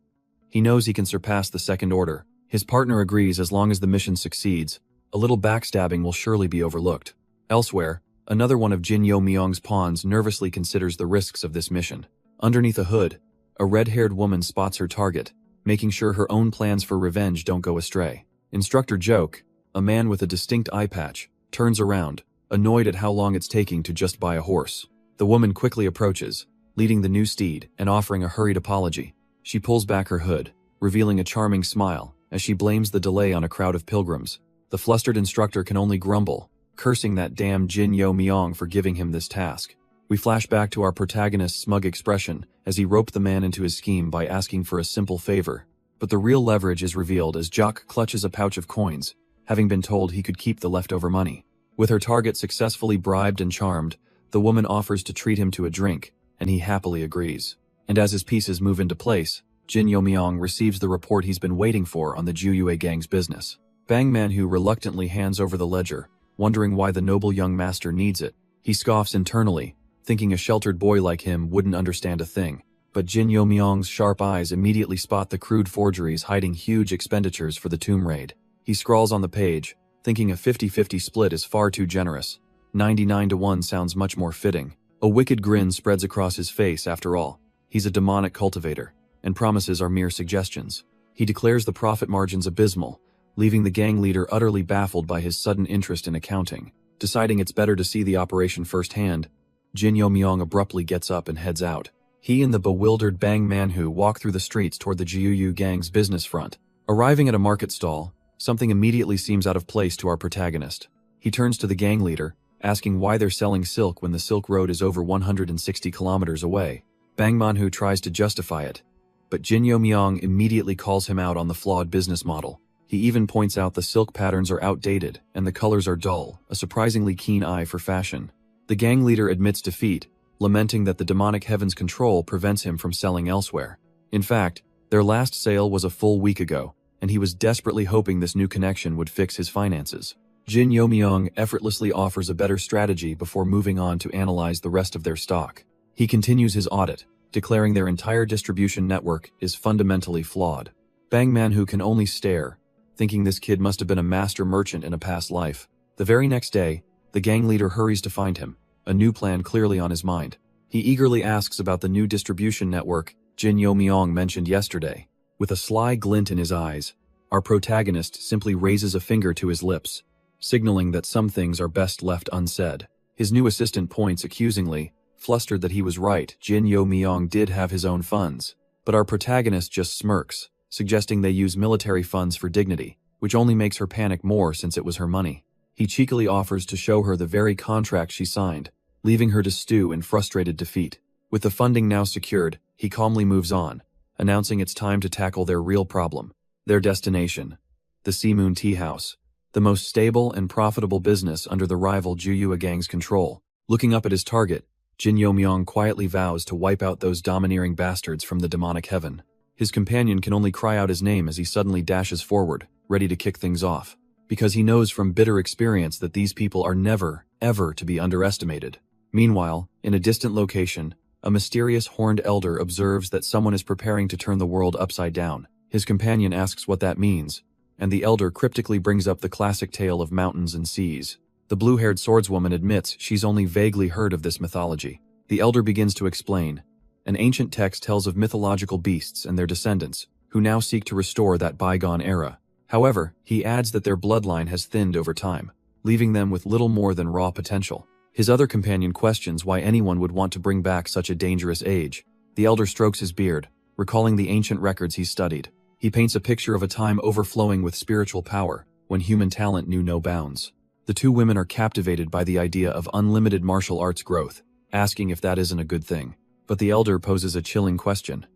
He knows he can surpass the Second Order. His partner agrees as long as the mission succeeds. A little backstabbing will surely be overlooked. Elsewhere, another one of Jin Yo-myong's pawns nervously considers the risks of this mission. Underneath a hood, a red-haired woman spots her target, making sure her own plans for revenge don't go astray. Instructor Joke, a man with a distinct eye patch, turns around, annoyed at how long it's taking to just buy a horse. The woman quickly approaches, leading the new steed and offering a hurried apology. She pulls back her hood, revealing a charming smile, as she blames the delay on a crowd of pilgrims. The flustered instructor can only grumble, cursing that damn Jin Yo-myong for giving him this task. We flash back to our protagonist's smug expression as he roped the man into his scheme by asking for a simple favor. But the real leverage is revealed as Jock clutches a pouch of coins, having been told he could keep the leftover money. With her target successfully bribed and charmed, the woman offers to treat him to a drink, and he happily agrees. And as his pieces move into place, Jin Yo-myong receives the report he's been waiting for on the Juyue gang's business. Bang Manhu reluctantly hands over the ledger, wondering why the noble young master needs it. He scoffs internally, thinking a sheltered boy like him wouldn't understand a thing. But Jin Yo-myong's sharp eyes immediately spot the crude forgeries hiding huge expenditures for the tomb raid. He scrawls on the page, thinking a 50-50 split is far too generous. 99-1 sounds much more fitting. A wicked grin spreads across his face after all. He's a demonic cultivator, and promises are mere suggestions. He declares the profit margins abysmal, leaving the gang leader utterly baffled by his sudden interest in accounting. Deciding it's better to see the operation firsthand, Jin Yo-myong abruptly gets up and heads out. He and the bewildered Bang Manhu walk through the streets toward the Juyue gang's business front. Arriving at a market stall, something immediately seems out of place to our protagonist. He turns to the gang leader, asking why they're selling silk when the Silk Road is over 160 kilometers away. Bang Manhu tries to justify it, but Jin Yo-myong immediately calls him out on the flawed business model. He even points out the silk patterns are outdated and the colors are dull, a surprisingly keen eye for fashion. The gang leader admits defeat, lamenting that the demonic heaven's control prevents him from selling elsewhere. In fact, their last sale was a full week ago, and he was desperately hoping this new connection would fix his finances. Jin Yo-myong effortlessly offers a better strategy before moving on to analyze the rest of their stock. He continues his audit, declaring their entire distribution network is fundamentally flawed. Bang Manhu can only stare, thinking this kid must have been a master merchant in a past life. The very next day, the gang leader hurries to find him, a new plan clearly on his mind. He eagerly asks about the new distribution network Jin Yo-myong mentioned yesterday. With a sly glint in his eyes, our protagonist simply raises a finger to his lips, signaling that some things are best left unsaid. His new assistant points accusingly, flustered that he was right. Jin Yo-myong did have his own funds, but our protagonist just smirks, suggesting they use military funds for dignity, which only makes her panic more since it was her money. He cheekily offers to show her the very contract she signed, leaving her to stew in frustrated defeat. With the funding now secured, he calmly moves on, announcing it's time to tackle their real problem. Their destination, the Sea Moon Tea House, the most stable and profitable business under the rival Juyue gang's control. Looking up at his target, Jin Yomyong quietly vows to wipe out those domineering bastards from the demonic heaven. His companion can only cry out his name as he suddenly dashes forward, ready to kick things off, because he knows from bitter experience that these people are never, ever to be underestimated. Meanwhile, in a distant location, a mysterious horned elder observes that someone is preparing to turn the world upside down. His companion asks what that means, and the elder cryptically brings up the classic tale of mountains and seas. The blue-haired swordswoman admits she's only vaguely heard of this mythology. The elder begins to explain. An ancient text tells of mythological beasts and their descendants, who now seek to restore that bygone era. However, he adds that their bloodline has thinned over time, leaving them with little more than raw potential. His other companion questions why anyone would want to bring back such a dangerous age. The elder strokes his beard, recalling the ancient records he studied. He paints a picture of a time overflowing with spiritual power, when human talent knew no bounds. The two women are captivated by the idea of unlimited martial arts growth, asking if that isn't a good thing. But the elder poses a chilling question.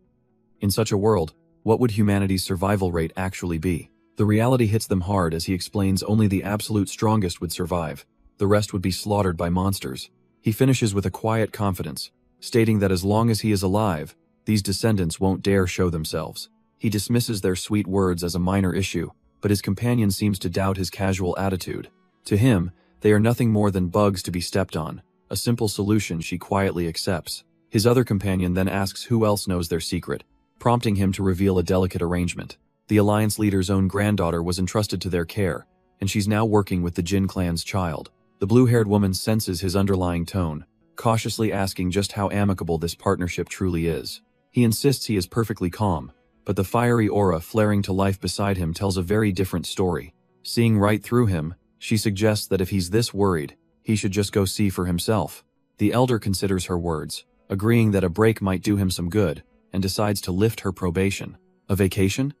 In such a world, what would humanity's survival rate actually be? The reality hits them hard as he explains only the absolute strongest would survive. The rest would be slaughtered by monsters. He finishes with a quiet confidence, stating that as long as he is alive, these descendants won't dare show themselves. He dismisses their sweet words as a minor issue, but his companion seems to doubt his casual attitude. To him, they are nothing more than bugs to be stepped on, a simple solution she quietly accepts. His other companion then asks who else knows their secret, prompting him to reveal a delicate arrangement. The Alliance leader's own granddaughter was entrusted to their care, and she's now working with the Jin clan's child. The blue-haired woman senses his underlying tone, cautiously asking just how amicable this partnership truly is. He insists he is perfectly calm, but the fiery aura flaring to life beside him tells a very different story. Seeing right through him, she suggests that if he's this worried, he should just go see for himself. The elder considers her words, agreeing that a break might do him some good, and decides to lift her probation. A vacation?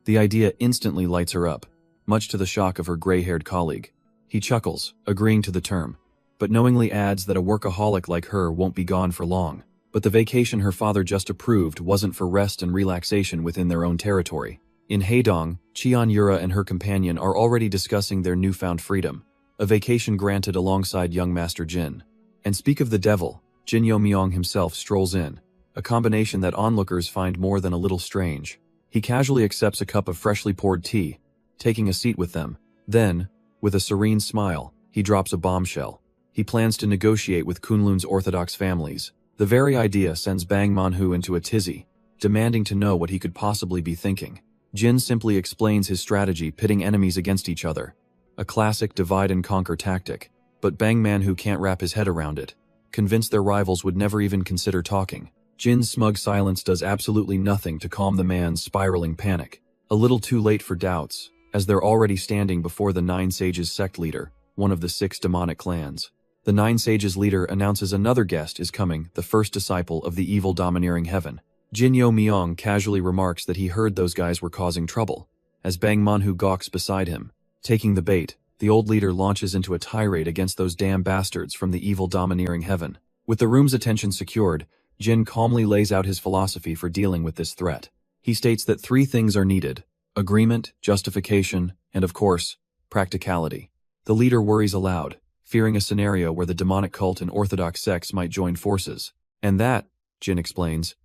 The idea instantly lights her up, much to the shock of her gray-haired colleague. He chuckles, agreeing to the term, but knowingly adds that a workaholic like her won't be gone for long. But the vacation her father just approved wasn't for rest and relaxation within their own territory. In Haedong, Cheon Yura and her companion are already discussing their newfound freedom, a vacation granted alongside young Master Jin. And speak of the devil, Jin Yomyong himself strolls in, a combination that onlookers find more than a little strange. He casually accepts a cup of freshly poured tea, taking a seat with them. Then, with a serene smile, he drops a bombshell. He plans to negotiate with Kunlun's orthodox families. The very idea sends Bang Manhwa into a tizzy, demanding to know what he could possibly be thinking. Jin simply explains his strategy, pitting enemies against each other. A classic divide-and-conquer tactic, but Bang Manhwa can't wrap his head around it. Convinced their rivals would never even consider talking, Jin's smug silence does absolutely nothing to calm the man's spiraling panic. A little too late for doubts, as they're already standing before the Nine Sages sect leader, one of the 6 demonic clans. The Nine Sages leader announces another guest is coming, the first disciple of the evil domineering heaven. Jin Yomyong casually remarks that he heard those guys were causing trouble, as Bang Manhwa gawks beside him. Taking the bait, the old leader launches into a tirade against those damn bastards from the evil domineering heaven. With the room's attention secured, Jin calmly lays out his philosophy for dealing with this threat. He states that 3 things are needed: agreement, justification, and of course, practicality. The leader worries aloud, fearing a scenario where the demonic cult and orthodox sects might join forces. And that, Jin explains,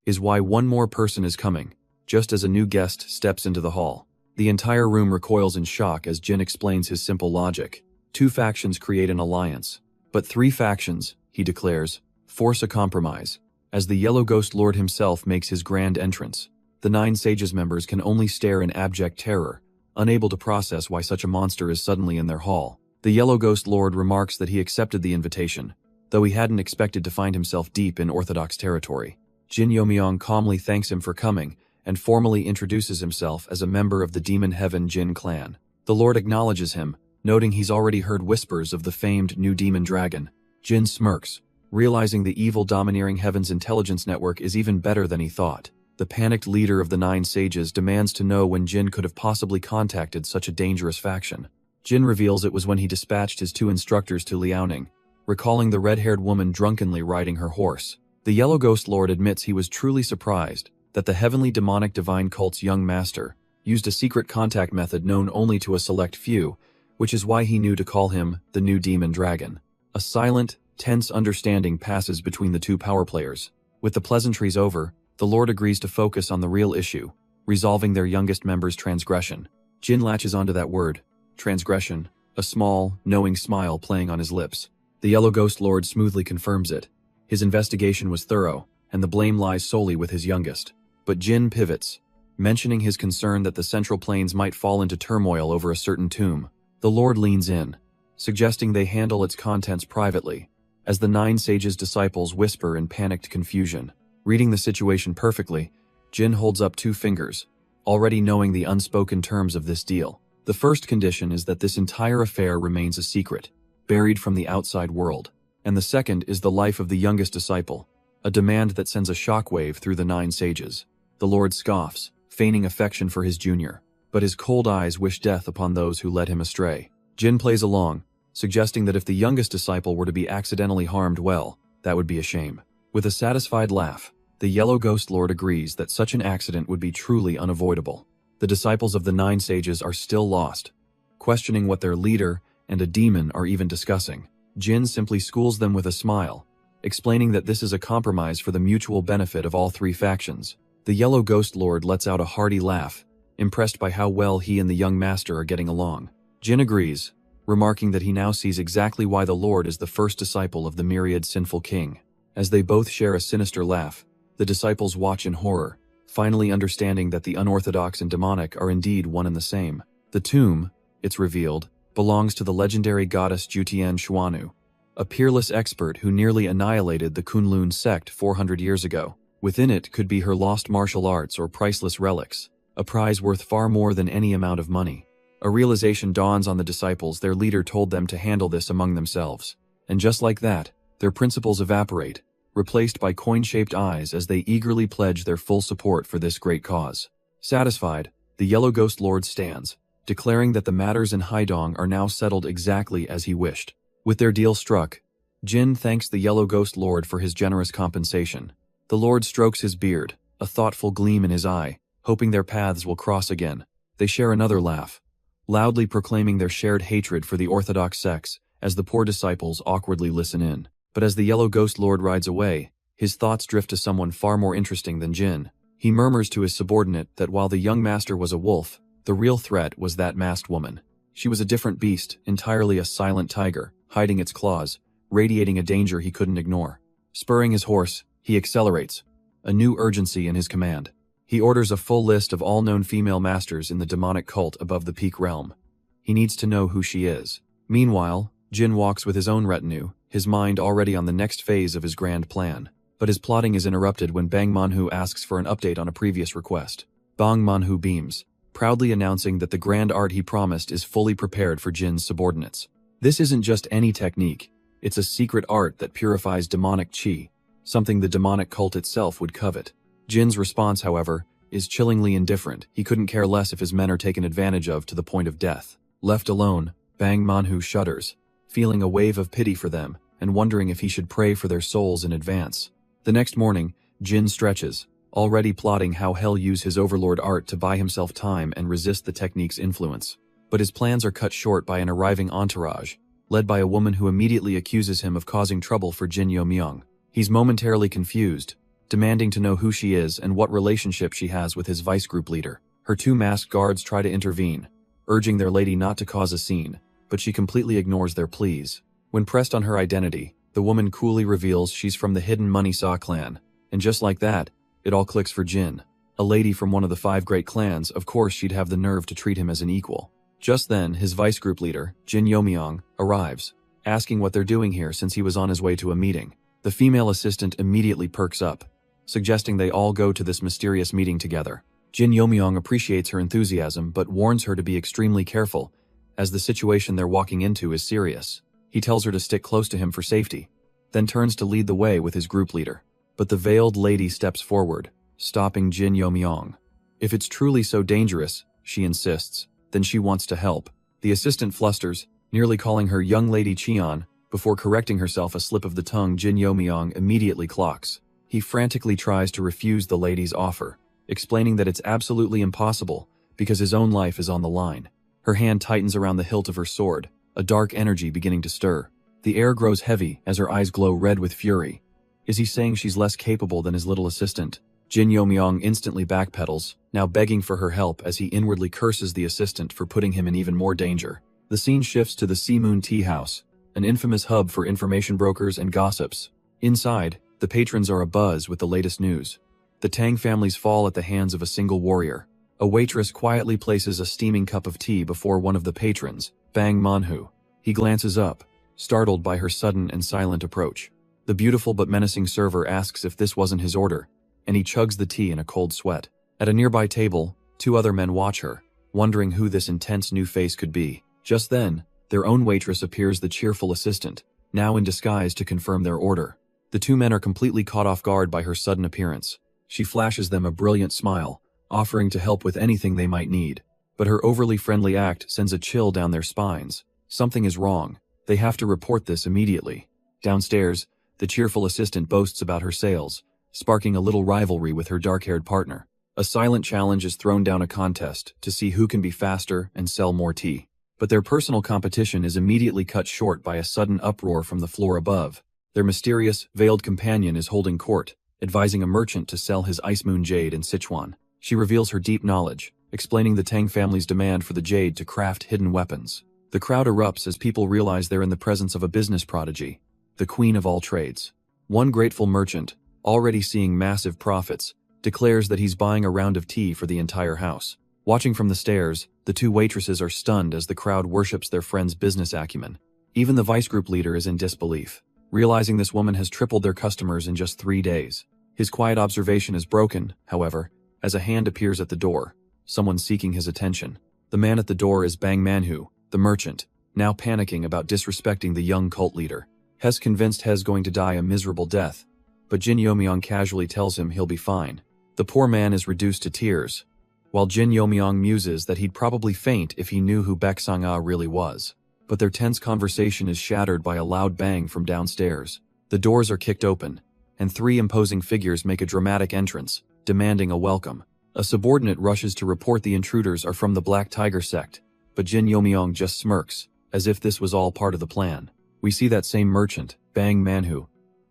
is why one more person is coming, just as a new guest steps into the hall. The entire room recoils in shock as Jin explains his simple logic. 2 factions create an alliance, but 3 factions, he declares, force a compromise. As the Yellow Ghost Lord himself makes his grand entrance, the 9 Sages members can only stare in abject terror, unable to process why such a monster is suddenly in their hall. The Yellow Ghost Lord remarks that he accepted the invitation, though he hadn't expected to find himself deep in orthodox territory. Jin Yomyong calmly thanks him for coming, and formally introduces himself as a member of the Demon Heaven Jin clan. The Lord acknowledges him, noting he's already heard whispers of the famed new demon dragon. Jin smirks, realizing the evil domineering heaven's intelligence network is even better than he thought. The panicked leader of the 9 Sages demands to know when Jin could have possibly contacted such a dangerous faction. Jin reveals it was when he dispatched his 2 instructors to Liaoning, recalling the red-haired woman drunkenly riding her horse. The Yellow Ghost Lord admits he was truly surprised that the heavenly demonic divine cult's young master used a secret contact method known only to a select few, which is why he knew to call him the new demon dragon. A silent, Tense understanding passes between the two power players. With the pleasantries over, the Lord agrees to focus on the real issue, resolving their youngest member's transgression. Jin latches onto that word, transgression, a small, knowing smile playing on his lips. The Yellow Ghost Lord smoothly confirms it. His investigation was thorough, and the blame lies solely with his youngest. But Jin pivots, mentioning his concern that the Central Plains might fall into turmoil over a certain tomb. The Lord leans in, suggesting they handle its contents privately, as the 9 sages' disciples whisper in panicked confusion. Reading the situation perfectly, Jin holds up 2 fingers, already knowing the unspoken terms of this deal. The first condition is that this entire affair remains a secret, buried from the outside world. And the second is the life of the youngest disciple, a demand that sends a shockwave through the 9 sages. The Lord scoffs, feigning affection for his junior, but his cold eyes wish death upon those who led him astray. Jin plays along, suggesting that if the youngest disciple were to be accidentally harmed, well, that would be a shame. With a satisfied laugh, the Yellow Ghost Lord agrees that such an accident would be truly unavoidable. The disciples of the 9 sages are still lost, questioning what their leader and a demon are even discussing. Jin simply schools them with a smile, explaining that this is a compromise for the mutual benefit of all 3 factions. The Yellow Ghost Lord lets out a hearty laugh, impressed by how well he and the young master are getting along. Jin agrees, remarking that he now sees exactly why the Lord is the first disciple of the myriad sinful king. As they both share a sinister laugh, the disciples watch in horror, finally understanding that the unorthodox and demonic are indeed one and the same. The tomb, it's revealed, belongs to the legendary goddess Jutian Xuanu, a peerless expert who nearly annihilated the Kunlun sect 400 years ago. Within it could be her lost martial arts or priceless relics, a prize worth far more than any amount of money. A realization dawns on the disciples. Their leader told them to handle this among themselves. And just like that, their principles evaporate, replaced by coin-shaped eyes as they eagerly pledge their full support for this great cause. Satisfied, the Yellow Ghost Lord stands, declaring that the matters in Haidong are now settled exactly as he wished. With their deal struck, Jin thanks the Yellow Ghost Lord for his generous compensation. The Lord strokes his beard, a thoughtful gleam in his eye, hoping their paths will cross again. They share another laugh, loudly proclaiming their shared hatred for the orthodox sects as the poor disciples awkwardly listen in. But as the Yellow Ghost Lord rides away, his thoughts drift to someone far more interesting than Jin. He murmurs to his subordinate that while the young master was a wolf, the real threat was that masked woman. She was a different beast, entirely a silent tiger, hiding its claws, radiating a danger he couldn't ignore. Spurring his horse, he accelerates, a new urgency in his command. He orders a full list of all known female masters in the demonic cult above the peak realm. He needs to know who she is. Meanwhile, Jin walks with his own retinue, his mind already on the next phase of his grand plan. But his plotting is interrupted when Bang Manhu asks for an update on a previous request. Bang Manhu beams, proudly announcing that the grand art he promised is fully prepared for Jin's subordinates. This isn't just any technique, it's a secret art that purifies demonic chi, something the demonic cult itself would covet. Jin's response, however, is chillingly indifferent. He couldn't care less if his men are taken advantage of to the point of death. Left alone, Bang Manhu shudders, feeling a wave of pity for them and wondering if he should pray for their souls in advance. The next morning, Jin stretches, already plotting how he'll use his overlord art to buy himself time and resist the technique's influence. But his plans are cut short by an arriving entourage, led by a woman who immediately accuses him of causing trouble for Jin Yomyong. He's momentarily confused, demanding to know who she is and what relationship she has with his vice group leader. Her 2 masked guards try to intervene, urging their lady not to cause a scene, but she completely ignores their pleas. When pressed on her identity, the woman coolly reveals she's from the hidden Money Saw clan, and just like that, it all clicks for Jin. A lady from one of the 5 great clans, of course she'd have the nerve to treat him as an equal. Just then, his vice group leader, Jin Yomyong, arrives, asking what they're doing here since he was on his way to a meeting. The female assistant immediately perks up, suggesting they all go to this mysterious meeting together. Jin Yomyong appreciates her enthusiasm but warns her to be extremely careful, as the situation they're walking into is serious. He tells her to stick close to him for safety, then turns to lead the way with his group leader. But the veiled lady steps forward, stopping Jin Yomyong. If it's truly so dangerous, she insists, then she wants to help. The assistant flusters, nearly calling her young lady Cheon, before correcting herself a slip of the tongue Jin Yomyong immediately clocks. He frantically tries to refuse the lady's offer, explaining that it's absolutely impossible because his own life is on the line. Her hand tightens around the hilt of her sword, a dark energy beginning to stir. The air grows heavy as her eyes glow red with fury. Is he saying she's less capable than his little assistant? Jin Yomyong instantly backpedals, now begging for her help as he inwardly curses the assistant for putting him in even more danger. The scene shifts to the Sea Moon Tea House, an infamous hub for information brokers and gossips. Inside, the patrons are abuzz with the latest news. The Tang family's fall at the hands of a single warrior. A waitress quietly places a steaming cup of tea before one of the patrons, Bang Manhwa. He glances up, startled by her sudden and silent approach. The beautiful but menacing server asks if this wasn't his order, and he chugs the tea in a cold sweat. At a nearby table, 2 other men watch her, wondering who this intense new face could be. Just then, their own waitress appears, the cheerful assistant, now in disguise to confirm their order. The 2 men are completely caught off guard by her sudden appearance. She flashes them a brilliant smile, offering to help with anything they might need. But her overly friendly act sends a chill down their spines. Something is wrong. They have to report this immediately. Downstairs, the cheerful assistant boasts about her sales, sparking a little rivalry with her dark-haired partner. A silent challenge is thrown down, a contest to see who can be faster and sell more tea. But their personal competition is immediately cut short by a sudden uproar from the floor above. Their mysterious, veiled companion is holding court, advising a merchant to sell his Ice Moon Jade in Sichuan. She reveals her deep knowledge, explaining the Tang family's demand for the jade to craft hidden weapons. The crowd erupts as people realize they're in the presence of a business prodigy, the queen of all trades. One grateful merchant, already seeing massive profits, declares that he's buying a round of tea for the entire house. Watching from the stairs, the 2 waitresses are stunned as the crowd worships their friend's business acumen. Even the vice group leader is in disbelief, realizing this woman has tripled their customers in just 3 days. His quiet observation is broken, however, as a hand appears at the door, someone seeking his attention. The man at the door is Bang Manhwa, the merchant, now panicking about disrespecting the young cult leader. He's convinced He's going to die a miserable death, but Jin Yomyong casually tells him he'll be fine. The poor man is reduced to tears, while Jin Yomyong muses that he'd probably faint if he knew who Baek Sang-ah really was. But their tense conversation is shattered by a loud bang from downstairs. The doors are kicked open, and 3 imposing figures make a dramatic entrance, demanding a welcome. A subordinate rushes to report the intruders are from the Black Tiger sect, but Jin Yomyong just smirks, as if this was all part of the plan. We see that same merchant, Bang Manhwa,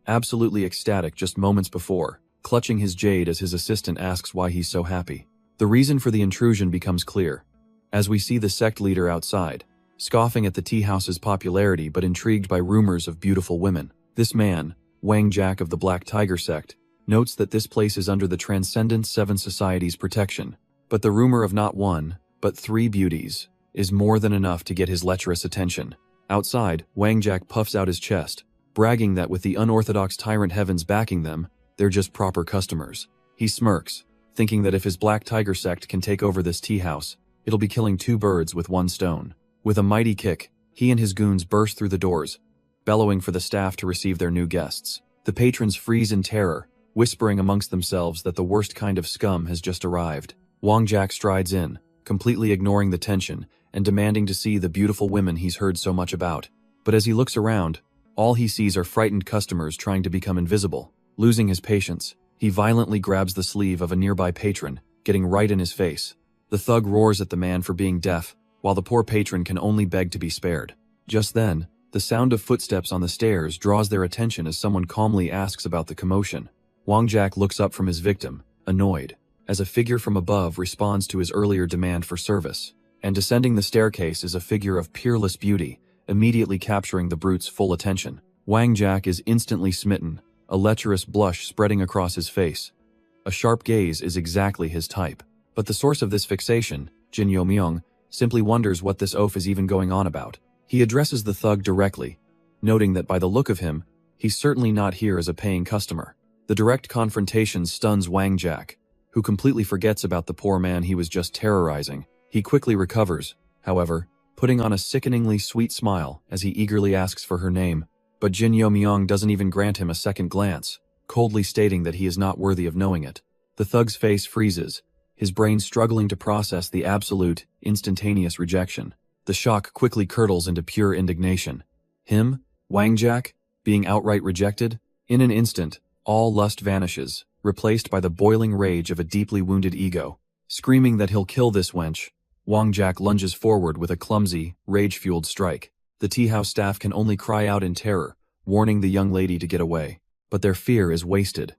absolutely ecstatic just moments before, clutching his jade as his assistant asks why he's so happy. The reason for the intrusion becomes clear, as we see the sect leader outside, scoffing at the tea house's popularity but intrigued by rumors of beautiful women. This man, Wang Jack of the Black Tiger sect, notes that this place is under the Transcendent 7 Society's protection, but the rumor of not 1, but 3 beauties is more than enough to get his lecherous attention. Outside, Wang Jack puffs out his chest, bragging that with the unorthodox tyrant heavens backing them, they're just proper customers. He smirks, thinking that if his Black Tiger sect can take over this tea house, it'll be killing 2 birds with 1 stone. With a mighty kick, he and his goons burst through the doors, bellowing for the staff to receive their new guests. The patrons freeze in terror, whispering amongst themselves that the worst kind of scum has just arrived. Wang Jack strides in, completely ignoring the tension and demanding to see the beautiful women he's heard so much about. But as he looks around, all he sees are frightened customers trying to become invisible. Losing his patience, he violently grabs the sleeve of a nearby patron, getting right in his face. The thug roars at the man for being deaf, while the poor patron can only beg to be spared. Just then, the sound of footsteps on the stairs draws their attention as someone calmly asks about the commotion. Wang Jack looks up from his victim, annoyed, as a figure from above responds to his earlier demand for service. And descending the staircase is a figure of peerless beauty, immediately capturing the brute's full attention. Wang Jack is instantly smitten, a lecherous blush spreading across his face. A sharp gaze is exactly his type. But the source of this fixation, Jin Yomyong, simply wonders what this oaf is even going on about. He addresses the thug directly, noting that by the look of him, he's certainly not here as a paying customer. The direct confrontation stuns Wang Jack, who completely forgets about the poor man he was just terrorizing. He quickly recovers, however, putting on a sickeningly sweet smile as he eagerly asks for her name. But Jin Yomyong doesn't even grant him a second glance, coldly stating that he is not worthy of knowing it. The thug's face freezes, his brain struggling to process the absolute, instantaneous rejection. The shock quickly curdles into pure indignation. Him, Wang Jack, being outright rejected? In an instant, all lust vanishes, replaced by the boiling rage of a deeply wounded ego. Screaming that he'll kill this wench, Wang Jack lunges forward with a clumsy, rage-fueled strike. The tea house staff can only cry out in terror, warning the young lady to get away. But their fear is wasted.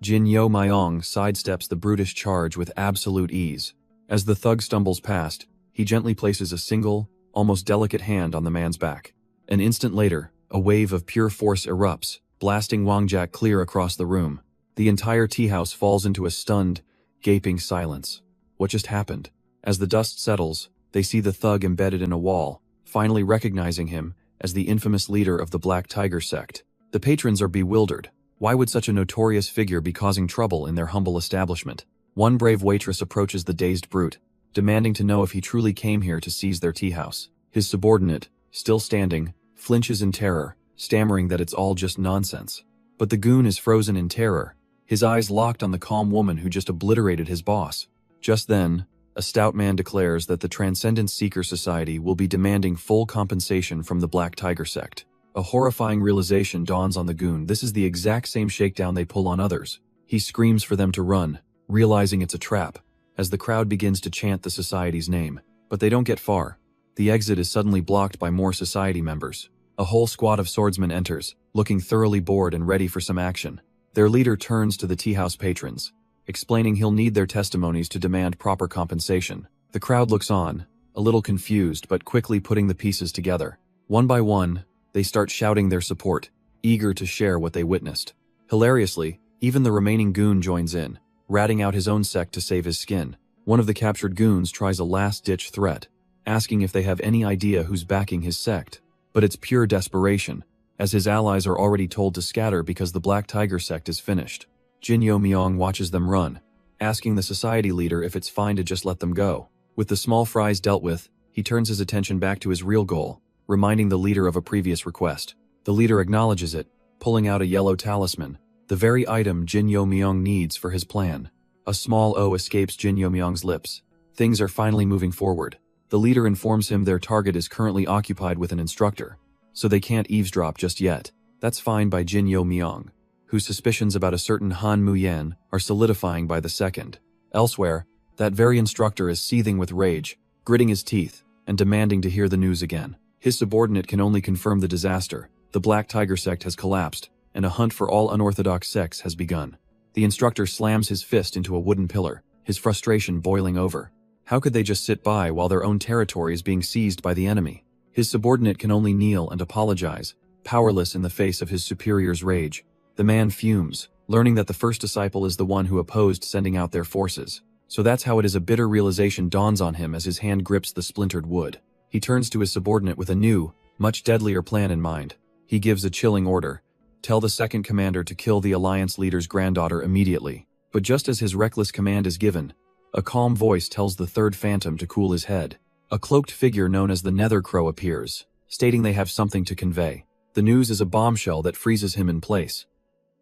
Jin Yo Myong sidesteps the brutish charge with absolute ease. As the thug stumbles past, he gently places a single, almost delicate hand on the man's back. An instant later, a wave of pure force erupts, blasting Wangjak clear across the room. The entire tea house falls into a stunned, gaping silence. What just happened? As the dust settles, they see the thug embedded in a wall, finally recognizing him as the infamous leader of the Black Tiger sect. The patrons are bewildered. Why would such a notorious figure be causing trouble in their humble establishment? One brave waitress approaches the dazed brute, demanding to know if he truly came here to seize their tea house. His subordinate, still standing, flinches in terror, stammering that it's all just nonsense. But the goon is frozen in terror, his eyes locked on the calm woman who just obliterated his boss. Just then, a stout man declares that the Transcendence Seeker Society will be demanding full compensation from the Black Tiger sect. A horrifying realization dawns on the goon. This is the exact same shakedown they pull on others. He screams for them to run, realizing it's a trap, as the crowd begins to chant the society's name. But they don't get far. The exit is suddenly blocked by more society members. A whole squad of swordsmen enters, looking thoroughly bored and ready for some action. Their leader turns to the tea house patrons, explaining he'll need their testimonies to demand proper compensation. The crowd looks on, a little confused but quickly putting the pieces together. One by one, they start shouting their support, eager to share what they witnessed. Hilariously, even the remaining goon joins in, ratting out his own sect to save his skin. One of the captured goons tries a last-ditch threat, asking if they have any idea who's backing his sect. But it's pure desperation, as his allies are already told to scatter because the Black Tiger sect is finished. Jin Yo Myong watches them run, asking the society leader if it's fine to just let them go. With the small fries dealt with, he turns his attention back to his real goal, reminding the leader of a previous request. The leader acknowledges it, pulling out a yellow talisman, the very item Jin Yo Myong needs for his plan. A small O escapes Jin Yo Myong's lips. Things are finally moving forward. The leader informs him their target is currently occupied with an instructor, so they can't eavesdrop just yet. That's fine by Jin Yo Myong, whose suspicions about a certain Han Muyan are solidifying by the second. Elsewhere, that very instructor is seething with rage, gritting his teeth, and demanding to hear the news again. His subordinate can only confirm the disaster. The Black Tiger sect has collapsed, and a hunt for all unorthodox sects has begun. The instructor slams his fist into a wooden pillar, his frustration boiling over. How could they just sit by while their own territory is being seized by the enemy? His subordinate can only kneel and apologize, powerless in the face of his superior's rage. The man fumes, learning that the first disciple is the one who opposed sending out their forces. So that's how it is. A bitter realization dawns on him as his hand grips the splintered wood. He turns to his subordinate with a new, much deadlier plan in mind. He gives a chilling order. Tell the second commander to kill the Alliance leader's granddaughter immediately. But just as his reckless command is given, a calm voice tells the third phantom to cool his head. A cloaked figure known as the Nether Crow appears, stating they have something to convey. The news is a bombshell that freezes him in place.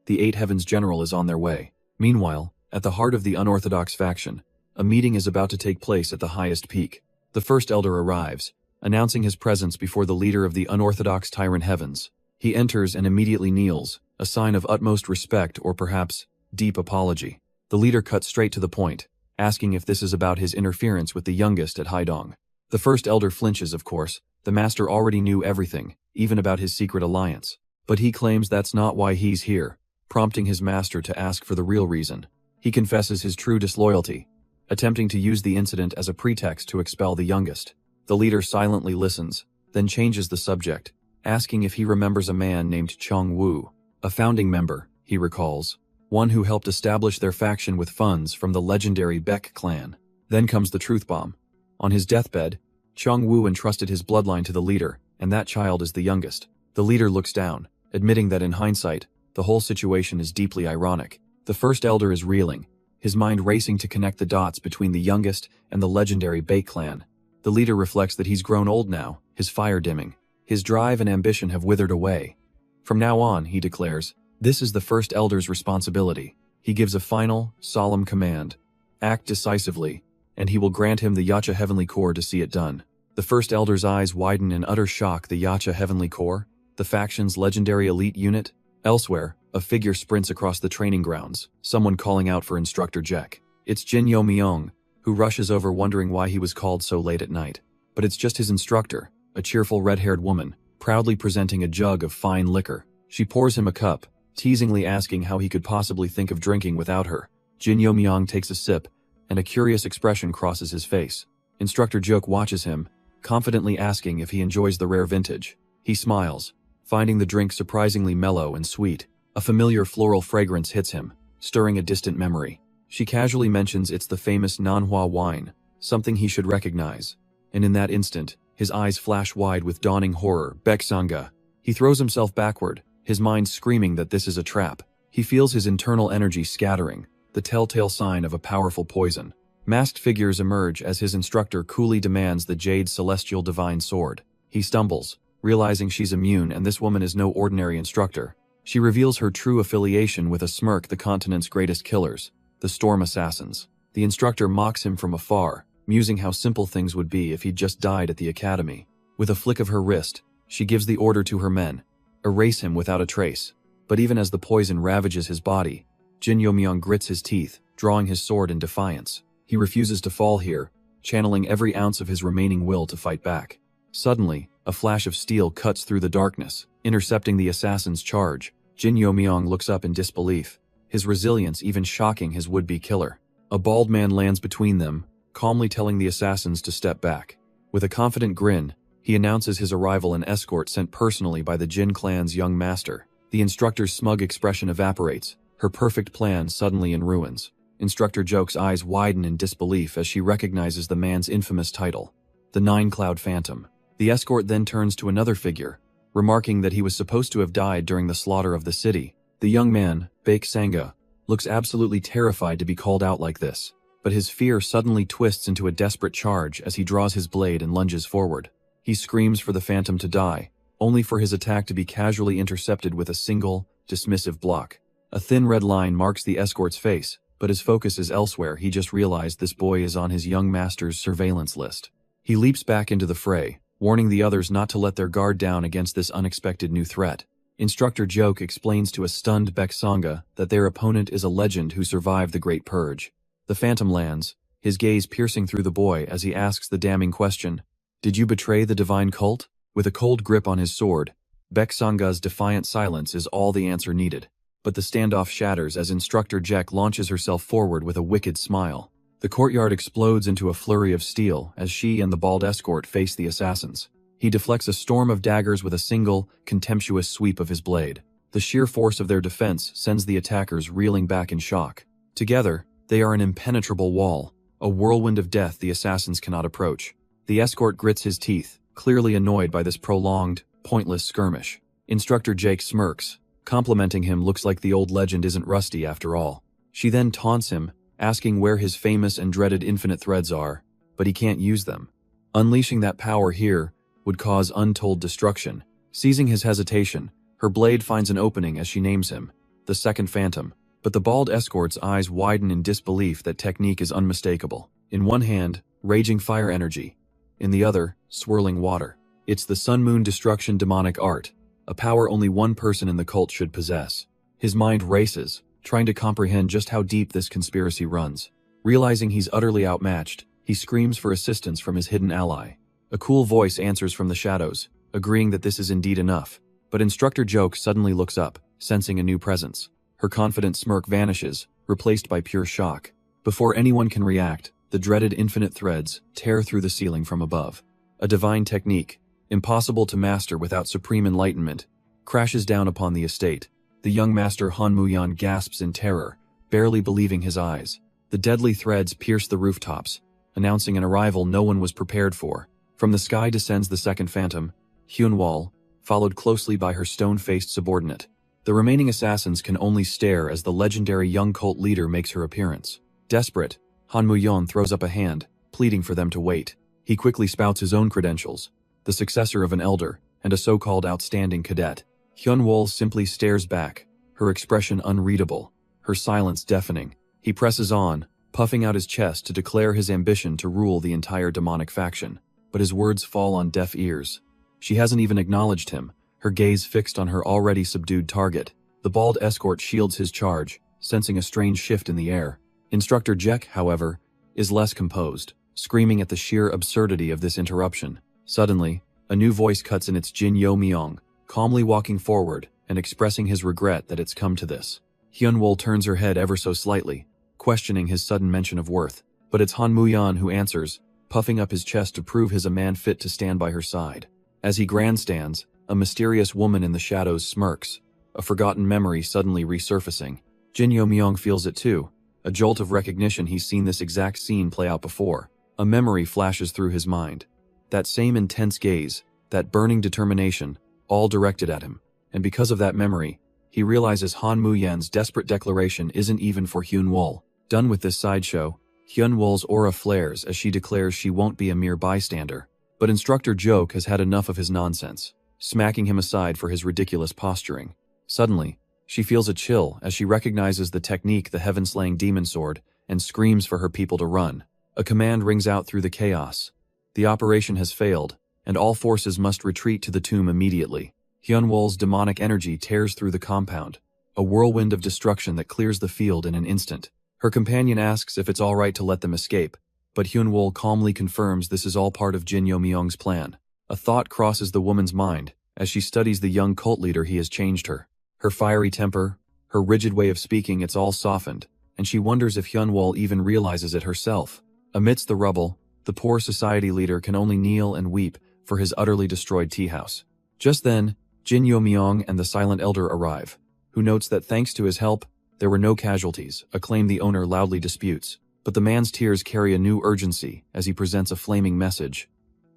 The Eight Heavens General is on their way. Meanwhile, at the heart of the unorthodox faction, a meeting is about to take place at the highest peak. The first elder arrives, announcing his presence before the leader of the unorthodox tyrant heavens. He enters and immediately kneels, a sign of utmost respect or perhaps deep apology. The leader cuts straight to the point, asking if this is about his interference with the youngest at Haidong. The first elder flinches, of course. The master already knew everything, even about his secret alliance. But he claims that's not why he's here, prompting his master to ask for the real reason. He confesses his true disloyalty, attempting to use the incident as a pretext to expel the youngest. The leader silently listens, then changes the subject, asking if he remembers a man named Chong Wu, a founding member, he recalls, one who helped establish their faction with funds from the legendary Beck clan. Then comes the truth bomb. On his deathbed, Chong Wu entrusted his bloodline to the leader, and that child is the youngest. The leader looks down, admitting that in hindsight, the whole situation is deeply ironic. The first elder is reeling, his mind racing to connect the dots between the youngest and the legendary Beck clan. The leader reflects that he's grown old now, his fire dimming. His drive and ambition have withered away. From now on, he declares, this is the first elder's responsibility. He gives a final, solemn command. Act decisively, and he will grant him the Yacha Heavenly Core to see it done. The first elder's eyes widen in utter shock. The Yacha Heavenly Core? The faction's legendary elite unit? Elsewhere, a figure sprints across the training grounds, someone calling out for Instructor Jack. It's Jin Yo Myong, who rushes over wondering why he was called so late at night. But it's just his instructor, a cheerful red-haired woman, proudly presenting a jug of fine liquor. She pours him a cup, teasingly asking how he could possibly think of drinking without her. Jin Yo-myung takes a sip, and a curious expression crosses his face. Instructor Joke watches him, confidently asking if he enjoys the rare vintage. He smiles, finding the drink surprisingly mellow and sweet. A familiar floral fragrance hits him, stirring a distant memory. She casually mentions it's the famous Manhwa wine, something he should recognize. And in that instant, his eyes flash wide with dawning horror. Baeksanga. He throws himself backward, his mind screaming that this is a trap. He feels his internal energy scattering, the telltale sign of a powerful poison. Masked figures emerge as his instructor coolly demands the Jade Celestial Divine Sword. He stumbles, realizing she's immune and this woman is no ordinary instructor. She reveals her true affiliation with a smirk, the continent's greatest killers, the Storm Assassins. The instructor mocks him from afar, musing how simple things would be if he'd just died at the academy. With a flick of her wrist, she gives the order to her men: erase him without a trace. But even as the poison ravages his body, Jin Yo-myung grits his teeth, drawing his sword in defiance. He refuses to fall here, channeling every ounce of his remaining will to fight back. Suddenly, a flash of steel cuts through the darkness, intercepting the assassin's charge. Jin Yo-myung looks up in disbelief, his resilience even shocking his would-be killer. A bald man lands between them, calmly telling the assassins to step back. With a confident grin, he announces his arrival, an escort sent personally by the Jin clan's young master. The instructor's smug expression evaporates, her perfect plan suddenly in ruins. Instructor Joke's eyes widen in disbelief as she recognizes the man's infamous title, the Nine-Cloud Phantom. The escort then turns to another figure, remarking that he was supposed to have died during the slaughter of the city. The young man, Baeksanga, looks absolutely terrified to be called out like this, but his fear suddenly twists into a desperate charge as he draws his blade and lunges forward. He screams for the phantom to die, only for his attack to be casually intercepted with a single, dismissive block. A thin red line marks the escort's face, but his focus is elsewhere. He just realized this boy is on his young master's surveillance list. He leaps back into the fray, warning the others not to let their guard down against this unexpected new threat. Instructor Joke explains to a stunned Baeksanga that their opponent is a legend who survived the Great Purge. The phantom lands, his gaze piercing through the boy as he asks the damning question, "Did you betray the divine cult?" With a cold grip on his sword, Baeksanga's defiant silence is all the answer needed. But the standoff shatters as Instructor Jek launches herself forward with a wicked smile. The courtyard explodes into a flurry of steel as she and the bald escort face the assassins. He deflects a storm of daggers with a single, contemptuous sweep of his blade. The sheer force of their defense sends the attackers reeling back in shock. Together, they are an impenetrable wall, a whirlwind of death the assassins cannot approach. The escort grits his teeth, clearly annoyed by this prolonged, pointless skirmish. Instructor Jake smirks, complimenting him. Looks like the old legend isn't rusty after all. She then taunts him, asking where his famous and dreaded infinite threads are, but he can't use them. Unleashing that power here would cause untold destruction. Seizing his hesitation, her blade finds an opening as she names him, the Second Phantom. But the bald escort's eyes widen in disbelief. That technique is unmistakable. In one hand, raging fire energy. In the other, swirling water. It's the Sun Moon Destruction demonic art, a power only one person in the cult should possess. His mind races, trying to comprehend just how deep this conspiracy runs. Realizing he's utterly outmatched, he screams for assistance from his hidden ally. A cool voice answers from the shadows, agreeing that this is indeed enough. But Instructor Joke suddenly looks up, sensing a new presence. Her confident smirk vanishes, replaced by pure shock. Before anyone can react, the dreaded infinite threads tear through the ceiling from above. A divine technique, impossible to master without supreme enlightenment, crashes down upon the estate. The young master Han Muyan gasps in terror, barely believing his eyes. The deadly threads pierce the rooftops, announcing an arrival no one was prepared for. From the sky descends the Second Phantom, Hyunwol, followed closely by her stone-faced subordinate. The remaining assassins can only stare as the legendary young cult leader makes her appearance. Desperate, Han Muyon throws up a hand, pleading for them to wait. He quickly spouts his own credentials, the successor of an elder, and a so-called outstanding cadet. Hyunwol simply stares back, her expression unreadable, her silence deafening. He presses on, puffing out his chest to declare his ambition to rule the entire demonic faction. But his words fall on deaf ears. She hasn't even acknowledged him, her gaze fixed on her already subdued target. The bald escort shields his charge, sensing a strange shift in the air. Instructor Jek, however, is less composed, screaming at the sheer absurdity of this interruption. Suddenly, A new voice cuts in. It's Jin Yo Myung, calmly walking forward and expressing his regret that it's come to this. Hyunwol turns her head ever so slightly, questioning his sudden mention of worth. But it's Han Muyan who answers, puffing up his chest to prove he's a man fit to stand by her side. As he grandstands, a mysterious woman in the shadows smirks, a forgotten memory suddenly resurfacing. Jin Yo Myung feels it too, a jolt of recognition. He's seen this exact scene play out before. A memory flashes through his mind. That same intense gaze, that burning determination, all directed at him. And because of that memory, he realizes Han Muyan's desperate declaration isn't even for Hyunwol. Done with this sideshow, Hyunwol's aura flares as she declares she won't be a mere bystander. But Instructor Joke has had enough of his nonsense, smacking him aside for his ridiculous posturing. Suddenly, she feels a chill as she recognizes the technique, the heaven-slaying demon sword, and screams for her people to run. A command rings out through the chaos. The operation has failed, and all forces must retreat to the tomb immediately. Hyunwol's demonic energy tears through the compound, a whirlwind of destruction that clears the field in an instant. Her companion asks if it's all right to let them escape, but Hyunwol calmly confirms this is all part of Jin Yo Myung's plan. A thought crosses the woman's mind as she studies the young cult leader. He has changed her. Her fiery temper, her rigid way of speaking, it's all softened, and she wonders if Hyunwol even realizes it herself. Amidst the rubble, the poor society leader can only kneel and weep for his utterly destroyed tea house. Just then, Jin Yo Myung and the Silent Elder arrive, who notes that thanks to his help, there were no casualties, a claim the owner loudly disputes. But the man's tears carry a new urgency as he presents a flaming message.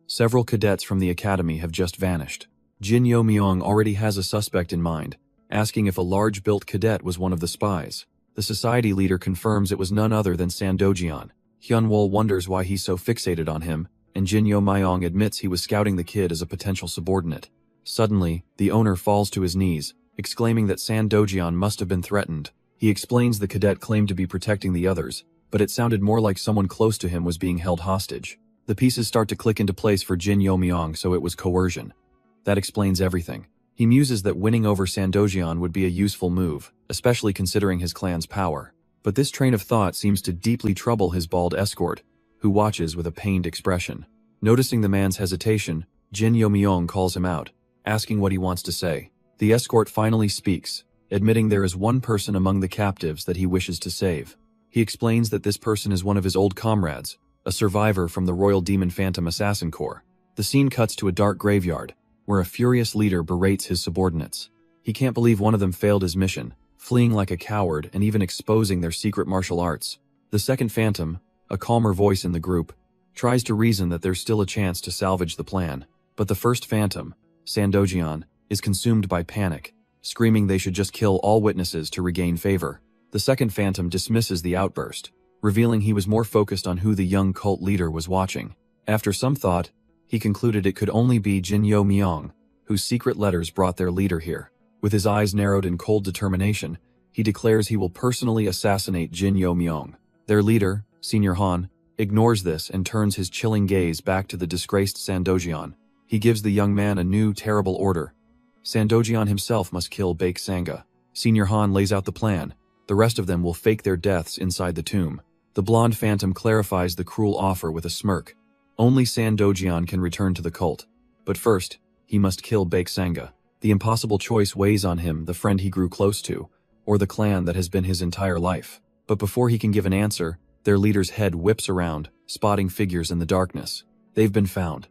Several cadets from the academy have just vanished. Jin Yo Myung already has a suspect in mind, asking if a large-built cadet was one of the spies. The society leader confirms it was none other than Sandojian. Hyunwol wonders why he's so fixated on him, and Jin Yo Myung admits he was scouting the kid as a potential subordinate. Suddenly, the owner falls to his knees, exclaiming that Sandojian must have been threatened. He explains the cadet claimed to be protecting the others, but it sounded more like someone close to him was being held hostage. The pieces start to click into place for Jin Yo Myung, so it was coercion. That explains everything. He muses that winning over Sandojian would be a useful move, especially considering his clan's power. But this train of thought seems to deeply trouble his bald escort, who watches with a pained expression. Noticing the man's hesitation, Jin Yo Myung calls him out, asking what he wants to say. The escort finally speaks, admitting there is one person among the captives that he wishes to save. He explains that this person is one of his old comrades, a survivor from the Royal Demon Phantom Assassin Corps. The scene cuts to a dark graveyard, where a furious leader berates his subordinates. He can't believe one of them failed his mission, fleeing like a coward and even exposing their secret martial arts. The second phantom, a calmer voice in the group, tries to reason that there's still a chance to salvage the plan. But the first phantom, Sandojian, is consumed by panic, screaming they should just kill all witnesses to regain favor. The second phantom dismisses the outburst, revealing he was more focused on who the young cult leader was watching. After some thought, he concluded it could only be Jin Yo Myung, whose secret letters brought their leader here. With his eyes narrowed in cold determination, he declares he will personally assassinate Jin Yo Myung. Their leader, Senior Han, ignores this and turns his chilling gaze back to the disgraced Sandojian. He gives the young man a new, terrible order. Sandojian himself must kill Baek Sanga. Senior Han lays out the plan. The rest of them will fake their deaths inside the tomb. The blonde phantom clarifies the cruel offer with a smirk. Only Sandojian can return to the cult. But first, he must kill Baek Sanga. The impossible choice weighs on him, the friend he grew close to, or the clan that has been his entire life. But before he can give an answer, their leader's head whips around, spotting figures in the darkness. They've been found.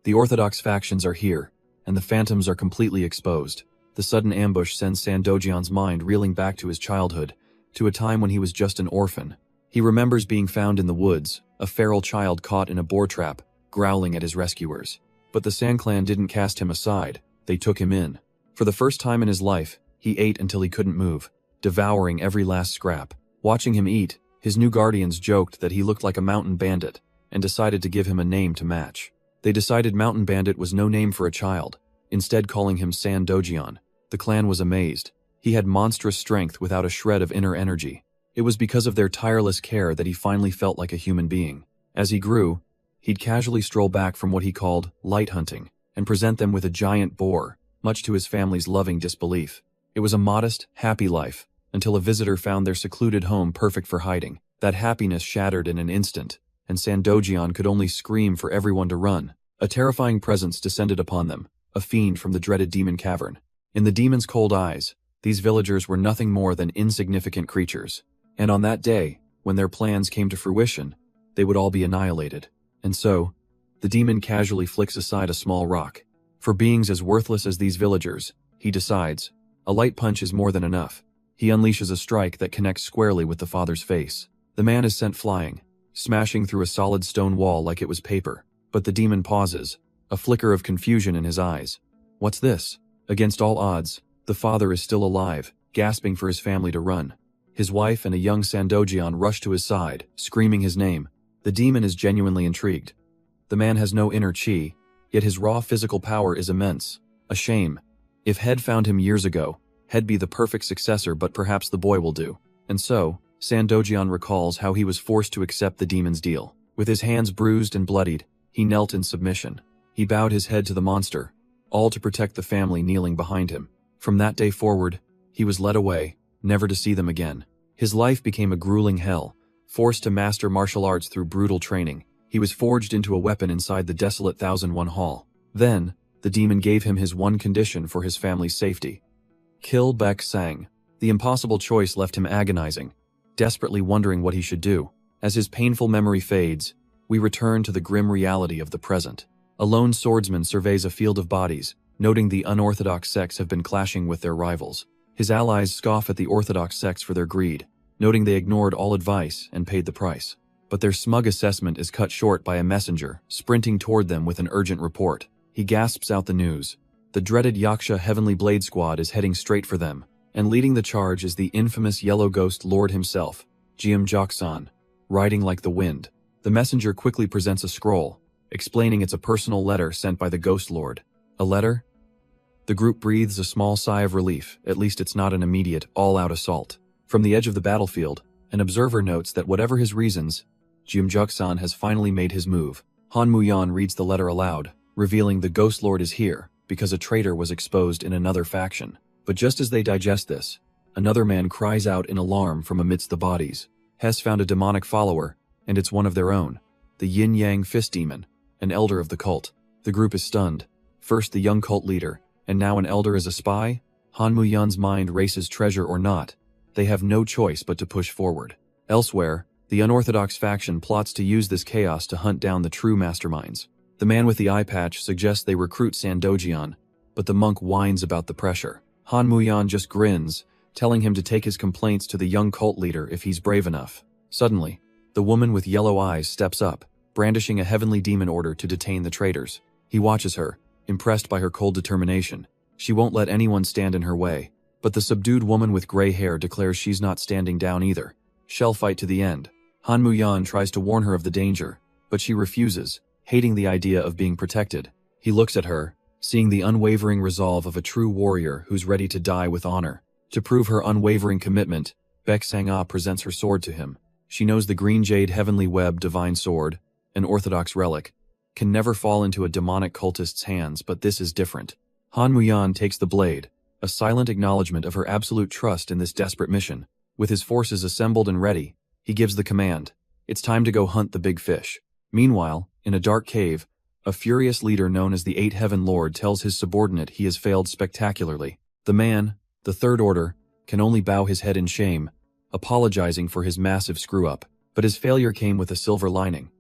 The orthodox factions are here, and the phantoms are completely exposed. The sudden ambush sends Sandojian's mind reeling back to his childhood, to a time when he was just an orphan. He remembers being found in the woods, a feral child caught in a boar trap, growling at his rescuers. But the San clan didn't cast him aside, they took him in. For the first time in his life, he ate until he couldn't move, devouring every last scrap. Watching him eat, his new guardians joked that he looked like a mountain bandit, and decided to give him a name to match. They decided Mountain Bandit was no name for a child, instead calling him Sandojian. The clan was amazed. He had monstrous strength without a shred of inner energy. It was because of their tireless care that he finally felt like a human being. As he grew, he'd casually stroll back from what he called light hunting, and present them with a giant boar, much to his family's loving disbelief. It was a modest, happy life, until a visitor found their secluded home perfect for hiding. That happiness shattered in an instant, and Sandojian could only scream for everyone to run. A terrifying presence descended upon them, a fiend from the dreaded demon cavern. In the demon's cold eyes, these villagers were nothing more than insignificant creatures. And on that day, when their plans came to fruition, they would all be annihilated. And so, the demon casually flicks aside a small rock. For beings as worthless as these villagers, he decides, a light punch is more than enough. He unleashes a strike that connects squarely with the father's face. The man is sent flying, smashing through a solid stone wall like it was paper. But the demon pauses, a flicker of confusion in his eyes. What's this? Against all odds, the father is still alive, gasping for his family to run. His wife and a young Sandojian rush to his side, screaming his name. The demon is genuinely intrigued. The man has no inner chi, yet his raw physical power is immense. A shame. If Head found him years ago, He'd be the perfect successor, but perhaps the boy will do. And so, Sandojian recalls how he was forced to accept the demon's deal. With his hands bruised and bloodied, he knelt in submission. He bowed his head to the monster, all to protect the family kneeling behind him. From that day forward, he was led away, never to see them again. His life became a grueling hell. Forced to master martial arts through brutal training, he was forged into a weapon inside the desolate 1001 Hall. Then, the demon gave him his one condition for his family's safety. Kill Baek Sang. The impossible choice left him agonizing, desperately wondering what he should do. As his painful memory fades, we return to the grim reality of the present. A lone swordsman surveys a field of bodies, noting the unorthodox sects have been clashing with their rivals. His allies scoff at the orthodox sects for their greed, noting they ignored all advice and paid the price. But their smug assessment is cut short by a messenger, sprinting toward them with an urgent report. He gasps out the news. The dreaded Yaksha Heavenly Blade Squad is heading straight for them, and leading the charge is the infamous Yellow Ghost Lord himself, Jeomjok-san, riding like the wind. The messenger quickly presents a scroll, explaining it's a personal letter sent by the Ghost Lord. A letter? The group breathes a small sigh of relief, at least it's not an immediate, all-out assault. From the edge of the battlefield, an observer notes that whatever his reasons, Jeomjok-san has finally made his move. Han Muyan reads the letter aloud, revealing the Ghost Lord is here, because a traitor was exposed in another faction. But just as they digest this, another man cries out in alarm from amidst the bodies. Hess found a demonic follower, and it's one of their own, the Yin-Yang Fist Demon, an elder of the cult. The group is stunned. First the young cult leader, and now an elder as a spy? Han Muyan's mind races treasure or not. They have no choice but to push forward. Elsewhere, the unorthodox faction plots to use this chaos to hunt down the true masterminds. The man with the eye patch suggests they recruit Sandojian, but the monk whines about the pressure. Han Muyan just grins, telling him to take his complaints to the young cult leader if he's brave enough. Suddenly, the woman with yellow eyes steps up, brandishing a heavenly demon order to detain the traitors. He watches her, impressed by her cold determination. She won't let anyone stand in her way, but the subdued woman with gray hair declares she's not standing down either. Shall fight to the end. Han Muyan tries to warn her of the danger, but she refuses, hating the idea of being protected. He looks at her, seeing the unwavering resolve of a true warrior who's ready to die with honor. To prove her unwavering commitment, Baek Sang-ah presents her sword to him. She knows the green jade heavenly web divine sword, an orthodox relic, can never fall into a demonic cultist's hands, but this is different. Han Muyan takes the blade, a silent acknowledgement of her absolute trust in this desperate mission. With his forces assembled and ready, he gives the command. It's time to go hunt the big fish. Meanwhile, in a dark cave, a furious leader known as the Eight Heaven Lord tells his subordinate he has failed spectacularly. The man, the Third Order, can only bow his head in shame, apologizing for his massive screw-up. But his failure came with a silver lining.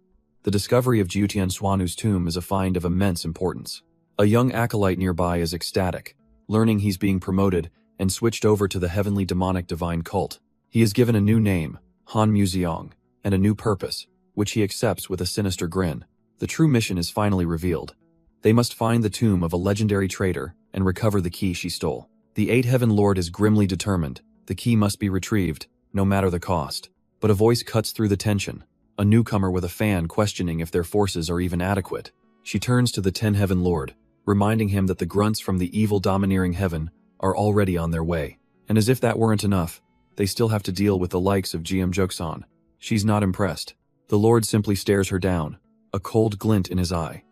The discovery of Jiutian Swanu's tomb is a find of immense importance. A young acolyte nearby is ecstatic, learning he's being promoted and switched over to the heavenly demonic divine cult. He is given a new name, Han Muzeong, and a new purpose, which he accepts with a sinister grin. The true mission is finally revealed. They must find the tomb of a legendary traitor and recover the key she stole. The Eight Heaven Lord is grimly determined. The key must be retrieved, no matter the cost. But a voice cuts through the tension, a newcomer with a fan questioning if their forces are even adequate. She turns to the Ten Heaven Lord, reminding him that the grunts from the evil domineering heaven are already on their way. And as if that weren't enough, they still have to deal with the likes of Jeomjok-san. She's not impressed. The Lord simply stares her down, a cold glint in his eye.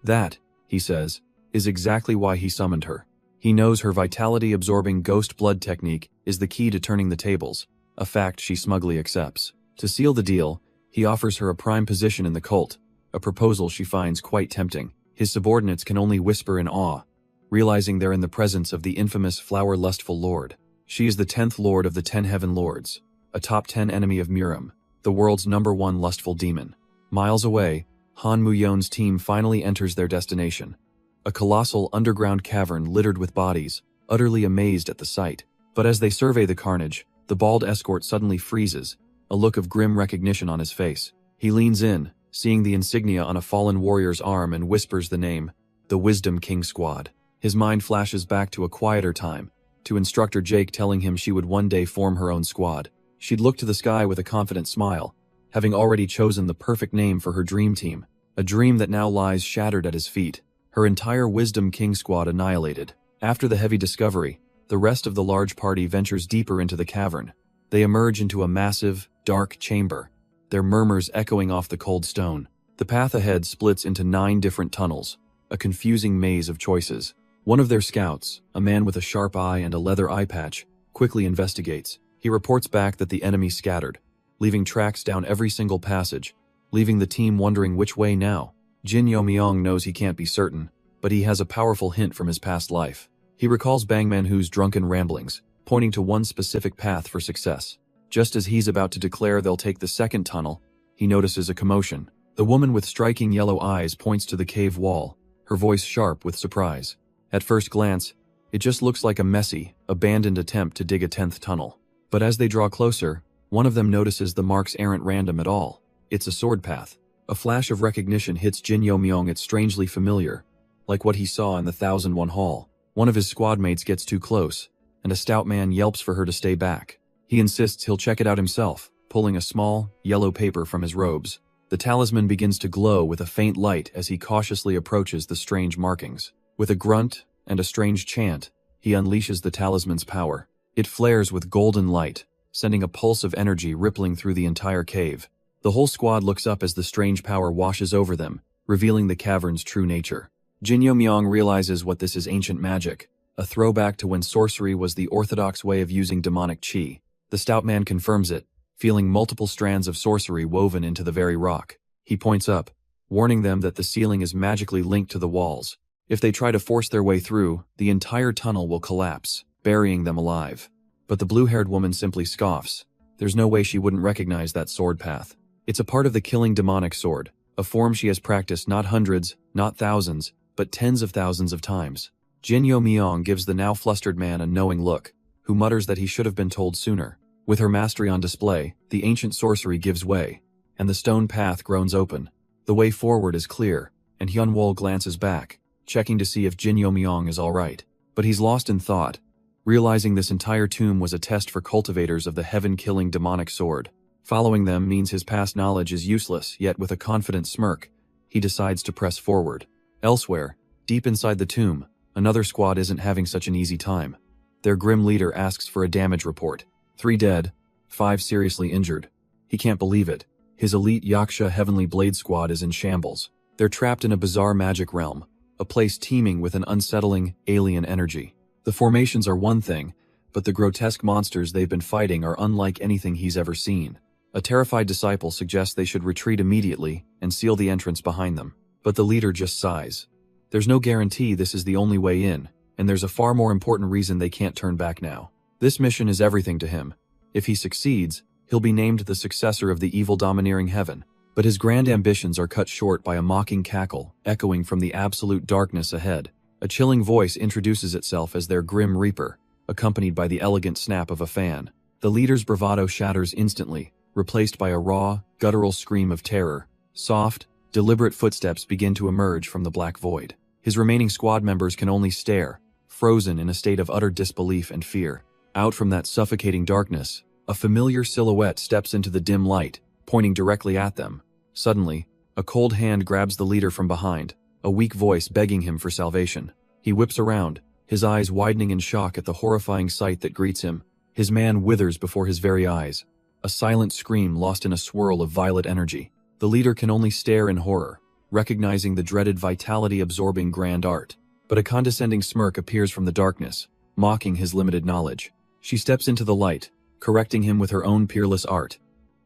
That, he says, is exactly why he summoned her. He knows her vitality-absorbing ghost blood technique is the key to turning the tables, a fact she smugly accepts. To seal the deal, he offers her a prime position in the cult, a proposal she finds quite tempting. His subordinates can only whisper in awe, realizing they're in the presence of the infamous flower-lustful lord. She is the 10th lord of the 10 heaven lords, a top 10 enemy of Muram, the world's #1 lustful demon. Miles away, Han Muyon's team finally enters their destination, a colossal underground cavern littered with bodies, utterly amazed at the sight. But as they survey the carnage, the bald escort suddenly freezes, a look of grim recognition on his face. He leans in, seeing the insignia on a fallen warrior's arm, and whispers the name, the Wisdom King Squad. His mind flashes back to a quieter time, to instructor Jake telling him she would one day form her own squad. She'd look to the sky with a confident smile, having already chosen the perfect name for her dream team, a dream that now lies shattered at his feet, her entire Wisdom King Squad annihilated. After the heavy discovery, the rest of the large party ventures deeper into the cavern. They emerge into a massive, dark chamber, their murmurs echoing off the cold stone. The path ahead splits into 9 different tunnels, a confusing maze of choices. One of their scouts, a man with a sharp eye and a leather eye patch, quickly investigates. He reports back that the enemy scattered, leaving tracks down every single passage, leaving the team wondering which way now. Jin Yomyong knows he can't be certain, but he has a powerful hint from his past life. He recalls Bang Man-Hu's drunken ramblings, pointing to one specific path for success. Just as he's about to declare they'll take the second tunnel, he notices a commotion. The woman with striking yellow eyes points to the cave wall, her voice sharp with surprise. At first glance, it just looks like a messy, abandoned attempt to dig a 10th tunnel. But as they draw closer, one of them notices the marks aren't random at all. It's a sword path. A flash of recognition hits Jin Yomyong. It's strangely familiar, like what he saw in the 1001 Hall. One of his squad mates gets too close, and a stout man yelps for her to stay back. He insists he'll check it out himself, pulling a small, yellow paper from his robes. The talisman begins to glow with a faint light as he cautiously approaches the strange markings. With a grunt and a strange chant, he unleashes the talisman's power. It flares with golden light, sending a pulse of energy rippling through the entire cave. The whole squad looks up as the strange power washes over them, revealing the cavern's true nature. Jin Yomyong realizes what this is: ancient magic, a throwback to when sorcery was the orthodox way of using demonic chi. The stout man confirms it, feeling multiple strands of sorcery woven into the very rock. He points up, warning them that the ceiling is magically linked to the walls. If they try to force their way through, the entire tunnel will collapse, burying them alive. But the blue-haired woman simply scoffs. There's no way she wouldn't recognize that sword path. It's a part of the killing demonic sword, a form she has practiced not hundreds, not thousands, but tens of thousands of times. Jin Yomyong gives the now flustered man a knowing look, who mutters that he should have been told sooner. With her mastery on display, the ancient sorcery gives way, and the stone path groans open. The way forward is clear, and Hyunwol glances back, checking to see if Jin Yomyong is alright. But he's lost in thought, realizing this entire tomb was a test for cultivators of the heaven-killing demonic sword. Following them means his past knowledge is useless, yet with a confident smirk, he decides to press forward. Elsewhere, deep inside the tomb, another squad isn't having such an easy time. Their grim leader asks for a damage report. 3 dead, 5 seriously injured. He can't believe it. His elite Yaksha Heavenly Blade squad is in shambles. They're trapped in a bizarre magic realm, a place teeming with an unsettling, alien energy. The formations are one thing, but the grotesque monsters they've been fighting are unlike anything he's ever seen. A terrified disciple suggests they should retreat immediately and seal the entrance behind them. But the leader just sighs. There's no guarantee this is the only way in, and there's a far more important reason they can't turn back now. This mission is everything to him. If he succeeds, he'll be named the successor of the evil domineering heaven. But his grand ambitions are cut short by a mocking cackle echoing from the absolute darkness ahead. A chilling voice introduces itself as their grim reaper, accompanied by the elegant snap of a fan. The leader's bravado shatters instantly, replaced by a raw, guttural scream of terror. Soft, deliberate footsteps begin to emerge from the black void. His remaining squad members can only stare, frozen in a state of utter disbelief and fear. Out from that suffocating darkness, a familiar silhouette steps into the dim light, pointing directly at them. Suddenly, a cold hand grabs the leader from behind, a weak voice begging him for salvation. He whips around, his eyes widening in shock at the horrifying sight that greets him. His man withers before his very eyes, a silent scream lost in a swirl of violet energy. The leader can only stare in horror, recognizing the dreaded vitality-absorbing grand art. But a condescending smirk appears from the darkness, mocking his limited knowledge. She steps into the light, correcting him with her own peerless art.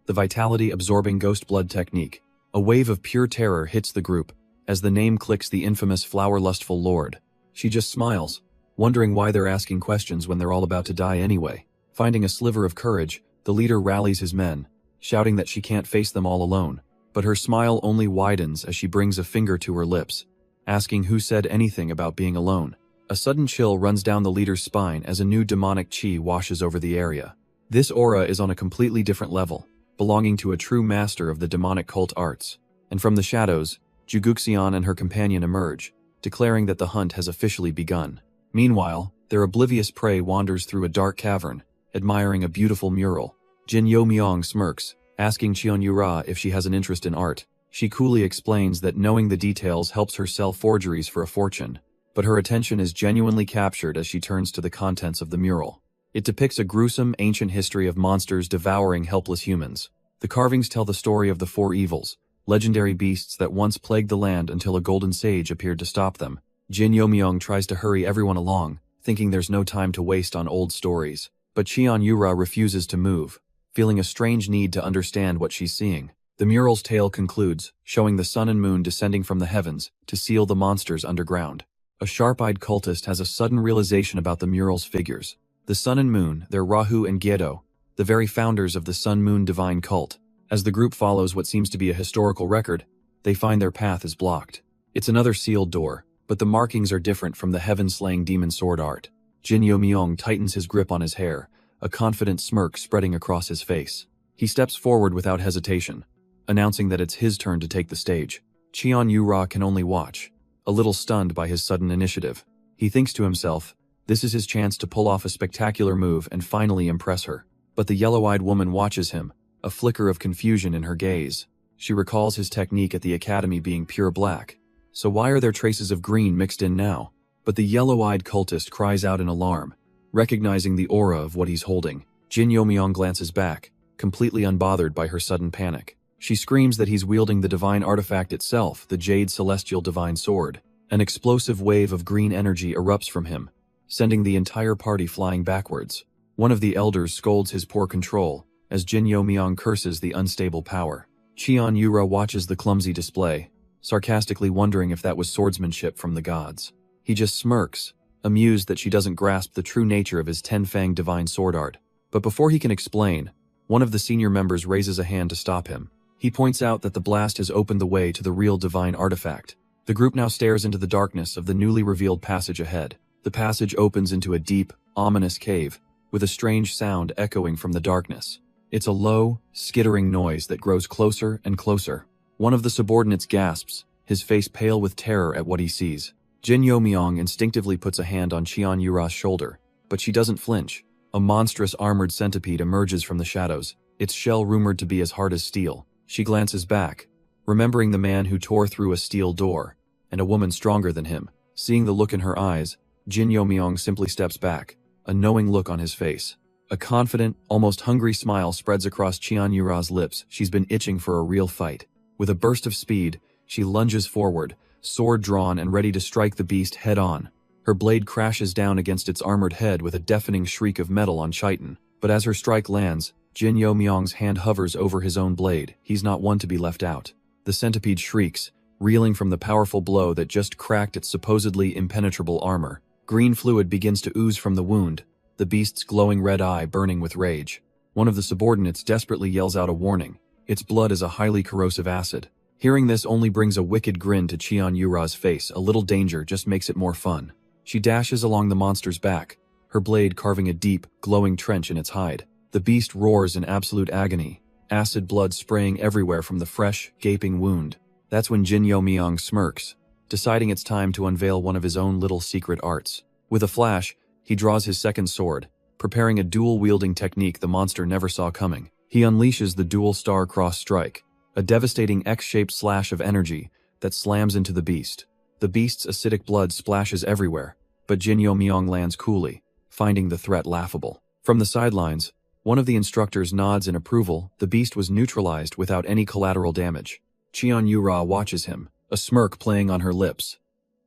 The vitality-absorbing ghost blood technique, A wave of pure terror hits the group as the name clicks the infamous flower-lustful lord. She just smiles, wondering why they're asking questions when they're all about to die anyway. Finding a sliver of courage, the leader rallies his men, shouting that she can't face them all alone. But her smile only widens as she brings a finger to her lips, asking who said anything about being alone. A sudden chill runs down the leader's spine as a new demonic chi washes over the area. This aura is on a completely different level, belonging to a true master of the demonic cult arts. And from the shadows, Juguxian and her companion emerge, declaring that the hunt has officially begun. Meanwhile, their oblivious prey wanders through a dark cavern, admiring a beautiful mural. Jin Yo-myong smirks, asking Cheon Yura if she has an interest in art. She coolly explains that knowing the details helps her sell forgeries for a fortune, but her attention is genuinely captured as she turns to the contents of the mural. It depicts a gruesome, ancient history of monsters devouring helpless humans. The carvings tell the story of the four evils, legendary beasts that once plagued the land until a golden sage appeared to stop them. Jin Yo-myong tries to hurry everyone along, thinking there's no time to waste on old stories. But Cheon Yura refuses to move, feeling a strange need to understand what she's seeing. The mural's tale concludes, showing the sun and moon descending from the heavens to seal the monsters underground. A sharp-eyed cultist has a sudden realization about the mural's figures. The sun and moon, they're Rahu and Gyedo, the very founders of the sun-moon divine cult. As the group follows what seems to be a historical record, they find their path is blocked. It's another sealed door, but the markings are different from the heaven-slaying demon sword art. Jin Yo-myong tightens his grip on his hair, a confident smirk spreading across his face. He steps forward without hesitation, announcing that it's his turn to take the stage. Cheon Yura can only watch, a little stunned by his sudden initiative. He thinks to himself, this is his chance to pull off a spectacular move and finally impress her. But the yellow-eyed woman watches him, a flicker of confusion in her gaze. She recalls his technique at the academy being pure black. So why are there traces of green mixed in now? But the yellow-eyed cultist cries out in alarm, recognizing the aura of what he's holding. Jin Yo-myong glances back, completely unbothered by her sudden panic. She screams that he's wielding the divine artifact itself, the Jade Celestial Divine Sword. An explosive wave of green energy erupts from him, sending the entire party flying backwards. One of the elders scolds his poor control, as Jin Yo-myong curses the unstable power. Cheon Yura watches the clumsy display, sarcastically wondering if that was swordsmanship from the gods. He just smirks, amused that she doesn't grasp the true nature of his ten-fanged divine sword art. But before he can explain, one of the senior members raises a hand to stop him. He points out that the blast has opened the way to the real divine artifact. The group now stares into the darkness of the newly revealed passage ahead. The passage opens into a deep, ominous cave, with a strange sound echoing from the darkness. It's a low, skittering noise that grows closer and closer. One of the subordinates gasps, his face pale with terror at what he sees. Jin Yo-myong instinctively puts a hand on Cheon Yura's shoulder, but she doesn't flinch. A monstrous armored centipede emerges from the shadows, its shell rumored to be as hard as steel. She glances back, remembering the man who tore through a steel door, and a woman stronger than him. Seeing the look in her eyes, Jin Yo-myong simply steps back, a knowing look on his face. A confident, almost hungry smile spreads across Cheon Yura's lips. She's been itching for a real fight. With a burst of speed, she lunges forward, sword drawn and ready to strike the beast head-on. Her blade crashes down against its armored head with a deafening shriek of metal on chitin. But as her strike lands, Jin Yo-myong's hand hovers over his own blade. He's not one to be left out. The centipede shrieks, reeling from the powerful blow that just cracked its supposedly impenetrable armor. Green fluid begins to ooze from the wound, the beast's glowing red eye burning with rage. One of the subordinates desperately yells out a warning. Its blood is a highly corrosive acid. Hearing this only brings a wicked grin to Cheon Yura's face. A little danger just makes it more fun. She dashes along the monster's back, her blade carving a deep, glowing trench in its hide. The beast roars in absolute agony, acid blood spraying everywhere from the fresh, gaping wound. That's when Jin Yo-myong smirks, deciding it's time to unveil one of his own little secret arts. With a flash, he draws his second sword, preparing a dual-wielding technique the monster never saw coming. He unleashes the dual star-cross strike, a devastating X-shaped slash of energy that slams into the beast. The beast's acidic blood splashes everywhere, but Jin Yo-myong lands coolly, finding the threat laughable. From the sidelines, one of the instructors nods in approval. The beast was neutralized without any collateral damage. Cheon Yura watches him, a smirk playing on her lips.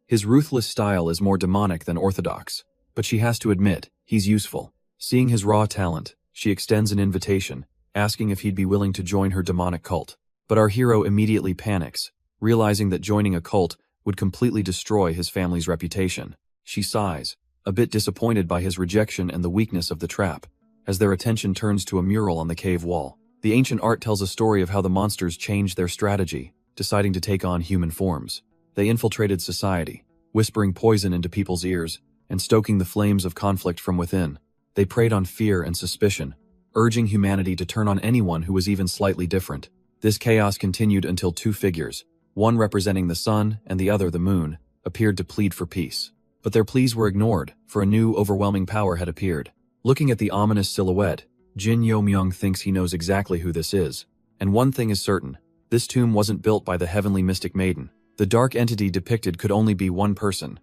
His ruthless style is more demonic than orthodox, but she has to admit, he's useful. Seeing his raw talent, she extends an invitation, asking if he'd be willing to join her demonic cult. But our hero immediately panics, realizing that joining a cult would completely destroy his family's reputation. She sighs, a bit disappointed by his rejection and the weakness of the trap, as their attention turns to a mural on the cave wall. The ancient art tells a story of how the monsters changed their strategy, deciding to take on human forms. They infiltrated society, whispering poison into people's ears and stoking the flames of conflict from within. They preyed on fear and suspicion, urging humanity to turn on anyone who was even slightly different. This chaos continued until two figures, one representing the sun and the other the moon, appeared to plead for peace. But their pleas were ignored, for a new overwhelming power had appeared. Looking at the ominous silhouette, Jin Yo-myung thinks he knows exactly who this is. And one thing is certain, this tomb wasn't built by the heavenly mystic maiden. The dark entity depicted could only be one person.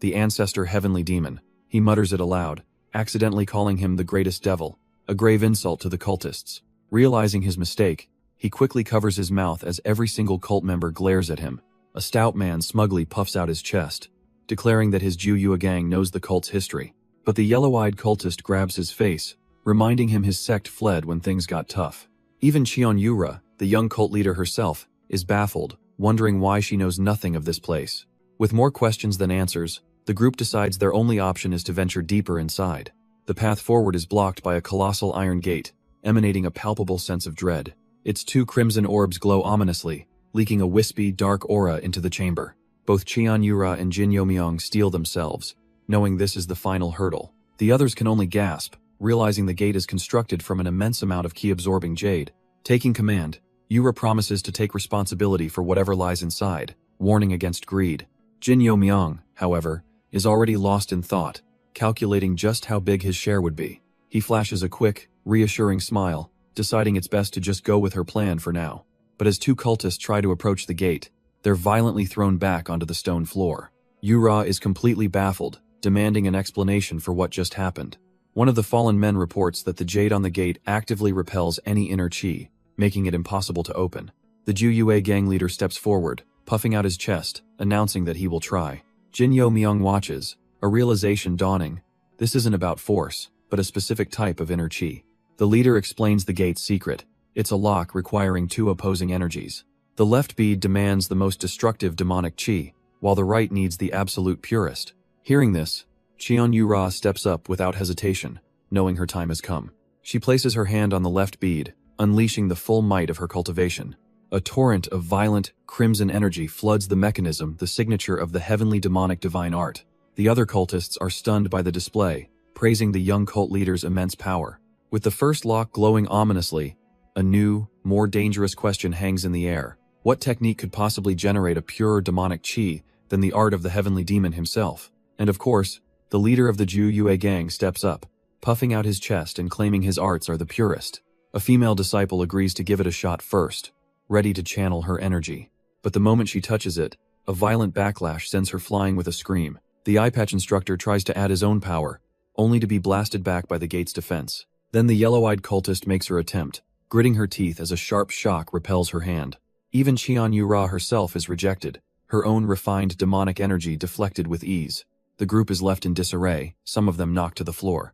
The ancestor heavenly demon. He mutters it aloud, accidentally calling him the greatest devil, a grave insult to the cultists. Realizing his mistake, he quickly covers his mouth as every single cult member glares at him. A stout man smugly puffs out his chest, declaring that his Ju-Yua gang knows the cult's history. But the yellow-eyed cultist grabs his face, reminding him his sect fled when things got tough. Even Cheon Yura, the young cult leader herself, is baffled, wondering why she knows nothing of this place. With more questions than answers, the group decides their only option is to venture deeper inside. The path forward is blocked by a colossal iron gate, emanating a palpable sense of dread. Its two crimson orbs glow ominously, leaking a wispy, dark aura into the chamber. Both Cheon Yura and Jin Yo-myung steel themselves, knowing this is the final hurdle. The others can only gasp, realizing the gate is constructed from an immense amount of ki-absorbing jade. Taking command, Yura promises to take responsibility for whatever lies inside, warning against greed. Jin Yo-myung, however, is already lost in thought, calculating just how big his share would be. He flashes a quick, reassuring smile, deciding it's best to just go with her plan for now. But as two cultists try to approach the gate, they're violently thrown back onto the stone floor. Yura is completely baffled, demanding an explanation for what just happened. One of the fallen men reports that the jade on the gate actively repels any inner chi, making it impossible to open. The Ju-Yua gang leader steps forward, puffing out his chest, announcing that he will try. Jin Yo-myung watches, a realization dawning. This isn't about force, but a specific type of inner chi. The leader explains the gate's secret. It's a lock requiring two opposing energies. The left bead demands the most destructive demonic chi, while the right needs the absolute purest. Hearing this, Cheon Yura steps up without hesitation, knowing her time has come. She places her hand on the left bead, unleashing the full might of her cultivation. A torrent of violent, crimson energy floods the mechanism, the signature of the heavenly demonic divine art. The other cultists are stunned by the display, praising the young cult leader's immense power. With the first lock glowing ominously, a new, more dangerous question hangs in the air. What technique could possibly generate a purer demonic chi than the art of the heavenly demon himself? And of course, the leader of the Ju-Yua gang steps up, puffing out his chest and claiming his arts are the purest. A female disciple agrees to give it a shot first, ready to channel her energy. But the moment she touches it, a violent backlash sends her flying with a scream. The eye patch instructor tries to add his own power, only to be blasted back by the gate's defense. Then the yellow-eyed cultist makes her attempt, gritting her teeth as a sharp shock repels her hand. Even Cheon Yura herself is rejected, her own refined demonic energy deflected with ease. The group is left in disarray, some of them knocked to the floor.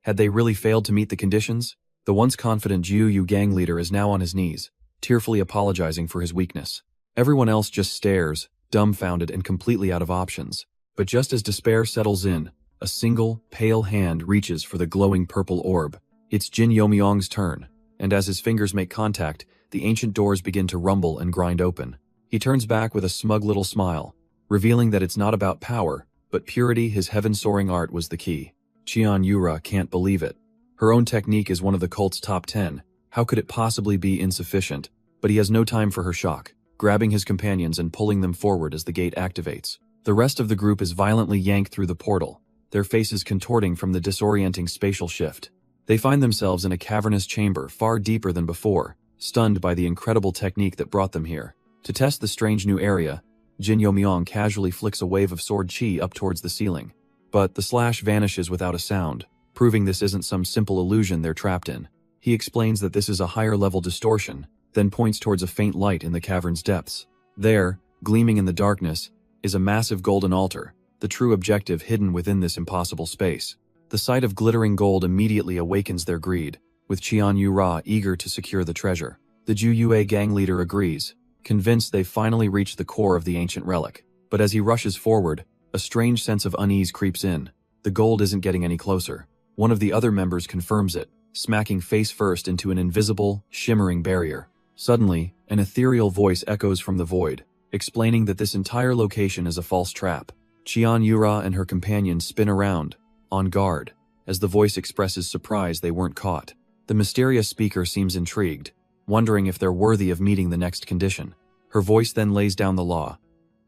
Had they really failed to meet the conditions? The once confident Ju-Yua gang leader is now on his knees, tearfully apologizing for his weakness. Everyone else just stares, dumbfounded and completely out of options. But just as despair settles in, a single, pale hand reaches for the glowing purple orb. It's Jin Yo-myung's turn, and as his fingers make contact, the ancient doors begin to rumble and grind open. He turns back with a smug little smile, revealing that it's not about power, but purity. His heaven-soaring art was the key. Cheon Yura can't believe it. Her own technique is one of the cult's top 10. How could it possibly be insufficient? But he has no time for her shock, grabbing his companions and pulling them forward as the gate activates. The rest of the group is violently yanked through the portal, their faces contorting from the disorienting spatial shift. They find themselves in a cavernous chamber far deeper than before, stunned by the incredible technique that brought them here. To test the strange new area, Jin Yo-myung casually flicks a wave of sword chi up towards the ceiling. But the slash vanishes without a sound, proving this isn't some simple illusion they're trapped in. He explains that this is a higher-level distortion, then points towards a faint light in the cavern's depths. There, gleaming in the darkness, is a massive golden altar, the true objective hidden within this impossible space. The sight of glittering gold immediately awakens their greed, with Cheon Yura eager to secure the treasure. The Ju gang leader agrees, convinced they've finally reached the core of the ancient relic. But as he rushes forward, a strange sense of unease creeps in. The gold isn't getting any closer. One of the other members confirms it, smacking face first into an invisible, shimmering barrier. Suddenly, an ethereal voice echoes from the void, explaining that this entire location is a false trap. Qian Yura and her companions spin around, on guard, as the voice expresses surprise they weren't caught. The mysterious speaker seems intrigued, wondering if they're worthy of meeting the next condition. Her voice then lays down the law.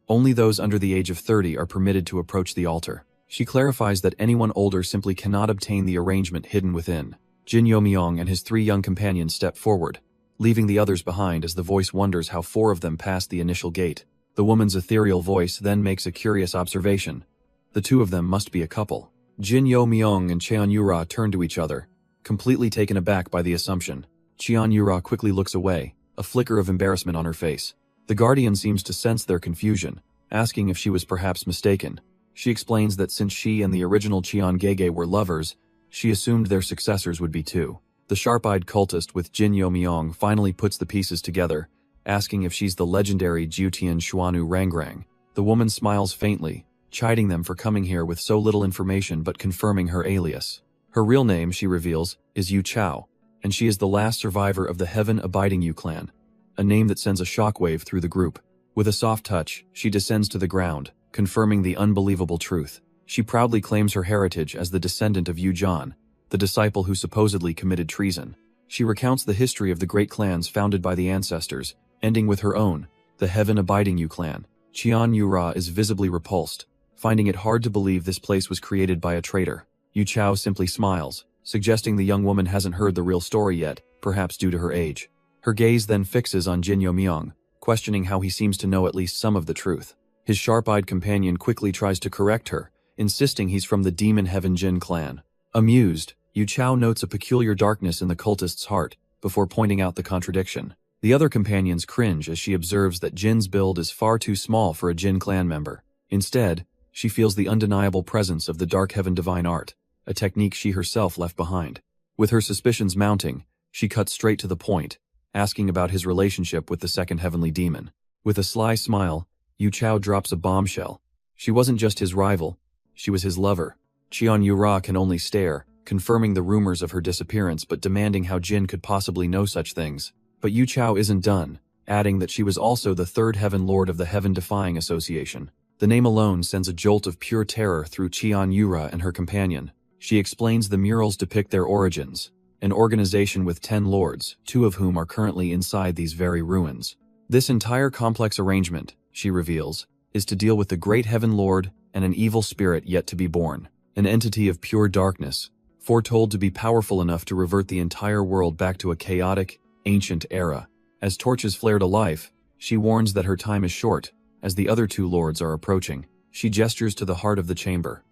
Only those under the age of 30 are permitted to approach the altar. She clarifies that anyone older simply cannot obtain the arrangement hidden within. Jin Yomyong and his 3 young companions step forward, leaving the others behind as the voice wonders how 4 of them passed the initial gate. The woman's ethereal voice then makes a curious observation. The 2 of them must be a couple. Jin Yomyong and Cheon Yura turn to each other, completely taken aback by the assumption. Cheon Yura quickly looks away, a flicker of embarrassment on her face. The guardian seems to sense their confusion, asking if she was perhaps mistaken. She explains that since she and the original Cheon Gege were lovers, she assumed their successors would be too. The sharp-eyed cultist with Jin Yomyong finally puts the pieces together, asking if she's the legendary Jutian Shuanu Rangrang. The woman smiles faintly, chiding them for coming here with so little information but confirming her alias. Her real name, she reveals, is Yu Chao, and she is the last survivor of the Heaven Abiding Yu clan, a name that sends a shockwave through the group. With a soft touch, she descends to the ground, confirming the unbelievable truth. She proudly claims her heritage as the descendant of Yu Zhan, the disciple who supposedly committed treason. She recounts the history of the great clans founded by the ancestors, ending with her own, the Heaven Abiding Yu clan. Qian Yura is visibly repulsed, finding it hard to believe this place was created by a traitor. Yu Chao simply smiles, suggesting the young woman hasn't heard the real story yet, perhaps due to her age. Her gaze then fixes on Jin Yomyong, questioning how he seems to know at least some of the truth. His sharp-eyed companion quickly tries to correct her, insisting he's from the Demon Heaven Jin clan. Amused, Yu Chao notes a peculiar darkness in the cultist's heart, before pointing out the contradiction. The other companions cringe as she observes that Jin's build is far too small for a Jin clan member. Instead, she feels the undeniable presence of the Dark Heaven Divine Art, a technique she herself left behind. With her suspicions mounting, she cuts straight to the point, asking about his relationship with the second heavenly demon. With a sly smile, Yu Chao drops a bombshell. She wasn't just his rival, she was his lover. Cheon Yura can only stare, confirming the rumors of her disappearance but demanding how Jin could possibly know such things. But Yu Chao isn't done, adding that she was also the third heaven lord of the Heaven Defying Association. The name alone sends a jolt of pure terror through Cheon Yura and her companion. She explains the murals depict their origins, an organization with 10 lords, 2 of whom are currently inside these very ruins. This entire complex arrangement, she reveals, is to deal with the great heaven lord and an evil spirit yet to be born, an entity of pure darkness, foretold to be powerful enough to revert the entire world back to a chaotic, ancient era. As torches flare to life, she warns that her time is short, as the other 2 lords are approaching. She gestures to the heart of the chamber.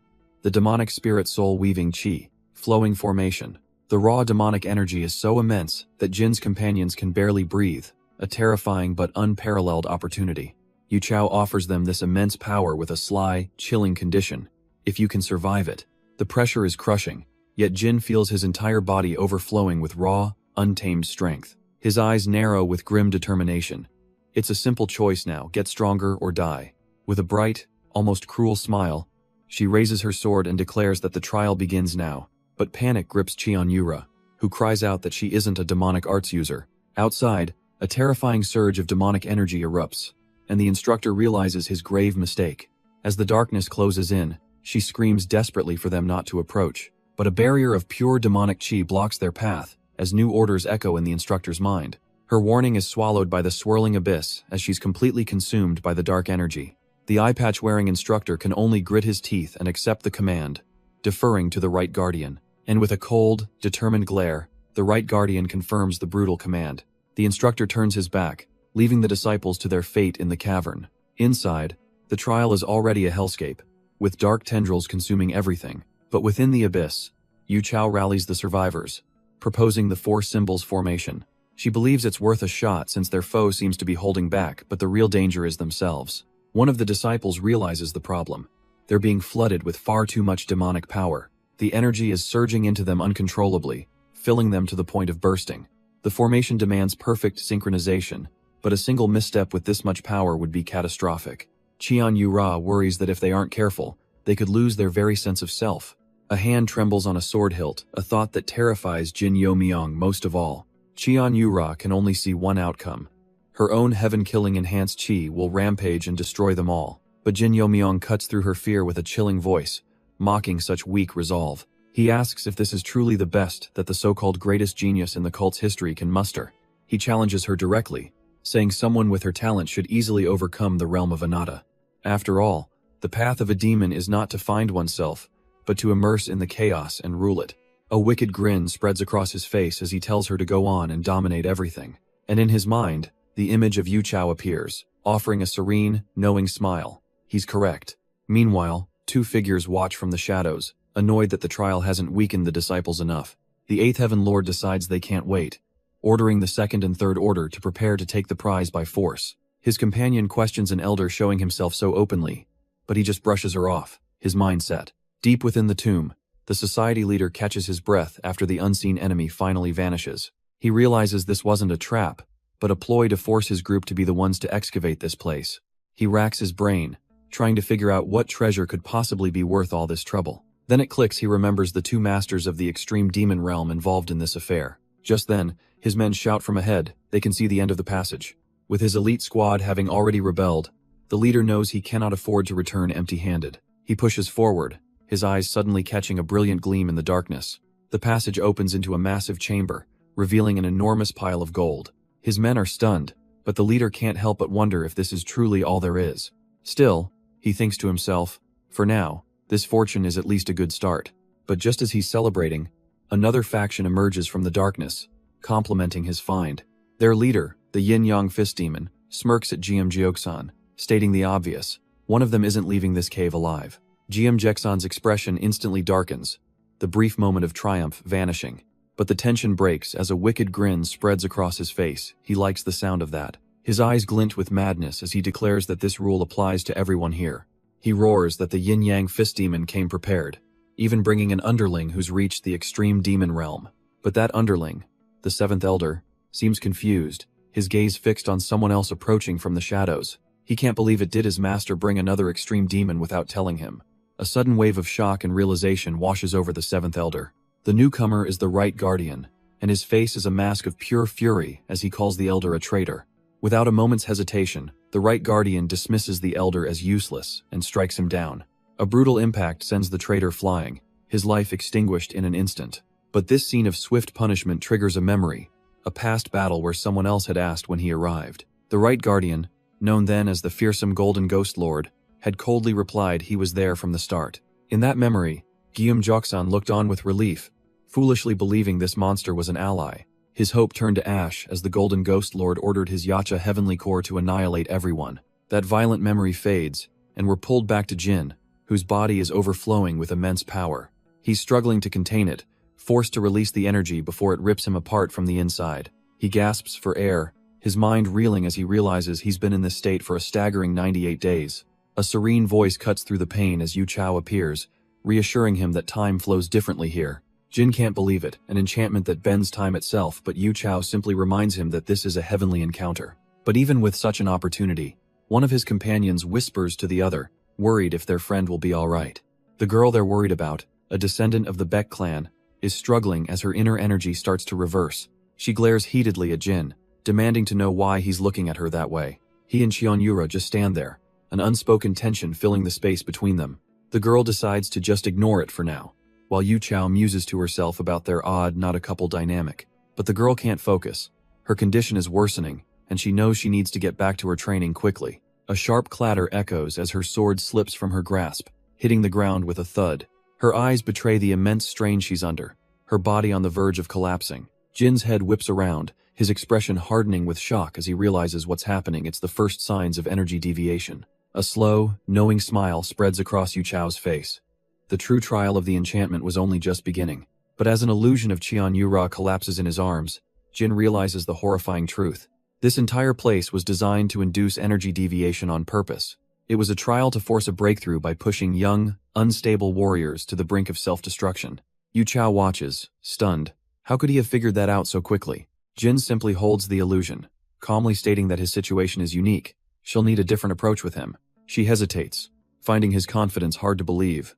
The demonic spirit soul weaving chi, flowing formation. The raw demonic energy is so immense that Jin's companions can barely breathe, a terrifying but unparalleled opportunity. Yu Chao offers them this immense power with a sly, chilling condition. If you can survive it. The pressure is crushing, yet Jin feels his entire body overflowing with raw, untamed strength. His eyes narrow with grim determination. It's a simple choice now, get stronger or die. With a bright, almost cruel smile, she raises her sword and declares that the trial begins now. But panic grips Cheon Yura, who cries out that she isn't a demonic arts user. Outside, a terrifying surge of demonic energy erupts, and the instructor realizes his grave mistake. As the darkness closes in, she screams desperately for them not to approach. But a barrier of pure demonic chi blocks their path, as new orders echo in the instructor's mind. Her warning is swallowed by the swirling abyss as she's completely consumed by the dark energy. The eye-patch-wearing instructor can only grit his teeth and accept the command, deferring to the Right Guardian. And with a cold, determined glare, the Right Guardian confirms the brutal command. The instructor turns his back, leaving the disciples to their fate in the cavern. Inside, the trial is already a hellscape, with dark tendrils consuming everything. But within the abyss, Yu Chao rallies the survivors, proposing the 4 symbols formation. She believes it's worth a shot since their foe seems to be holding back, but the real danger is themselves. One of the disciples realizes the problem. They're being flooded with far too much demonic power. The energy is surging into them uncontrollably, filling them to the point of bursting. The formation demands perfect synchronization, but a single misstep with this much power would be catastrophic. Qian Yura worries that if they aren't careful, they could lose their very sense of self. A hand trembles on a sword hilt, a thought that terrifies Jin Youmyong most of all. Qian Yura can only see one outcome. Her own heaven-killing enhanced chi will rampage and destroy them all. But Jin Youmyong cuts through her fear with a chilling voice, mocking such weak resolve. He asks if this is truly the best that the so-called greatest genius in the cult's history can muster. He challenges her directly, saying someone with her talent should easily overcome the realm of Anata. After all, the path of a demon is not to find oneself, but to immerse in the chaos and rule it. A wicked grin spreads across his face as he tells her to go on and dominate everything. And in his mind, the image of Yu Chao appears, offering a serene, knowing smile. He's correct. Meanwhile, two figures watch from the shadows, annoyed that the trial hasn't weakened the disciples enough. The Eighth Heaven Lord decides they can't wait, ordering the Second and Third Order to prepare to take the prize by force. His companion questions an elder showing himself so openly, but he just brushes her off, his mind set. Deep within the tomb, the society leader catches his breath after the unseen enemy finally vanishes. He realizes this wasn't a trap, but a ploy to force his group to be the ones to excavate this place. He racks his brain, trying to figure out what treasure could possibly be worth all this trouble. Then it clicks. He remembers the two masters of the extreme demon realm involved in this affair. Just then, his men shout from ahead. They can see the end of the passage. With his elite squad having already rebelled, the leader knows he cannot afford to return empty-handed. He pushes forward, his eyes suddenly catching a brilliant gleam in the darkness. The passage opens into a massive chamber, revealing an enormous pile of gold. His men are stunned, but the leader can't help but wonder if this is truly all there is. Still, he thinks to himself, for now, this fortune is at least a good start. But just as he's celebrating, another faction emerges from the darkness, complimenting his find. Their leader, the Yin-Yang Fist Demon, smirks at GM Jioksan, stating the obvious. One of them isn't leaving this cave alive. GM Jeksan's expression instantly darkens, the brief moment of triumph vanishing. But the tension breaks as a wicked grin spreads across his face. He likes the sound of that. His eyes glint with madness as he declares that this rule applies to everyone here. He roars that the Yin-Yang Fist Demon came prepared, even bringing an underling who's reached the extreme demon realm. But that underling, the Seventh Elder, seems confused, his gaze fixed on someone else approaching from the shadows. He can't believe it did his master bring another extreme demon without telling him. A sudden wave of shock and realization washes over the Seventh Elder. The newcomer is the Right Guardian, and his face is a mask of pure fury as he calls the Elder a traitor. Without a moment's hesitation, the Right Guardian dismisses the Elder as useless and strikes him down. A brutal impact sends the traitor flying, his life extinguished in an instant. But this scene of swift punishment triggers a memory, a past battle where someone else had asked when he arrived. The Right Guardian, known then as the fearsome Golden Ghost Lord, had coldly replied he was there from the start. In that memory, Guillaume Joksan looked on with relief, foolishly believing this monster was an ally. His hope turned to ash as the Golden Ghost Lord ordered his Yacha Heavenly Corps to annihilate everyone. That violent memory fades, and we're pulled back to Jin, whose body is overflowing with immense power. He's struggling to contain it, forced to release the energy before it rips him apart from the inside. He gasps for air, his mind reeling as he realizes he's been in this state for a staggering 98 days. A serene voice cuts through the pain as Yu Chao appears, reassuring him that time flows differently here. Jin can't believe it, an enchantment that bends time itself, but Yu Chao simply reminds him that this is a heavenly encounter. But even with such an opportunity, one of his companions whispers to the other, worried if their friend will be alright. The girl they're worried about, a descendant of the Beck clan, is struggling as her inner energy starts to reverse. She glares heatedly at Jin, demanding to know why he's looking at her that way. He and Qian Yura just stand there, an unspoken tension filling the space between them. The girl decides to just ignore it for now, while Yu Chao muses to herself about their odd not-a-couple dynamic. But the girl can't focus. Her condition is worsening, and she knows she needs to get back to her training quickly. A sharp clatter echoes as her sword slips from her grasp, hitting the ground with a thud. Her eyes betray the immense strain she's under, her body on the verge of collapsing. Jin's head whips around, his expression hardening with shock as he realizes what's happening. It's the first signs of energy deviation. A slow, knowing smile spreads across Yu Chao's face. The true trial of the enchantment was only just beginning. But as an illusion of Qian Yura collapses in his arms, Jin realizes the horrifying truth. This entire place was designed to induce energy deviation on purpose. It was a trial to force a breakthrough by pushing young, unstable warriors to the brink of self-destruction. Yu Chao watches, stunned. How could he have figured that out so quickly? Jin simply holds the illusion, calmly stating that his situation is unique. She'll need a different approach with him. She hesitates, finding his confidence hard to believe.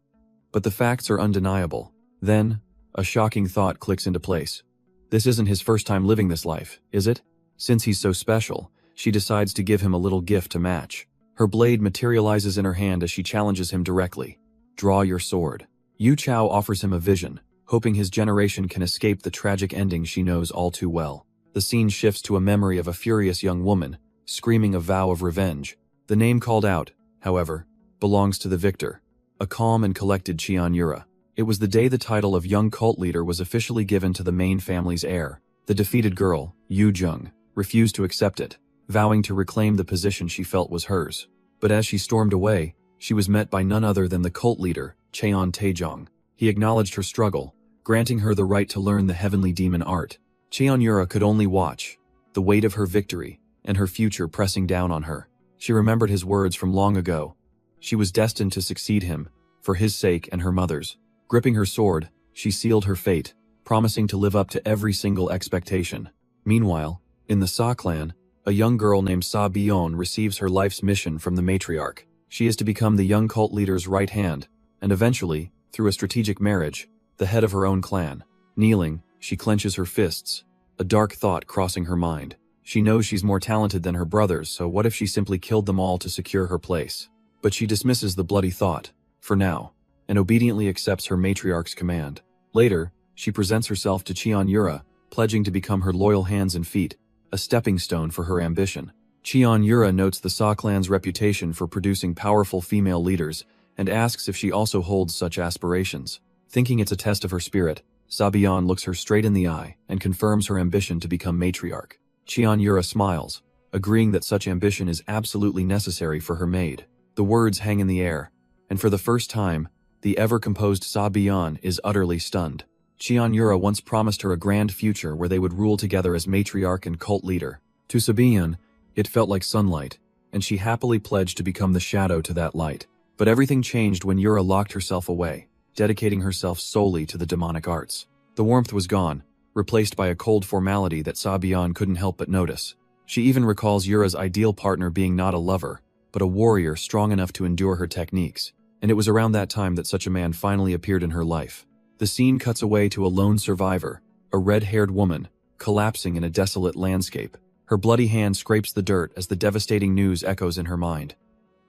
But the facts are undeniable. Then, a shocking thought clicks into place. This isn't his first time living this life, is it? Since he's so special, she decides to give him a little gift to match. Her blade materializes in her hand as she challenges him directly. Draw your sword. Yu Chao offers him a vision, hoping his generation can escape the tragic ending she knows all too well. The scene shifts to a memory of a furious young woman, screaming a vow of revenge. The name called out, however, belongs to the victor, a calm and collected Qian Yura. It was the day the title of young cult leader was officially given to the main family's heir. The defeated girl, Yu Jung, refused to accept it, vowing to reclaim the position she felt was hers. But as she stormed away, she was met by none other than the cult leader, Cheon Taejong. He acknowledged her struggle, granting her the right to learn the heavenly demon art. Cheon Yura could only watch, the weight of her victory, and her future pressing down on her. She remembered his words from long ago. She was destined to succeed him, for his sake and her mother's. Gripping her sword, she sealed her fate, promising to live up to every single expectation. Meanwhile, in the Sa clan, a young girl named Sa Bion receives her life's mission from the matriarch. She is to become the young cult leader's right hand, and eventually, through a strategic marriage, the head of her own clan. Kneeling, she clenches her fists, a dark thought crossing her mind. She knows she's more talented than her brothers, so what if she simply killed them all to secure her place? But she dismisses the bloody thought, for now, and obediently accepts her matriarch's command. Later, she presents herself to Cheon Yura, pledging to become her loyal hands and feet, a stepping stone for her ambition. Cheon Yura notes the Sa clan's reputation for producing powerful female leaders, and asks if she also holds such aspirations. Thinking it's a test of her spirit, Sa Bion looks her straight in the eye and confirms her ambition to become matriarch. Cheon Yura smiles, agreeing that such ambition is absolutely necessary for her maid. The words hang in the air, and for the first time, the ever-composed Sa Bion is utterly stunned. Cheon Yura once promised her a grand future where they would rule together as matriarch and cult leader. To Sa Bion, it felt like sunlight, and she happily pledged to become the shadow to that light. But everything changed when Yura locked herself away, dedicating herself solely to the demonic arts. The warmth was gone, replaced by a cold formality that Sa Bion couldn't help but notice. She even recalls Yura's ideal partner being not a lover, but a warrior strong enough to endure her techniques. And it was around that time that such a man finally appeared in her life. The scene cuts away to a lone survivor, a red-haired woman, collapsing in a desolate landscape. Her bloody hand scrapes the dirt as the devastating news echoes in her mind.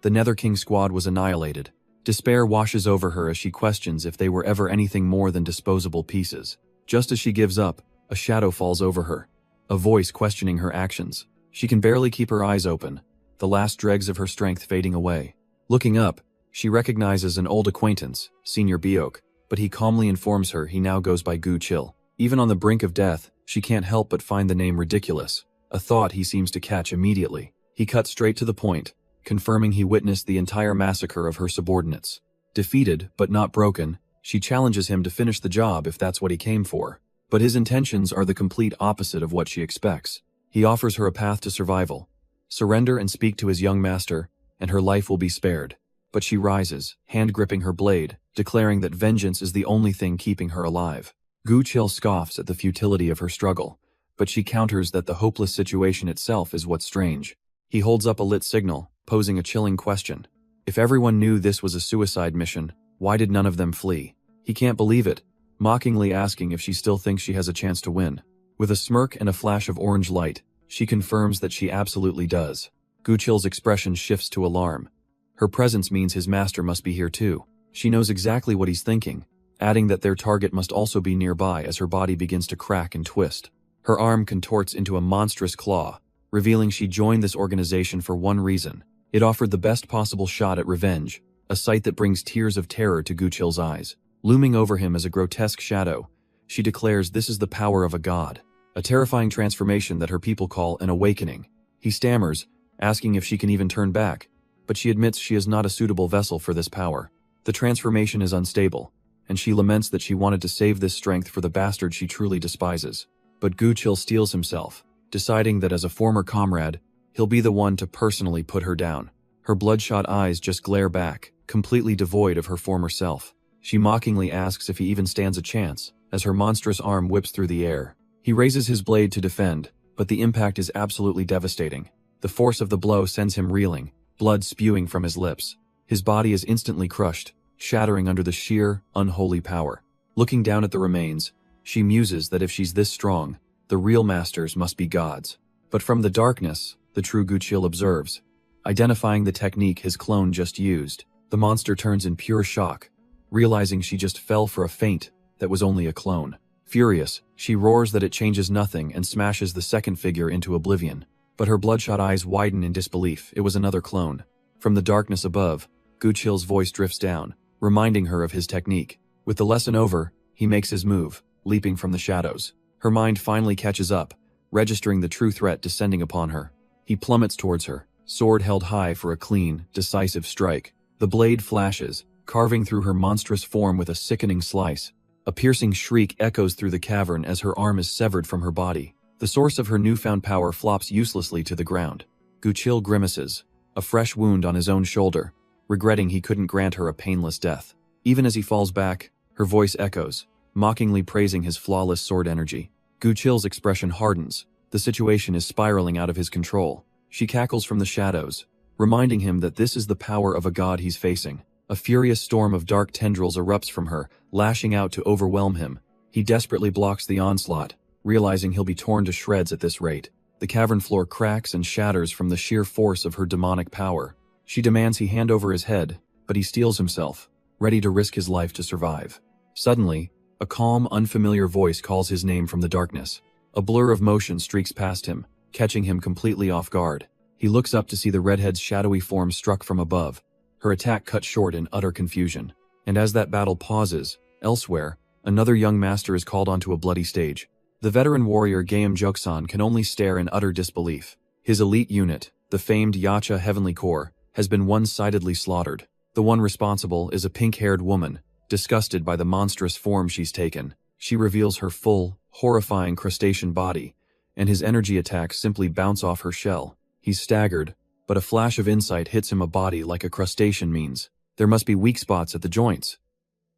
The Nether King squad was annihilated. Despair washes over her as she questions if they were ever anything more than disposable pieces. Just as she gives up, a shadow falls over her, a voice questioning her actions. She can barely keep her eyes open, the last dregs of her strength fading away. Looking up, she recognizes an old acquaintance, Senior Biok, but he calmly informs her he now goes by Gu Chill. Even on the brink of death, she can't help but find the name ridiculous, a thought he seems to catch immediately. He cuts straight to the point, confirming he witnessed the entire massacre of her subordinates. Defeated, but not broken, she challenges him to finish the job if that's what he came for. But his intentions are the complete opposite of what she expects. He offers her a path to survival. Surrender and speak to his young master, and her life will be spared. But she rises, hand gripping her blade, declaring that vengeance is the only thing keeping her alive. Gu Chill scoffs at the futility of her struggle, but she counters that the hopeless situation itself is what's strange. He holds up a lit signal, posing a chilling question. If everyone knew this was a suicide mission, why did none of them flee? He can't believe it, mockingly asking if she still thinks she has a chance to win. With a smirk and a flash of orange light, she confirms that she absolutely does. Gu Chill's expression shifts to alarm. Her presence means his master must be here too. She knows exactly what he's thinking, adding that their target must also be nearby as her body begins to crack and twist. Her arm contorts into a monstrous claw, revealing she joined this organization for one reason. It offered the best possible shot at revenge, a sight that brings tears of terror to Gu Chill's eyes. Looming over him as a grotesque shadow, she declares this is the power of a god, a terrifying transformation that her people call an awakening. He stammers, asking if she can even turn back, but she admits she is not a suitable vessel for this power. The transformation is unstable, and she laments that she wanted to save this strength for the bastard she truly despises. But Gu Chill steels himself, deciding that as a former comrade, he'll be the one to personally put her down. Her bloodshot eyes just glare back, completely devoid of her former self. She mockingly asks if he even stands a chance, as her monstrous arm whips through the air. He raises his blade to defend, but the impact is absolutely devastating. The force of the blow sends him reeling, blood spewing from his lips. His body is instantly crushed, shattering under the sheer, unholy power. Looking down at the remains, she muses that if she's this strong, the real masters must be gods. But from the darkness, the true Guchil observes. Identifying the technique his clone just used, the monster turns in pure shock, realizing she just fell for a feint that was only a clone. Furious, she roars that it changes nothing and smashes the second figure into oblivion. But her bloodshot eyes widen in disbelief. It was another clone. From the darkness above, Guchil's voice drifts down, reminding her of his technique. With the lesson over, he makes his move, leaping from the shadows. Her mind finally catches up, registering the true threat descending upon her. He plummets towards her, sword held high for a clean, decisive strike. The blade flashes, carving through her monstrous form with a sickening slice. A piercing shriek echoes through the cavern as her arm is severed from her body. The source of her newfound power flops uselessly to the ground. Guchil grimaces, a fresh wound on his own shoulder, regretting he couldn't grant her a painless death. Even as he falls back, her voice echoes, mockingly praising his flawless sword energy. Guchil's expression hardens. The situation is spiraling out of his control. She cackles from the shadows, reminding him that this is the power of a god he's facing. A furious storm of dark tendrils erupts from her, lashing out to overwhelm him. He desperately blocks the onslaught, realizing he'll be torn to shreds at this rate. The cavern floor cracks and shatters from the sheer force of her demonic power. She demands he hand over his head, but he steels himself, ready to risk his life to survive. Suddenly, a calm, unfamiliar voice calls his name from the darkness. A blur of motion streaks past him, catching him completely off guard. He looks up to see the redhead's shadowy form struck from above, her attack cut short in utter confusion. And as that battle pauses, elsewhere, another young master is called onto a bloody stage. The veteran warrior Gaem Joksan can only stare in utter disbelief. His elite unit, the famed Yacha Heavenly Corps, has been one-sidedly slaughtered. The one responsible is a pink-haired woman, disgusted by the monstrous form she's taken. She reveals her full, horrifying crustacean body, and his energy attacks simply bounce off her shell. He's staggered, but a flash of insight hits him. A body like a crustacean means there must be weak spots at the joints.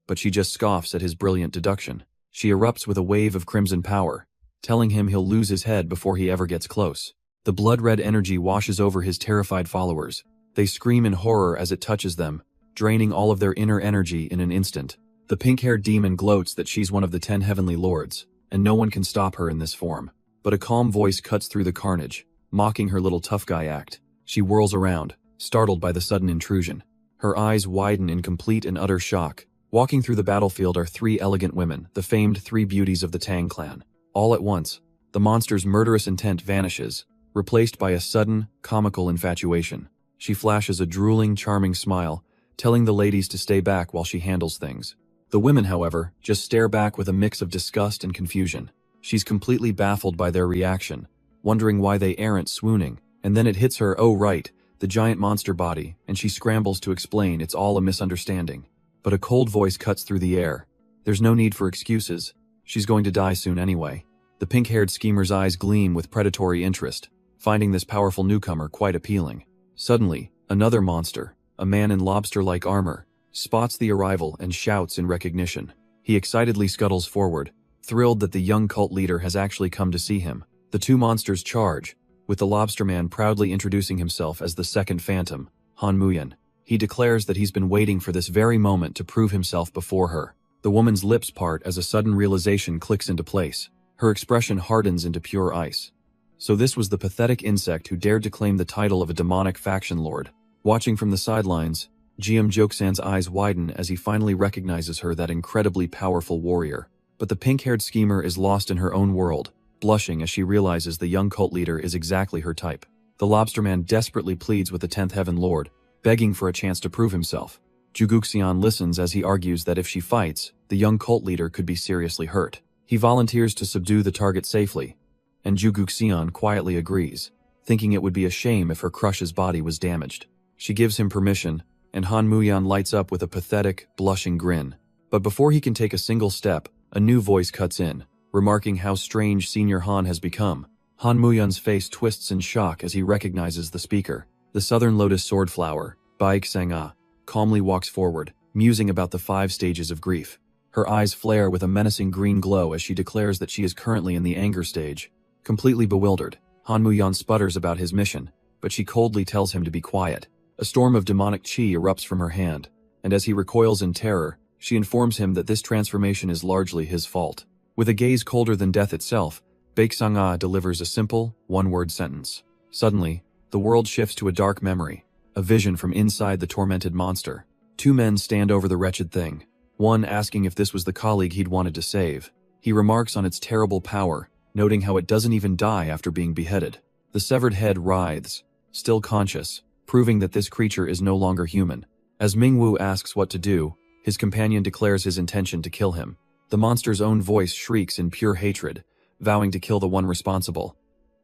But she just scoffs at his brilliant deduction. She erupts with a wave of crimson power, telling him he'll lose his head before he ever gets close. The blood-red energy washes over his terrified followers. They scream in horror as it touches them, draining all of their inner energy in an instant. The pink-haired demon gloats that she's one of the 10 heavenly lords, and no one can stop her in this form. But a calm voice cuts through the carnage, mocking her little tough guy act. She whirls around, startled by the sudden intrusion. Her eyes widen in complete and utter shock. Walking through the battlefield are 3 elegant women, the famed 3 beauties of the Tang clan. All at once, the monster's murderous intent vanishes, replaced by a sudden, comical infatuation. She flashes a drooling, charming smile, telling the ladies to stay back while she handles things. The women, however, just stare back with a mix of disgust and confusion. She's completely baffled by their reaction, wondering why they aren't swooning. And then it hits her, oh right, the giant monster body, and she scrambles to explain it's all a misunderstanding. But a cold voice cuts through the air. There's no need for excuses. She's going to die soon anyway. The pink-haired schemer's eyes gleam with predatory interest, finding this powerful newcomer quite appealing. Suddenly, another monster, a man in lobster-like armor, spots the arrival and shouts in recognition. He excitedly scuttles forward, thrilled that the young cult leader has actually come to see him. The 2 monsters charge, with the lobster man proudly introducing himself as the second phantom, Han Muyan. He declares that he's been waiting for this very moment to prove himself before her. The woman's lips part as a sudden realization clicks into place. Her expression hardens into pure ice. So this was the pathetic insect who dared to claim the title of a demonic faction lord. Watching from the sidelines, Gaem Joksan's eyes widen as he finally recognizes her, that incredibly powerful warrior. But the pink-haired schemer is lost in her own world, blushing as she realizes the young cult leader is exactly her type. The lobsterman desperately pleads with the 10th Heaven Lord, begging for a chance to prove himself. Juguxian listens as he argues that if she fights, the young cult leader could be seriously hurt. He volunteers to subdue the target safely, and Juguxian quietly agrees, thinking it would be a shame if her crush's body was damaged. She gives him permission, and Han Muyan lights up with a pathetic, blushing grin. But before he can take a single step, a new voice cuts in, remarking how strange Senior Han has become. Han Muyan's face twists in shock as he recognizes the speaker. The Southern Lotus Swordflower, Bai Xang'a, calmly walks forward, musing about the 5 stages of grief. Her eyes flare with a menacing green glow as she declares that she is currently in the anger stage. Completely bewildered, Han Muyan sputters about his mission, but she coldly tells him to be quiet. A storm of demonic chi erupts from her hand, and as he recoils in terror, she informs him that this transformation is largely his fault. With a gaze colder than death itself, Baek-sang-ah delivers a simple, one-word sentence. Suddenly, the world shifts to a dark memory, a vision from inside the tormented monster. Two men stand over the wretched thing, one asking if this was the colleague he'd wanted to save. He remarks on its terrible power, noting how it doesn't even die after being beheaded. The severed head writhes, still conscious, proving that this creature is no longer human. As Mingwu asks what to do, his companion declares his intention to kill him. The monster's own voice shrieks in pure hatred, vowing to kill the one responsible.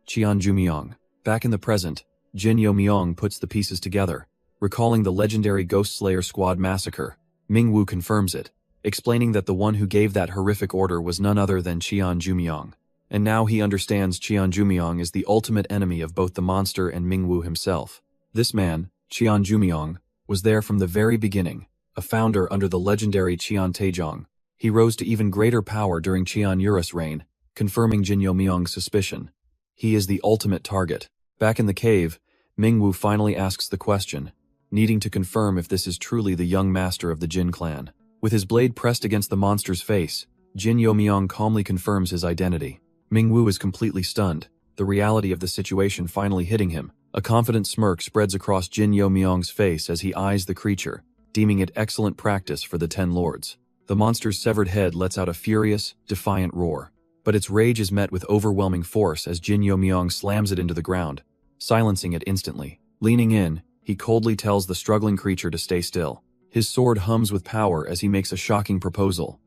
Qian Jumyong. Back in the present, Jin Yo-myong puts the pieces together, recalling the legendary Ghost Slayer Squad massacre. Mingwu confirms it, explaining that the one who gave that horrific order was none other than Qian Jumyong. And now he understands Qian Jumyong is the ultimate enemy of both the monster and Mingwu himself. This man, Qian Jumyong, was there from the very beginning, a founder under the legendary Qian Taejong. He rose to even greater power during Qian Yura's reign, confirming Jin Yo-myong's suspicion. He is the ultimate target. Back in the cave, Mingwu finally asks the question, needing to confirm if this is truly the young master of the Jin clan. With his blade pressed against the monster's face, Jin Yo-myong calmly confirms his identity. Mingwu is completely stunned, the reality of the situation finally hitting him. A confident smirk spreads across Jin Yo-myong's face as he eyes the creature, deeming it excellent practice for the Ten Lords. The monster's severed head lets out a furious, defiant roar, but its rage is met with overwhelming force as Jin Yo-myong slams it into the ground, silencing it instantly. Leaning in, he coldly tells the struggling creature to stay still. His sword hums with power as he makes a shocking proposal.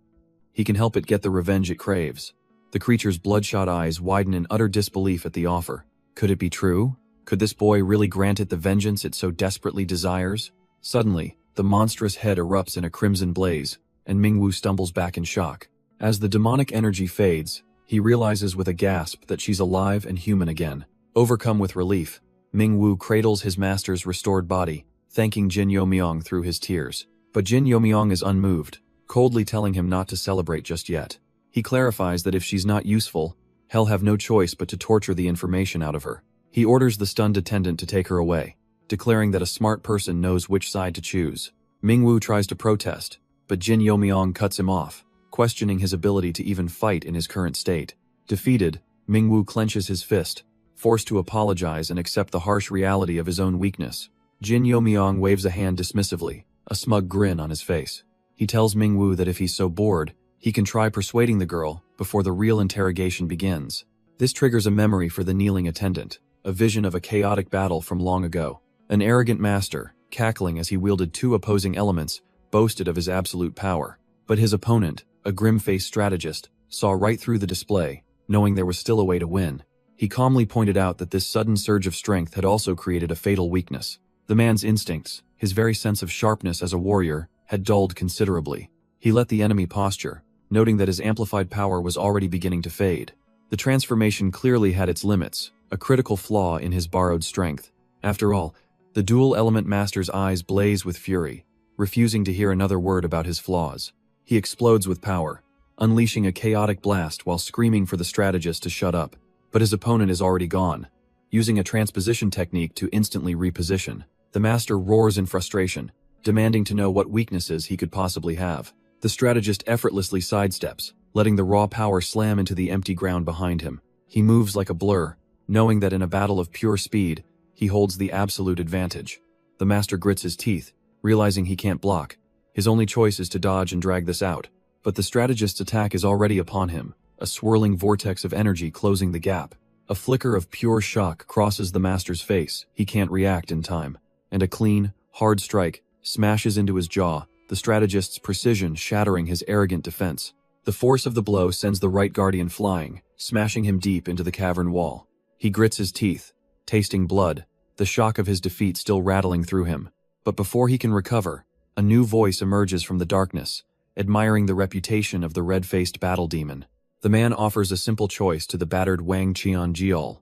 He can help it get the revenge it craves. The creature's bloodshot eyes widen in utter disbelief at the offer. Could it be true? Could this boy really grant it the vengeance it so desperately desires? Suddenly, the monstrous head erupts in a crimson blaze, and Mingwu stumbles back in shock. As the demonic energy fades, he realizes with a gasp that she's alive and human again. Overcome with relief, Mingwu cradles his master's restored body, thanking Jin Yo-myong through his tears. But Jin Yo-myong is unmoved, coldly telling him not to celebrate just yet. He clarifies that if she's not useful, he'll have no choice but to torture the information out of her. He orders the stunned attendant to take her away, declaring that a smart person knows which side to choose. Mingwu tries to protest, but Jin Yo-myong cuts him off, questioning his ability to even fight in his current state. Defeated, Mingwu clenches his fist, forced to apologize and accept the harsh reality of his own weakness. Jin Yo-myong waves a hand dismissively, a smug grin on his face. He tells Mingwu that if he's so bored, he can try persuading the girl before the real interrogation begins. This triggers a memory for the kneeling attendant, a vision of a chaotic battle from long ago. An arrogant master, cackling as he wielded two opposing elements, boasted of his absolute power. But his opponent, a grim-faced strategist, saw right through the display, knowing there was still a way to win. He calmly pointed out that this sudden surge of strength had also created a fatal weakness. The man's instincts, his very sense of sharpness as a warrior, had dulled considerably. He let the enemy posture, noting that his amplified power was already beginning to fade. The transformation clearly had its limits, a critical flaw in his borrowed strength. After all, the dual-element master's eyes blaze with fury, refusing to hear another word about his flaws. He explodes with power, unleashing a chaotic blast while screaming for the strategist to shut up. But his opponent is already gone. Using a transposition technique to instantly reposition, the master roars in frustration, demanding to know what weaknesses he could possibly have. The strategist effortlessly sidesteps, letting the raw power slam into the empty ground behind him. He moves like a blur, knowing that in a battle of pure speed, he holds the absolute advantage. The master grits his teeth, realizing he can't block. His only choice is to dodge and drag this out. But the strategist's attack is already upon him, a swirling vortex of energy closing the gap. A flicker of pure shock crosses the master's face. He can't react in time. And a clean, hard strike smashes into his jaw, the strategist's precision shattering his arrogant defense. The force of the blow sends the right guardian flying, smashing him deep into the cavern wall. He grits his teeth, tasting blood, the shock of his defeat still rattling through him. But before he can recover, a new voice emerges from the darkness, admiring the reputation of the red-faced battle demon. The man offers a simple choice to the battered Wang Qianjiao.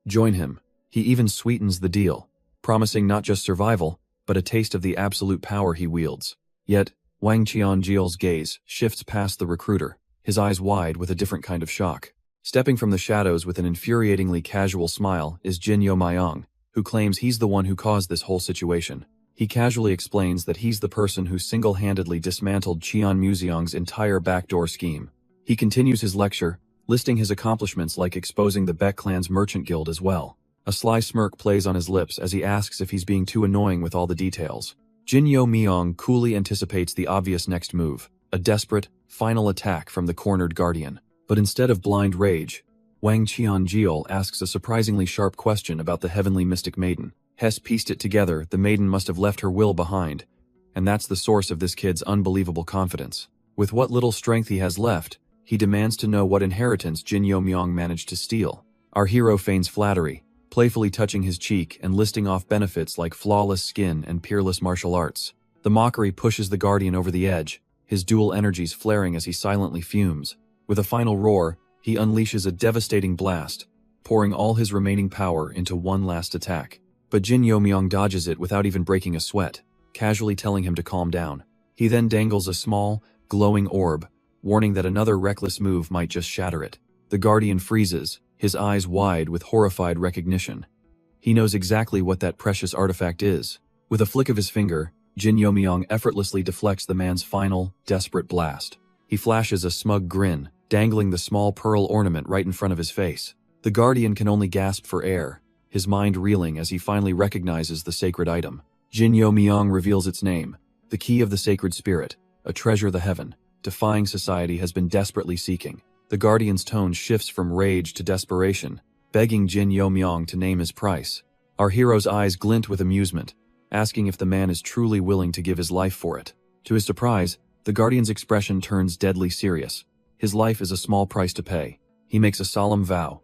Join him. He even sweetens the deal, promising not just survival, but a taste of the absolute power he wields. Yet, Wang Qianjiel's gaze shifts past the recruiter, his eyes wide with a different kind of shock. Stepping from the shadows with an infuriatingly casual smile is Jinyo Myong, who claims he's the one who caused this whole situation. He casually explains that he's the person who single-handedly dismantled Qian Muxiang's entire backdoor scheme. He continues his lecture, listing his accomplishments like exposing the Beck clan's merchant guild as well. A sly smirk plays on his lips as he asks if he's being too annoying with all the details. Jinyo Myong coolly anticipates the obvious next move, a desperate, final attack from the cornered guardian. But instead of blind rage, Wang Qianjiel asks a surprisingly sharp question about the heavenly mystic maiden. Hess pieced it together, the maiden must have left her will behind, and that's the source of this kid's unbelievable confidence. With what little strength he has left, he demands to know what inheritance Jinyo Myong managed to steal. Our hero feigns flattery, playfully touching his cheek and listing off benefits like flawless skin and peerless martial arts. The mockery pushes the guardian over the edge, his dual energies flaring as he silently fumes. With a final roar, he unleashes a devastating blast, pouring all his remaining power into one last attack. But Jinyo Myong dodges it without even breaking a sweat, casually telling him to calm down. He then dangles a small, glowing orb, warning that another reckless move might just shatter it. The guardian freezes, his eyes wide with horrified recognition. He knows exactly what that precious artifact is. With a flick of his finger, Jinyo Myong effortlessly deflects the man's final, desperate blast. He flashes a smug grin, dangling the small pearl ornament right in front of his face. The guardian can only gasp for air, his mind reeling as he finally recognizes the sacred item. Jinyo Myong reveals its name, the key of the sacred spirit, a treasure the heaven, defying society has been desperately seeking. The guardian's tone shifts from rage to desperation, begging Jinyo Myong to name his price. Our hero's eyes glint with amusement, asking if the man is truly willing to give his life for it. To his surprise, the guardian's expression turns deadly serious. His life is a small price to pay. He makes a solemn vow.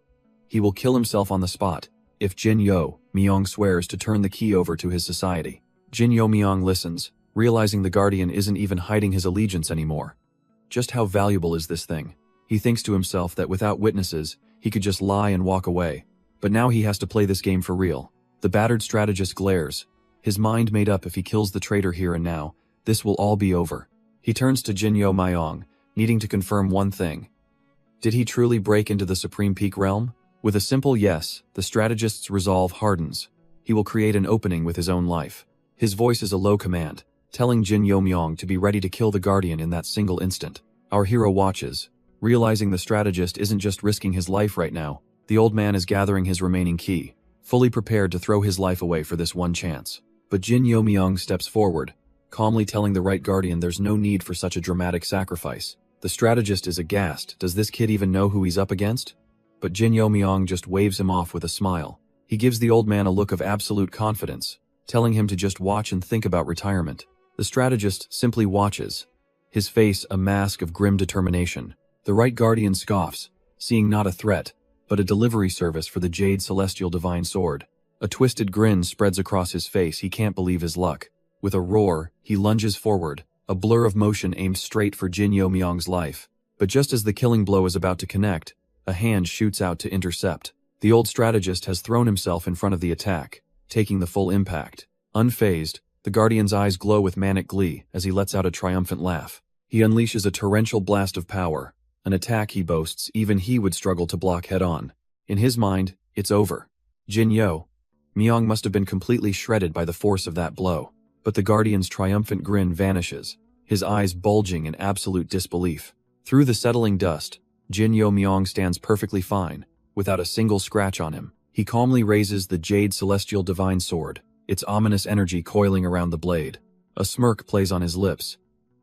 He will kill himself on the spot if Jinyo Myong swears to turn the key over to his society. Jinyo Myong listens, realizing the guardian isn't even hiding his allegiance anymore. Just how valuable is this thing? He thinks to himself that without witnesses, he could just lie and walk away. But now he has to play this game for real. The battered strategist glares, his mind made up if he kills the traitor here and now, this will all be over. He turns to Jinyo Myong, needing to confirm one thing. Did he truly break into the Supreme Peak realm? With a simple yes, the strategist's resolve hardens. He will create an opening with his own life. His voice is a low command, telling Jinyo Myong to be ready to kill the guardian in that single instant. Our hero watches, realizing the strategist isn't just risking his life right now. The old man is gathering his remaining key, fully prepared to throw his life away for this one chance. But Jinyo Myong steps forward, calmly telling the right guardian there's no need for such a dramatic sacrifice. The strategist is aghast. Does this kid even know who he's up against? But Jinyo Myong just waves him off with a smile. He gives the old man a look of absolute confidence, telling him to just watch and think about retirement. The strategist simply watches, his face a mask of grim determination. The right guardian scoffs, seeing not a threat, but a delivery service for the Jade Celestial Divine Sword. A twisted grin spreads across his face. He can't believe his luck. With a roar, he lunges forward, a blur of motion aimed straight for Jinyo Myong's life. But just as the killing blow is about to connect, a hand shoots out to intercept. The old strategist has thrown himself in front of the attack, taking the full impact. Unfazed, the guardian's eyes glow with manic glee as he lets out a triumphant laugh. He unleashes a torrential blast of power, an attack he boasts even he would struggle to block head-on. In his mind, it's over. Jinyo Myong must have been completely shredded by the force of that blow. But the guardian's triumphant grin vanishes, his eyes bulging in absolute disbelief. Through the settling dust, Jinyo Myong stands perfectly fine, without a single scratch on him. He calmly raises the Jade Celestial Divine Sword, its ominous energy coiling around the blade. A smirk plays on his lips.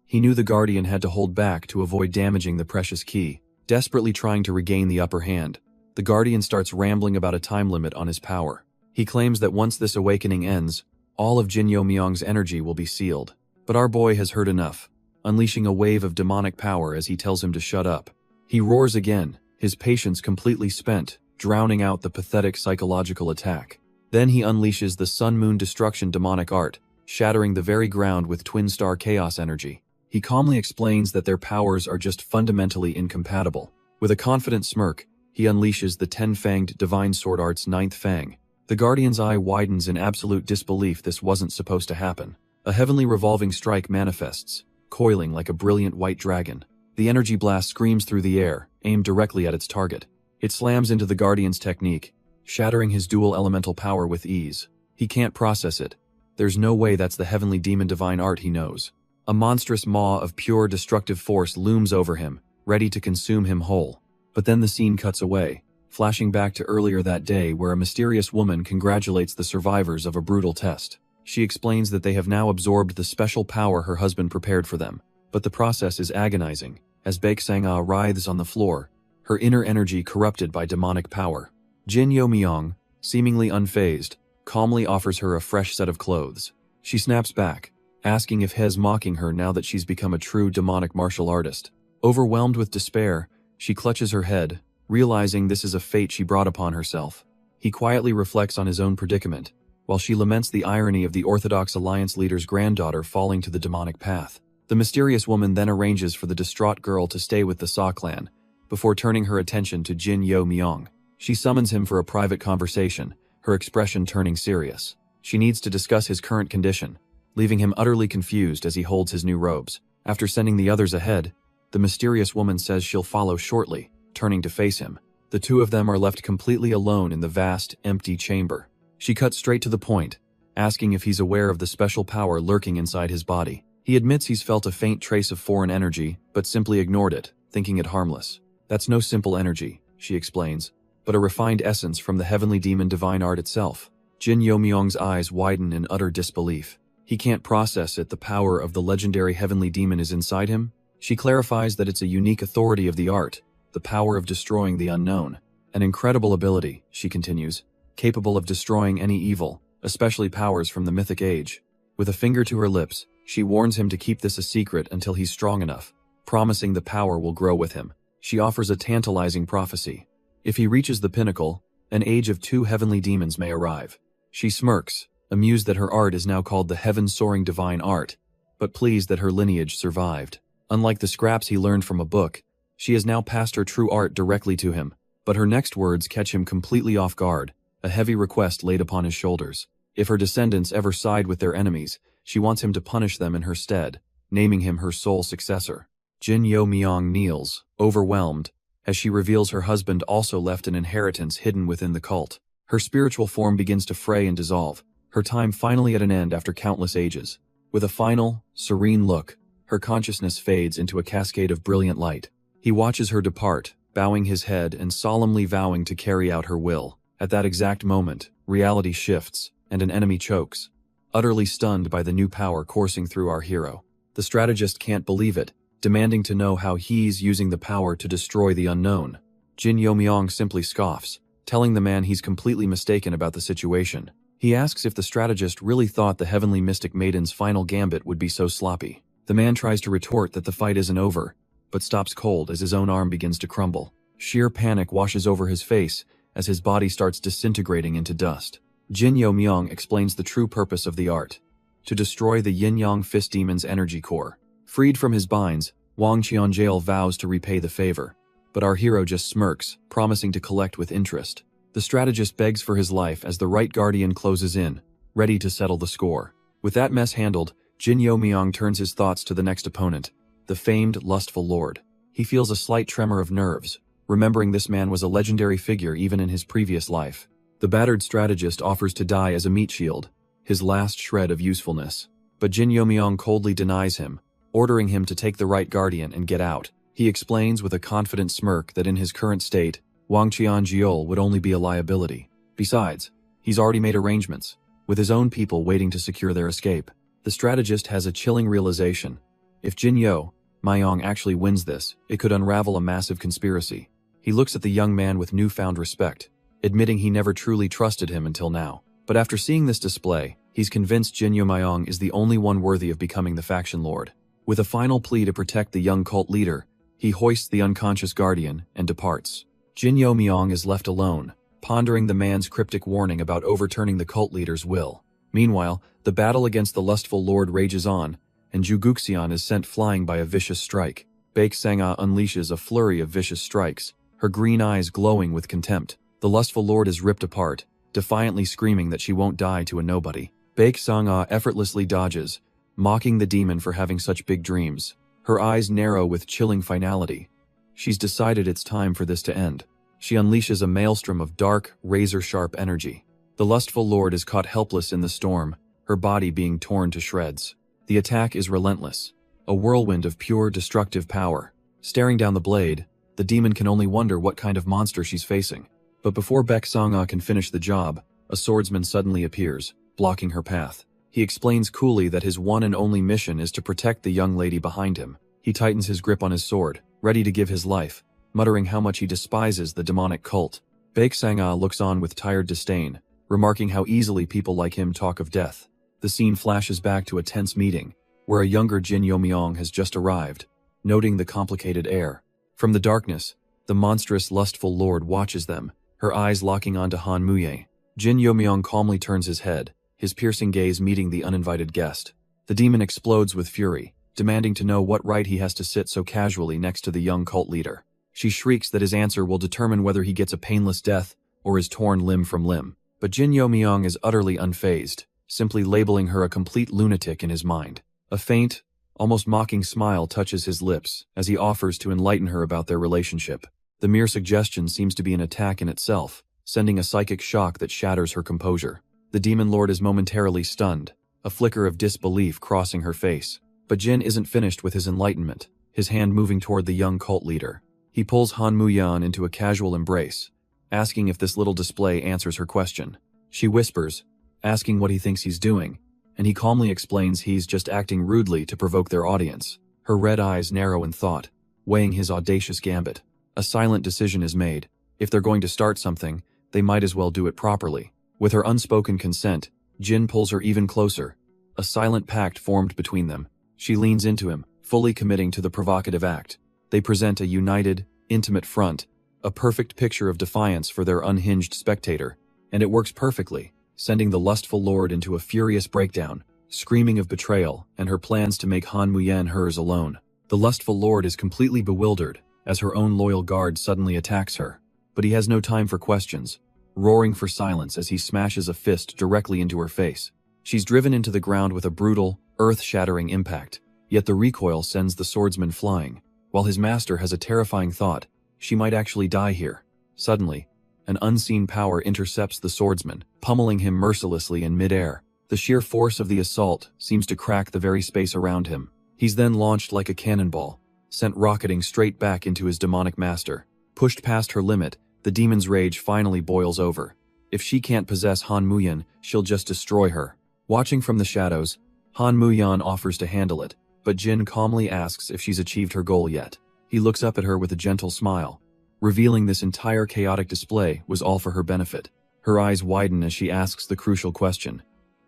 He knew the guardian had to hold back to avoid damaging the precious key. Desperately trying to regain the upper hand, the guardian starts rambling about a time limit on his power. He claims that once this awakening ends, all of Jinyo Myong's energy will be sealed. But our boy has heard enough, unleashing a wave of demonic power as he tells him to shut up. He roars again, his patience completely spent, drowning out the pathetic psychological attack. Then he unleashes the Sun Moon Destruction demonic art, shattering the very ground with Twin Star Chaos energy. He calmly explains that their powers are just fundamentally incompatible. With a confident smirk, he unleashes the Ten-Fanged Divine Sword Art's ninth fang. The guardian's eye widens in absolute disbelief. This wasn't supposed to happen. A heavenly revolving strike manifests, coiling like a brilliant white dragon. The energy blast screams through the air, aimed directly at its target. It slams into the Guardian's technique, shattering his dual elemental power with ease. He can't process it. There's no way that's the heavenly demon divine art he knows. A monstrous maw of pure destructive force looms over him, ready to consume him whole. But then the scene cuts away, flashing back to earlier that day where a mysterious woman congratulates the survivors of a brutal test. She explains that they have now absorbed the special power her husband prepared for them. But the process is agonizing, as Baek Sang-ah writhes on the floor, her inner energy corrupted by demonic power. Jin Yo-myung, seemingly unfazed, calmly offers her a fresh set of clothes. She snaps back, asking if He's mocking her now that she's become a true demonic martial artist. Overwhelmed with despair, she clutches her head, realizing this is a fate she brought upon herself. He quietly reflects on his own predicament, while she laments the irony of the Orthodox Alliance leader's granddaughter falling to the demonic path. The mysterious woman then arranges for the distraught girl to stay with the Sa clan, before turning her attention to Jin Yo-myung. She summons him for a private conversation, her expression turning serious. She needs to discuss his current condition, leaving him utterly confused as he holds his new robes. After sending the others ahead, the mysterious woman says she'll follow shortly, turning to face him. The two of them are left completely alone in the vast, empty chamber. She cuts straight to the point, asking if he's aware of the special power lurking inside his body. He admits he's felt a faint trace of foreign energy, but simply ignored it, thinking it harmless. That's no simple energy, she explains, but a refined essence from the heavenly demon divine art itself. Jin Yo-myung's eyes widen in utter disbelief. He can't process it. The power of the legendary heavenly demon is inside him. She clarifies that it's a unique authority of the art, the power of destroying the unknown. An incredible ability, she continues, capable of destroying any evil, especially powers from the mythic age. With a finger to her lips, she warns him to keep this a secret until he's strong enough, promising the power will grow with him. She offers a tantalizing prophecy. If he reaches the pinnacle, an age of 2 heavenly demons may arrive. She smirks, amused that her art is now called the heaven-soaring divine art, but pleased that her lineage survived. Unlike the scraps he learned from a book, she has now passed her true art directly to him. But her next words catch him completely off guard, a heavy request laid upon his shoulders. If her descendants ever side with their enemies, she wants him to punish them in her stead, naming him her sole successor. Jin Yo-myung kneels, overwhelmed, as she reveals her husband also left an inheritance hidden within the cult. Her spiritual form begins to fray and dissolve, her time finally at an end after countless ages. With a final, serene look, her consciousness fades into a cascade of brilliant light. He watches her depart, bowing his head and solemnly vowing to carry out her will. At that exact moment, reality shifts, and an enemy chokes. Utterly stunned by the new power coursing through our hero, the strategist can't believe it, demanding to know how he's using the power to destroy the unknown. Jin Yo-myung simply scoffs, telling the man he's completely mistaken about the situation. He asks if the strategist really thought the heavenly mystic maiden's final gambit would be so sloppy. The man tries to retort that the fight isn't over, but stops cold as his own arm begins to crumble. Sheer panic washes over his face as his body starts disintegrating into dust. Jin Yo-myung explains the true purpose of the art: to destroy the yin-yang fist demon's energy core. Freed from his binds, Wang Qianjiao vows to repay the favor, but our hero just smirks, promising to collect with interest. The strategist begs for his life as the right guardian closes in, ready to settle the score. With that mess handled, Jin Yo-myung turns his thoughts to the next opponent, the famed lustful lord. He feels a slight tremor of nerves, remembering this man was a legendary figure even in his previous life. The battered strategist offers to die as a meat shield, his last shred of usefulness. But Jin Yo-myung coldly denies him, ordering him to take the right guardian and get out. He explains with a confident smirk that in his current state, Wang Qianjiao would only be a liability. Besides, he's already made arrangements, with his own people waiting to secure their escape. The strategist has a chilling realization. If Jin Yo-myung actually wins this, it could unravel a massive conspiracy. He looks at the young man with newfound respect, admitting he never truly trusted him until now. But after seeing this display, he's convinced Jin Yo-myung is the only one worthy of becoming the faction lord. With a final plea to protect the young cult leader, he hoists the unconscious guardian and departs. Jin Yo-myung is left alone, pondering the man's cryptic warning about overturning the cult leader's will. Meanwhile, the battle against the lustful lord rages on, and Juguxian is sent flying by a vicious strike. Baek Sang-ah unleashes a flurry of vicious strikes, her green eyes glowing with contempt. The lustful lord is ripped apart, defiantly screaming that she won't die to a nobody. Baek Sang-ah effortlessly dodges, mocking the demon for having such big dreams. Her eyes narrow with chilling finality. She's decided it's time for this to end. She unleashes a maelstrom of dark, razor-sharp energy. The lustful lord is caught helpless in the storm, her body being torn to shreds. The attack is relentless, a whirlwind of pure, destructive power. Staring down the blade, the demon can only wonder what kind of monster she's facing. But before Baek Sang-ah can finish the job, a swordsman suddenly appears, blocking her path. He explains coolly that his one and only mission is to protect the young lady behind him. He tightens his grip on his sword, ready to give his life, muttering how much he despises the demonic cult. Baek Sang-ah looks on with tired disdain, remarking how easily people like him talk of death. The scene flashes back to a tense meeting, where a younger Jin Yo-myung has just arrived, noting the complicated air. From the darkness, the monstrous, lustful lord watches them, her eyes locking onto Han Muye. Jin Yo-myung calmly turns his head, his piercing gaze meeting the uninvited guest. The demon explodes with fury, demanding to know what right he has to sit so casually next to the young cult leader. She shrieks that his answer will determine whether he gets a painless death or is torn limb from limb. But Jin Yo-myung is utterly unfazed, simply labeling her a complete lunatic in his mind. A faint, almost mocking smile touches his lips as he offers to enlighten her about their relationship. The mere suggestion seems to be an attack in itself, sending a psychic shock that shatters her composure. The demon lord is momentarily stunned, a flicker of disbelief crossing her face. But Jin isn't finished with his enlightenment, his hand moving toward the young cult leader. He pulls Han Muyan into a casual embrace, asking if this little display answers her question. She whispers, asking what he thinks he's doing, and he calmly explains he's just acting rudely to provoke their audience. Her red eyes narrow in thought, weighing his audacious gambit. A silent decision is made. If they're going to start something, they might as well do it properly. With her unspoken consent, Jin pulls her even closer. A silent pact formed between them. She leans into him, fully committing to the provocative act. They present a united, intimate front, a perfect picture of defiance for their unhinged spectator. And it works perfectly, sending the lustful lord into a furious breakdown, screaming of betrayal and her plans to make Han Muyen hers alone. The lustful lord is completely bewildered as her own loyal guard suddenly attacks her. But he has no time for questions, roaring for silence as he smashes a fist directly into her face. She's driven into the ground with a brutal, earth-shattering impact, yet the recoil sends the swordsman flying. While his master has a terrifying thought, she might actually die here. Suddenly, an unseen power intercepts the swordsman, pummeling him mercilessly in midair. The sheer force of the assault seems to crack the very space around him. He's then launched like a cannonball, sent rocketing straight back into his demonic master. Pushed past her limit, the demon's rage finally boils over. If she can't possess Han Muyan, she'll just destroy her. Watching from the shadows, Han Muyan offers to handle it, but Jin calmly asks if she's achieved her goal yet. He looks up at her with a gentle smile, revealing this entire chaotic display was all for her benefit. Her eyes widen as she asks the crucial question.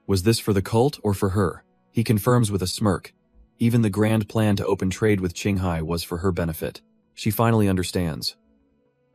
Was this for the cult or for her? He confirms with a smirk. Even the grand plan to open trade with Qinghai was for her benefit. She finally understands.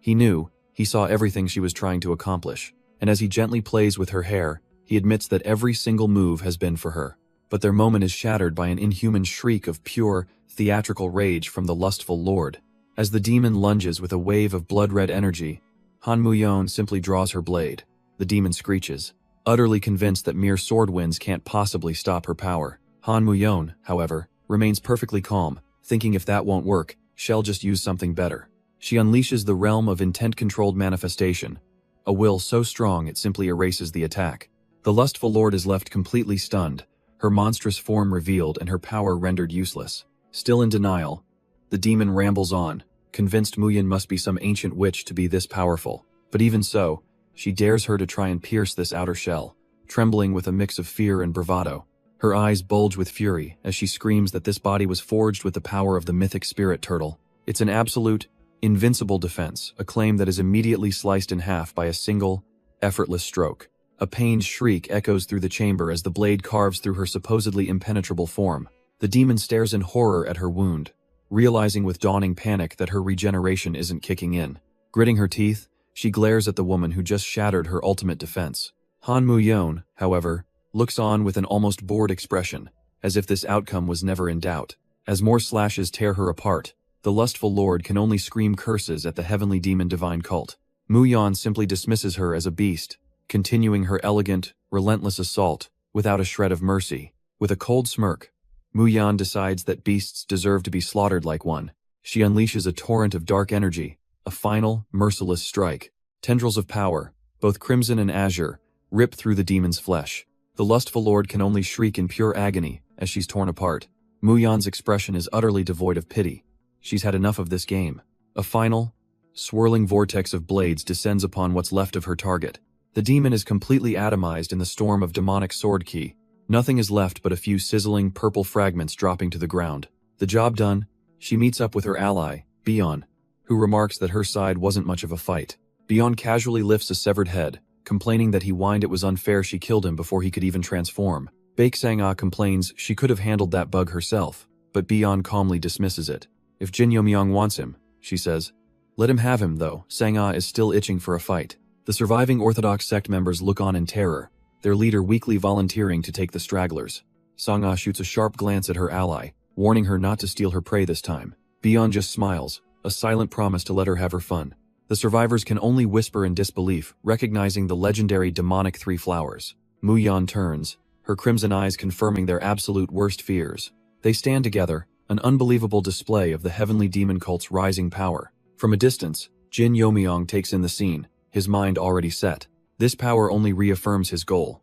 He saw everything she was trying to accomplish, and as he gently plays with her hair, he admits that every single move has been for her. But their moment is shattered by an inhuman shriek of pure, theatrical rage from the lustful lord. As the demon lunges with a wave of blood-red energy, Han Muyon simply draws her blade. The demon screeches, utterly convinced that mere sword winds can't possibly stop her power. Han Muyon, however, remains perfectly calm, thinking if that won't work, she'll just use something better. She unleashes the realm of intent-controlled manifestation, a will so strong it simply erases the attack. The lustful lord is left completely stunned, her monstrous form revealed and her power rendered useless. Still in denial, the demon rambles on, convinced Muyin must be some ancient witch to be this powerful. But even so, she dares her to try and pierce this outer shell, trembling with a mix of fear and bravado. Her eyes bulge with fury as she screams that this body was forged with the power of the mythic spirit turtle. It's an absolute, invincible defense, a claim that is immediately sliced in half by a single, effortless stroke. A pained shriek echoes through the chamber as the blade carves through her supposedly impenetrable form. The demon stares in horror at her wound, realizing with dawning panic that her regeneration isn't kicking in. Gritting her teeth, she glares at the woman who just shattered her ultimate defense. Han Muyon, however, looks on with an almost bored expression, as if this outcome was never in doubt. As more slashes tear her apart, the lustful lord can only scream curses at the heavenly demon divine cult. Muyon simply dismisses her as a beast, continuing her elegant, relentless assault, without a shred of mercy. With a cold smirk, Muyan decides that beasts deserve to be slaughtered like one. She unleashes a torrent of dark energy, a final, merciless strike. Tendrils of power, both crimson and azure, rip through the demon's flesh. The lustful lord can only shriek in pure agony as she's torn apart. Muyan's expression is utterly devoid of pity. She's had enough of this game. A final, swirling vortex of blades descends upon what's left of her target. The demon is completely atomized in the storm of demonic sword ki. Nothing is left but a few sizzling purple fragments dropping to the ground. The job done, she meets up with her ally, Bion, who remarks that her side wasn't much of a fight. Bion casually lifts a severed head, complaining that he whined it was unfair she killed him before he could even transform. Baek Sang-ah complains she could have handled that bug herself, but Bion calmly dismisses it. If Jin Yomyang wants him, she says. Let him have him, though. Sang-ah is still itching for a fight. The surviving Orthodox sect members look on in terror, their leader weakly volunteering to take the stragglers. Sang-ah shoots a sharp glance at her ally, warning her not to steal her prey this time. Bion just smiles, a silent promise to let her have her fun. The survivors can only whisper in disbelief, recognizing the legendary demonic three flowers. Muyan turns, her crimson eyes confirming their absolute worst fears. They stand together, an unbelievable display of the heavenly demon cult's rising power. From a distance, Jin Yomyang takes in the scene, his mind already set. This power only reaffirms his goal.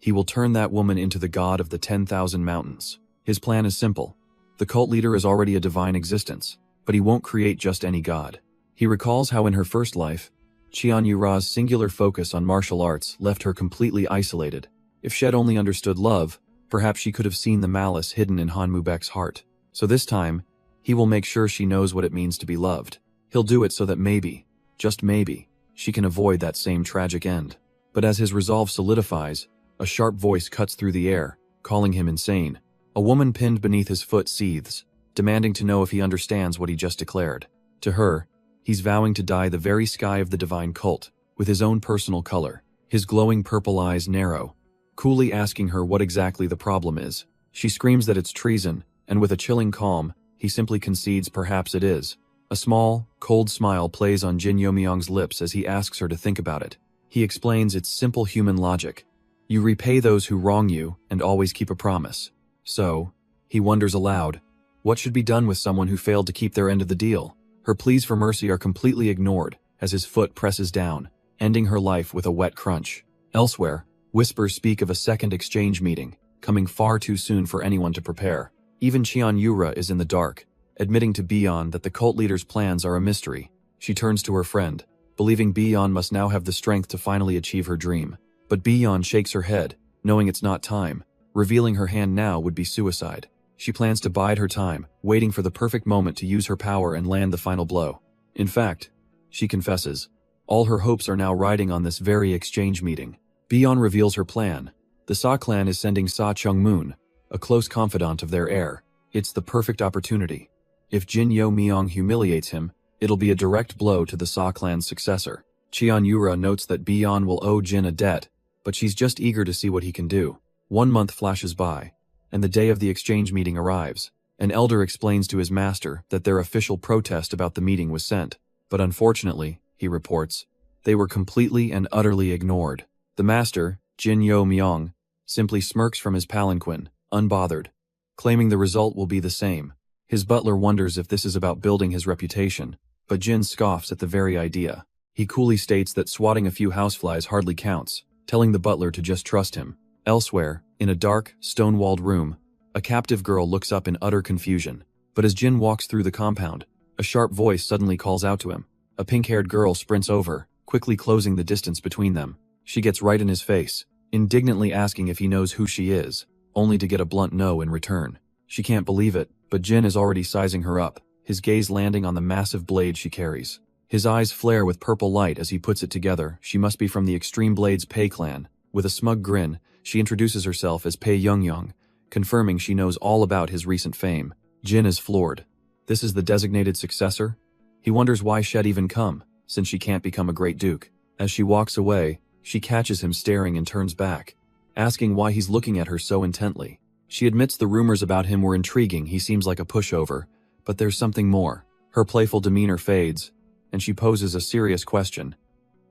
He will turn that woman into the god of the 10,000 mountains. His plan is simple. The cult leader is already a divine existence, but he won't create just any god. He recalls how in her first life, Qian Yura's singular focus on martial arts left her completely isolated. If Shed only understood love, perhaps she could have seen the malice hidden in Han Mubek's heart. So this time, he will make sure she knows what it means to be loved. He'll do it so that maybe, just maybe, she can avoid that same tragic end. But as his resolve solidifies, a sharp voice cuts through the air, calling him insane. A woman pinned beneath his foot seethes, demanding to know if he understands what he just declared. To her, he's vowing to dye the very sky of the divine cult, with his own personal color. His glowing purple eyes narrow, coolly asking her what exactly the problem is. She screams that it's treason, and with a chilling calm, he simply concedes perhaps it is. A small, cold smile plays on Jin Yomyang's lips as he asks her to think about it. He explains it's simple human logic. You repay those who wrong you and always keep a promise. So, he wonders aloud, what should be done with someone who failed to keep their end of the deal? Her pleas for mercy are completely ignored as his foot presses down, ending her life with a wet crunch. Elsewhere, whispers speak of a second exchange meeting, coming far too soon for anyone to prepare. Even Qian Yura is in the dark, admitting to Bion that the cult leader's plans are a mystery. She turns to her friend, believing Bion must now have the strength to finally achieve her dream. But Bion shakes her head, knowing it's not time. Revealing her hand now would be suicide. She plans to bide her time, waiting for the perfect moment to use her power and land the final blow. In fact, she confesses, all her hopes are now riding on this very exchange meeting. Bion reveals her plan. The Sa clan is sending Sa Chung-moon, a close confidant of their heir. It's the perfect opportunity. If Jin Yomyang humiliates him, it'll be a direct blow to the Sa clan's successor. Qian Yura notes that Bion will owe Jin a debt, but she's just eager to see what he can do. 1 month flashes by, and the day of the exchange meeting arrives. An elder explains to his master that their official protest about the meeting was sent, but unfortunately, he reports, they were completely and utterly ignored. The master, Jin Yomyang, simply smirks from his palanquin, unbothered, claiming the result will be the same. His butler wonders if this is about building his reputation, but Jin scoffs at the very idea. He coolly states that swatting a few houseflies hardly counts, telling the butler to just trust him. Elsewhere, in a dark, stone-walled room, a captive girl looks up in utter confusion. But as Jin walks through the compound, a sharp voice suddenly calls out to him. A pink-haired girl sprints over, quickly closing the distance between them. She gets right in his face, indignantly asking if he knows who she is, only to get a blunt no in return. She can't believe it, but Jin is already sizing her up, his gaze landing on the massive blade she carries. His eyes flare with purple light as he puts it together. She must be from the Extreme Blades Pei clan. With a smug grin, she introduces herself as Pei Youngyang, confirming she knows all about his recent fame. Jin is floored. This is the designated successor? He wonders why Shed even come, since she can't become a great duke. As she walks away, she catches him staring and turns back, asking why he's looking at her so intently. She admits the rumors about him were intriguing, he seems like a pushover, but there's something more. Her playful demeanor fades, and she poses a serious question.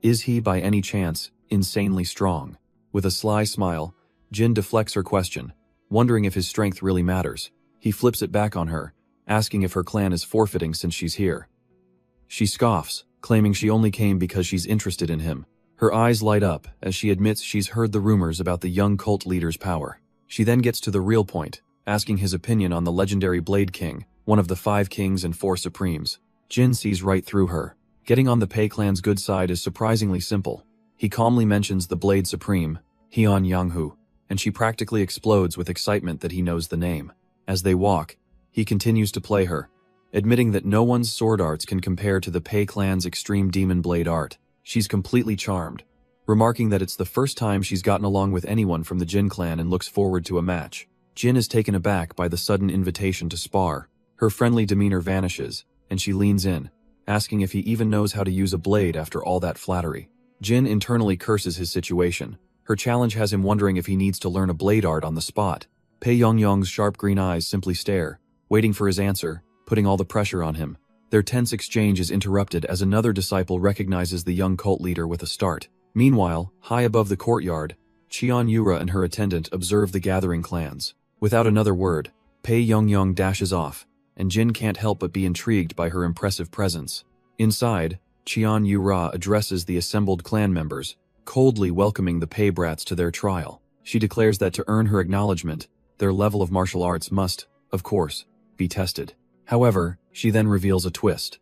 Is he, by any chance, insanely strong? With a sly smile, Jin deflects her question, wondering if his strength really matters. He flips it back on her, asking if her clan is forfeiting since she's here. She scoffs, claiming she only came because she's interested in him. Her eyes light up as she admits she's heard the rumors about the young cult leader's power. She then gets to the real point, asking his opinion on the legendary Blade King, one of the 5 kings and 4 supremes. Jin sees right through her. Getting on the Pei clan's good side is surprisingly simple. He calmly mentions the Blade Supreme, Hyun Yanghu, and she practically explodes with excitement that he knows the name. As they walk, he continues to play her, admitting that no one's sword arts can compare to the Pei clan's extreme demon blade art. She's completely charmed, remarking that it's the first time she's gotten along with anyone from the Jin clan and looks forward to a match. Jin is taken aback by the sudden invitation to spar. Her friendly demeanor vanishes, and she leans in, asking if he even knows how to use a blade after all that flattery. Jin internally curses his situation. Her challenge has him wondering if he needs to learn a blade art on the spot. Pei Yongyong's sharp green eyes simply stare, waiting for his answer, putting all the pressure on him. Their tense exchange is interrupted as another disciple recognizes the young cult leader with a start. Meanwhile, high above the courtyard, Cheon Yura and her attendant observe the gathering clans. Without another word, Pei Yongyong dashes off, and Jin can't help but be intrigued by her impressive presence. Inside, Cheon Yura addresses the assembled clan members, coldly welcoming the Pei brats to their trial. She declares that to earn her acknowledgement, their level of martial arts must, of course, be tested. However, she then reveals a twist.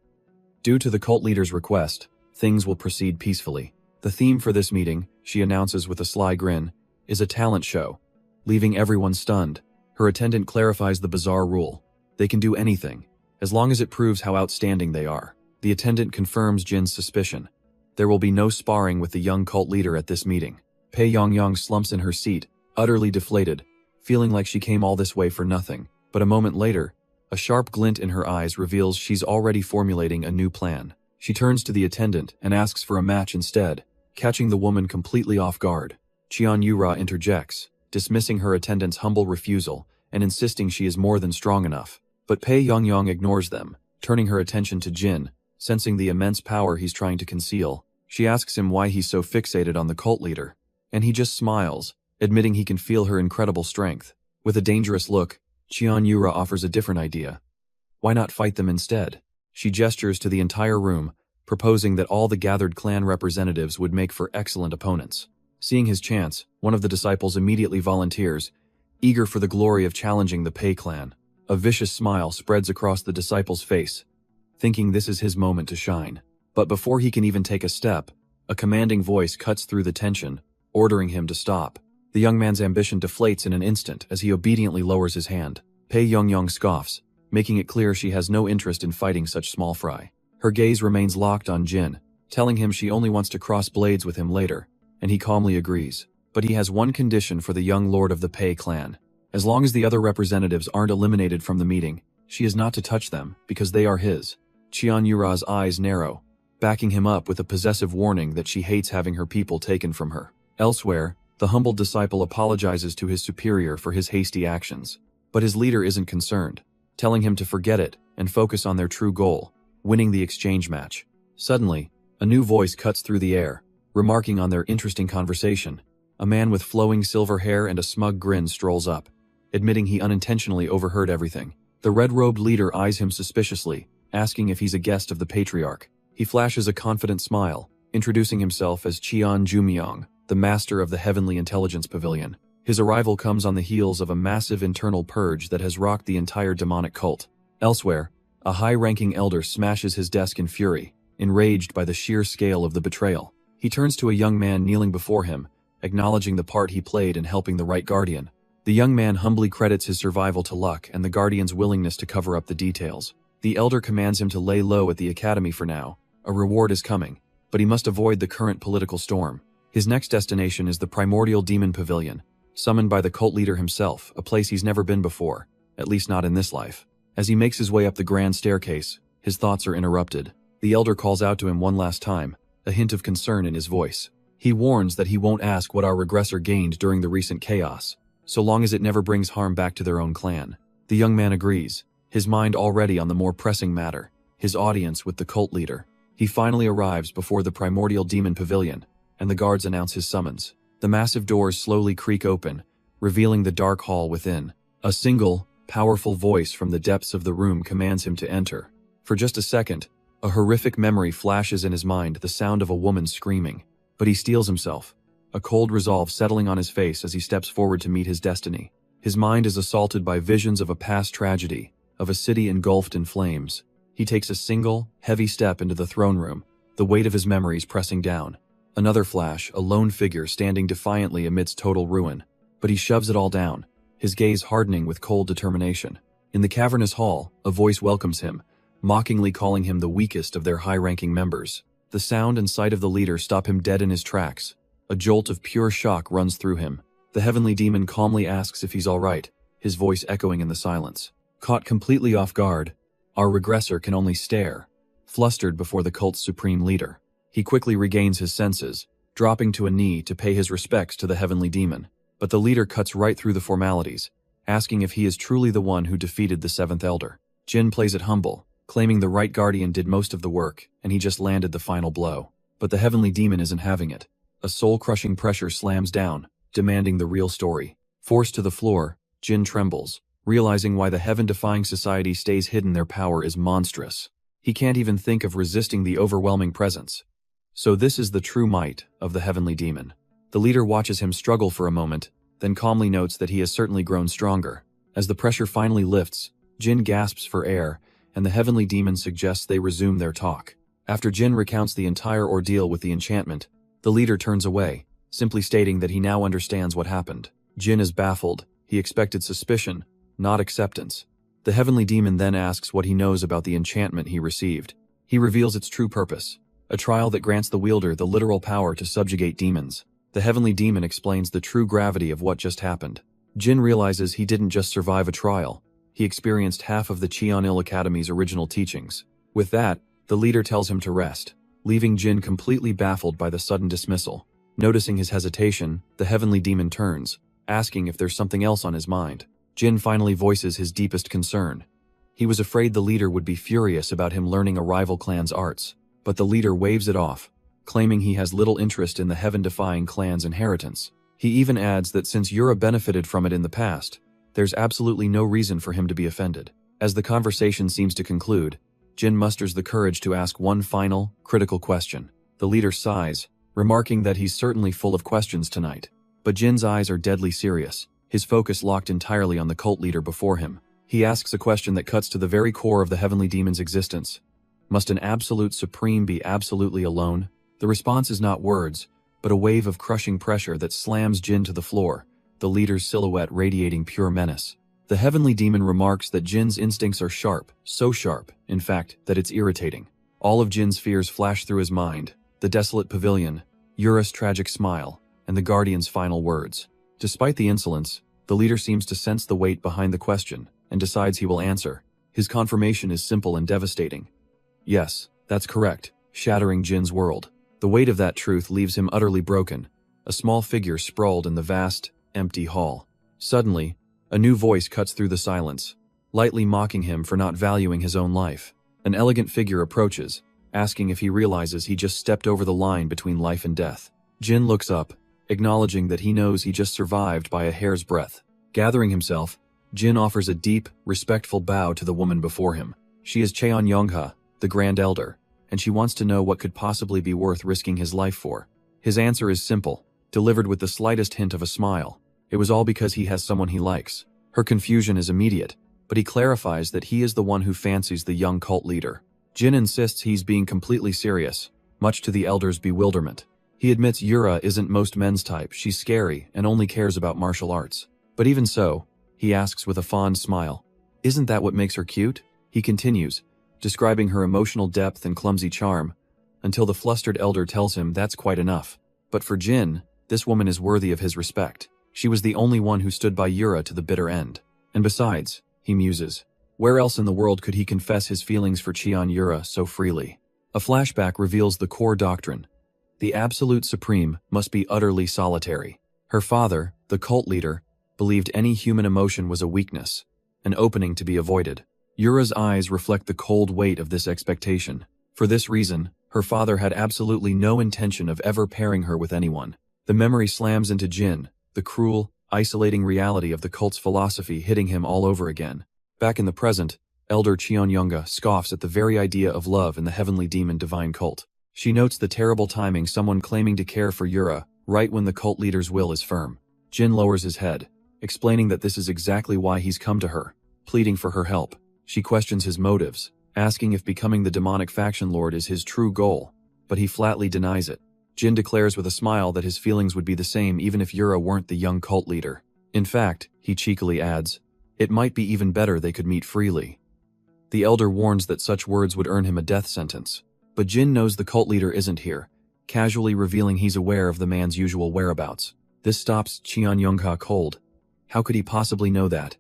Due to the cult leader's request, things will proceed peacefully. The theme for this meeting, she announces with a sly grin, is a talent show. Leaving everyone stunned, her attendant clarifies the bizarre rule. They can do anything, as long as it proves how outstanding they are. The attendant confirms Jin's suspicion. There will be no sparring with the young cult leader at this meeting. Pei Yongyong slumps in her seat, utterly deflated, feeling like she came all this way for nothing. But a moment later, a sharp glint in her eyes reveals she's already formulating a new plan. She turns to the attendant and asks for a match instead, catching the woman completely off guard. Cheon Yura interjects, dismissing her attendant's humble refusal and insisting she is more than strong enough. But Pei Yongyong ignores them, turning her attention to Jin, sensing the immense power he's trying to conceal. She asks him why he's so fixated on the cult leader, and he just smiles, admitting he can feel her incredible strength. With a dangerous look, Cheon Yura offers a different idea. Why not fight them instead? She gestures to the entire room, proposing that all the gathered clan representatives would make for excellent opponents. Seeing his chance, one of the disciples immediately volunteers, eager for the glory of challenging the Pei clan. A vicious smile spreads across the disciple's face, thinking this is his moment to shine. But before he can even take a step, a commanding voice cuts through the tension, ordering him to stop. The young man's ambition deflates in an instant as he obediently lowers his hand. Pei Yongyong scoffs, making it clear she has no interest in fighting such small fry. Her gaze remains locked on Jin, telling him she only wants to cross blades with him later, and he calmly agrees. But he has one condition for the young lord of the Pei clan. As long as the other representatives aren't eliminated from the meeting, she is not to touch them, because they are his. Cheon Yura's eyes narrow, backing him up with a possessive warning that she hates having her people taken from her. Elsewhere, the humbled disciple apologizes to his superior for his hasty actions. But his leader isn't concerned, telling him to forget it and focus on their true goal, winning the exchange match. Suddenly, a new voice cuts through the air, remarking on their interesting conversation. A man with flowing silver hair and a smug grin strolls up, admitting he unintentionally overheard everything. The red-robed leader eyes him suspiciously, asking if he's a guest of the patriarch. He flashes a confident smile, introducing himself as Cheon Jumyong, the master of the Heavenly Intelligence Pavilion. His arrival comes on the heels of a massive internal purge that has rocked the entire demonic cult. Elsewhere, a high-ranking elder smashes his desk in fury, enraged by the sheer scale of the betrayal. He turns to a young man kneeling before him, acknowledging the part he played in helping the right guardian. The young man humbly credits his survival to luck and the guardian's willingness to cover up the details. The elder commands him to lay low at the academy for now. A reward is coming, but he must avoid the current political storm. His next destination is the primordial demon pavilion, summoned by the cult leader himself, a place he's never been before, at least not in this life. As he makes his way up the grand staircase, his thoughts are interrupted. The elder calls out to him one last time, a hint of concern in his voice. He warns that he won't ask what our regressor gained during the recent chaos, so long as it never brings harm back to their own clan. The young man agrees, his mind already on the more pressing matter, his audience with the cult leader. He finally arrives before the primordial demon pavilion, and the guards announce his summons. The massive doors slowly creak open, revealing the dark hall within. A single, powerful voice from the depths of the room commands him to enter. For just a second, a horrific memory flashes in his mind, the sound of a woman screaming. But he steels himself, a cold resolve settling on his face as he steps forward to meet his destiny. His mind is assaulted by visions of a past tragedy, of a city engulfed in flames. He takes a single, heavy step into the throne room, the weight of his memories pressing down. Another flash, a lone figure standing defiantly amidst total ruin. But he shoves it all down, his gaze hardening with cold determination. In the cavernous hall, a voice welcomes him, mockingly calling him the weakest of their high-ranking members. The sound and sight of the leader stop him dead in his tracks. A jolt of pure shock runs through him. The heavenly demon calmly asks if he's all right, his voice echoing in the silence. Caught completely off guard, our regressor can only stare, flustered before the cult's supreme leader. He quickly regains his senses, dropping to a knee to pay his respects to the heavenly demon. But the leader cuts right through the formalities, asking if he is truly the one who defeated the seventh elder. Jin plays it humble, claiming the right guardian did most of the work and he just landed the final blow. But the heavenly demon isn't having it. A soul-crushing pressure slams down, demanding the real story. Forced to the floor, Jin trembles, realizing why the heaven-defying society stays hidden. Their power is monstrous. He can't even think of resisting the overwhelming presence. So this is the true might of the heavenly demon. The leader watches him struggle for a moment, then calmly notes that he has certainly grown stronger. As the pressure finally lifts, Jin gasps for air, and the heavenly demon suggests they resume their talk. After Jin recounts the entire ordeal with the enchantment, the leader turns away, simply stating that he now understands what happened. Jin is baffled. He expected suspicion, not acceptance. The heavenly demon then asks what he knows about the enchantment he received. He reveals its true purpose, a trial that grants the wielder the literal power to subjugate demons. The heavenly demon explains the true gravity of what just happened. Jin realizes he didn't just survive a trial, he experienced half of the Cheon-il Academy's original teachings. With that, the leader tells him to rest, leaving Jin completely baffled by the sudden dismissal. Noticing his hesitation, the heavenly demon turns, asking if there's something else on his mind. Jin finally voices his deepest concern. He was afraid the leader would be furious about him learning a rival clan's arts, but the leader waves it off, claiming he has little interest in the heaven-defying clan's inheritance. He even adds that since Yura benefited from it in the past, there's absolutely no reason for him to be offended. As the conversation seems to conclude, Jin musters the courage to ask one final, critical question. The leader sighs, remarking that he's certainly full of questions tonight. But Jin's eyes are deadly serious, his focus locked entirely on the cult leader before him. He asks a question that cuts to the very core of the heavenly demon's existence. Must an absolute supreme be absolutely alone? The response is not words, but a wave of crushing pressure that slams Jin to the floor, the leader's silhouette radiating pure menace. The heavenly demon remarks that Jin's instincts are sharp, so sharp, in fact, that it's irritating. All of Jin's fears flash through his mind: the desolate pavilion, Yura's tragic smile, and the guardian's final words. Despite the insolence, the leader seems to sense the weight behind the question and decides he will answer. His confirmation is simple and devastating. Yes, that's correct, shattering Jin's world. The weight of that truth leaves him utterly broken, a small figure sprawled in the vast, empty hall. Suddenly, a new voice cuts through the silence, lightly mocking him for not valuing his own life. An elegant figure approaches, asking if he realizes he just stepped over the line between life and death. Jin looks up, acknowledging that he knows he just survived by a hair's breadth. Gathering himself, Jin offers a deep, respectful bow to the woman before him. She is Cheon Yongha, the Grand Elder, and she wants to know what could possibly be worth risking his life for. His answer is simple, delivered with the slightest hint of a smile. It was all because he has someone he likes. Her confusion is immediate, but he clarifies that he is the one who fancies the young cult leader. Jin insists he's being completely serious, much to the elder's bewilderment. He admits Yura isn't most men's type, she's scary and only cares about martial arts. But even so, he asks with a fond smile, "Isn't that what makes her cute?" He continues, describing her emotional depth and clumsy charm, until the flustered elder tells him that's quite enough. But for Jin, this woman is worthy of his respect. She was the only one who stood by Yura to the bitter end. And besides, he muses, where else in the world could he confess his feelings for Cheon Yura so freely? A flashback reveals the core doctrine. The absolute supreme must be utterly solitary. Her father, the cult leader, believed any human emotion was a weakness, an opening to be avoided. Yura's eyes reflect the cold weight of this expectation. For this reason, her father had absolutely no intention of ever pairing her with anyone. The memory slams into Jin, the cruel, isolating reality of the cult's philosophy hitting him all over again. Back in the present, Elder Cheonyunga scoffs at the very idea of love in the heavenly demon divine cult. She notes the terrible timing, someone claiming to care for Yura right when the cult leader's will is firm. Jin lowers his head, explaining that this is exactly why he's come to her, pleading for her help. She questions his motives, asking if becoming the demonic faction lord is his true goal, but he flatly denies it. Jin declares with a smile that his feelings would be the same even if Yura weren't the young cult leader. In fact, he cheekily adds, it might be even better they could meet freely. The elder warns that such words would earn him a death sentence, but Jin knows the cult leader isn't here, casually revealing he's aware of the man's usual whereabouts. This stops Cheonyunga cold. How could he possibly know that?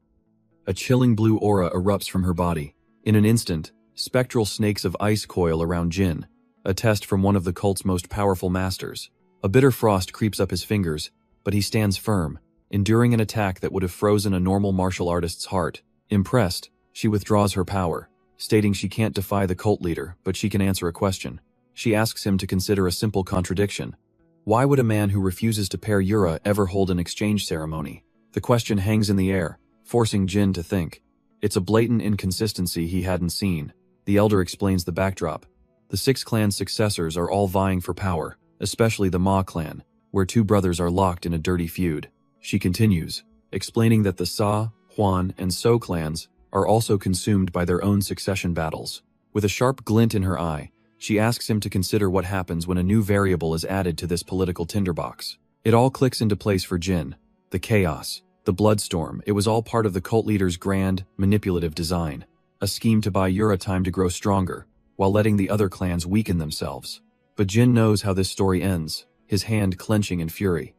A chilling blue aura erupts from her body. In an instant, spectral snakes of ice coil around Jin, a test from one of the cult's most powerful masters. A bitter frost creeps up his fingers, but he stands firm, enduring an attack that would have frozen a normal martial artist's heart. Impressed, she withdraws her power, stating she can't defy the cult leader, but she can answer a question. She asks him to consider a simple contradiction. Why would a man who refuses to pair Yura ever hold an exchange ceremony? The question hangs in the air, forcing Jin to think. It's a blatant inconsistency he hadn't seen. The elder explains the backdrop. The 6 clan's successors are all vying for power, especially the Ma clan, where 2 brothers are locked in a dirty feud. She continues, explaining that the Sa, Huan, and So clans are also consumed by their own succession battles. With a sharp glint in her eye, she asks him to consider what happens when a new variable is added to this political tinderbox. It all clicks into place for Jin. The chaos, the bloodstorm, it was all part of the cult leader's grand, manipulative design. A scheme to buy Yura time to grow stronger, while letting the other clans weaken themselves. But Jin knows how this story ends, his hand clenching in fury.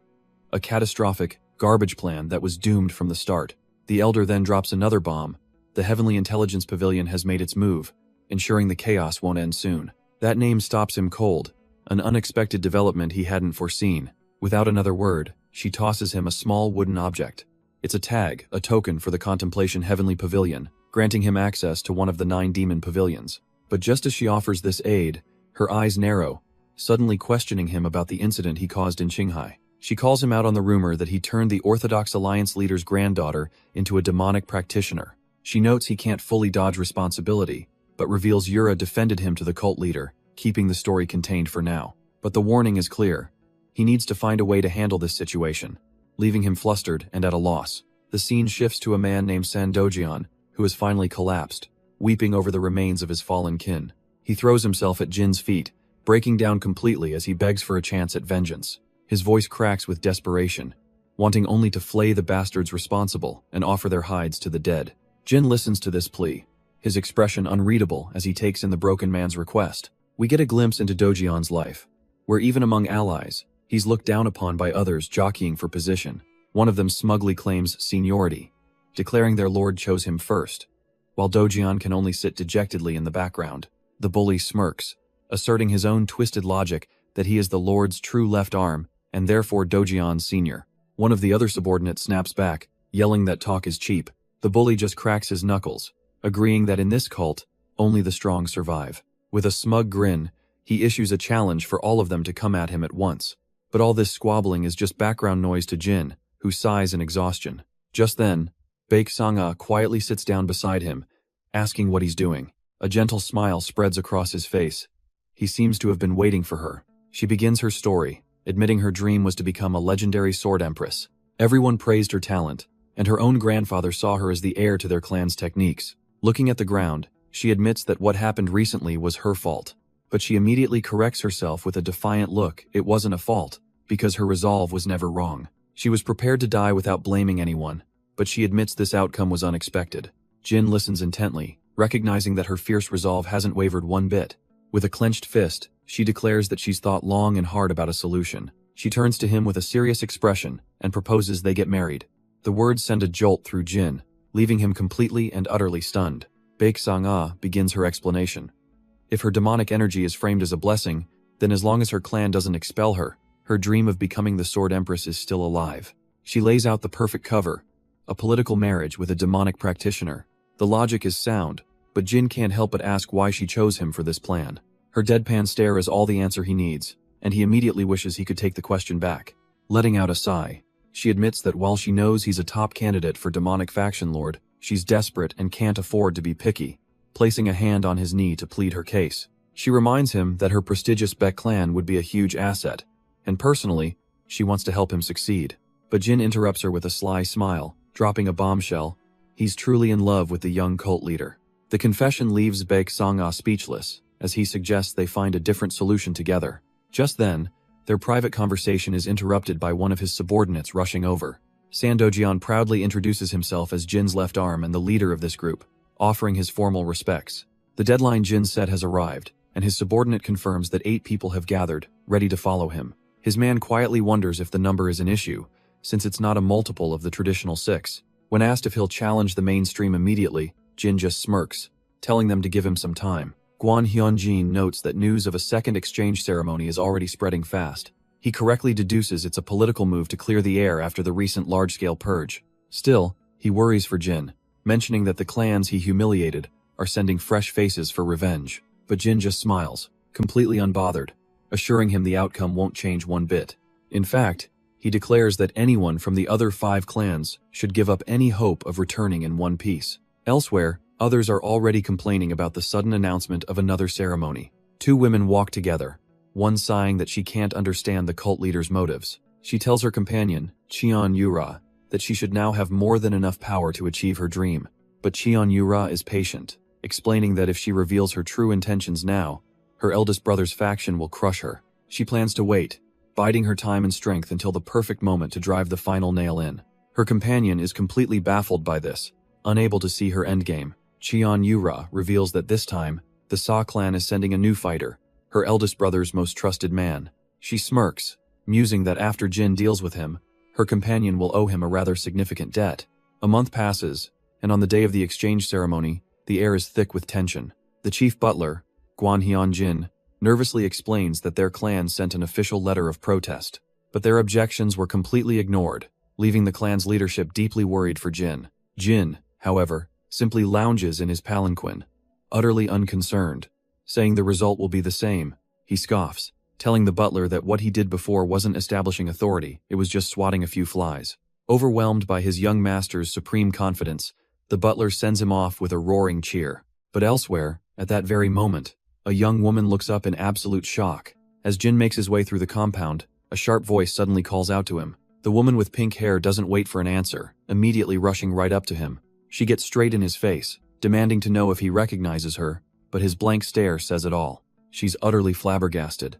A catastrophic, garbage plan that was doomed from the start. The elder then drops another bomb. The Heavenly Intelligence Pavilion has made its move, ensuring the chaos won't end soon. That name stops him cold, an unexpected development he hadn't foreseen. Without another word, she tosses him a small wooden object. It's a tag, a token for the Contemplation Heavenly Pavilion, granting him access to one of the 9 demon pavilions. But just as she offers this aid, her eyes narrow, suddenly questioning him about the incident he caused in Qinghai. She calls him out on the rumor that he turned the Orthodox Alliance leader's granddaughter into a demonic practitioner. She notes he can't fully dodge responsibility, but reveals Yura defended him to the cult leader, keeping the story contained for now. But the warning is clear. He needs to find a way to handle this situation, leaving him flustered and at a loss. The scene shifts to a man named Sandojian, who has finally collapsed, weeping over the remains of his fallen kin. He throws himself at Jin's feet, breaking down completely as he begs for a chance at vengeance. His voice cracks with desperation, wanting only to flay the bastards responsible and offer their hides to the dead. Jin listens to this plea, his expression unreadable as he takes in the broken man's request. We get a glimpse into Dojian's life, where even among allies, he's looked down upon by others jockeying for position. One of them smugly claims seniority, declaring their lord chose him first, while Dojian can only sit dejectedly in the background. The bully smirks, asserting his own twisted logic that he is the lord's true left arm and therefore Dojian's senior. One of the other subordinates snaps back, yelling that talk is cheap. The bully just cracks his knuckles, agreeing that in this cult, only the strong survive. With a smug grin, he issues a challenge for all of them to come at him at once. But all this squabbling is just background noise to Jin, who sighs in exhaustion. Just then, Baek Sang-ah quietly sits down beside him, asking what he's doing. A gentle smile spreads across his face. He seems to have been waiting for her. She begins her story, admitting her dream was to become a legendary sword empress. Everyone praised her talent, and her own grandfather saw her as the heir to their clan's techniques. Looking at the ground, she admits that what happened recently was her fault. But she immediately corrects herself with a defiant look. It wasn't a fault, because her resolve was never wrong. She was prepared to die without blaming anyone, but she admits this outcome was unexpected. Jin listens intently, recognizing that her fierce resolve hasn't wavered one bit. With a clenched fist, she declares that she's thought long and hard about a solution. She turns to him with a serious expression and proposes they get married. The words send a jolt through Jin, leaving him completely and utterly stunned. Baek Sang-ah begins her explanation. If her demonic energy is framed as a blessing, then as long as her clan doesn't expel her, her dream of becoming the Sword Empress is still alive. She lays out the perfect cover, a political marriage with a demonic practitioner. The logic is sound, but Jin can't help but ask why she chose him for this plan. Her deadpan stare is all the answer he needs, and he immediately wishes he could take the question back. Letting out a sigh, She admits that while she knows he's a top candidate for demonic faction lord, she's desperate and can't afford to be picky, placing a hand on his knee to plead her case. She reminds him that her prestigious Baek clan would be a huge asset, and personally, she wants to help him succeed. But Jin interrupts her with a sly smile, dropping a bombshell. He's truly in love with the young cult leader. The confession leaves Baek Sangha speechless, as he suggests they find a different solution together. Just then, their private conversation is interrupted by one of his subordinates rushing over. Sandojian proudly introduces himself as Jin's left arm and the leader of this group, offering his formal respects. The deadline Jin set has arrived, and his subordinate confirms that 8 people have gathered, ready to follow him. His man quietly wonders if the number is an issue, since it's not a multiple of the traditional 6. When asked if he'll challenge the mainstream immediately, Jin just smirks, telling them to give him some time. Guan Hyunjin notes that news of a second exchange ceremony is already spreading fast. He correctly deduces it's a political move to clear the air after the recent large-scale purge. Still, he worries for Jin, mentioning that the clans he humiliated are sending fresh faces for revenge. But Jin just smiles, completely unbothered, assuring him the outcome won't change one bit. In fact, he declares that anyone from the other 5 clans should give up any hope of returning in one piece. Elsewhere, others are already complaining about the sudden announcement of another ceremony. 2 women walk together, one sighing that she can't understand the cult leader's motives. She tells her companion, Cheon Yura, that she should now have more than enough power to achieve her dream. But Cheon Yura is patient, explaining that if she reveals her true intentions now, her eldest brother's faction will crush her. She plans to wait, biding her time and strength until the perfect moment to drive the final nail in. Her companion is completely baffled by this, unable to see her endgame. Cheon Yura reveals that this time, the Sa clan is sending a new fighter, her eldest brother's most trusted man. She smirks, musing that after Jin deals with him, her companion will owe him a rather significant debt. A month passes, and on the day of the exchange ceremony, the air is thick with tension. The chief butler, Guan Hyunjin, nervously explains that their clan sent an official letter of protest, but their objections were completely ignored, leaving the clan's leadership deeply worried for Jin. Jin, however, simply lounges in his palanquin, utterly unconcerned, saying the result will be the same. He scoffs, telling the butler that what he did before wasn't establishing authority, it was just swatting a few flies. Overwhelmed by his young master's supreme confidence, the butler sends him off with a roaring cheer. But elsewhere, at that very moment, a young woman looks up in absolute shock. As Jin makes his way through the compound, a sharp voice suddenly calls out to him. The woman with pink hair doesn't wait for an answer, immediately rushing right up to him. She gets straight in his face, demanding to know if he recognizes her, but his blank stare says it all. She's utterly flabbergasted.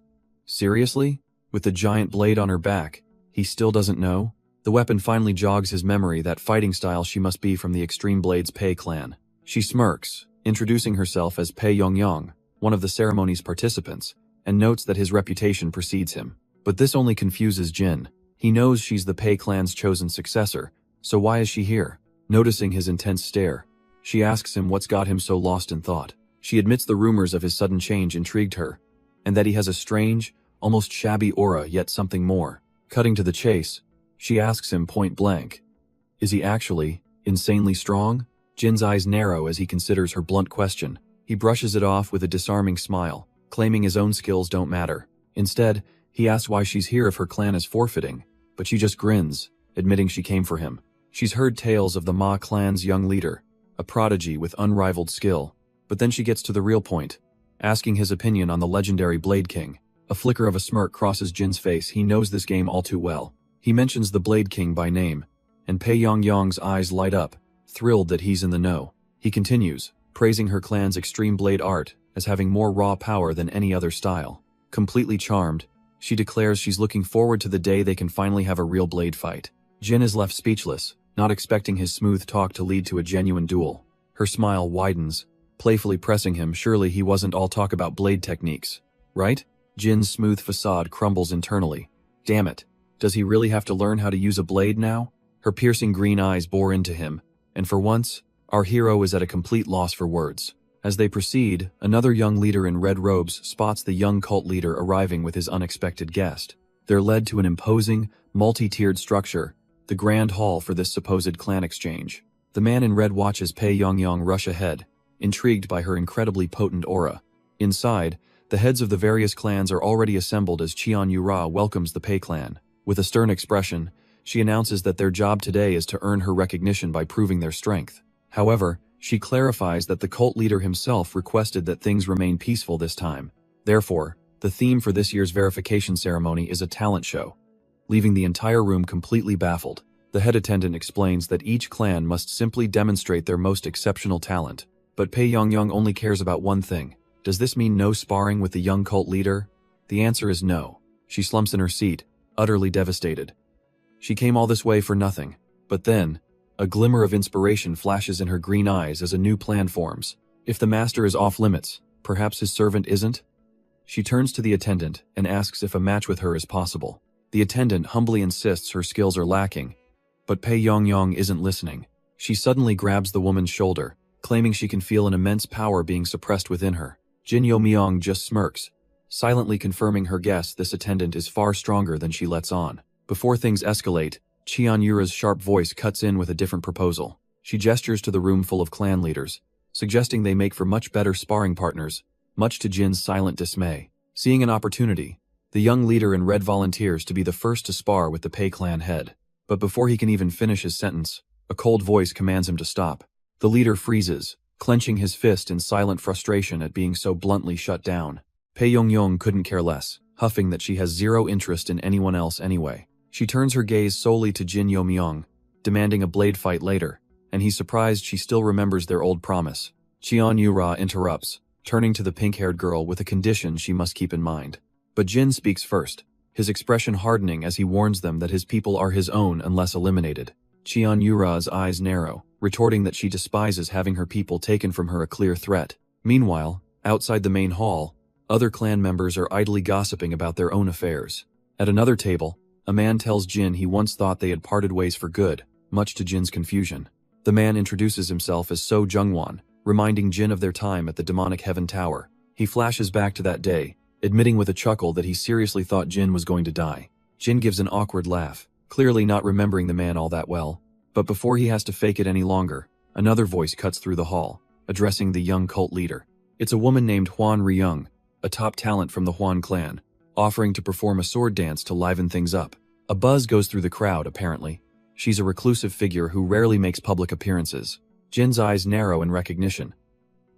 Seriously? With the giant blade on her back, he still doesn't know? The weapon finally jogs his memory that fighting style she must be from the Extreme Blades Pei clan. She smirks, introducing herself as Pei Yongyong, one of the ceremony's participants, and notes that his reputation precedes him. But this only confuses Jin. He knows she's the Pei clan's chosen successor, so why is she here? Noticing his intense stare, she asks him what's got him so lost in thought. She admits the rumors of his sudden change intrigued her, and that he has a strange, almost shabby aura, yet something more. Cutting to the chase, she asks him point blank, is he actually insanely strong? Jin's eyes narrow as he considers her blunt question. He brushes it off with a disarming smile, claiming his own skills don't matter. Instead, he asks why she's here if her clan is forfeiting, but she just grins, admitting she came for him. She's heard tales of the Ma clan's young leader, a prodigy with unrivaled skill, but then she gets to the real point, asking his opinion on the legendary Blade King. A flicker of a smirk crosses Jin's face. He knows this game all too well. He mentions the Blade King by name, and Pei Yongyong's eyes light up, thrilled that he's in the know. He continues, praising her clan's extreme blade art as having more raw power than any other style. Completely charmed, she declares she's looking forward to the day they can finally have a real blade fight. Jin is left speechless, not expecting his smooth talk to lead to a genuine duel. Her smile widens, playfully pressing him. Surely he wasn't all talk about blade techniques, right? Jin's smooth facade crumbles internally. Damn it, does he really have to learn how to use a blade now? Her piercing green eyes bore into him, and for once, our hero is at a complete loss for words. As they proceed, another young leader in red robes spots the young cult leader arriving with his unexpected guest. They're led to an imposing, multi-tiered structure, the grand hall for this supposed clan exchange. The man in red watches Pei Yongyong rush ahead, intrigued by her incredibly potent aura. Inside, the heads of the various clans are already assembled as Cheon Yura welcomes the Pei clan. With a stern expression, She announces that their job today is to earn her recognition by proving their strength. However, she clarifies that the cult leader himself requested that things remain peaceful this time. Therefore, the theme for this year's verification ceremony is a talent show. Leaving the entire room completely baffled, the head attendant explains that each clan must simply demonstrate their most exceptional talent. But Pei Yongyong only cares about one thing. Does this mean no sparring with the young cult leader? The answer is no. She slumps in her seat, utterly devastated. She came all this way for nothing. But then, a glimmer of inspiration flashes in her green eyes as a new plan forms. If the master is off limits, perhaps his servant isn't? She turns to the attendant and asks if a match with her is possible. The attendant humbly insists her skills are lacking, but Pei Yongyong isn't listening. She suddenly grabs the woman's shoulder, claiming she can feel an immense power being suppressed within her. Jin Yo-myung just smirks, silently confirming her guess this attendant is far stronger than she lets on. Before things escalate, Cheon Yura's sharp voice cuts in with a different proposal. She gestures to the room full of clan leaders, suggesting they make for much better sparring partners, much to Jin's silent dismay. Seeing an opportunity, the young leader in red volunteers to be the first to spar with the Pei clan head. But before he can even finish his sentence, a cold voice commands him to stop. The leader freezes, clenching his fist in silent frustration at being so bluntly shut down. Pei Yongyong couldn't care less, huffing that she has zero interest in anyone else anyway. She turns her gaze solely to Jin Yo-myung, demanding a blade fight later, and he's surprised she still remembers their old promise. Cheon Yura interrupts, turning to the pink-haired girl with a condition she must keep in mind. But Jin speaks first, his expression hardening as he warns them that his people are his own unless eliminated. Cheon Yura's eyes narrow, retorting that she despises having her people taken from her a clear threat. Meanwhile, outside the main hall, other clan members are idly gossiping about their own affairs. At another table, a man tells Jin he once thought they had parted ways for good, much to Jin's confusion. The man introduces himself as So Jungwon, reminding Jin of their time at the demonic heaven tower. He flashes back to that day, admitting with a chuckle that he seriously thought Jin was going to die. Jin gives an awkward laugh, clearly not remembering the man all that well. But before he has to fake it any longer, another voice cuts through the hall, addressing the young cult leader. It's a woman named Hwan Ryung, a top talent from the Hwan clan, offering to perform a sword dance to liven things up. A buzz goes through the crowd, apparently. She's a reclusive figure who rarely makes public appearances. Jin's eyes narrow in recognition.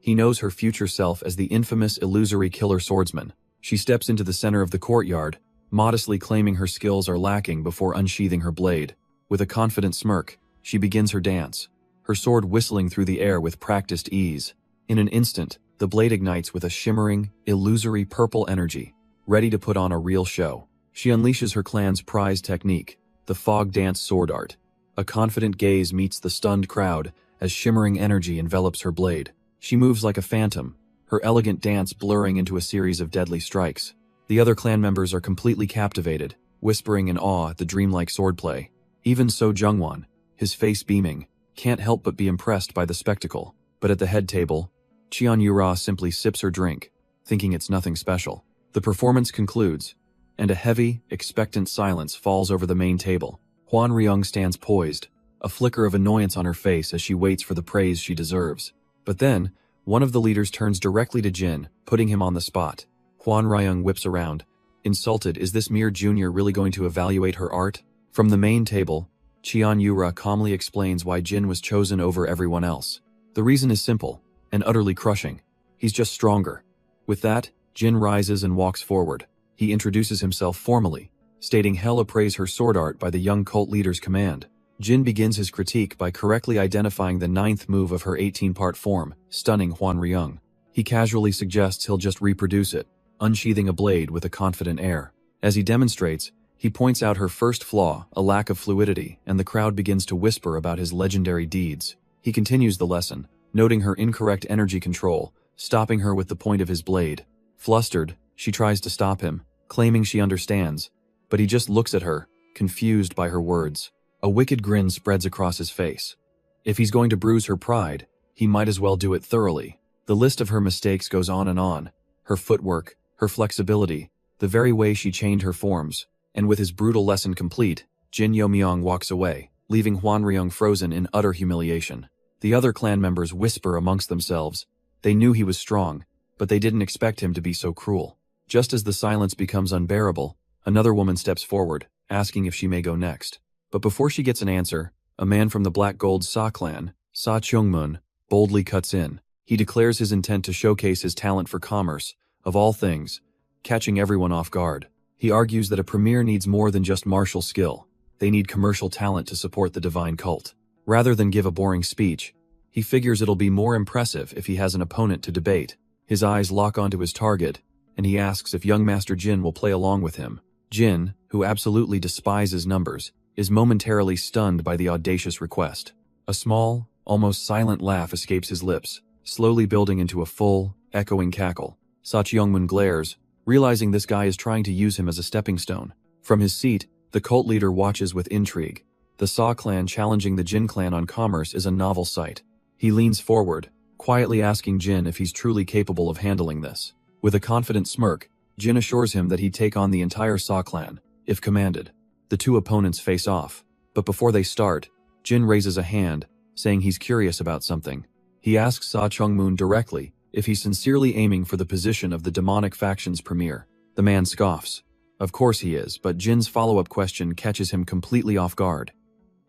He knows her future self as the infamous illusory killer swordsman. She steps into the center of the courtyard, modestly claiming her skills are lacking before unsheathing her blade. With a confident smirk, she begins her dance, her sword whistling through the air with practiced ease. In an instant, the blade ignites with a shimmering, illusory purple energy, ready to put on a real show. She unleashes her clan's prized technique, the fog dance sword art. A confident gaze meets the stunned crowd as shimmering energy envelops her blade. She moves like a phantom, her elegant dance blurring into a series of deadly strikes. The other clan members are completely captivated, whispering in awe at the dreamlike swordplay. Even So Jungwon, his face beaming, can't help but be impressed by the spectacle. But at the head table, Cheon Yura simply sips her drink, thinking it's nothing special. The performance concludes, and a heavy, expectant silence falls over the main table. Hwan Ryung stands poised, a flicker of annoyance on her face as she waits for the praise she deserves. But then, one of the leaders turns directly to Jin, putting him on the spot. Hwan Ryung whips around. Insulted, is this mere junior really going to evaluate her art? From the main table, Cheon Yura calmly explains why Jin was chosen over everyone else. The reason is simple, and utterly crushing. He's just stronger. With that, Jin rises and walks forward. He introduces himself formally, stating Hela praise her sword art by the young cult leader's command. Jin begins his critique by correctly identifying the 9th move of her 18-part form, stunning Hwan Ryung. He casually suggests he'll just reproduce it, unsheathing a blade with a confident air. As he demonstrates, he points out her first flaw, a lack of fluidity, and the crowd begins to whisper about his legendary deeds. He continues the lesson, noting her incorrect energy control, stopping her with the point of his blade. Flustered, she tries to stop him, claiming she understands, but he just looks at her, confused by her words. A wicked grin spreads across his face. If he's going to bruise her pride, he might as well do it thoroughly. The list of her mistakes goes on and on. Her footwork, her flexibility, the very way she chained her forms. And with his brutal lesson complete, Jin Yo-myung walks away, leaving Hwan Ryung frozen in utter humiliation. The other clan members whisper amongst themselves. They knew he was strong, but they didn't expect him to be so cruel. Just as the silence becomes unbearable, another woman steps forward, asking if she may go next. But before she gets an answer, a man from the Black Gold Sa clan, Sa Kyungmun, boldly cuts in. He declares his intent to showcase his talent for commerce, of all things, catching everyone off guard. He argues that a premier needs more than just martial skill. They need commercial talent to support the divine cult. Rather than give a boring speech, he figures it'll be more impressive if he has an opponent to debate. His eyes lock onto his target, and he asks if young Master Jin will play along with him. Jin, who absolutely despises numbers, is momentarily stunned by the audacious request. A small, almost silent laugh escapes his lips, slowly building into a full, echoing cackle. Sa Kyungmun glares, realizing this guy is trying to use him as a stepping stone. From his seat, the cult leader watches with intrigue. The Sa clan challenging the Jin clan on commerce is a novel sight. He leans forward, quietly asking Jin if he's truly capable of handling this. With a confident smirk, Jin assures him that he'd take on the entire Sa clan, if commanded. The two opponents face off, but before they start, Jin raises a hand, saying he's curious about something. He asks Sa Kyungmun directly if he's sincerely aiming for the position of the demonic faction's premier. The man scoffs. Of course he is, but Jin's follow-up question catches him completely off guard.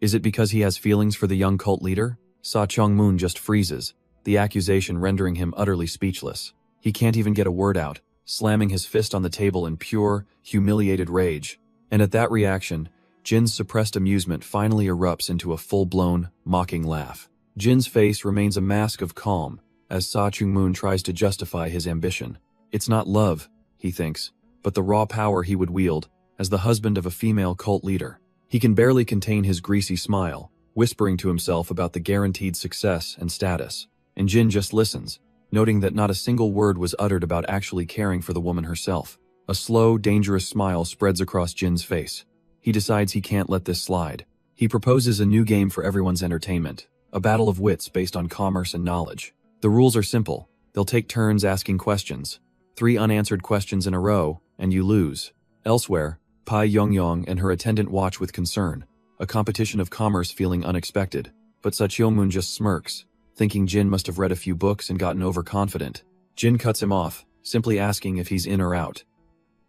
Is it because he has feelings for the young cult leader? Sa Kyungmun just freezes, the accusation rendering him utterly speechless. He can't even get a word out, slamming his fist on the table in pure, humiliated rage. And at that reaction, Jin's suppressed amusement finally erupts into a full-blown, mocking laugh. Jin's face remains a mask of calm, as Sa Kyungmun tries to justify his ambition. It's not love, he thinks, but the raw power he would wield as the husband of a female cult leader. He can barely contain his greasy smile, whispering to himself about the guaranteed success and status. And Jin just listens, noting that not a single word was uttered about actually caring for the woman herself. A slow, dangerous smile spreads across Jin's face. He decides he can't let this slide. He proposes a new game for everyone's entertainment, a battle of wits based on commerce and knowledge. The rules are simple. They'll take turns asking questions. 3 unanswered questions in a row, and you lose. Elsewhere, Pai Yongyong and her attendant watch with concern, a competition of commerce feeling unexpected. But Sa Kyungmun just smirks, thinking Jin must have read a few books and gotten overconfident. Jin cuts him off, simply asking if he's in or out.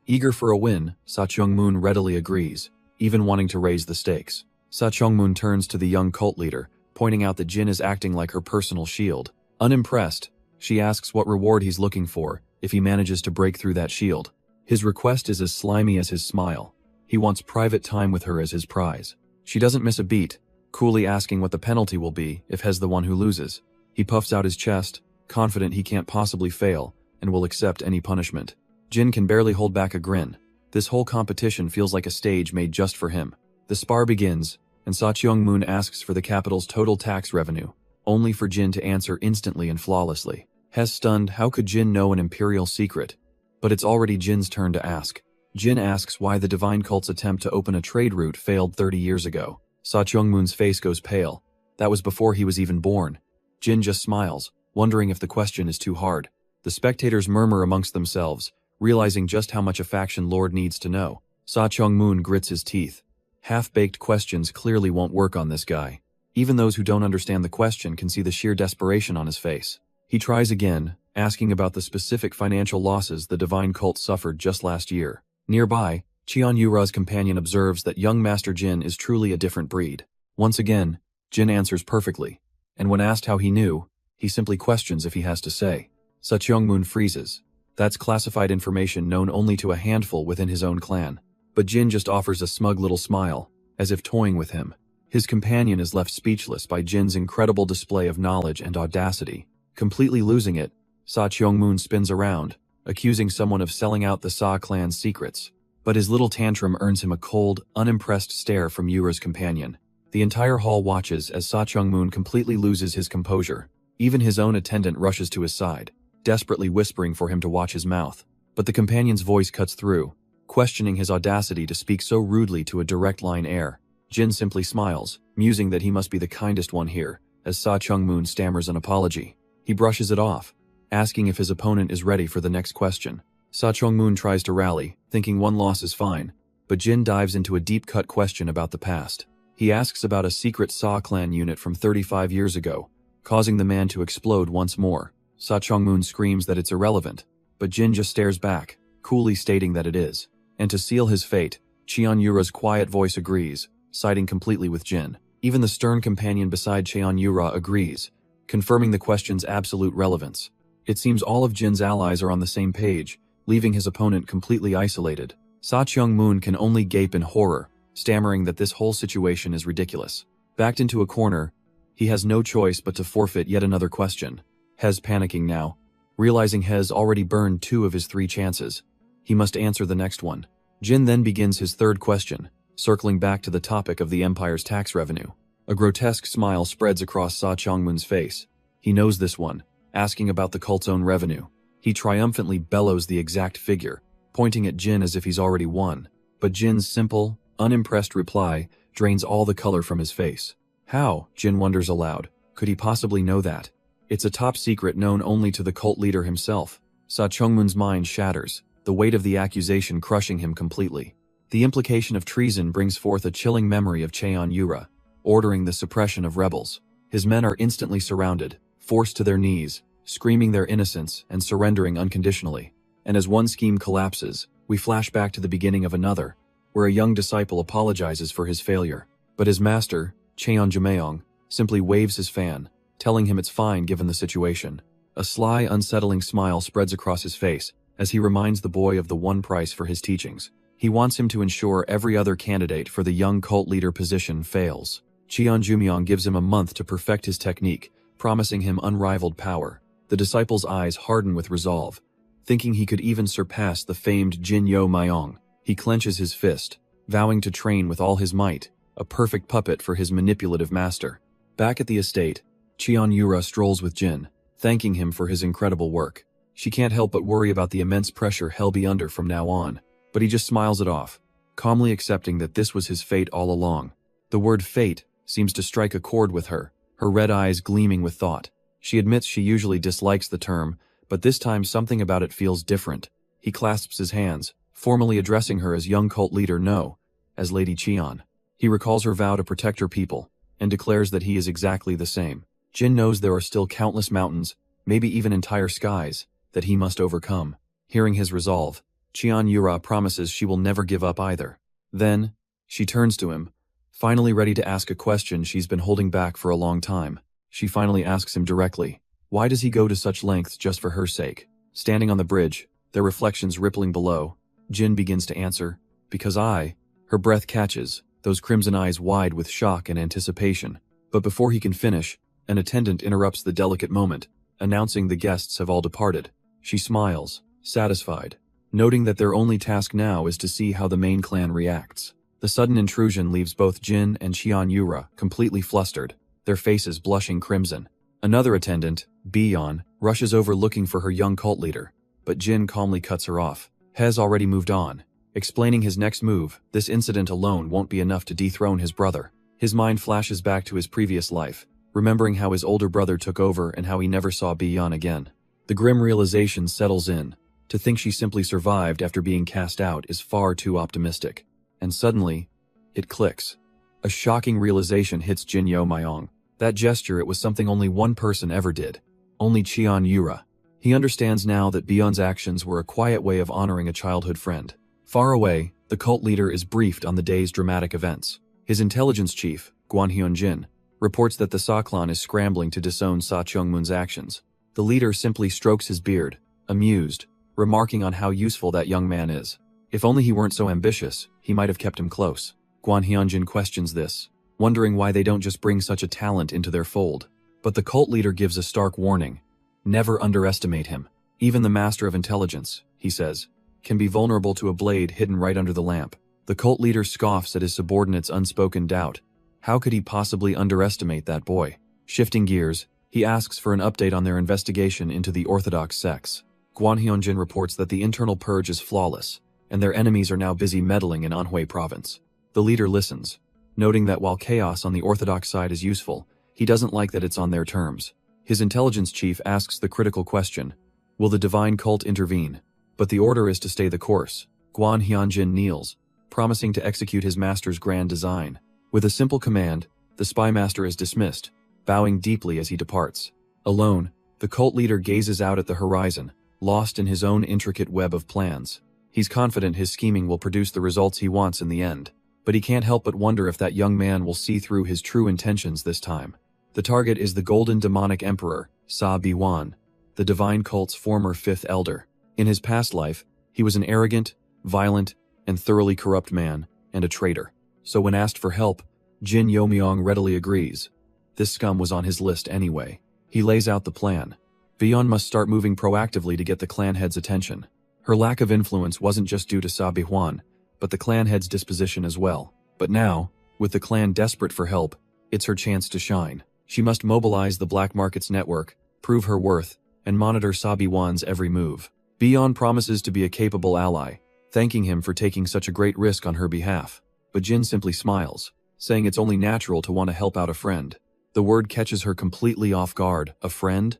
Eager for a win, Sa Kyungmun readily agrees, even wanting to raise the stakes. Sa Kyungmun turns to the young cult leader, pointing out that Jin is acting like her personal shield. Unimpressed, she asks what reward he's looking for if he manages to break through that shield. His request is as slimy as his smile. He wants private time with her as his prize. She doesn't miss a beat, coolly asking what the penalty will be if he's the one who loses. He puffs out his chest, confident he can't possibly fail, and will accept any punishment. Jin can barely hold back a grin. This whole competition feels like a stage made just for him. The spar begins, and Sa Kyungmun asks for the capital's total tax revenue, only for Jin to answer instantly and flawlessly. Hes stunned, how could Jin know an imperial secret? But it's already Jin's turn to ask. Jin asks why the divine cult's attempt to open a trade route failed 30 years ago. Sa Kyungmun's face goes pale. That was before he was even born. Jin just smiles, wondering if the question is too hard. The spectators murmur amongst themselves, realizing just how much a faction lord needs to know. Sa Kyungmun grits his teeth. Half-baked questions clearly won't work on this guy. Even those who don't understand the question can see the sheer desperation on his face. He tries again, asking about the specific financial losses the divine cult suffered just last year. Nearby, Cheon Yura's companion observes that young Master Jin is truly a different breed. Once again, Jin answers perfectly, and when asked how he knew, he simply questions if he has to say. Sa Kyungmun freezes. That's classified information known only to a handful within his own clan. But Jin just offers a smug little smile, as if toying with him. His companion is left speechless by Jin's incredible display of knowledge and audacity. Completely losing it, Sa Kyungmun spins around, accusing someone of selling out the Sa clan's secrets. But his little tantrum earns him a cold, unimpressed stare from Yura's companion. The entire hall watches as Sa Kyungmun completely loses his composure. Even his own attendant rushes to his side, desperately whispering for him to watch his mouth. But the companion's voice cuts through, questioning his audacity to speak so rudely to a direct-line heir. Jin simply smiles, musing that he must be the kindest one here, as Sa Kyungmun stammers an apology. He brushes it off, asking if his opponent is ready for the next question. Sa Kyungmun tries to rally, thinking one loss is fine, but Jin dives into a deep-cut question about the past. He asks about a secret Sa clan unit from 35 years ago, causing the man to explode once more. Sa Kyungmun screams that it's irrelevant, but Jin just stares back, coolly stating that it is. And to seal his fate, Cheon Yura's quiet voice agrees, siding completely with Jin. Even the stern companion beside Cheon-yura agrees, confirming the question's absolute relevance. It seems all of Jin's allies are on the same page, leaving his opponent completely isolated. Sa Cheong-moon can only gape in horror, stammering that this whole situation is ridiculous. Backed into a corner, he has no choice but to forfeit yet another question. Hez panicking now. Realizing Hez already burned 2 of his 3 chances, he must answer the next one. Jin then begins his 3rd question, circling back to the topic of the Empire's tax revenue. A grotesque smile spreads across Sa Cheong-moon's face. He knows this one, asking about the cult's own revenue. He triumphantly bellows the exact figure, pointing at Jin as if he's already won. But Jin's simple, unimpressed reply drains all the color from his face. How, Jin wonders aloud, could he possibly know that? It's a top secret known only to the cult leader himself. Sa Cheong-moon's mind shatters, the weight of the accusation crushing him completely. The implication of treason brings forth a chilling memory of Cheon-yura, ordering the suppression of rebels. His men are instantly surrounded, forced to their knees, screaming their innocence and surrendering unconditionally. And as one scheme collapses, we flash back to the beginning of another, where a young disciple apologizes for his failure. But his master, Cheon-jumeong, simply waves his fan, telling him it's fine given the situation. A sly, unsettling smile spreads across his face as he reminds the boy of the one price for his teachings. He wants him to ensure every other candidate for the young cult leader position fails. Cheon-jumeong gives him a month to perfect his technique, promising him unrivaled power. The disciple's eyes harden with resolve, thinking he could even surpass the famed Jin Yo Myong. He clenches his fist, vowing to train with all his might, a perfect puppet for his manipulative master. Back at the estate, Cheon-yura strolls with Jin, thanking him for his incredible work. She can't help but worry about the immense pressure he'll be under from now on, but he just smiles it off, calmly accepting that this was his fate all along. The word fate seems to strike a chord with her, her red eyes gleaming with thought. She admits she usually dislikes the term, but this time something about it feels different. He clasps his hands, formally addressing her as young cult leader No, as Lady Cheon. He recalls her vow to protect her people, and declares that he is exactly the same. Jin knows there are still countless mountains, maybe even entire skies, that he must overcome. Hearing his resolve, Cheon-yura promises she will never give up either. Then, she turns to him, finally ready to ask a question she's been holding back for a long time. She finally asks him directly, why does he go to such lengths just for her sake? Standing on the bridge, their reflections rippling below, Jin begins to answer, because her breath catches, those crimson eyes wide with shock and anticipation. But before he can finish, an attendant interrupts the delicate moment, announcing the guests have all departed. She smiles, satisfied, noting that their only task now is to see how the main clan reacts. The sudden intrusion leaves both Jin and Cheon-yura completely flustered, their faces blushing crimson. Another attendant, Byeon, rushes over looking for her young cult leader, but Jin calmly cuts her off. Hez already moved on, explaining his next move. This incident alone won't be enough to dethrone his brother. His mind flashes back to his previous life, remembering how his older brother took over and how he never saw Byeon again. The grim realization settles in. To think she simply survived after being cast out is far too optimistic. And suddenly, it clicks. A shocking realization hits Jin Yo Myong. That gesture, it was something only one person ever did. Only Cheon-yura. He understands now that Byeon's actions were a quiet way of honoring a childhood friend. Far away, the cult leader is briefed on the day's dramatic events. His intelligence chief, Gwanhyun-jin, reports that the Sa clan is scrambling to disown Sa Cheong-moon's actions. The leader simply strokes his beard, amused, remarking on how useful that young man is. If only he weren't so ambitious, he might have kept him close. Gwanhyun-jin questions this, wondering why they don't just bring such a talent into their fold. But the cult leader gives a stark warning. Never underestimate him. Even the master of intelligence, he says, can be vulnerable to a blade hidden right under the lamp. The cult leader scoffs at his subordinate's unspoken doubt. How could he possibly underestimate that boy? Shifting gears, he asks for an update on their investigation into the Orthodox sects. Gwanhyun-jin reports that the internal purge is flawless, and their enemies are now busy meddling in Anhui province. The leader listens, noting that while chaos on the Orthodox side is useful, he doesn't like that it's on their terms. His intelligence chief asks the critical question, will the divine cult intervene? But the order is to stay the course. Gwanhyun-jin kneels, promising to execute his master's grand design. With a simple command, the spy master is dismissed, bowing deeply as he departs. Alone, the cult leader gazes out at the horizon, lost in his own intricate web of plans. He's confident his scheming will produce the results he wants in the end. but he can't help but wonder if that young man will see through his true intentions this time. The target is the Golden Demonic Emperor, Sa Biwan, the divine cult's former fifth elder. In his past life, he was an arrogant, violent, and thoroughly corrupt man, and a traitor. So when asked for help, Jin Yomyong readily agrees. This scum was on his list anyway. He lays out the plan. Biwan must start moving proactively to get the clan head's attention. Her lack of influence wasn't just due to Sa Biwan, but the clan head's disposition as well. But now, with the clan desperate for help, it's her chance to shine. She must mobilize the black market's network, prove her worth, and monitor Sa Biwan's every move. Biwan promises to be a capable ally, thanking him for taking such a great risk on her behalf. But Jin simply smiles, saying it's only natural to want to help out a friend. The word catches her completely off guard. A friend?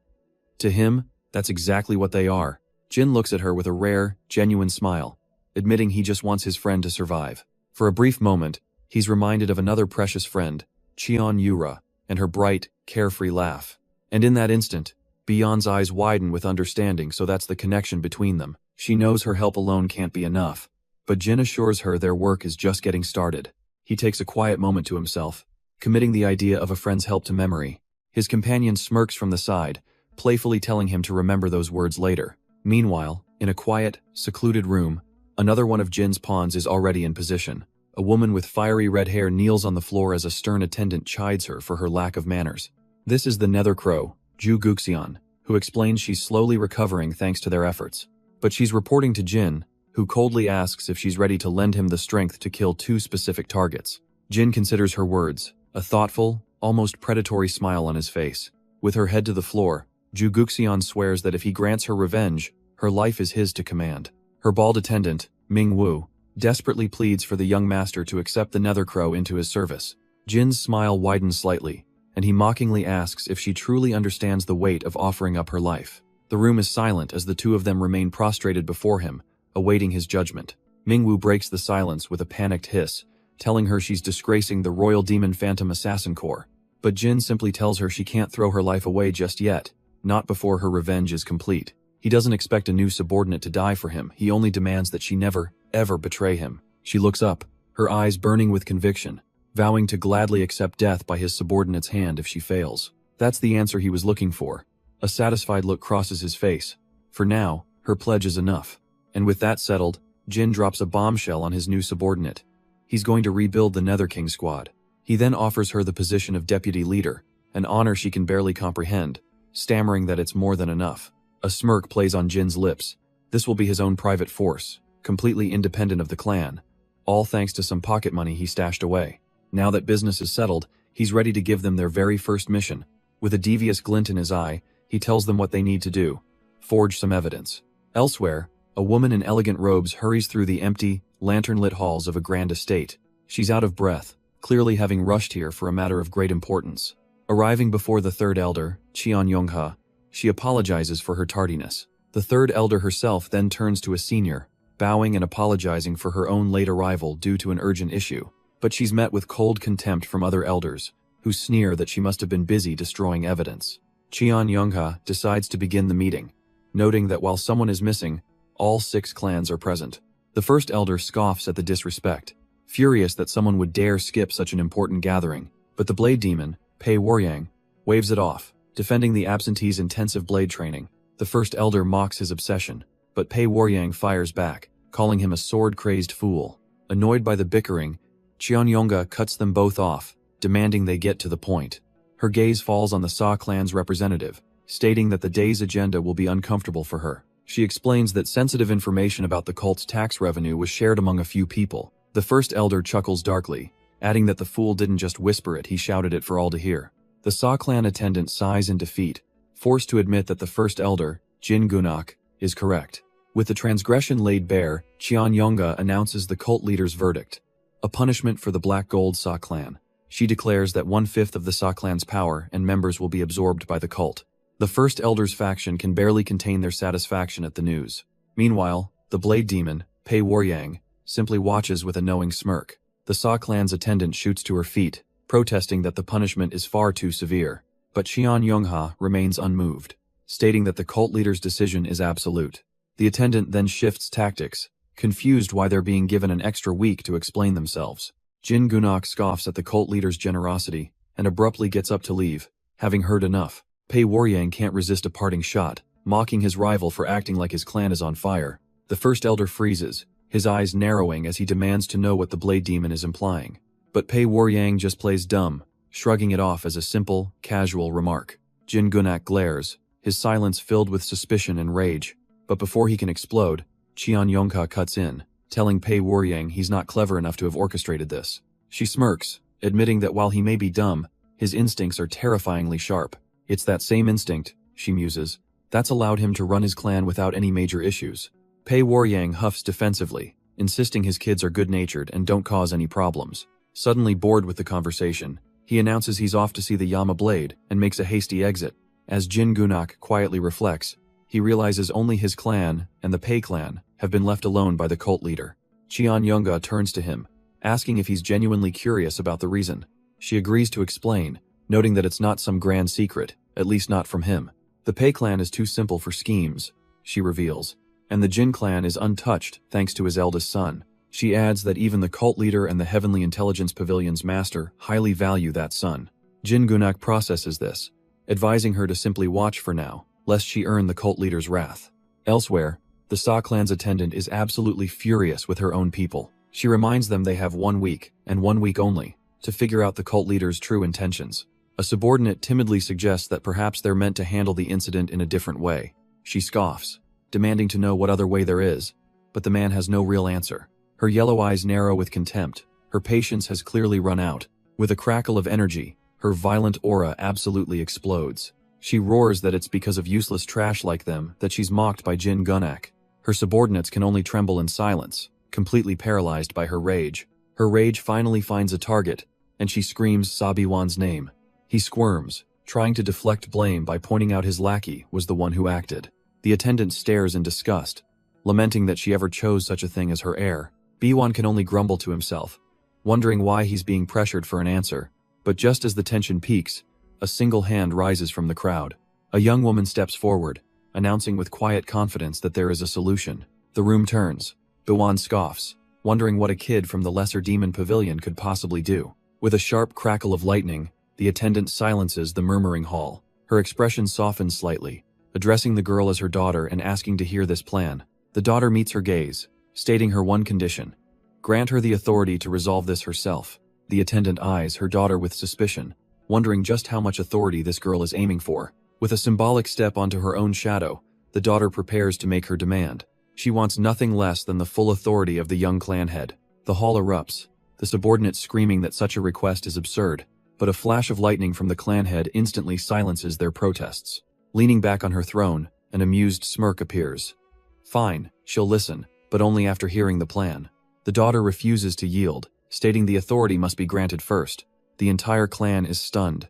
To him, that's exactly what they are. Jin looks at her with a rare, genuine smile, admitting he just wants his friend to survive. For a brief moment, he's reminded of another precious friend, Cheon Yura, and her bright, carefree laugh. And in that instant, Biwan's eyes widen with understanding, so that's the connection between them. She knows her help alone can't be enough. But Jin assures her their work is just getting started. He takes a quiet moment to himself, committing the idea of a friend's help to memory. His companion smirks from the side, playfully telling him to remember those words later. Meanwhile, in a quiet, secluded room, another one of Jin's pawns is already in position. A woman with fiery red hair kneels on the floor as a stern attendant chides her for her lack of manners. This is the Nether Crow, Ju Guxian, who explains she's slowly recovering thanks to their efforts. But she's reporting to Jin, who coldly asks if she's ready to lend him the strength to kill 2 specific targets. Jin considers her words, a thoughtful, almost predatory smile on his face. With her head to the floor, Ju Guxian swears that if he grants her revenge, her life is his to command. Her bald attendant, Ming Wu, desperately pleads for the young master to accept the Nether Crow into his service. Jin's smile widens slightly, and he mockingly asks if she truly understands the weight of offering up her life. The room is silent as the two of them remain prostrated before him, awaiting his judgment. Mingwu breaks the silence with a panicked hiss, telling her she's disgracing the Royal Demon Phantom Assassin Corps. But Jin simply tells her she can't throw her life away just yet, not before her revenge is complete. He doesn't expect a new subordinate to die for him, he only demands that she never, ever betray him. She looks up, her eyes burning with conviction, vowing to gladly accept death by his subordinate's hand if she fails. That's the answer he was looking for. A satisfied look crosses his face. For now, her pledge is enough. And with that settled, Jin drops a bombshell on his new subordinate. He's going to rebuild the Nether King squad. He then offers her the position of deputy leader, an honor she can barely comprehend, stammering that it's more than enough. A smirk plays on Jin's lips. This will be his own private force, completely independent of the clan, all thanks to some pocket money he stashed away. Now that business is settled, he's ready to give them their very first mission. With a devious glint in his eye, he tells them what they need to do: forge some evidence. Elsewhere, a woman in elegant robes hurries through the empty, lantern-lit halls of a grand estate. She's out of breath, clearly having rushed here for a matter of great importance. Arriving before the third elder, Cheon Yongha, she apologizes for her tardiness. The third elder herself then turns to a senior, bowing and apologizing for her own late arrival due to an urgent issue. But she's met with cold contempt from other elders, who sneer that she must have been busy destroying evidence. Cheon Yongha decides to begin the meeting, noting that while someone is missing, all 6 clans are present. The first elder scoffs at the disrespect, furious that someone would dare skip such an important gathering. But the blade demon, Pei Waryang, waves it off, defending the absentee's intensive blade training. The first elder mocks his obsession, but Pei Waryang fires back, calling him a sword-crazed fool. Annoyed by the bickering, Cheon Yongha cuts them both off, demanding they get to the point. Her gaze falls on the Sa clan's representative, stating that the day's agenda will be uncomfortable for her. She explains that sensitive information about the cult's tax revenue was shared among a few people. The first elder chuckles darkly, adding that the fool didn't just whisper it, he shouted it for all to hear. The Sa clan attendant sighs in defeat, forced to admit that the first elder, Jin Gunak, is correct. With the transgression laid bare, Cheon Yongha announces the cult leader's verdict: a punishment for the Black Gold Sa clan. She declares that 1/5 of the Sa clan's power and members will be absorbed by the cult. The first elder's faction can barely contain their satisfaction at the news. Meanwhile, the blade demon, Pei Waryang, simply watches with a knowing smirk. The Sa clan's attendant shoots to her feet, protesting that the punishment is far too severe. But Cheon Yongha remains unmoved, stating that the cult leader's decision is absolute. The attendant then shifts tactics, confused why they're being given an extra week to explain themselves. Jin Gunak scoffs at the cult leader's generosity and abruptly gets up to leave, having heard enough. Pei Waryang can't resist a parting shot, mocking his rival for acting like his clan is on fire. The first elder freezes, his eyes narrowing as he demands to know what the Blade Demon is implying. But Pei Waryang just plays dumb, shrugging it off as a simple, casual remark. Jin Gunak glares, his silence filled with suspicion and rage. But before he can explode, Qian Yongka cuts in, telling Pei Waryang he's not clever enough to have orchestrated this. She smirks, admitting that while he may be dumb, his instincts are terrifyingly sharp. It's that same instinct, she muses, that's allowed him to run his clan without any major issues. Pei Waryang huffs defensively, insisting his kids are good-natured and don't cause any problems. Suddenly bored with the conversation, he announces he's off to see the Yama Blade and makes a hasty exit. As Jin Gunak quietly reflects, he realizes only his clan and the Pei clan have been left alone by the cult leader. Qian Yongga turns to him, asking if he's genuinely curious about the reason. She agrees to explain, noting that it's not some grand secret, at least not from him. The Pei clan is too simple for schemes, she reveals, and the Jin clan is untouched thanks to his eldest son. She adds that even the cult leader and the Heavenly Intelligence Pavilion's master highly value that son. Jin Gunak processes this, advising her to simply watch for now, lest she earn the cult leader's wrath. Elsewhere, the Sa clan's attendant is absolutely furious with her own people. She reminds them they have 1 week, and 1 week only, to figure out the cult leader's true intentions. A subordinate timidly suggests that perhaps they're meant to handle the incident in a different way. She scoffs, demanding to know what other way there is, but the man has no real answer. Her yellow eyes narrow with contempt. Her patience has clearly run out. With a crackle of energy, her violent aura absolutely explodes. She roars that it's because of useless trash like them that she's mocked by Jin Gunak. Her subordinates can only tremble in silence, completely paralyzed by her rage. Her rage finally finds a target, and she screams Sabiwan's name. He squirms, trying to deflect blame by pointing out his lackey was the one who acted. The attendant stares in disgust, lamenting that she ever chose such a thing as her heir. Biwan can only grumble to himself, wondering why he's being pressured for an answer. But just as the tension peaks, a single hand rises from the crowd. A young woman steps forward, announcing with quiet confidence that there is a solution. The room turns. Biwan scoffs, wondering what a kid from the Lesser Demon Pavilion could possibly do. With a sharp crackle of lightning, the attendant silences the murmuring hall. Her expression softens slightly, addressing the girl as her daughter and asking to hear this plan. The daughter meets her gaze, stating her one condition: grant her the authority to resolve this herself. The attendant eyes her daughter with suspicion, wondering just how much authority this girl is aiming for. With a symbolic step onto her own shadow, the daughter prepares to make her demand. She wants nothing less than the full authority of the young clan head. The hall erupts, the subordinates screaming that such a request is absurd, but a flash of lightning from the clan head instantly silences their protests. Leaning back on her throne, an amused smirk appears. Fine, she'll listen, but only after hearing the plan. The daughter refuses to yield, stating the authority must be granted first. The entire clan is stunned.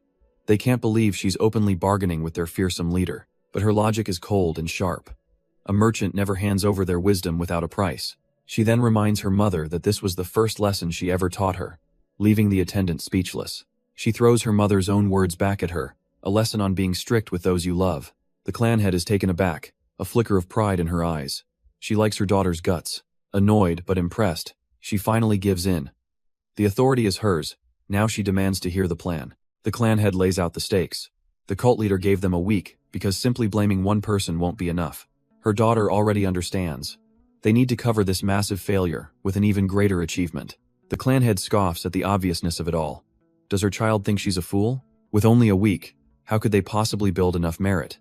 They can't believe she's openly bargaining with their fearsome leader, but her logic is cold and sharp. A merchant never hands over their wisdom without a price. She then reminds her mother that this was the first lesson she ever taught her, leaving the attendant speechless. She throws her mother's own words back at her, a lesson on being strict with those you love. The clan head is taken aback, a flicker of pride in her eyes. She likes her daughter's guts. Annoyed but impressed, she finally gives in. The authority is hers. Now she demands to hear the plan. The clan head lays out the stakes. The cult leader gave them a week because simply blaming one person won't be enough. Her daughter already understands. They need to cover this massive failure with an even greater achievement. The clan head scoffs at the obviousness of it all. Does her child think she's a fool? With only a week, how could they possibly build enough merit?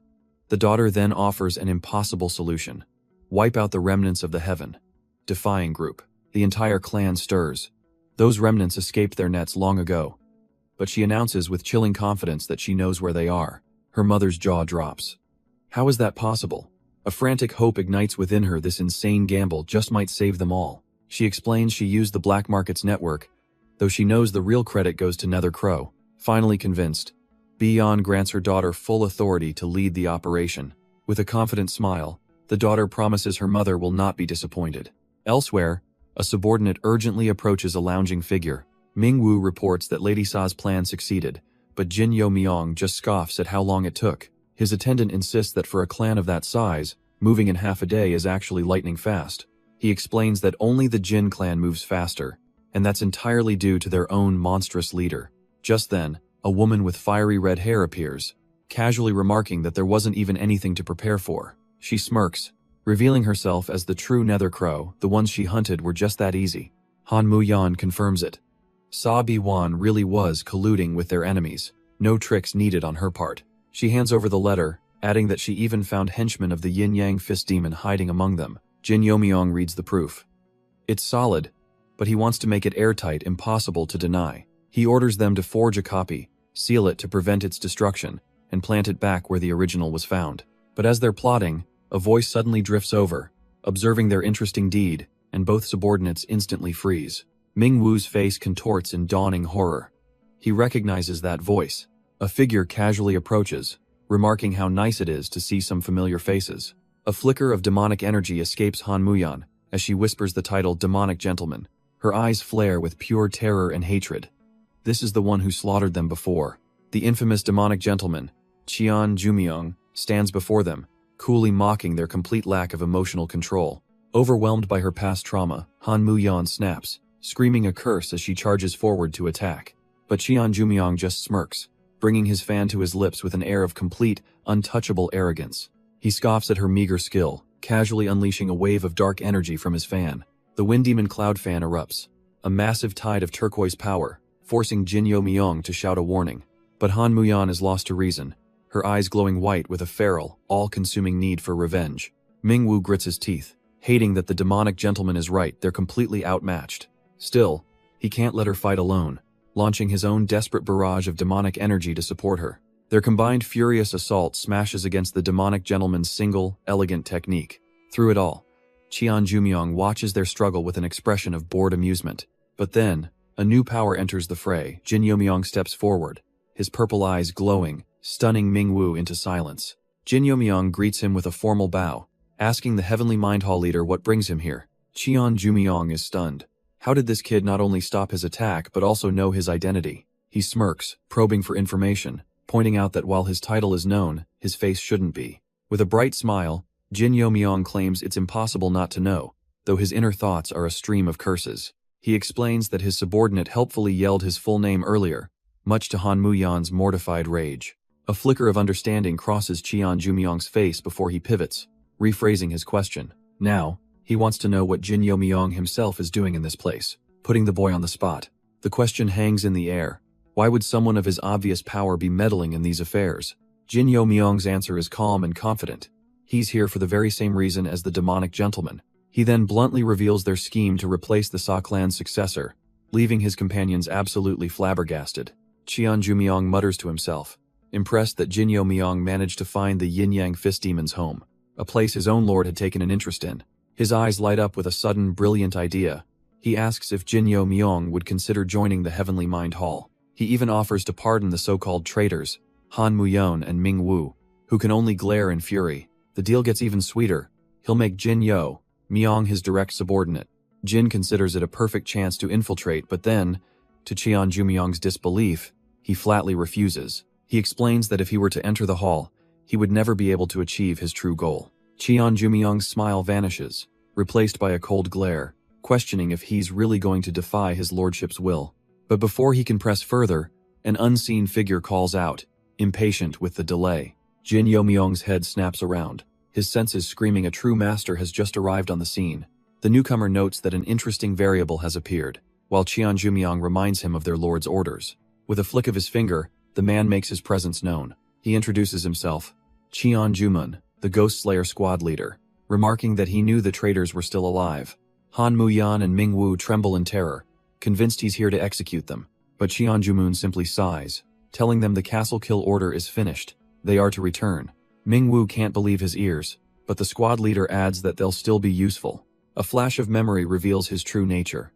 The daughter then offers an impossible solution. Wipe out the remnants of the heaven. Defying group. The entire clan stirs. Those remnants escaped their nets long ago. But she announces with chilling confidence that she knows where they are. Her mother's jaw drops. How is that possible? A frantic hope ignites within her. This insane gamble just might save them all. She explains she used the black market's network, though she knows the real credit goes to Nether Crow. Finally convinced, Beyond grants her daughter full authority to lead the operation. With a confident smile, the daughter promises her mother will not be disappointed. Elsewhere, a subordinate urgently approaches a lounging figure. Ming Wu reports that Lady Sa's plan succeeded, but Jin Yo Myong just scoffs at how long it took. His attendant insists that for a clan of that size, moving in half a day is actually lightning fast. He explains that only the Jin clan moves faster, and that's entirely due to their own monstrous leader. Just then, a woman with fiery red hair appears, casually remarking that there wasn't even anything to prepare for. She smirks, revealing herself as the true Nether Crow. The ones she hunted were just that easy. Han Muyan confirms it. Sa Bi-wan really was colluding with their enemies. No tricks needed on her part. She hands over the letter, adding that she even found henchmen of the Yin-Yang Fist Demon hiding among them. Jin Yomyong reads the proof. It's solid, but he wants to make it airtight, impossible to deny. He orders them to forge a copy, seal it to prevent its destruction, and plant it back where the original was found. But as they're plotting, a voice suddenly drifts over, observing their interesting deed, and both subordinates instantly freeze. Ming Wu's face contorts in dawning horror. He recognizes that voice. A figure casually approaches, remarking how nice it is to see some familiar faces. A flicker of demonic energy escapes Han Muyan as she whispers the title Demonic Gentleman. Her eyes flare with pure terror and hatred. This is the one who slaughtered them before. The infamous demonic gentleman, Qian Jumyong, stands before them, coolly mocking their complete lack of emotional control. Overwhelmed by her past trauma, Han Muyan snaps, screaming a curse as she charges forward to attack. But Qian Jumyong just smirks, bringing his fan to his lips with an air of complete, untouchable arrogance. He scoffs at her meager skill, casually unleashing a wave of dark energy from his fan. The Wind Demon Cloud Fan erupts, a massive tide of turquoise power, forcing Jin Yomyong to shout a warning. But Han Muyan is lost to reason, her eyes glowing white with a feral, all-consuming need for revenge. Ming Wu grits his teeth, hating that the demonic gentleman is right. They're completely outmatched. Still, he can't let her fight alone, launching his own desperate barrage of demonic energy to support her. Their combined furious assault smashes against the demonic gentleman's single, elegant technique. Through it all, Qian Jumyong watches their struggle with an expression of bored amusement. But then, a new power enters the fray. Jin Yomyong steps forward, his purple eyes glowing, stunning Ming Wu into silence. Jin Yomyong greets him with a formal bow, asking the Heavenly Mind Hall leader what brings him here. Qian Jumyong is stunned. How did this kid not only stop his attack but also know his identity? He smirks, probing for information, pointing out that while his title is known, his face shouldn't be. With a bright smile, Jin Yomyong claims it's impossible not to know, though his inner thoughts are a stream of curses. He explains that his subordinate helpfully yelled his full name earlier, much to Han Muyan's mortified rage. A flicker of understanding crosses Qian Jumyong's face before he pivots, rephrasing his question. Now, he wants to know what Jin Yomyong himself is doing in this place, putting the boy on the spot. The question hangs in the air. Why would someone of his obvious power be meddling in these affairs? Jin Yomyong's answer is calm and confident. He's here for the very same reason as the demonic gentleman. He then bluntly reveals their scheme to replace the Sa clan's successor, leaving his companions absolutely flabbergasted. Qian Jumyong mutters to himself, impressed that Jin Yomyong managed to find the Yin-Yang Fist Demon's home, a place his own lord had taken an interest in. His eyes light up with a sudden, brilliant idea. He asks if Jin Yomyong would consider joining the Heavenly Mind Hall. He even offers to pardon the so-called traitors, Han Muyan and Ming Wu, who can only glare in fury. The deal gets even sweeter. He'll make Jin Myong his direct subordinate. Jin considers it a perfect chance to infiltrate, but then, to Qian Jumyong's disbelief, he flatly refuses. He explains that if he were to enter the hall, he would never be able to achieve his true goal. Qian Jumyong's smile vanishes, replaced by a cold glare, questioning if he's really going to defy his lordship's will. But before he can press further, an unseen figure calls out, impatient with the delay. Jin Yomyong's head snaps around, his senses screaming a true master has just arrived on the scene. The newcomer notes that an interesting variable has appeared, while Qian Jumyong reminds him of their lord's orders. With a flick of his finger, the man makes his presence known. He introduces himself, Qian Jumun, the Ghost Slayer squad leader, remarking that he knew the traitors were still alive. Han Muyan and Ming Wu tremble in terror, convinced he's here to execute them. But Qian Jumun simply sighs, telling them the castle kill order is finished. They are to return. Ming Wu can't believe his ears, but the squad leader adds that they'll still be useful. A flash of memory reveals his true nature.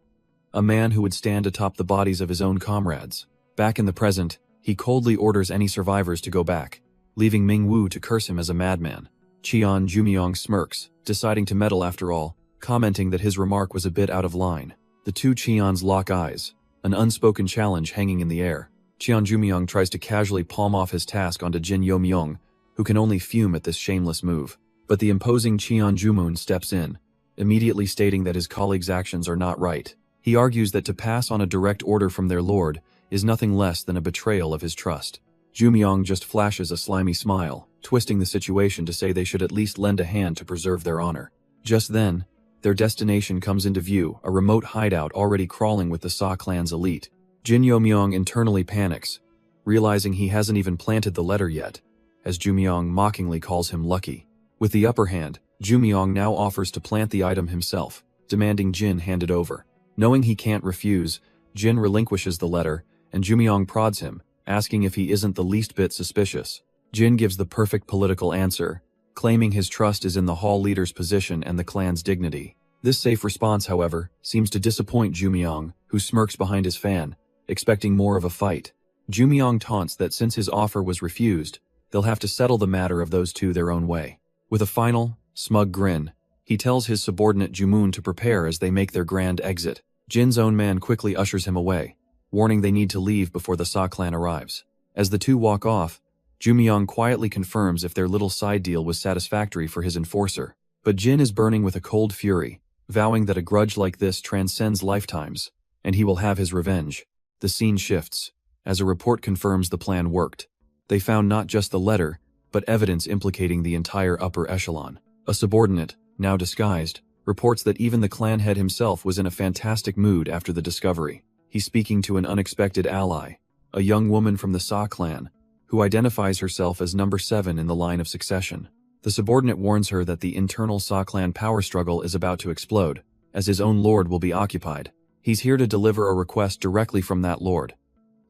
A man who would stand atop the bodies of his own comrades. Back in the present, he coldly orders any survivors to go back, leaving Ming Wu to curse him as a madman. Qian Jumyong smirks, deciding to meddle after all, commenting that his remark was a bit out of line. The two Qians lock eyes, an unspoken challenge hanging in the air. Qian Jumyong tries to casually palm off his task onto Jin Yomyong, who can only fume at this shameless move. But the imposing Qian Jumun steps in, immediately stating that his colleague's actions are not right. He argues that to pass on a direct order from their lord is nothing less than a betrayal of his trust. Jumyong just flashes a slimy smile, twisting the situation to say they should at least lend a hand to preserve their honor. Just then, their destination comes into view, a remote hideout already crawling with the Sa clan's elite. Jin Yomyong internally panics, realizing he hasn't even planted the letter yet, as Jumyong mockingly calls him lucky. With the upper hand, Jumyong now offers to plant the item himself, demanding Jin hand it over. Knowing he can't refuse, Jin relinquishes the letter, and Jumyong prods him, asking if he isn't the least bit suspicious. Jin gives the perfect political answer, claiming his trust is in the hall leader's position and the clan's dignity. This safe response, however, seems to disappoint Jumyong, who smirks behind his fan, expecting more of a fight. Jumyong taunts that since his offer was refused, they'll have to settle the matter of those two their own way. With a final, smug grin, he tells his subordinate Jumun to prepare as they make their grand exit. Jin's own man quickly ushers him away, warning they need to leave before the Sa clan arrives. As the two walk off, Jumyong quietly confirms if their little side deal was satisfactory for his enforcer. But Jin is burning with a cold fury, vowing that a grudge like this transcends lifetimes, and he will have his revenge. The scene shifts, as a report confirms the plan worked. They found not just the letter, but evidence implicating the entire upper echelon. A subordinate, now disguised, reports that even the clan head himself was in a fantastic mood after the discovery. He's speaking to an unexpected ally, a young woman from the Sa clan, who identifies herself as number 7 in the line of succession. The subordinate warns her that the internal Sa clan power struggle is about to explode, as his own lord will be occupied. He's here to deliver a request directly from that lord,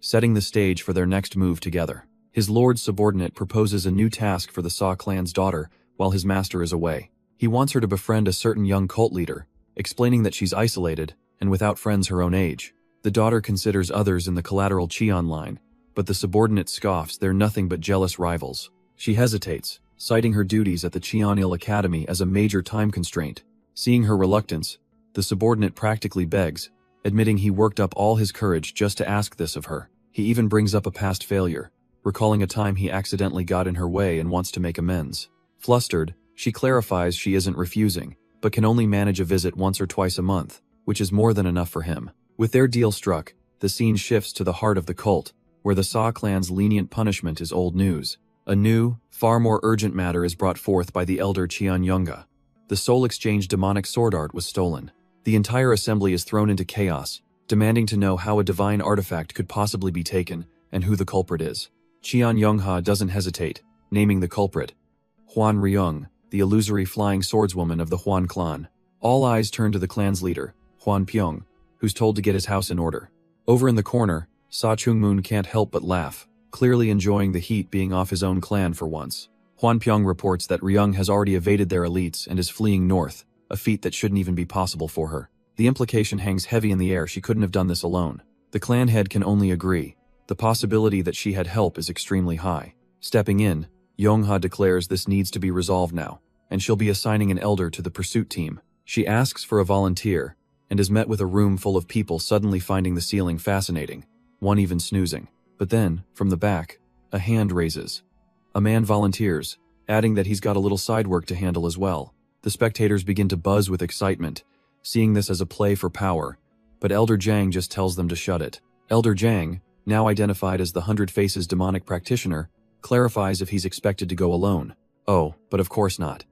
setting the stage for their next move together. His lord's subordinate proposes a new task for the Sa clan's daughter while his master is away. He wants her to befriend a certain young cult leader, explaining that she's isolated and without friends her own age. The daughter considers others in the collateral Cheon line, but the subordinate scoffs they're nothing but jealous rivals. She hesitates, citing her duties at the Cheonil Academy as a major time constraint. Seeing her reluctance, the subordinate practically begs, admitting he worked up all his courage just to ask this of her. He even brings up a past failure, recalling a time he accidentally got in her way and wants to make amends. Flustered, she clarifies she isn't refusing, but can only manage a visit once or twice a month, which is more than enough for him. With their deal struck, the scene shifts to the heart of the cult, where the Sa clan's lenient punishment is old news. A new, far more urgent matter is brought forth by the elder Cheon Yunga. The Soul Exchange demonic sword art was stolen. The entire assembly is thrown into chaos, demanding to know how a divine artifact could possibly be taken and who the culprit is. Cheon Yongha doesn't hesitate, naming the culprit, Huan Ryung, the illusory flying swordswoman of the Huan clan. All eyes turn to the clan's leader, Huan Pyong, who's told to get his house in order. Over in the corner, Sa Chungmoon can't help but laugh, clearly enjoying the heat being off his own clan for once. Huan Pyong reports that Ryung has already evaded their elites and is fleeing north, a feat that shouldn't even be possible for her. The implication hangs heavy in the air she couldn't have done this alone. The clan head can only agree. The possibility that she had help is extremely high. Stepping in, Yongha declares this needs to be resolved now, and she'll be assigning an elder to the pursuit team. She asks for a volunteer, and is met with a room full of people suddenly finding the ceiling fascinating, one even snoozing. But then, from the back, a hand raises. A man volunteers, adding that he's got a little side work to handle as well. The spectators begin to buzz with excitement, seeing this as a play for power, but Elder Jang just tells them to shut it. Elder Jang, now identified as the 100 Faces demonic practitioner, clarifies if he's expected to go alone. Oh, but of course not.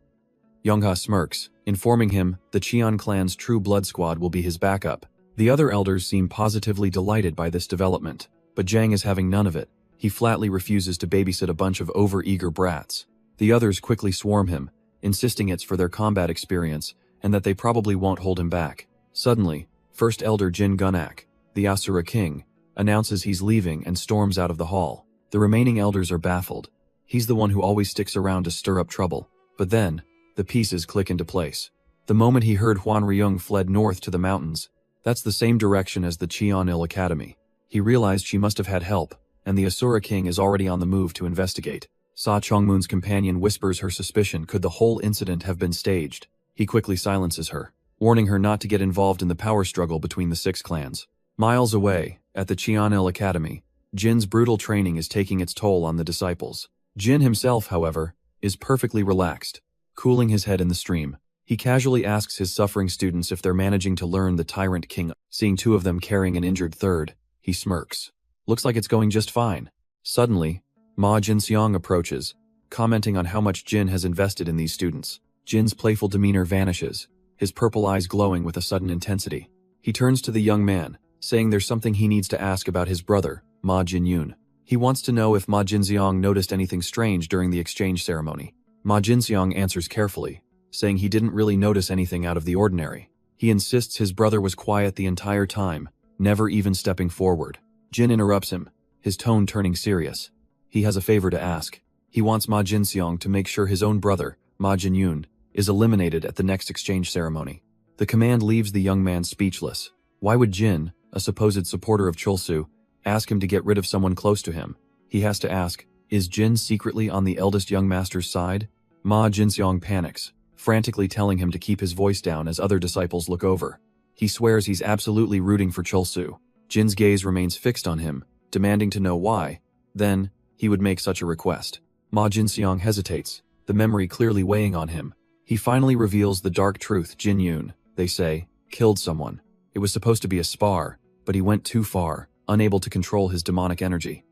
Yongha smirks, informing him the Cheon clan's true blood squad will be his backup. The other elders seem positively delighted by this development, but Jang is having none of it. He flatly refuses to babysit a bunch of over-eager brats. The others quickly swarm him, insisting it's for their combat experience and that they probably won't hold him back. Suddenly, First Elder Jin Gunak, the Asura King, announces he's leaving and storms out of the hall. The remaining elders are baffled. He's the one who always sticks around to stir up trouble. But then, the pieces click into place. The moment he heard Huan Ryung fled north to the mountains, that's the same direction as the Cheonil Academy. He realized she must have had help, and the Asura King is already on the move to investigate. Sa Chongmoon's companion whispers her suspicion could the whole incident have been staged. He quickly silences her, warning her not to get involved in the power struggle between the 6 clans. Miles away, at the Cheonil Academy, Jin's brutal training is taking its toll on the disciples. Jin himself, however, is perfectly relaxed, cooling his head in the stream. He casually asks his suffering students if they're managing to learn the Tyrant King. Seeing two of them carrying an injured third, he smirks. Looks like it's going just fine. Suddenly, Ma Jinseong approaches, commenting on how much Jin has invested in these students. Jin's playful demeanor vanishes, his purple eyes glowing with a sudden intensity. He turns to the young man, saying there's something he needs to ask about his brother, Ma Jinyun. He wants to know if Ma Jinseong noticed anything strange during the exchange ceremony. Ma Jinseong answers carefully, saying he didn't really notice anything out of the ordinary. He insists his brother was quiet the entire time, never even stepping forward. Jin interrupts him, his tone turning serious. He has a favor to ask. He wants Ma Jinseong to make sure his own brother, Ma Jinyun, is eliminated at the next exchange ceremony. The command leaves the young man speechless. Why would Jin, a supposed supporter of Chulsu, ask him to get rid of someone close to him? He has to ask, is Jin secretly on the eldest young master's side? Ma Jinseong panics, frantically telling him to keep his voice down as other disciples look over. He swears he's absolutely rooting for Chulsu. Jin's gaze remains fixed on him, demanding to know why. Then, he would make such a request. Ma Jinseong hesitates, the memory clearly weighing on him. He finally reveals the dark truth. Jinyun, they say, killed someone. It was supposed to be a spar, but he went too far, unable to control his demonic energy.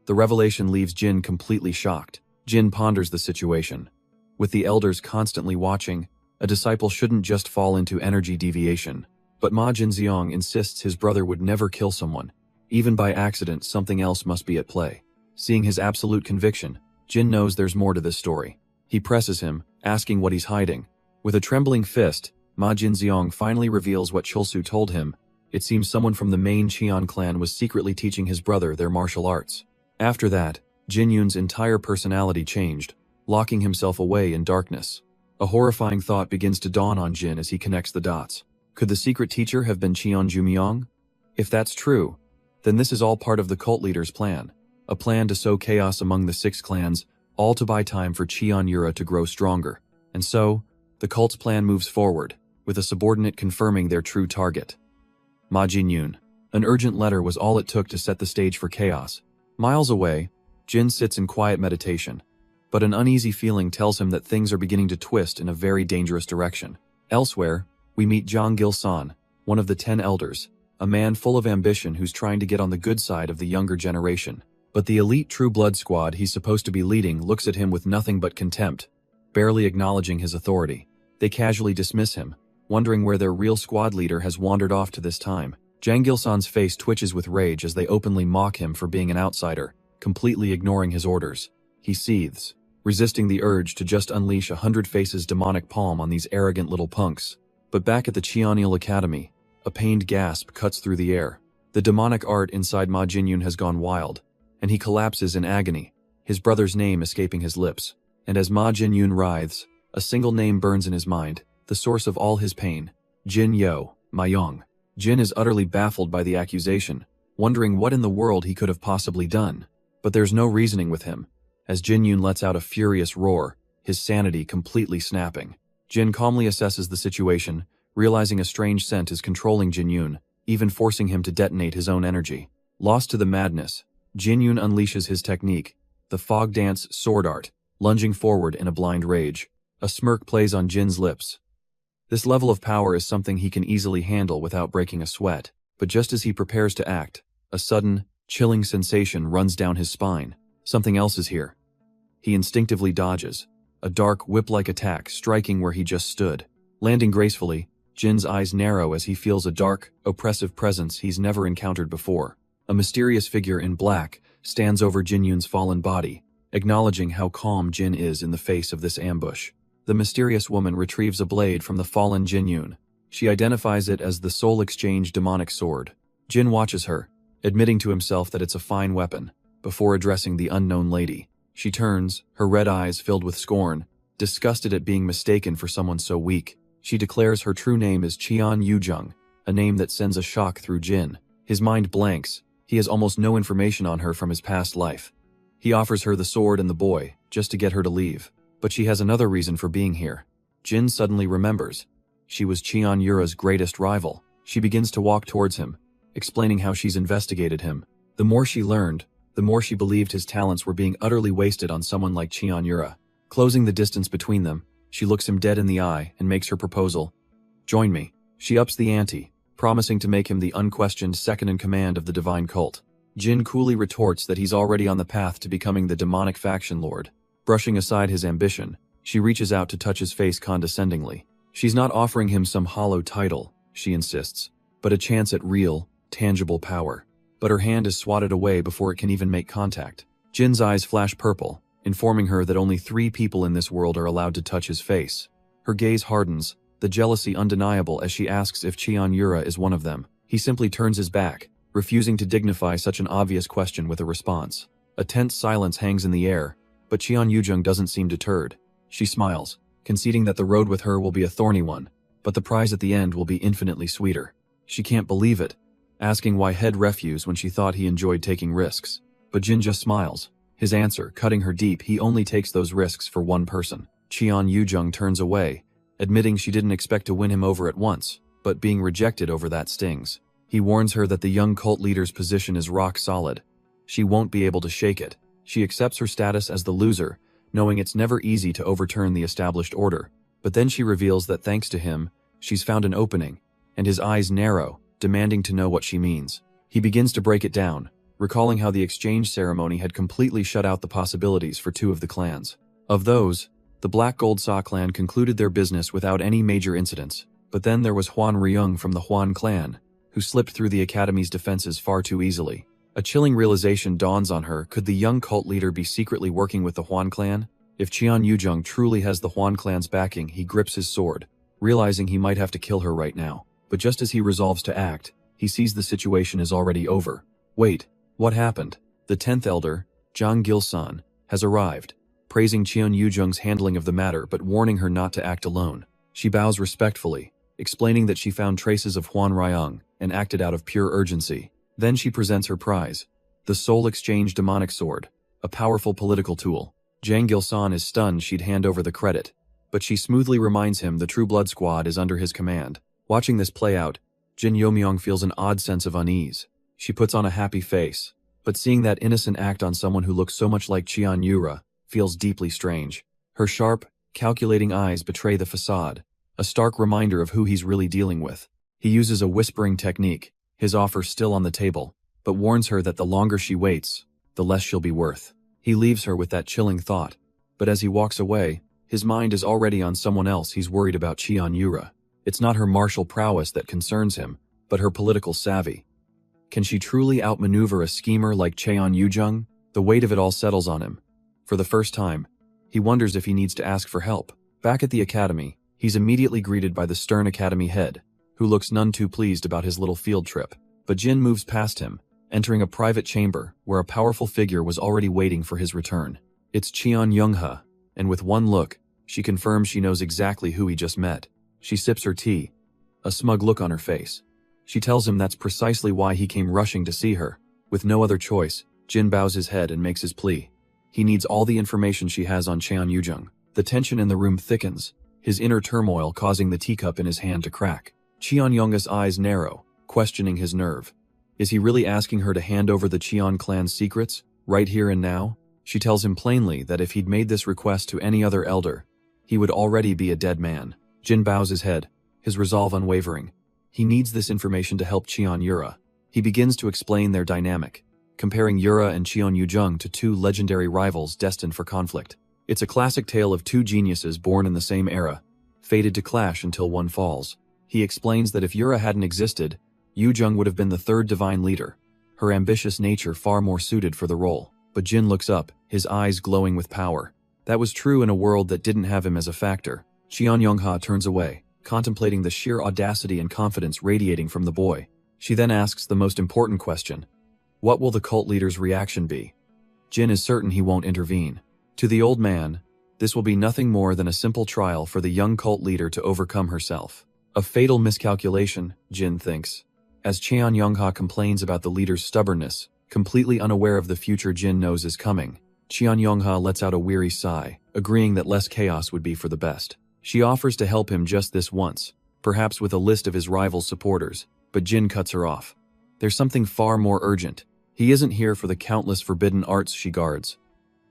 The revelation leaves Jin completely shocked. Jin ponders the situation. With the elders constantly watching, a disciple shouldn't just fall into energy deviation. But Ma Jinseong insists his brother would never kill someone. Even by accident, something else must be at play. Seeing his absolute conviction, Jin knows there's more to this story. He presses him, asking what he's hiding. With a trembling fist, Ma Jinseong finally reveals what Chulsu told him. It seems someone from the main Cheon clan was secretly teaching his brother their martial arts. After that, Jinyun's entire personality changed, locking himself away in darkness. A horrifying thought begins to dawn on Jin as he connects the dots. Could the secret teacher have been Cheon Jumyong? If that's true, then this is all part of the cult leader's plan. A plan to sow chaos among the 6 clans, all to buy time for Cheon Yura to grow stronger. And so, the cult's plan moves forward, with a subordinate confirming their true target. Ma Jinyun. An urgent letter was all it took to set the stage for chaos. Miles away, Jin sits in quiet meditation. But an uneasy feeling tells him that things are beginning to twist in a very dangerous direction. Elsewhere, we meet Zhang Gil-san, one of the 10 elders, a man full of ambition who's trying to get on the good side of the younger generation. But the elite True Blood squad he's supposed to be leading looks at him with nothing but contempt, barely acknowledging his authority. They casually dismiss him, wondering where their real squad leader has wandered off to this time. Zhang Gil-san's face twitches with rage as they openly mock him for being an outsider, completely ignoring his orders. He seethes, resisting the urge to just unleash 100 Faces' demonic palm on these arrogant little punks. But back at the Cheonial Academy, a pained gasp cuts through the air. The demonic art inside Ma Jinyun has gone wild, and he collapses in agony, his brother's name escaping his lips. And as Ma Jinyun writhes, a single name burns in his mind, the source of all his pain, Jin Yo, Mayong. Jin is utterly baffled by the accusation, wondering what in the world he could have possibly done. But there's no reasoning with him. As Jinyun lets out a furious roar, his sanity completely snapping. Jin calmly assesses the situation, realizing a strange scent is controlling Jinyun, even forcing him to detonate his own energy. Lost to the madness, Jinyun unleashes his technique, the fog dance sword art, lunging forward in a blind rage. A smirk plays on Jin's lips. This level of power is something he can easily handle without breaking a sweat. But just as he prepares to act, a sudden, chilling sensation runs down his spine. Something else is here. He instinctively dodges, a dark, whip-like attack striking where he just stood. Landing gracefully, Jin's eyes narrow as he feels a dark, oppressive presence he's never encountered before. A mysterious figure in black stands over Jinyun's fallen body, acknowledging how calm Jin is in the face of this ambush. The mysterious woman retrieves a blade from the fallen Jinyun. She identifies it as the Soul Exchange demonic sword. Jin watches her, admitting to himself that it's a fine weapon, before addressing the unknown lady. She turns, her red eyes filled with scorn, disgusted at being mistaken for someone so weak. She declares her true name is Cheon Yujung, a name that sends a shock through Jin. His mind blanks. He has almost no information on her from his past life. He offers her the sword and the boy, just to get her to leave. But she has another reason for being here. Jin suddenly remembers. She was Cheon Yura's greatest rival. She begins to walk towards him, explaining how she's investigated him. The more she learned, the more she believed his talents were being utterly wasted on someone like Cheon Yura. Closing the distance between them, She looks him dead in the eye and makes her proposal. Join me. She ups the ante, promising to make him the unquestioned second-in-command of the divine cult. Jin coolly retorts that he's already on the path to becoming the demonic faction lord. Brushing aside his ambition, she reaches out to touch his face condescendingly. She's not offering him some hollow title, she insists, but a chance at real, tangible power. But her hand is swatted away before it can even make contact. Jin's eyes flash purple, informing her that only 3 people in this world are allowed to touch his face. Her gaze hardens, the jealousy undeniable as she asks if Cheon Yura is one of them. He simply turns his back, refusing to dignify such an obvious question with a response. A tense silence hangs in the air, but Cheon Yujung doesn't seem deterred. She smiles, conceding that the road with her will be a thorny one, but the prize at the end will be infinitely sweeter. She can't believe it, asking why head refuse when she thought he enjoyed taking risks. But Jin just smiles, his answer cutting her deep. He only takes those risks for one person. Cheon Yujung turns away, admitting she didn't expect to win him over at once, but being rejected over that stings. He warns her that the young cult leader's position is rock solid. She won't be able to shake it. She accepts her status as the loser, knowing it's never easy to overturn the established order. But then she reveals that thanks to him, she's found an opening, and his eyes narrow, demanding to know what she means. He begins to break it down, recalling how the exchange ceremony had completely shut out the possibilities for 2 of the clans. Of those, the Black Gold Sa clan concluded their business without any major incidents, but then there was Huan Ryung from the Huan clan, who slipped through the academy's defenses far too easily. A chilling realization dawns on her. Could the young cult leader be secretly working with the Huan clan? If Cheon Yujung truly has the Huan clan's backing, he grips his sword, realizing he might have to kill her right now. But just as he resolves to act, he sees the situation is already over. Wait, what happened? The 10th elder, Zhang Gilsan, has arrived, praising Cheon Yujung's handling of the matter but warning her not to act alone. She bows respectfully, explaining that she found traces of Huan Ryung and acted out of pure urgency. Then she presents her prize, the Soul Exchange demonic sword, a powerful political tool. Zhang Gilsan is stunned she'd hand over the credit, but she smoothly reminds him the True Blood Squad is under his command. Watching this play out, Jin Yomyong feels an odd sense of unease. She puts on a happy face, but seeing that innocent act on someone who looks so much like Cheon Yura feels deeply strange. Her sharp, calculating eyes betray the facade, a stark reminder of who he's really dealing with. He uses a whispering technique, his offer still on the table, but warns her that the longer she waits, the less she'll be worth. He leaves her with that chilling thought, but as he walks away, his mind is already on someone else. He's worried about Cheon Yura. It's not her martial prowess that concerns him, but her political savvy. Can she truly outmaneuver a schemer like Cheon Yujung? The weight of it all settles on him. For the first time, he wonders if he needs to ask for help. Back at the academy, he's immediately greeted by the stern academy head, who looks none too pleased about his little field trip. But Jin moves past him, entering a private chamber where a powerful figure was already waiting for his return. It's Cheon Youngha, and with one look, she confirms she knows exactly who he just met. She sips her tea, a smug look on her face. She tells him that's precisely why he came rushing to see her. With no other choice, Jin bows his head and makes his plea. He needs all the information she has on Cheon Yujung. The tension in the room thickens, his inner turmoil causing the teacup in his hand to crack. Cheon Youngha's eyes narrow, questioning his nerve. Is he really asking her to hand over the Cheon clan's secrets, right here and now? She tells him plainly that if he'd made this request to any other elder, he would already be a dead man. Jin bows his head, his resolve unwavering. He needs this information to help Cheon Yura. He begins to explain their dynamic, comparing Yura and Cheon Yujung to 2 legendary rivals destined for conflict. It's a classic tale of 2 geniuses born in the same era, fated to clash until one falls. He explains that if Yura hadn't existed, Yujung would have been the 3rd divine leader, her ambitious nature far more suited for the role. But Jin looks up, his eyes glowing with power. That was true in a world that didn't have him as a factor. Cheon Youngha turns away, contemplating the sheer audacity and confidence radiating from the boy. She then asks the most important question. What will the cult leader's reaction be? Jin is certain he won't intervene. To the old man, this will be nothing more than a simple trial for the young cult leader to overcome herself. A fatal miscalculation, Jin thinks. As Cheon Youngha complains about the leader's stubbornness, completely unaware of the future Jin knows is coming, Cheon Youngha lets out a weary sigh, agreeing that less chaos would be for the best. She offers to help him just this once, perhaps with a list of his rival's supporters, but Jin cuts her off. There's something far more urgent. He isn't here for the countless forbidden arts she guards.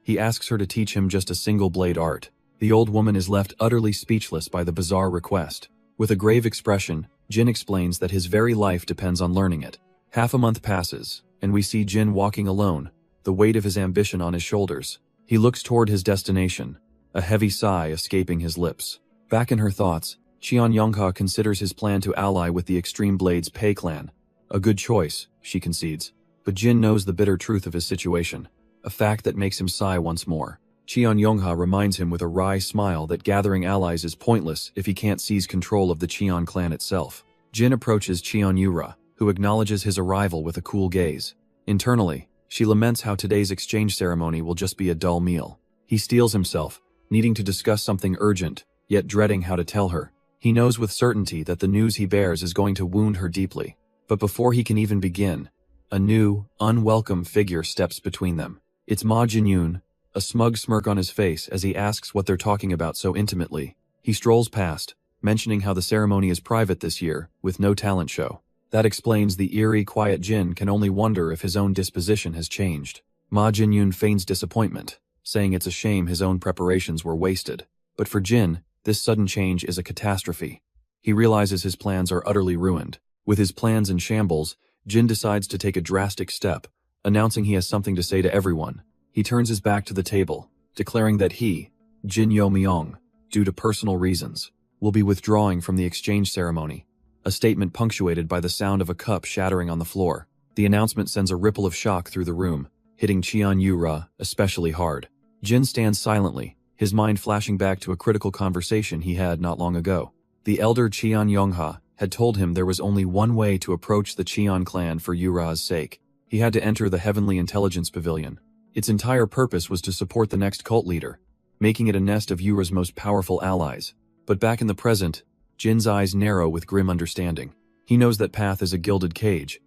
He asks her to teach him just a single blade art. The old woman is left utterly speechless by the bizarre request. With a grave expression, Jin explains that his very life depends on learning it. Half a month passes, and we see Jin walking alone, the weight of his ambition on his shoulders. He looks toward his destination, a heavy sigh escaping his lips. Back in her thoughts, Cheon Youngha considers his plan to ally with the Extreme Blades Pei clan. A good choice, she concedes. But Jin knows the bitter truth of his situation, a fact that makes him sigh once more. Cheon Youngha reminds him with a wry smile that gathering allies is pointless if he can't seize control of the Cheon clan itself. Jin approaches Cheon Yura, who acknowledges his arrival with a cool gaze. Internally, she laments how today's exchange ceremony will just be a dull meal. He steels himself, needing to discuss something urgent, yet dreading how to tell her. He knows with certainty that the news he bears is going to wound her deeply. But before he can even begin, a new, unwelcome figure steps between them. It's Ma Jinyun, a smug smirk on his face as he asks what they're talking about so intimately. He strolls past, mentioning how the ceremony is private this year, with no talent show. That explains the eerie, quiet Jin can only wonder if his own disposition has changed. Ma Jinyun feigns disappointment, saying it's a shame his own preparations were wasted. But for Jin, this sudden change is a catastrophe. He realizes his plans are utterly ruined. With his plans in shambles, Jin decides to take a drastic step, announcing he has something to say to everyone. He turns his back to the table, declaring that he, Jin Yo Myung, due to personal reasons, will be withdrawing from the exchange ceremony. A statement punctuated by the sound of a cup shattering on the floor. The announcement sends a ripple of shock through the room, hitting Cheon Yura especially hard. Jin stands silently, his mind flashing back to a critical conversation he had not long ago. The elder Cheon Youngha had told him there was only one way to approach the Cheon clan for Yura's sake. He had to enter the Heavenly Intelligence Pavilion. Its entire purpose was to support the next cult leader, making it a nest of Yura's most powerful allies. But back in the present, Jin's eyes narrow with grim understanding. He knows that path is a gilded cage.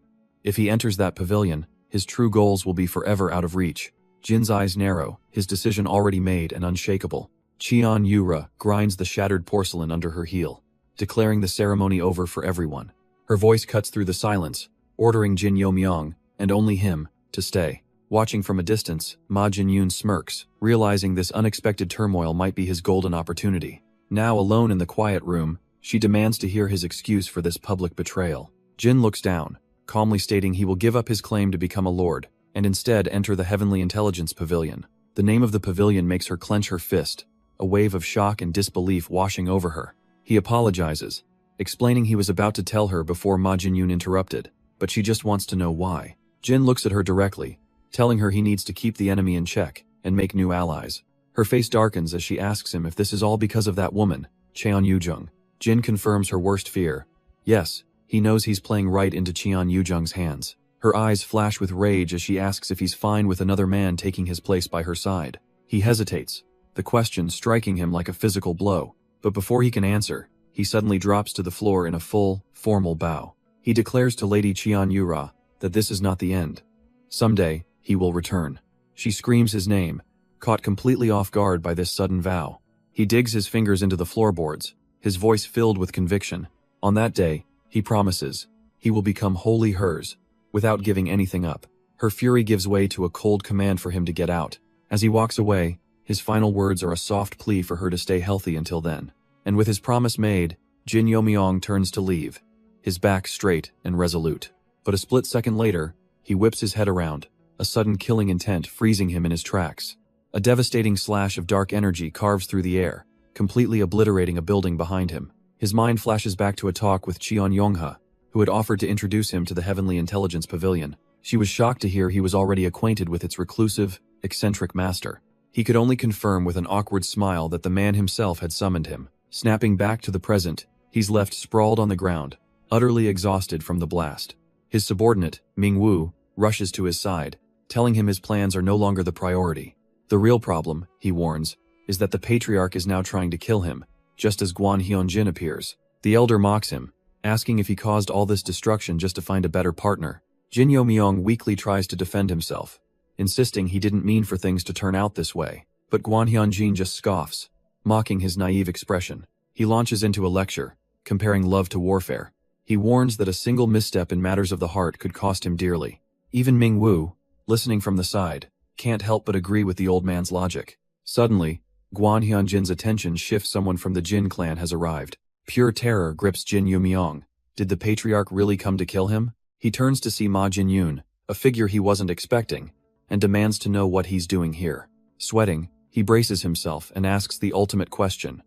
If he enters that pavilion, his true goals will be forever out of reach. Jin's eyes narrow, his decision already made and unshakable. Cheon Yura grinds the shattered porcelain under her heel, declaring the ceremony over for everyone. Her voice cuts through the silence, ordering Jin Yo Myung, and only him, to stay. Watching from a distance, Ma Jinyun smirks, realizing this unexpected turmoil might be his golden opportunity. Now alone in the quiet room, she demands to hear his excuse for this public betrayal. Jin looks down, calmly stating he will give up his claim to become a lord, and instead enter the Heavenly Intelligence Pavilion. The name of the pavilion makes her clench her fist, a wave of shock and disbelief washing over her. He apologizes, explaining he was about to tell her before Ma Jinyun interrupted, but she just wants to know why. Jin looks at her directly, telling her he needs to keep the enemy in check and make new allies. Her face darkens as she asks him if this is all because of that woman, Cheon Yujung. Jin confirms her worst fear. Yes, he knows he's playing right into Cheon Yujung's hands. Her eyes flash with rage as she asks if he's fine with another man taking his place by her side. He hesitates, the question striking him like a physical blow. But before he can answer, he suddenly drops to the floor in a full, formal bow. He declares to Lady Cheon Yura that this is not the end. Someday, he will return. She screams his name, caught completely off guard by this sudden vow. He digs his fingers into the floorboards, his voice filled with conviction. On that day, he promises, he will become wholly hers, without giving anything up. Her fury gives way to a cold command for him to get out. As he walks away, his final words are a soft plea for her to stay healthy until then. And with his promise made, Jin Yo Myung turns to leave, his back straight and resolute. But a split second later, he whips his head around, a sudden killing intent freezing him in his tracks. A devastating slash of dark energy carves through the air, completely obliterating a building behind him. His mind flashes back to a talk with Cheon Youngha, who had offered to introduce him to the Heavenly Intelligence Pavilion. She was shocked to hear he was already acquainted with its reclusive, eccentric master. He could only confirm with an awkward smile that the man himself had summoned him. Snapping back to the present, he's left sprawled on the ground, utterly exhausted from the blast. His subordinate, Ming Wu, rushes to his side, telling him his plans are no longer the priority. The real problem, he warns, is that the patriarch is now trying to kill him, just as Guan Hyunjin appears. The elder mocks him, asking if he caused all this destruction just to find a better partner. Jin Yo Myung weakly tries to defend himself, insisting he didn't mean for things to turn out this way. But Guan Hyunjin just scoffs, mocking his naive expression. He launches into a lecture, comparing love to warfare. He warns that a single misstep in matters of the heart could cost him dearly. Even Ming Wu, listening from the side, can't help but agree with the old man's logic. Suddenly, Guan Hyunjin's attention shifts. Someone from the Jin clan has arrived. Pure terror grips Jin Yumyong. Did the patriarch really come to kill him? He turns to see Ma Jinyun, a figure he wasn't expecting, and demands to know what he's doing here. Sweating, he braces himself and asks the ultimate question.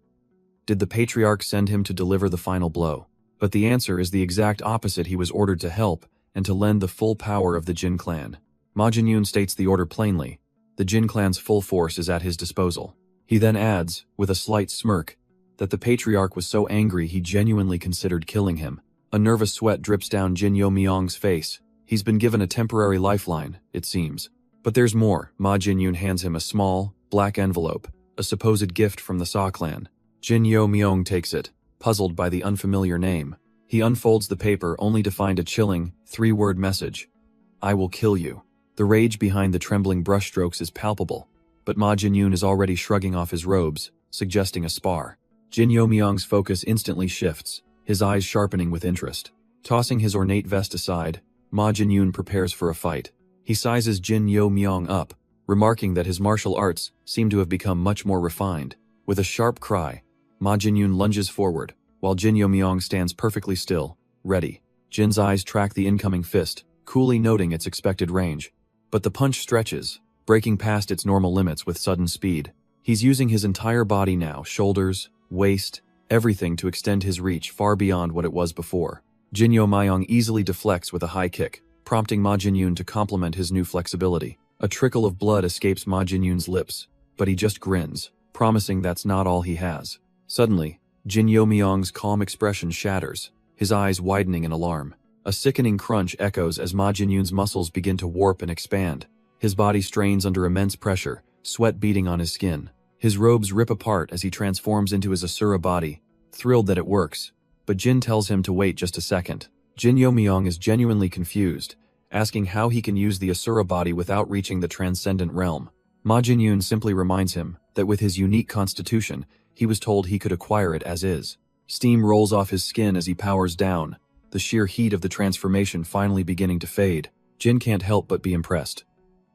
Did the patriarch send him to deliver the final blow? But the answer is the exact opposite. He was ordered to help and to lend the full power of the Jin clan. Ma Jinyun states the order plainly. The Jin clan's full force is at his disposal. He then adds, with a slight smirk, that the patriarch was so angry he genuinely considered killing him. A nervous sweat drips down Jin Yo-myong's face. He's been given a temporary lifeline, it seems. But there's more. Ma Jinyun hands him a small, black envelope, a supposed gift from the Sa clan. Jin Yo-myong takes it, puzzled by the unfamiliar name. He unfolds the paper only to find a chilling, 3-word message. I will kill you. The rage behind the trembling brushstrokes is palpable, but Ma Jinyun is already shrugging off his robes, suggesting a spar. Jin Yo-myong's focus instantly shifts, his eyes sharpening with interest. Tossing his ornate vest aside, Ma Jinyun prepares for a fight. He sizes Jin Yo-myong up, remarking that his martial arts seem to have become much more refined. With a sharp cry, Ma Jinyun lunges forward, while Jin Yo-myong stands perfectly still, ready. Jin's eyes track the incoming fist, coolly noting its expected range. But the punch stretches, breaking past its normal limits with sudden speed. He's using his entire body now, shoulders, waist, everything to extend his reach far beyond what it was before. Jin Yo-myong easily deflects with a high kick, prompting Ma Jinyun to complement his new flexibility. A trickle of blood escapes Ma Jinyun's lips, but he just grins, promising that's not all he has. Suddenly, Jin Yo-myong's calm expression shatters, his eyes widening in alarm. A sickening crunch echoes as Ma Jinyun's muscles begin to warp and expand. His body strains under immense pressure, sweat beading on his skin. His robes rip apart as he transforms into his Asura body, thrilled that it works. But Jin tells him to wait just a second. Jin Yo-myong is genuinely confused, asking how he can use the Asura body without reaching the transcendent realm. Ma Jinyun simply reminds him that with his unique constitution, he was told he could acquire it as is. Steam rolls off his skin as he powers down, the sheer heat of the transformation finally beginning to fade. Jin can't help but be impressed.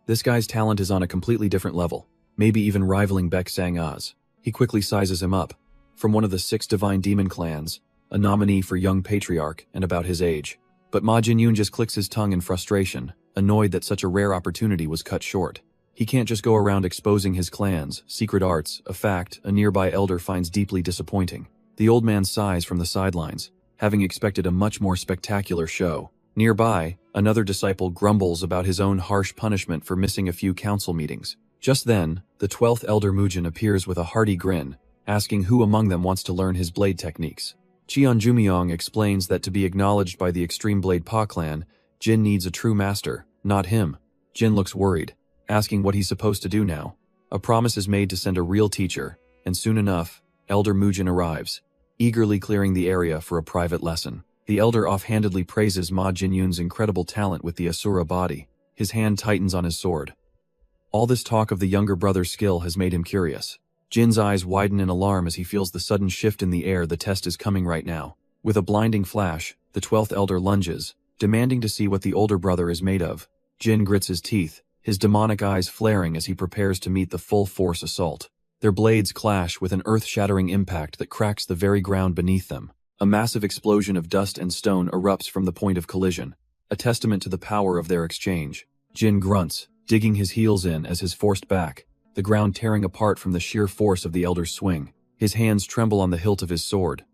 This guy's talent is on a completely different level, maybe even rivaling Baek Sang-a's. He quickly sizes him up. From one of the 6 divine demon clans, a nominee for young patriarch and about his age. But Ma Jinyun just clicks his tongue in frustration, annoyed that such a rare opportunity was cut short. He can't just go around exposing his clan's secret arts, a fact a nearby elder finds deeply disappointing. The old man sighs from the sidelines, having expected a much more spectacular show. Nearby, another disciple grumbles about his own harsh punishment for missing a few council meetings. Just then, the 12th elder Mujin appears with a hearty grin, asking who among them wants to learn his blade techniques. Cheon Jumyong explains that to be acknowledged by the Extreme Blade Pa clan, Jin needs a true master, not him. Jin looks worried, asking what he's supposed to do now. A promise is made to send a real teacher, and soon enough, Elder Mujin arrives, eagerly clearing the area for a private lesson. The elder offhandedly praises Ma Jinyun's incredible talent with the Asura body. His hand tightens on his sword. All this talk of the younger brother's skill has made him curious. Jin's eyes widen in alarm as he feels the sudden shift in the air. The test is coming right now. With a blinding flash, the 12th elder lunges, demanding to see what the older brother is made of. Jin grits his teeth, his demonic eyes flaring as he prepares to meet the full-force assault. Their blades clash with an earth-shattering impact that cracks the very ground beneath them. A massive explosion of dust and stone erupts from the point of collision, a testament to the power of their exchange. Jin grunts, digging his heels in as his forced back, the ground tearing apart from the sheer force of the elder's swing. His hands tremble on the hilt of his sword.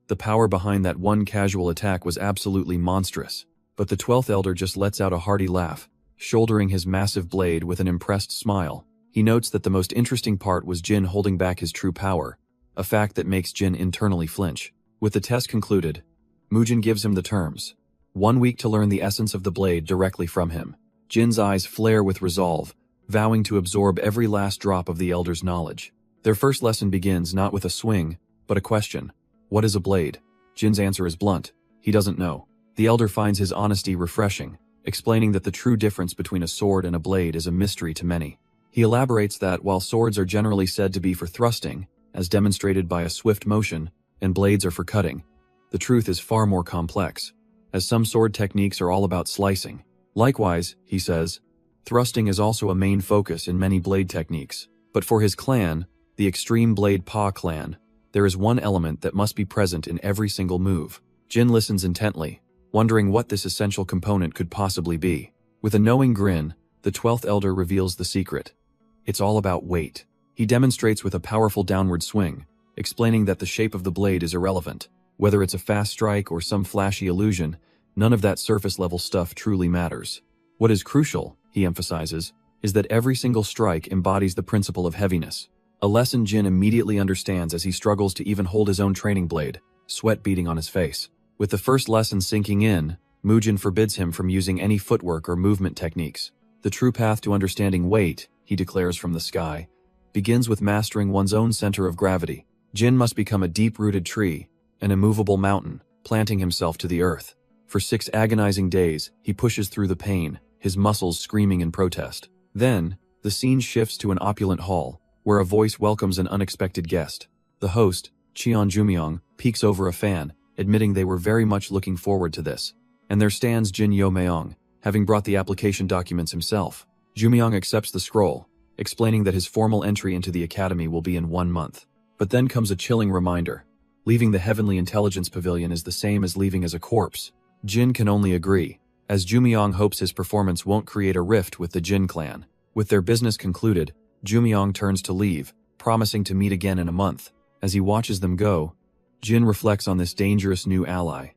The power behind that one casual attack was absolutely monstrous. But the 12th elder just lets out a hearty laugh, shouldering his massive blade with an impressed smile. He notes that the most interesting part was Jin holding back his true power, a fact that makes Jin internally flinch. With the test concluded, Mujin gives him the terms. 1 week to learn the essence of the blade directly from him. Jin's eyes flare with resolve, vowing to absorb every last drop of the elder's knowledge. Their first lesson begins not with a swing, but a question. What is a blade? Jin's answer is blunt. He doesn't know. The elder finds his honesty refreshing, explaining that the true difference between a sword and a blade is a mystery to many. He elaborates that while swords are generally said to be for thrusting, as demonstrated by a swift motion, and blades are for cutting, the truth is far more complex, as some sword techniques are all about slicing. Likewise, he says, thrusting is also a main focus in many blade techniques, but for his clan, the Extreme Blade Pa clan. There is one element that must be present in every single move. Jin listens intently, wondering what this essential component could possibly be. With a knowing grin, the 12th elder reveals the secret. It's all about weight. He demonstrates with a powerful downward swing, explaining that the shape of the blade is irrelevant. Whether it's a fast strike or some flashy illusion, none of that surface-level stuff truly matters. What is crucial, he emphasizes, is that every single strike embodies the principle of heaviness. A lesson Jin immediately understands as he struggles to even hold his own training blade, sweat beading on his face. With the first lesson sinking in, Mujin forbids him from using any footwork or movement techniques. The true path to understanding weight, he declares from the sky, begins with mastering one's own center of gravity. Jin must become a deep-rooted tree, an immovable mountain, planting himself to the earth. For 6 agonizing days, he pushes through the pain, his muscles screaming in protest. Then, the scene shifts to an opulent hall, where a voice welcomes an unexpected guest. The host, Cheon Jumyong, peeks over a fan, admitting they were very much looking forward to this. And there stands Jin Yo-meong, having brought the application documents himself. Jumyong accepts the scroll, explaining that his formal entry into the academy will be in 1 month. But then comes a chilling reminder. Leaving the Heavenly Intelligence Pavilion is the same as leaving as a corpse. Jin can only agree, as Jumyong hopes his performance won't create a rift with the Jin clan. With their business concluded, Jumyong turns to leave, promising to meet again in a month. As he watches them go, Jin reflects on this dangerous new ally.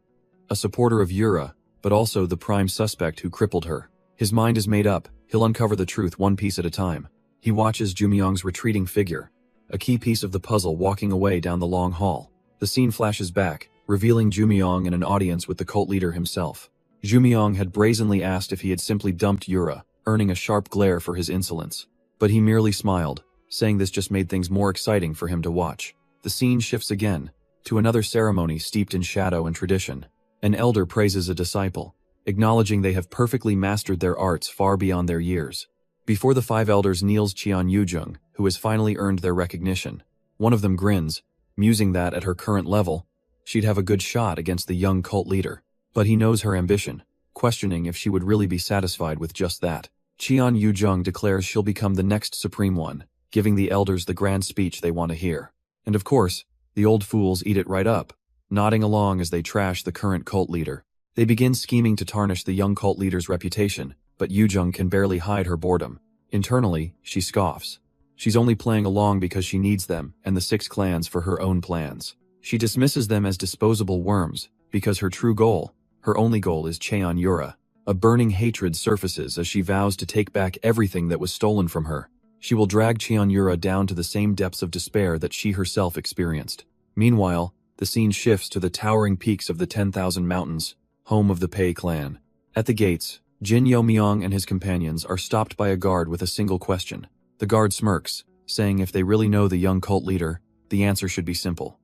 A supporter of Yura, but also the prime suspect who crippled her. His mind is made up, he'll uncover the truth one piece at a time. He watches Jumyong's retreating figure, a key piece of the puzzle, walking away down the long hall. The scene flashes back, revealing Jumyong in an audience with the cult leader himself. Jumyong had brazenly asked if he had simply dumped Yura, earning a sharp glare for his insolence. But he merely smiled, saying this just made things more exciting for him to watch. The scene shifts again, to another ceremony steeped in shadow and tradition. An elder praises a disciple, acknowledging they have perfectly mastered their arts far beyond their years. Before the 5 elders kneels Cheon Yujung, who has finally earned their recognition. One of them grins, musing that at her current level, she'd have a good shot against the young cult leader. But he knows her ambition, questioning if she would really be satisfied with just that. Cheon Yujung declares she'll become the next Supreme One, giving the elders the grand speech they want to hear. And of course, the old fools eat it right up, nodding along as they trash the current cult leader. They begin scheming to tarnish the young cult leader's reputation, but Yujung can barely hide her boredom. Internally, she scoffs. She's only playing along because she needs them and the 6 clans for her own plans. She dismisses them as disposable worms, because her true goal, her only goal, is Cheon Yura. A burning hatred surfaces as she vows to take back everything that was stolen from her. She will drag Cheon Yura down to the same depths of despair that she herself experienced. Meanwhile, the scene shifts to the towering peaks of the 10,000 Mountains, home of the Pei clan. At the gates, Jin Yo-meong and his companions are stopped by a guard with a single question. The guard smirks, saying if they really know the young cult leader, the answer should be simple.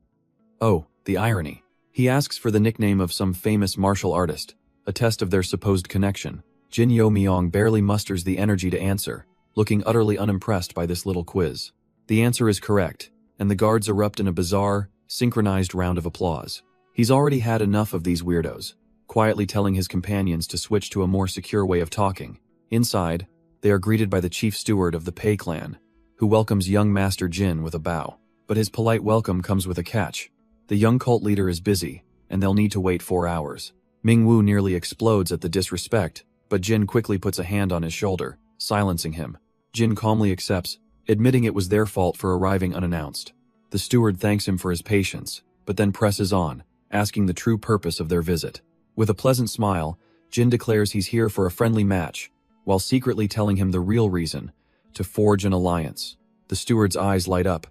Oh, the irony. He asks for the nickname of some famous martial artist, a test of their supposed connection. Jin Yo-meong barely musters the energy to answer, looking utterly unimpressed by this little quiz. The answer is correct, and the guards erupt in a bizarre, synchronized round of applause. He's already had enough of these weirdos, quietly telling his companions to switch to a more secure way of talking. Inside, they are greeted by the chief steward of the Pei clan, who welcomes young Master Jin with a bow. But his polite welcome comes with a catch. The young cult leader is busy, and they'll need to wait 4 hours. Ming-Wu nearly explodes at the disrespect, but Jin quickly puts a hand on his shoulder, silencing him. Jin calmly accepts, admitting it was their fault for arriving unannounced. The steward thanks him for his patience, but then presses on, asking the true purpose of their visit. With a pleasant smile, Jin declares he's here for a friendly match, while secretly telling him the real reason, to forge an alliance. The steward's eyes light up,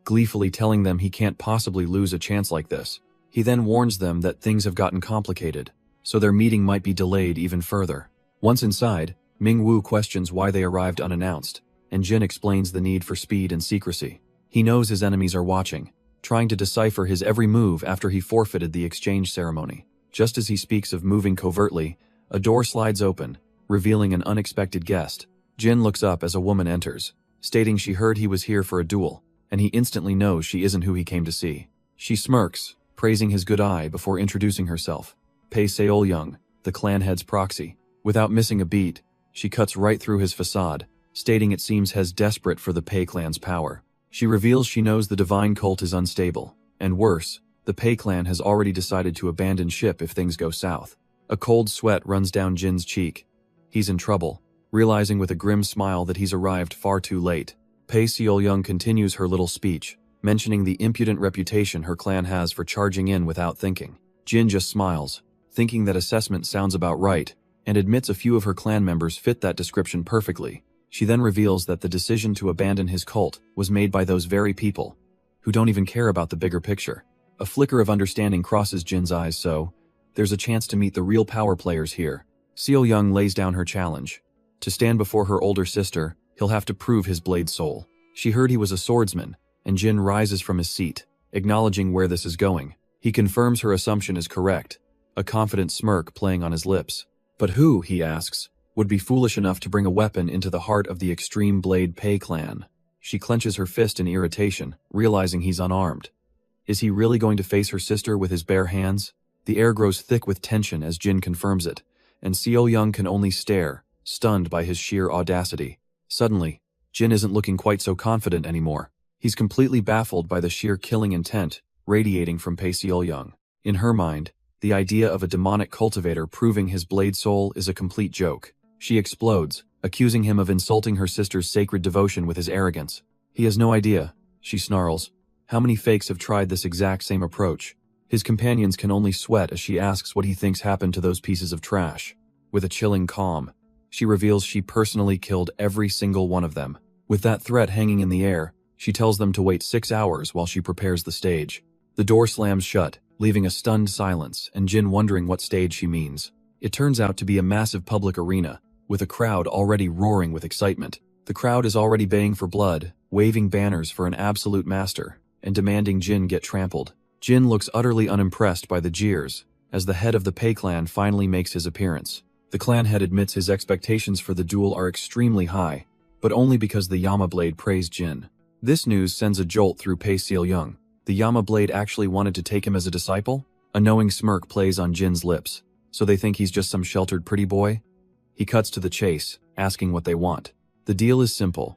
gleefully telling them he can't possibly lose a chance like this. He then warns them that things have gotten complicated, so their meeting might be delayed even further. Once inside, Ming-Wu questions why they arrived unannounced, and Jin explains the need for speed and secrecy. He knows his enemies are watching, trying to decipher his every move after he forfeited the exchange ceremony. Just as he speaks of moving covertly, a door slides open, revealing an unexpected guest. Jin looks up as a woman enters, stating she heard he was here for a duel, and he instantly knows she isn't who he came to see. She smirks, praising his good eye before introducing herself. Pei Seol-young, the clan head's proxy. Without missing a beat, she cuts right through his facade, stating it seems he's desperate for the Pei clan's power. She reveals she knows the divine cult is unstable, and worse, the Pei clan has already decided to abandon ship if things go south. A cold sweat runs down Jin's cheek. He's in trouble, realizing with a grim smile that he's arrived far too late. Pei Seol-young continues her little speech, mentioning the impudent reputation her clan has for charging in without thinking. Jin just smiles, thinking that assessment sounds about right, and admits a few of her clan members fit that description perfectly. She then reveals that the decision to abandon his cult was made by those very people, who don't even care about the bigger picture. A flicker of understanding crosses Jin's eyes, so there's a chance to meet the real power players here. Seol-young lays down her challenge. To stand before her older sister, he'll have to prove his blade soul. She heard he was a swordsman, and Jin rises from his seat, acknowledging where this is going. He confirms her assumption is correct, a confident smirk playing on his lips. But who, he asks, would be foolish enough to bring a weapon into the heart of the extreme blade Pei clan? She clenches her fist in irritation, realizing he's unarmed. Is he really going to face her sister with his bare hands? The air grows thick with tension as Jin confirms it, and Seol-young can only stare, stunned by his sheer audacity. Suddenly, Jin isn't looking quite so confident anymore. He's completely baffled by the sheer killing intent radiating from Pei Seol-young. In her mind, the idea of a demonic cultivator proving his blade soul is a complete joke. She explodes, accusing him of insulting her sister's sacred devotion with his arrogance. He has no idea, she snarls, how many fakes have tried this exact same approach. His companions can only sweat as she asks what he thinks happened to those pieces of trash. With a chilling calm, she reveals she personally killed every single one of them. With that threat hanging in the air, she tells them to wait 6 hours while she prepares the stage. The door slams shut, leaving a stunned silence and Jin wondering what stage she means. It turns out to be a massive public arena, with a crowd already roaring with excitement. The crowd is already baying for blood, waving banners for an absolute master, and demanding Jin get trampled. Jin looks utterly unimpressed by the jeers, as the head of the Pei clan finally makes his appearance. The clan head admits his expectations for the duel are extremely high, but only because the Yama blade praised Jin. This news sends a jolt through Pei Seol-young. The Yama blade actually wanted to take him as a disciple? A knowing smirk plays on Jin's lips. So they think he's just some sheltered pretty boy? He cuts to the chase, asking what they want. The deal is simple.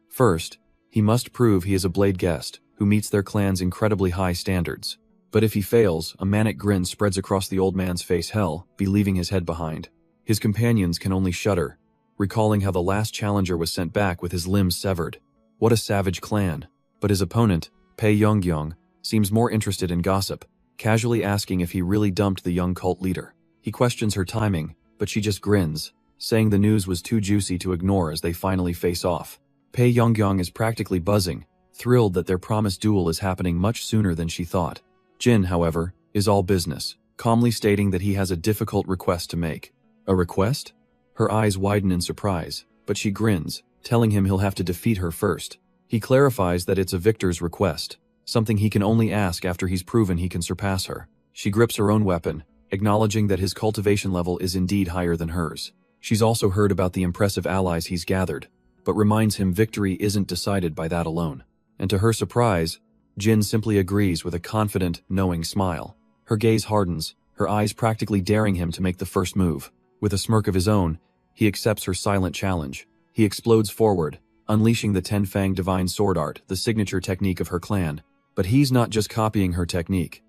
First, he must prove he is a blade guest, who meets their clan's incredibly high standards. But if he fails, a manic grin spreads across the old man's face. Hell, be leaving his head behind. His companions can only shudder, recalling how the last challenger was sent back with his limbs severed. What a savage clan. But his opponent, Pei Yongyong, seems more interested in gossip, casually asking if he really dumped the young cult leader. He questions her timing, but she just grins, saying the news was too juicy to ignore as they finally face off. Pei Yongyong is practically buzzing, thrilled that their promised duel is happening much sooner than she thought. Jin, however, is all business, calmly stating that he has a difficult request to make. A request? Her eyes widen in surprise, but she grins, telling him he'll have to defeat her first. He clarifies that it's a victor's request, something he can only ask after he's proven he can surpass her. She grips her own weapon, acknowledging that his cultivation level is indeed higher than hers. She's also heard about the impressive allies he's gathered, but reminds him victory isn't decided by that alone. And to her surprise, Jin simply agrees with a confident, knowing smile. Her gaze hardens, her eyes practically daring him to make the first move. With a smirk of his own, he accepts her silent challenge. He explodes forward, unleashing the Ten-Fang Divine Sword Art, the signature technique of her clan. But he's not just copying her technique.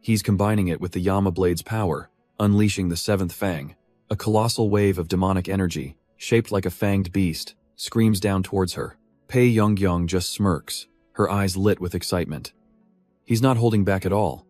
He's combining it with the Yama blade's power, unleashing the Seventh Fang. A colossal wave of demonic energy, shaped like a fanged beast, screams down towards her. Pei Yongyong just smirks, her eyes lit with excitement. He's not holding back at all,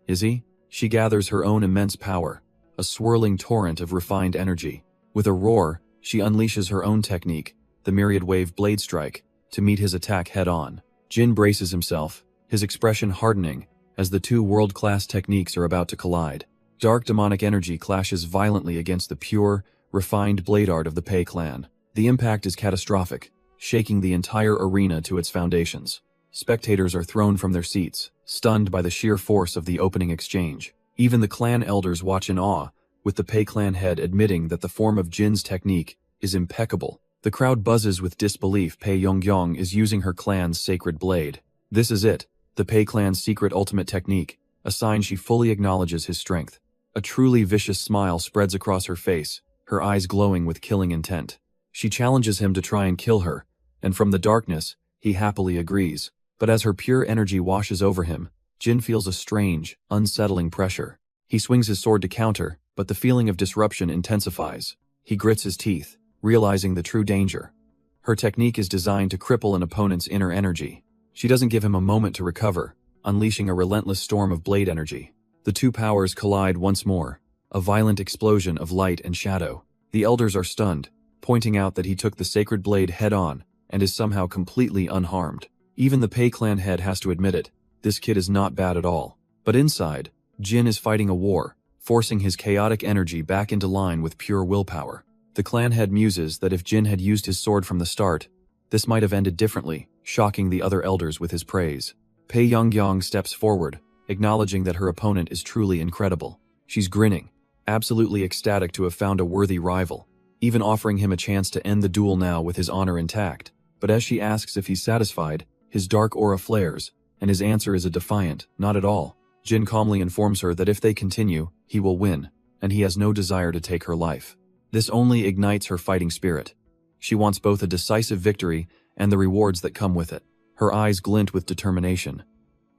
is he? She gathers her own immense power, a swirling torrent of refined energy. With a roar, she unleashes her own technique, the Myriad Wave Blade Strike, to meet his attack head-on. Jin braces himself, his expression hardening, as the two world-class techniques are about to collide. Dark demonic energy clashes violently against the pure, refined blade art of the Pei clan. The impact is catastrophic, shaking the entire arena to its foundations. Spectators are thrown from their seats, stunned by the sheer force of the opening exchange. Even the clan elders watch in awe, with the Pei clan head admitting that the form of Jin's technique is impeccable. The crowd buzzes with disbelief. Pei Yongyong is using her clan's sacred blade. This is it, the Pei clan's secret ultimate technique, a sign she fully acknowledges his strength. A truly vicious smile spreads across her face, her eyes glowing with killing intent. She challenges him to try and kill her, and from the darkness, he happily agrees. But as her pure energy washes over him, Jin feels a strange, unsettling pressure. He swings his sword to counter, but the feeling of disruption intensifies. He grits his teeth, realizing the true danger. Her technique is designed to cripple an opponent's inner energy. She doesn't give him a moment to recover, unleashing a relentless storm of blade energy. The two powers collide once more, a violent explosion of light and shadow. The elders are stunned, pointing out that he took the sacred blade head-on and is somehow completely unharmed. Even the Pei clan head has to admit it, this kid is not bad at all. But inside, Jin is fighting a war, forcing his chaotic energy back into line with pure willpower. The clan head muses that if Jin had used his sword from the start, this might have ended differently, shocking the other elders with his praise. Pei Yongyang steps forward, acknowledging that her opponent is truly incredible. She's grinning, absolutely ecstatic to have found a worthy rival, even offering him a chance to end the duel now with his honor intact. But as she asks if he's satisfied, his dark aura flares, and his answer is a defiant, not at all. Jin calmly informs her that if they continue, he will win, and he has no desire to take her life. This only ignites her fighting spirit. She wants both a decisive victory and the rewards that come with it. Her eyes glint with determination.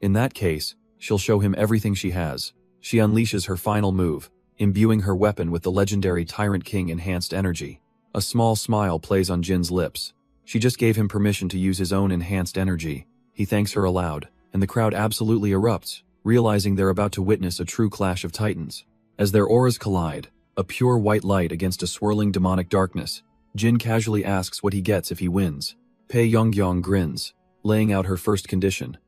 In that case, she'll show him everything she has. She unleashes her final move, imbuing her weapon with the legendary Tyrant King enhanced energy. A small smile plays on Jin's lips. She just gave him permission to use his own enhanced energy. He thanks her aloud, and the crowd absolutely erupts, realizing they're about to witness a true clash of titans. As their auras collide, a pure white light against a swirling demonic darkness, Jin casually asks what he gets if he wins. Pei Yongyang grins, laying out her first condition.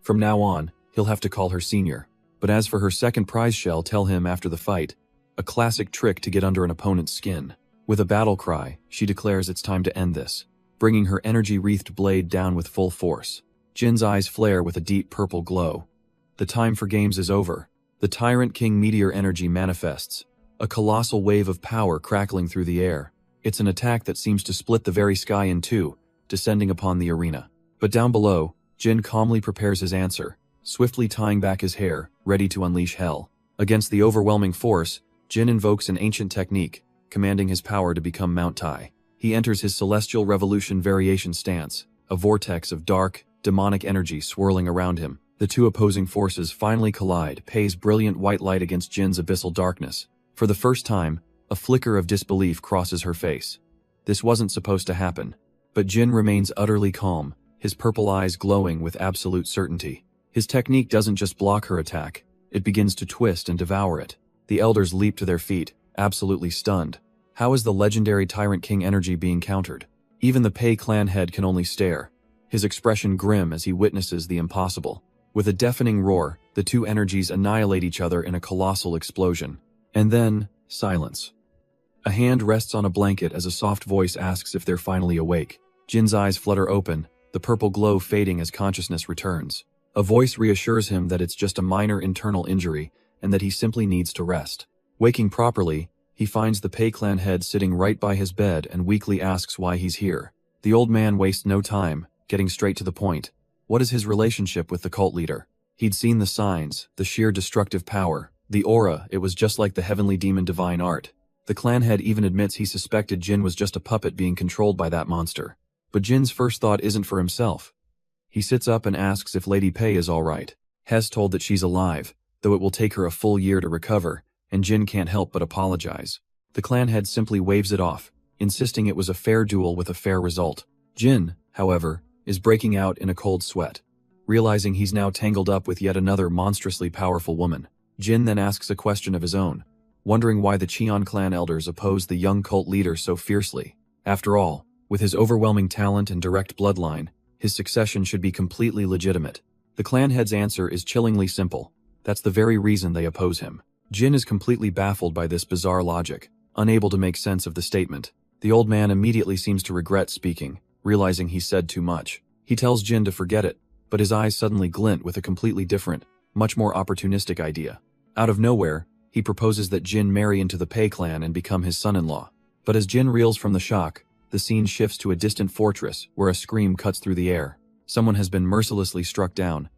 From now on, he'll have to call her senior. But as for her second prize, she'll tell him after the fight, a classic trick to get under an opponent's skin. With a battle cry, she declares it's time to end this, bringing her energy-wreathed blade down with full force. Jin's eyes flare with a deep purple glow. The time for games is over. The Tyrant King meteor energy manifests, a colossal wave of power crackling through the air. It's an attack that seems to split the very sky in two, descending upon the arena. But down below, Jin calmly prepares his answer, swiftly tying back his hair, ready to unleash hell. Against the overwhelming force, Jin invokes an ancient technique, commanding his power to become Mount Tai. He enters his Celestial Revolution variation stance, a vortex of dark, demonic energy swirling around him. The two opposing forces finally collide, Pei's brilliant white light against Jin's abyssal darkness. For the first time, a flicker of disbelief crosses her face. This wasn't supposed to happen. But Jin remains utterly calm, his purple eyes glowing with absolute certainty. His technique doesn't just block her attack, it begins to twist and devour it. The elders leap to their feet, absolutely stunned. How is the legendary Tyrant King energy being countered? Even the Pei clan head can only stare, his expression grim as he witnesses the impossible. With a deafening roar, the two energies annihilate each other in a colossal explosion. And then, silence. A hand rests on a blanket as a soft voice asks if they're finally awake. Jin's eyes flutter open, the purple glow fading as consciousness returns. A voice reassures him that it's just a minor internal injury and that he simply needs to rest. Waking properly, he finds the Pei clan head sitting right by his bed and weakly asks why he's here. The old man wastes no time, getting straight to the point. What is his relationship with the cult leader? He'd seen the signs, the sheer destructive power, the aura. It was just like the heavenly demon divine art. The clan head even admits he suspected Jin was just a puppet being controlled by that monster. But Jin's first thought isn't for himself. He sits up and asks if Lady Pei is alright. Hes told that she's alive, though it will take her a full year to recover, and Jin can't help but apologize. The clan head simply waves it off, insisting it was a fair duel with a fair result. Jin, however, is breaking out in a cold sweat, realizing he's now tangled up with yet another monstrously powerful woman. Jin then asks a question of his own, wondering why the Cheon clan elders oppose the young cult leader so fiercely. After all, with his overwhelming talent and direct bloodline, his succession should be completely legitimate. The clan head's answer is chillingly simple. That's the very reason they oppose him. Jin is completely baffled by this bizarre logic, unable to make sense of the statement. The old man immediately seems to regret speaking, realizing he said too much. He tells Jin to forget it, but his eyes suddenly glint with a completely different, much more opportunistic idea. Out of nowhere, he proposes that Jin marry into the Pei clan and become his son-in-law. But as Jin reels from the shock, the scene shifts to a distant fortress where a scream cuts through the air. Someone has been mercilessly struck down,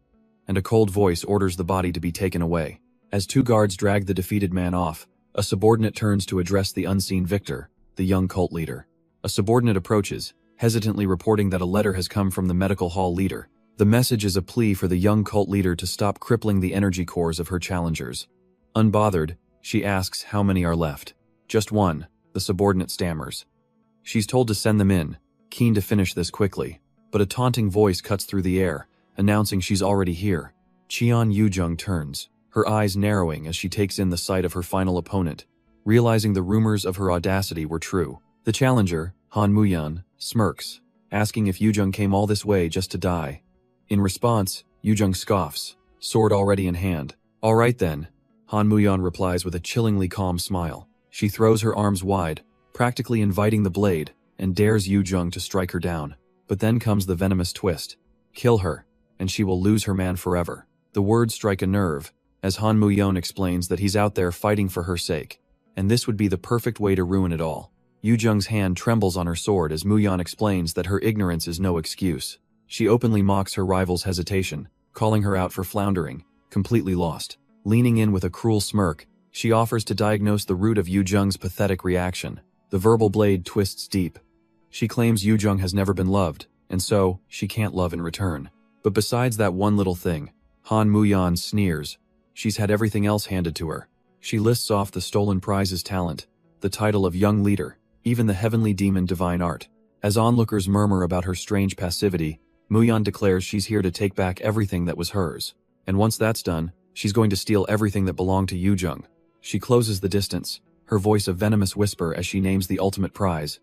and a cold voice orders the body to be taken away. As two guards drag the defeated man off, a subordinate turns to address the unseen victor, the young cult leader. A subordinate approaches, hesitantly reporting that a letter has come from the medical hall leader. The message is a plea for the young cult leader to stop crippling the energy cores of her challengers. Unbothered, she asks how many are left. Just one, the subordinate stammers. She's told to send them in, keen to finish this quickly, but a taunting voice cuts through the air, announcing she's already here. Cheon Yoojung turns, her eyes narrowing as she takes in the sight of her final opponent, realizing the rumors of her audacity were true. The challenger, Han Muyan, smirks, asking if Yoojung came all this way just to die. In response, Yoojung scoffs, sword already in hand. All right then, Han Muyan replies with a chillingly calm smile. She throws her arms wide, practically inviting the blade, and dares Yoojung to strike her down. But then comes the venomous twist. Kill her, and she will lose her man forever. The words strike a nerve, as Han Muyan explains that he's out there fighting for her sake, and this would be the perfect way to ruin it all. Yoojung's hand trembles on her sword as Muyan explains that her ignorance is no excuse. She openly mocks her rival's hesitation, calling her out for floundering, completely lost. Leaning in with a cruel smirk, she offers to diagnose the root of Yoojung's pathetic reaction. The verbal blade twists deep. She claims Yoojung has never been loved, and so, she can't love in return. But besides that one little thing, Han Muyan sneers. She's had everything else handed to her. She lists off the stolen prize's talent, the title of young leader, even the heavenly demon divine art. As onlookers murmur about her strange passivity, Muyan declares she's here to take back everything that was hers. And once that's done, she's going to steal everything that belonged to Yoojung. She closes the distance, her voice a venomous whisper as she names the ultimate prize.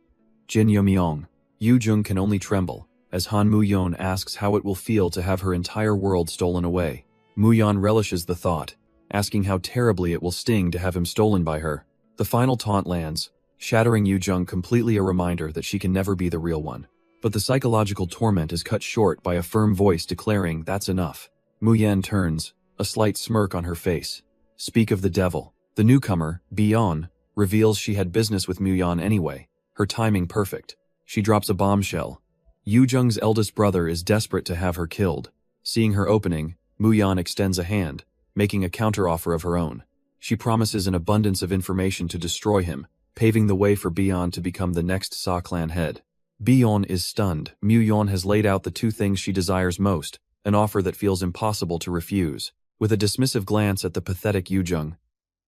Jin Yomyong. Yoojung can only tremble, as Han Muyan asks how it will feel to have her entire world stolen away. Muyan relishes the thought, asking how terribly it will sting to have him stolen by her. The final taunt lands, shattering Yoojung completely, a reminder that she can never be the real one. But the psychological torment is cut short by a firm voice declaring that's enough. Muyan turns, a slight smirk on her face. Speak of the devil. The newcomer, Bion, reveals she had business with Muyan anyway, her timing perfect. She drops a bombshell. Yoojung's eldest brother is desperate to have her killed. Seeing her opening, Muyan extends a hand, making a counteroffer of her own. She promises an abundance of information to destroy him, paving the way for Bion to become the next Sa clan head. Bion is stunned. Muyan has laid out the two things she desires most, an offer that feels impossible to refuse. With a dismissive glance at the pathetic Yoojung,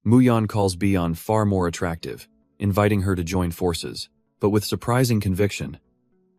Muyan calls Bion far more attractive, inviting her to join forces. But with surprising conviction,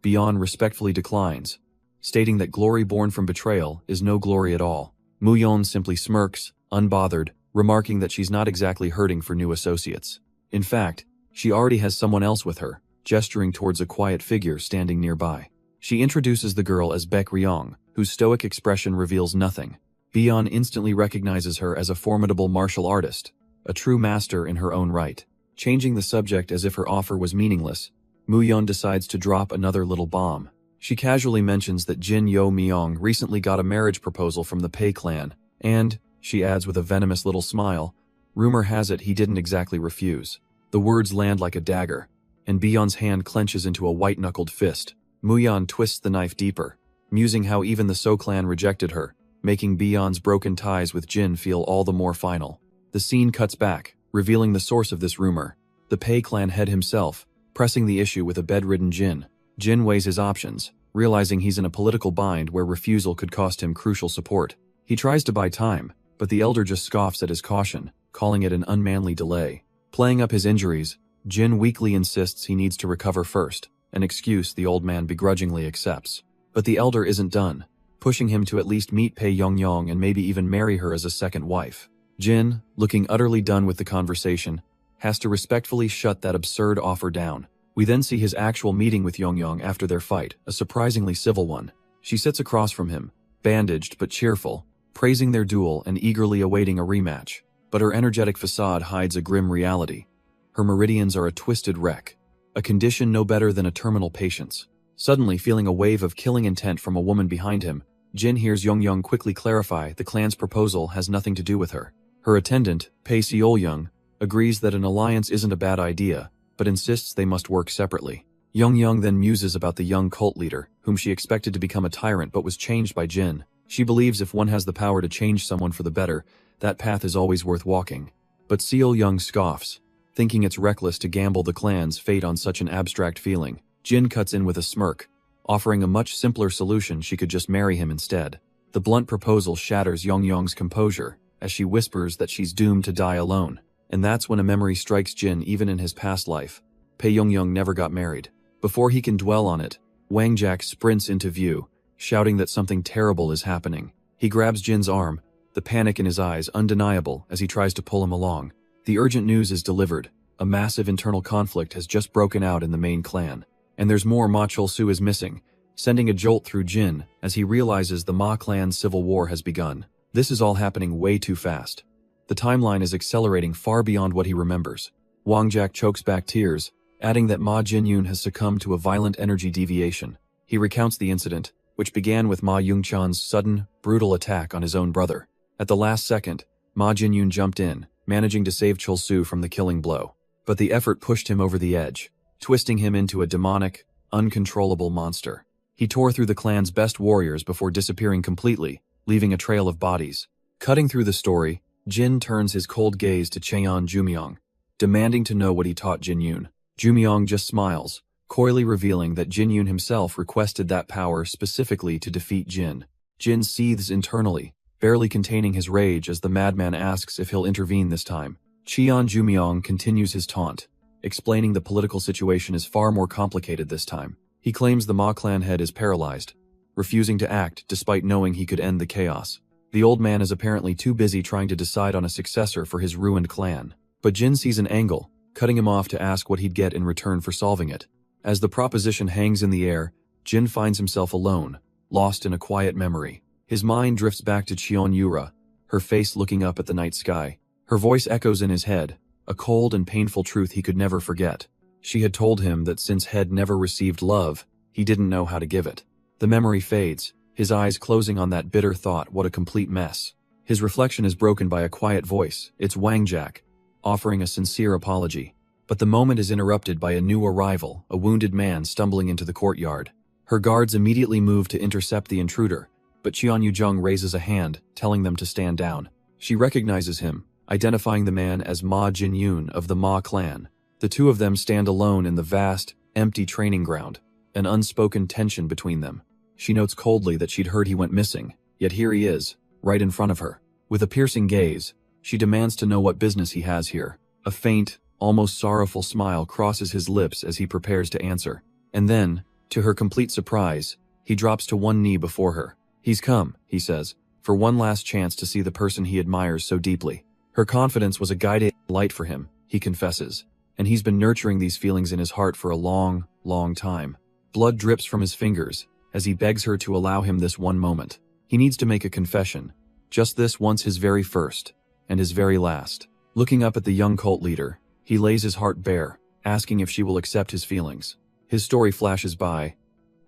Bion respectfully declines, stating that glory born from betrayal is no glory at all. Muyan simply smirks, unbothered, remarking that she's not exactly hurting for new associates. In fact, she already has someone else with her, gesturing towards a quiet figure standing nearby. She introduces the girl as Baek Ryong, whose stoic expression reveals nothing. Bion instantly recognizes her as a formidable martial artist, a true master in her own right. Changing the subject as if her offer was meaningless, Muyan decides to drop another little bomb. She casually mentions that Jin Yo Myong recently got a marriage proposal from the Pei clan, and, she adds with a venomous little smile, rumor has it he didn't exactly refuse. The words land like a dagger, and Bion's hand clenches into a white-knuckled fist. Muyan twists the knife deeper, musing how even the So clan rejected her, making Bion's broken ties with Jin feel all the more final. The scene cuts back, revealing the source of this rumor. The Pei clan head himself, pressing the issue with a bedridden Jin. Jin weighs his options, realizing he's in a political bind where refusal could cost him crucial support. He tries to buy time, but the elder just scoffs at his caution, calling it an unmanly delay. Playing up his injuries, Jin weakly insists he needs to recover first, an excuse the old man begrudgingly accepts. But the elder isn't done, pushing him to at least meet Pei Yongyong and maybe even marry her as a second wife. Jin, looking utterly done with the conversation, has to respectfully shut that absurd offer down. We then see his actual meeting with Yongyong after their fight, a surprisingly civil one. She sits across from him, bandaged but cheerful, praising their duel and eagerly awaiting a rematch. But her energetic facade hides a grim reality. Her meridians are a twisted wreck, a condition no better than a terminal patient's. Suddenly feeling a wave of killing intent from a woman behind him, Jin hears Yongyong quickly clarify the clan's proposal has nothing to do with her. Her attendant, Pei Seolyung, agrees that an alliance isn't a bad idea, but insists they must work separately. Yongyong then muses about the young cult leader, whom she expected to become a tyrant but was changed by Jin. She believes if one has the power to change someone for the better, that path is always worth walking. But Seolyung scoffs, thinking it's reckless to gamble the clan's fate on such an abstract feeling. Jin cuts in with a smirk, offering a much simpler solution: she could just marry him instead. The blunt proposal shatters Yongyong's composure, as she whispers that she's doomed to die alone. And that's when a memory strikes Jin. Even in his past life, Pei Yongyong never got married. Before he can dwell on it, Wangjak sprints into view, shouting that something terrible is happening. He grabs Jin's arm, the panic in his eyes undeniable as he tries to pull him along. The urgent news is delivered. A massive internal conflict has just broken out in the main clan. And there's more. Ma Chul-su is missing, sending a jolt through Jin as he realizes the Ma clan's civil war has begun. This is all happening way too fast. The timeline is accelerating far beyond what he remembers. Wangjak chokes back tears, adding that Ma Jinyun has succumbed to a violent energy deviation. He recounts the incident, which began with Ma Yungchan's sudden, brutal attack on his own brother. At the last second, Ma Jinyun jumped in, managing to save Chul-su from the killing blow. But the effort pushed him over the edge, twisting him into a demonic, uncontrollable monster. He tore through the clan's best warriors before disappearing completely, leaving a trail of bodies. Cutting through the story, Jin turns his cold gaze to Cheon Jumyong, demanding to know what he taught Jinyun. Jumyong just smiles, coyly revealing that Jinyun himself requested that power specifically to defeat Jin. Jin seethes internally, barely containing his rage as the madman asks if he'll intervene this time. Cheon Jumyong continues his taunt, explaining the political situation is far more complicated this time. He claims the Ma clan head is paralyzed, refusing to act despite knowing he could end the chaos. The old man is apparently too busy trying to decide on a successor for his ruined clan. But Jin sees an angle, cutting him off to ask what he'd get in return for solving it. As the proposition hangs in the air, Jin finds himself alone, lost in a quiet memory. His mind drifts back to Cheon Yura, her face looking up at the night sky. Her voice echoes in his head, a cold and painful truth he could never forget. She had told him that since Head never received love, he didn't know how to give it. The memory fades, his eyes closing on that bitter thought. What a complete mess. His reflection is broken by a quiet voice. It's Wangjak, offering a sincere apology. But the moment is interrupted by a new arrival, a wounded man stumbling into the courtyard. Her guards immediately move to intercept the intruder, but Cheon Yujung raises a hand, telling them to stand down. She recognizes him, identifying the man as Ma Jinyun of the Ma clan. The two of them stand alone in the vast, empty training ground, an unspoken tension between them. She notes coldly that she'd heard he went missing, yet here he is, right in front of her. With a piercing gaze, she demands to know what business he has here. A faint, almost sorrowful smile crosses his lips as he prepares to answer. And then, to her complete surprise, he drops to one knee before her. He's come, he says, for one last chance to see the person he admires so deeply. Her confidence was a guiding light for him, he confesses, and he's been nurturing these feelings in his heart for a long, long time. Blood drips from his fingers as he begs her to allow him this one moment. He needs to make a confession, just this once, his very first, and his very last. Looking up at the young cult leader, he lays his heart bare, asking if she will accept his feelings. His story flashes by.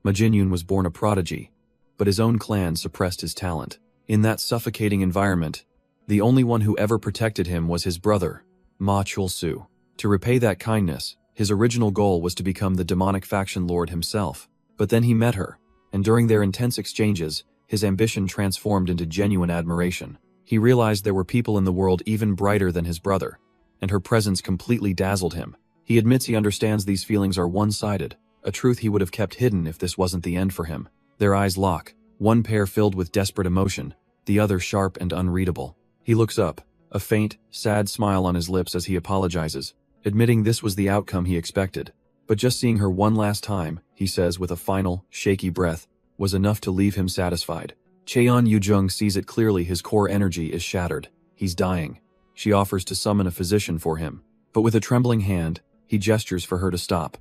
Ma Jinyun was born a prodigy, but his own clan suppressed his talent. In that suffocating environment, the only one who ever protected him was his brother, Ma Chul-su. To repay that kindness, his original goal was to become the demonic faction lord himself. But then he met her, and during their intense exchanges, his ambition transformed into genuine admiration. He realized there were people in the world even brighter than his brother, and her presence completely dazzled him. He admits he understands these feelings are one-sided, a truth he would have kept hidden if this wasn't the end for him. Their eyes lock, one pair filled with desperate emotion, the other sharp and unreadable. He looks up, a faint, sad smile on his lips as he apologizes, admitting this was the outcome he expected. But just seeing her one last time, he says with a final, shaky breath, was enough to leave him satisfied. Cheon Yujung sees it clearly. His core energy is shattered. He's dying. She offers to summon a physician for him, but with a trembling hand, he gestures for her to stop,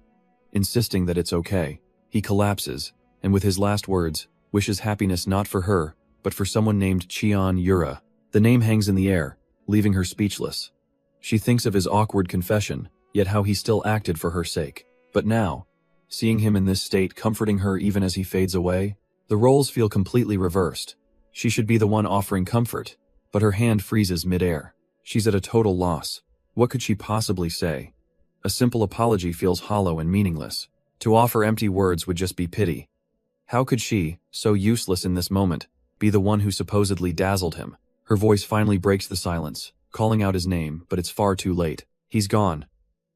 insisting that it's okay. He collapses, and with his last words, wishes happiness not for her, but for someone named Cheon Yura. The name hangs in the air, leaving her speechless. She thinks of his awkward confession, yet how he still acted for her sake. But now, seeing him in this state, comforting her even as he fades away, the roles feel completely reversed. She should be the one offering comfort, but her hand freezes mid-air. She's at a total loss. What could she possibly say? A simple apology feels hollow and meaningless. To offer empty words would just be pity. How could she, so useless in this moment, be the one who supposedly dazzled him? Her voice finally breaks the silence, calling out his name, but it's far too late. He's gone,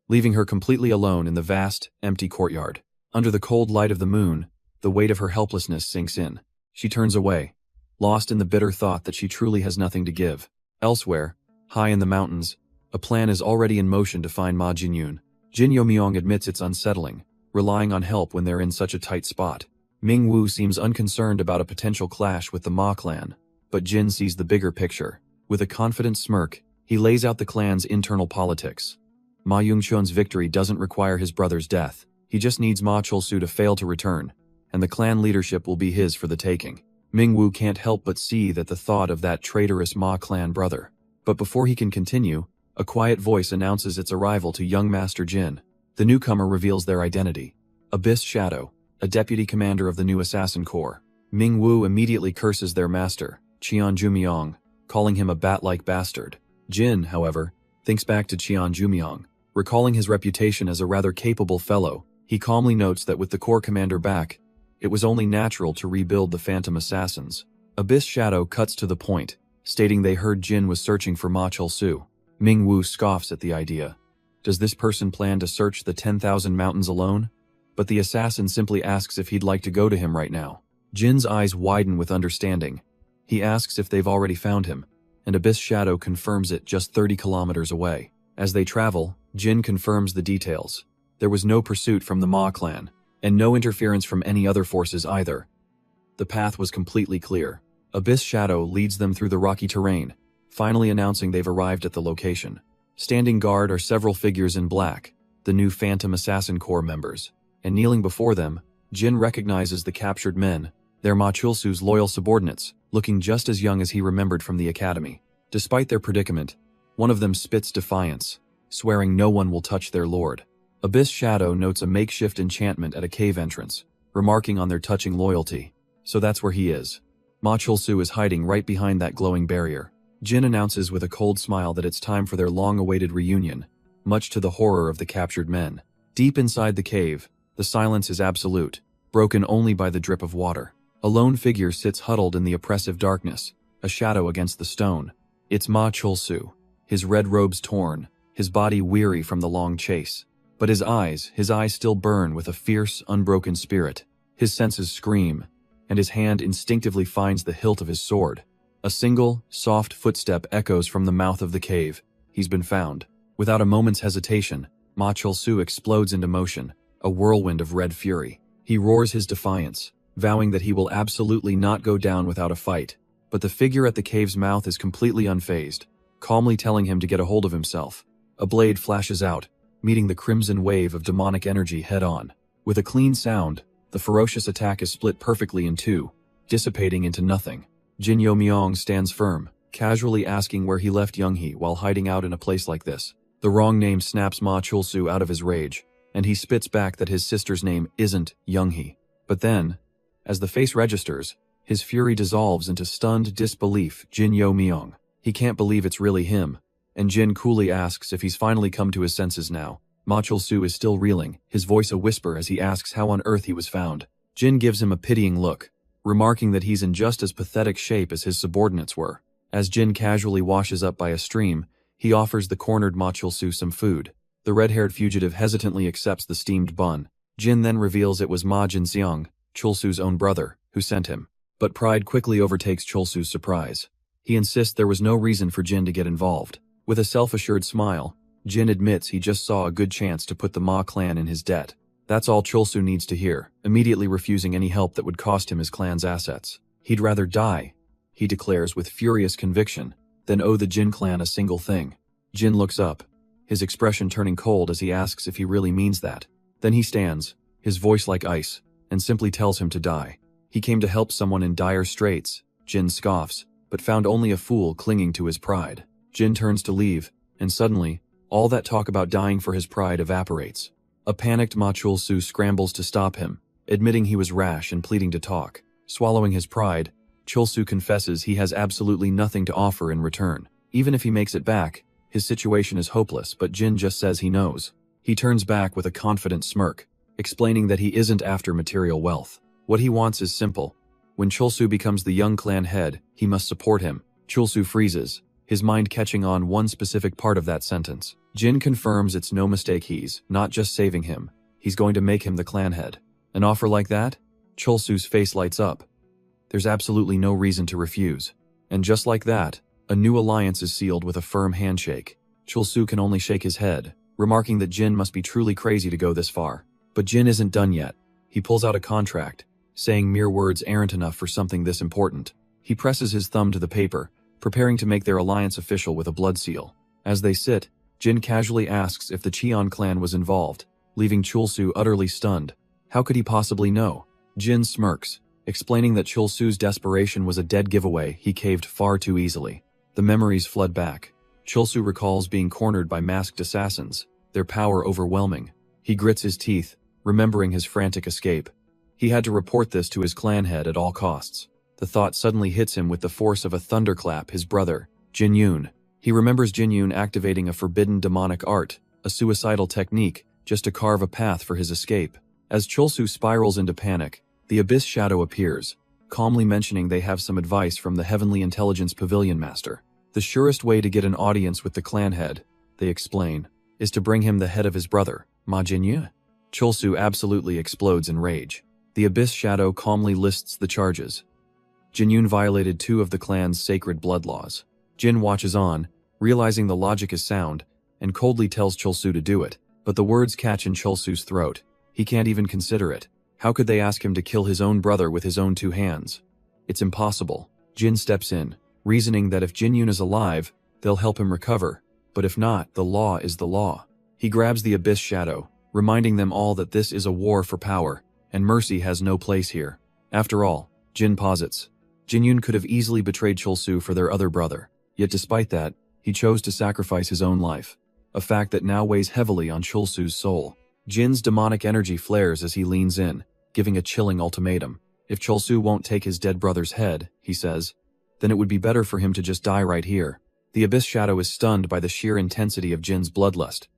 leaving her completely alone in the vast, empty courtyard. Under the cold light of the moon, The weight of her helplessness sinks in. She turns away, lost in the bitter thought that she truly has nothing to give. Elsewhere, high in the mountains, a plan is already in motion to find Ma Jinyun. Jin Yomyong admits it's unsettling, relying on help when they're in such a tight spot. Ming Wu seems unconcerned about a potential clash with the Ma clan, but Jin sees the bigger picture. With a confident smirk, he lays out the clan's internal politics. Ma Yongchun's victory doesn't require his brother's death. He just needs Ma Cholsu to fail to return, and the clan leadership will be his for the taking. Ming Wu can't help but see that the thought of that traitorous Ma clan brother. But before he can continue, a quiet voice announces its arrival to young Master Jin. The newcomer reveals their identity. Abyss Shadow, a deputy commander of the new assassin corps. Ming Wu immediately curses their master, Qian Jumyong, calling him a bat-like bastard. Jin, however, thinks back to Qian Jumyong. Recalling his reputation as a rather capable fellow, he calmly notes that with the corps commander back, it was only natural to rebuild the phantom assassins. Abyss Shadow cuts to the point, stating they heard Jin was searching for Ma Cholsu. Ming Wu scoffs at the idea. Does this person plan to search the 10,000 mountains alone? But the assassin simply asks if he'd like to go to him right now. Jin's eyes widen with understanding. He asks if they've already found him, and Abyss Shadow confirms it just 30 kilometers away. As they travel, Jin confirms the details. There was no pursuit from the Ma clan, and no interference from any other forces either. The path was completely clear. Abyss Shadow leads them through the rocky terrain, finally announcing they've arrived at the location. Standing guard are several figures in black, the new Phantom Assassin Corps members, and kneeling before them, Jin recognizes the captured men. They're Ma Cholsu's loyal subordinates, looking just as young as he remembered from the academy. Despite their predicament, one of them spits defiance, swearing no one will touch their lord. Abyss Shadow notes a makeshift enchantment at a cave entrance, remarking on their touching loyalty. So that's where he is. Ma Cholsu is hiding right behind that glowing barrier. Jin announces with a cold smile that it's time for their long-awaited reunion, much to the horror of the captured men. Deep inside the cave, the silence is absolute, broken only by the drip of water. A lone figure sits huddled in the oppressive darkness, a shadow against the stone. It's Ma Cholsu, his red robes torn, his body weary from the long chase. But his eyes still burn with a fierce, unbroken spirit. His senses scream, and his hand instinctively finds the hilt of his sword. A single, soft footstep echoes from the mouth of the cave. He's been found. Without a moment's hesitation, Ma Cholsu explodes into motion, a whirlwind of red fury. He roars his defiance, vowing that he will absolutely not go down without a fight. But the figure at the cave's mouth is completely unfazed, calmly telling him to get a hold of himself. A blade flashes out, meeting the crimson wave of demonic energy head-on. With a clean sound, the ferocious attack is split perfectly in two, dissipating into nothing. Jin Yomyong stands firm, casually asking where he left Younghee while hiding out in a place like this. The wrong name snaps Ma Cholsu out of his rage, and he spits back that his sister's name isn't Younghee. But then, as the face registers, his fury dissolves into stunned disbelief. Jin Yomyong. He can't believe it's really him, and Jin coolly asks if he's finally come to his senses now. Ma Cholsu is still reeling, his voice a whisper as he asks how on earth he was found. Jin gives him a pitying look, remarking that he's in just as pathetic shape as his subordinates were. As Jin casually washes up by a stream, he offers the cornered Ma Cholsu some food. The red-haired fugitive hesitantly accepts the steamed bun. Jin then reveals it was Ma Jinseong, Cholsu's own brother, who sent him. But pride quickly overtakes Cholsu's surprise. He insists there was no reason for Jin to get involved. With a self-assured smile, Jin admits he just saw a good chance to put the Ma clan in his debt. That's all Cholsu needs to hear, immediately refusing any help that would cost him his clan's assets. He'd rather die, he declares with furious conviction, than owe the Jin clan a single thing. Jin looks up, his expression turning cold as he asks if he really means that. Then he stands, his voice like ice, and simply tells him to die. He came to help someone in dire straits, Jin scoffs, but found only a fool clinging to his pride. Jin turns to leave, and suddenly, all that talk about dying for his pride evaporates. A panicked Ma Cholsu scrambles to stop him, admitting he was rash and pleading to talk. Swallowing his pride, Cholsu confesses he has absolutely nothing to offer in return. Even if he makes it back, his situation is hopeless, but Jin just says he knows. He turns back with a confident smirk, explaining that he isn't after material wealth. What he wants is simple. When Cholsu becomes the young clan head, he must support him. Cholsu freezes, his mind catching on one specific part of that sentence. Jin confirms it's no mistake, he's not just saving him, he's going to make him the clan head. An offer like that? Chulsu's face lights up. There's absolutely no reason to refuse. And just like that, a new alliance is sealed with a firm handshake. Chulsu can only shake his head, remarking that Jin must be truly crazy to go this far. But Jin isn't done yet. He pulls out a contract, saying mere words aren't enough for something this important. He presses his thumb to the paper, preparing to make their alliance official with a blood seal. As they sit, Jin casually asks if the Cheon clan was involved, leaving Chulsu utterly stunned. How could he possibly know? Jin smirks, explaining that Chulsu's desperation was a dead giveaway. He caved far too easily. The memories flood back. Chulsu recalls being cornered by masked assassins, their power overwhelming. He grits his teeth, remembering his frantic escape. He had to report this to his clan head at all costs. The thought suddenly hits him with the force of a thunderclap. His brother, Jin Yoon. He remembers Jin Yoon activating a forbidden demonic art, a suicidal technique, just to carve a path for his escape. As Chulsu spirals into panic, the Abyss Shadow appears, calmly mentioning they have some advice from the Heavenly Intelligence Pavilion Master. The surest way to get an audience with the clan head, they explain, is to bring him the head of his brother, Ma Jinyu. Chulsu absolutely explodes in rage. The Abyss Shadow calmly lists the charges. Jin Yoon violated 2 of the clan's sacred blood laws. Jin watches on, realizing the logic is sound, and coldly tells Chulsu to do it. But the words catch in Chulsu's throat. He can't even consider it. How could they ask him to kill his own brother with his own 2 hands? It's impossible. Jin steps in, reasoning that if Jin Yoon is alive, they'll help him recover. But if not, the law is the law. He grabs the Abyss Shadow, reminding them all that this is a war for power, and mercy has no place here. After all, Jin posits, Jin Yoon could have easily betrayed Chulsu for their other brother. Yet despite that, he chose to sacrifice his own life, a fact that now weighs heavily on Chulsu's soul. Jin's demonic energy flares as he leans in, giving a chilling ultimatum. If Chulsu won't take his dead brother's head, he says, then it would be better for him to just die right here. The Abyss Shadow is stunned by the sheer intensity of Jin's bloodlust,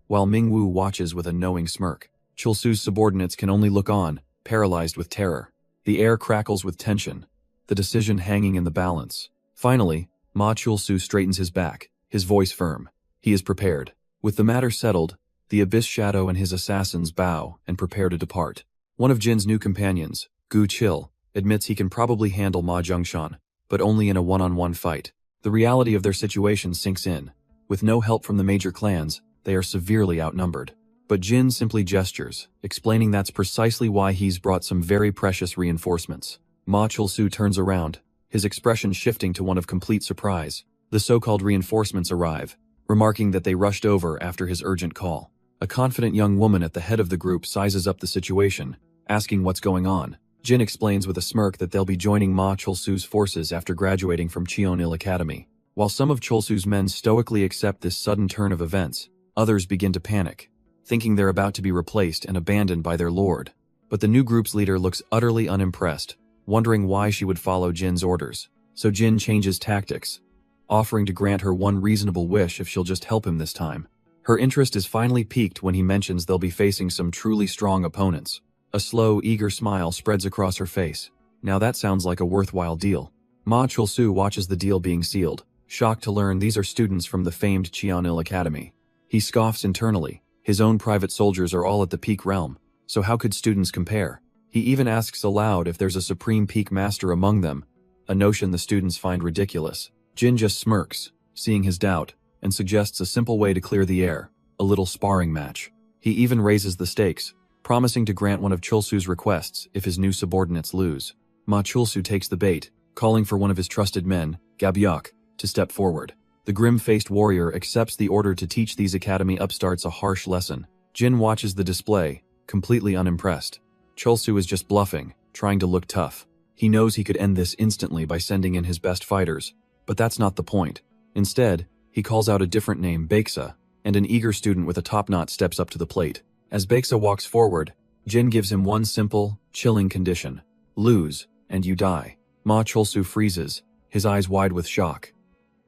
while Mingwu watches with a knowing smirk. Chulsu's subordinates can only look on, paralyzed with terror. The air crackles with tension, the decision hanging in the balance. Finally, Ma Chulsu straightens his back, his voice firm. He is prepared. With the matter settled, the Abyss Shadow and his assassins bow and prepare to depart. One of Jin's new companions, Gu Chil, admits he can probably handle Ma Zhongshan, but only in a one-on-one fight. The reality of their situation sinks in. With no help from the major clans, they are severely outnumbered. But Jin simply gestures, explaining that's precisely why he's brought some very precious reinforcements. Ma Chulsu turns around, his expression shifting to one of complete surprise. The so-called reinforcements arrive, remarking that they rushed over after his urgent call. A confident young woman at the head of the group sizes up the situation, asking what's going on. Jin explains with a smirk that they'll be joining Ma Chulsu's forces after graduating from Cheonil Academy. While some of Chulsu's men stoically accept this sudden turn of events, others begin to panic, thinking they're about to be replaced and abandoned by their lord. But the new group's leader looks utterly unimpressed, wondering why she would follow Jin's orders. So Jin changes tactics, offering to grant her one reasonable wish if she'll just help him this time. Her interest is finally piqued when he mentions they'll be facing some truly strong opponents. A slow, eager smile spreads across her face. Now that sounds like a worthwhile deal. Ma Chulsu watches the deal being sealed, shocked to learn these are students from the famed Cheonil Academy. He scoffs internally. His own private soldiers are all at the peak realm, so how could students compare? He even asks aloud if there's a supreme peak master among them, a notion the students find ridiculous. Jin just smirks, seeing his doubt, and suggests a simple way to clear the air, a little sparring match. He even raises the stakes, promising to grant one of Chulsu's requests if his new subordinates lose. Ma Chulsu takes the bait, calling for one of his trusted men, Gabyok, to step forward. The grim-faced warrior accepts the order to teach these academy upstarts a harsh lesson. Jin watches the display, completely unimpressed. Chulsu is just bluffing, trying to look tough. He knows he could end this instantly by sending in his best fighters, but that's not the point. Instead, he calls out a different name, Baeksa, and an eager student with a top knot steps up to the plate. As Baeksa walks forward, Jin gives him one simple, chilling condition. Lose, and you die. Ma Chulsu freezes, his eyes wide with shock.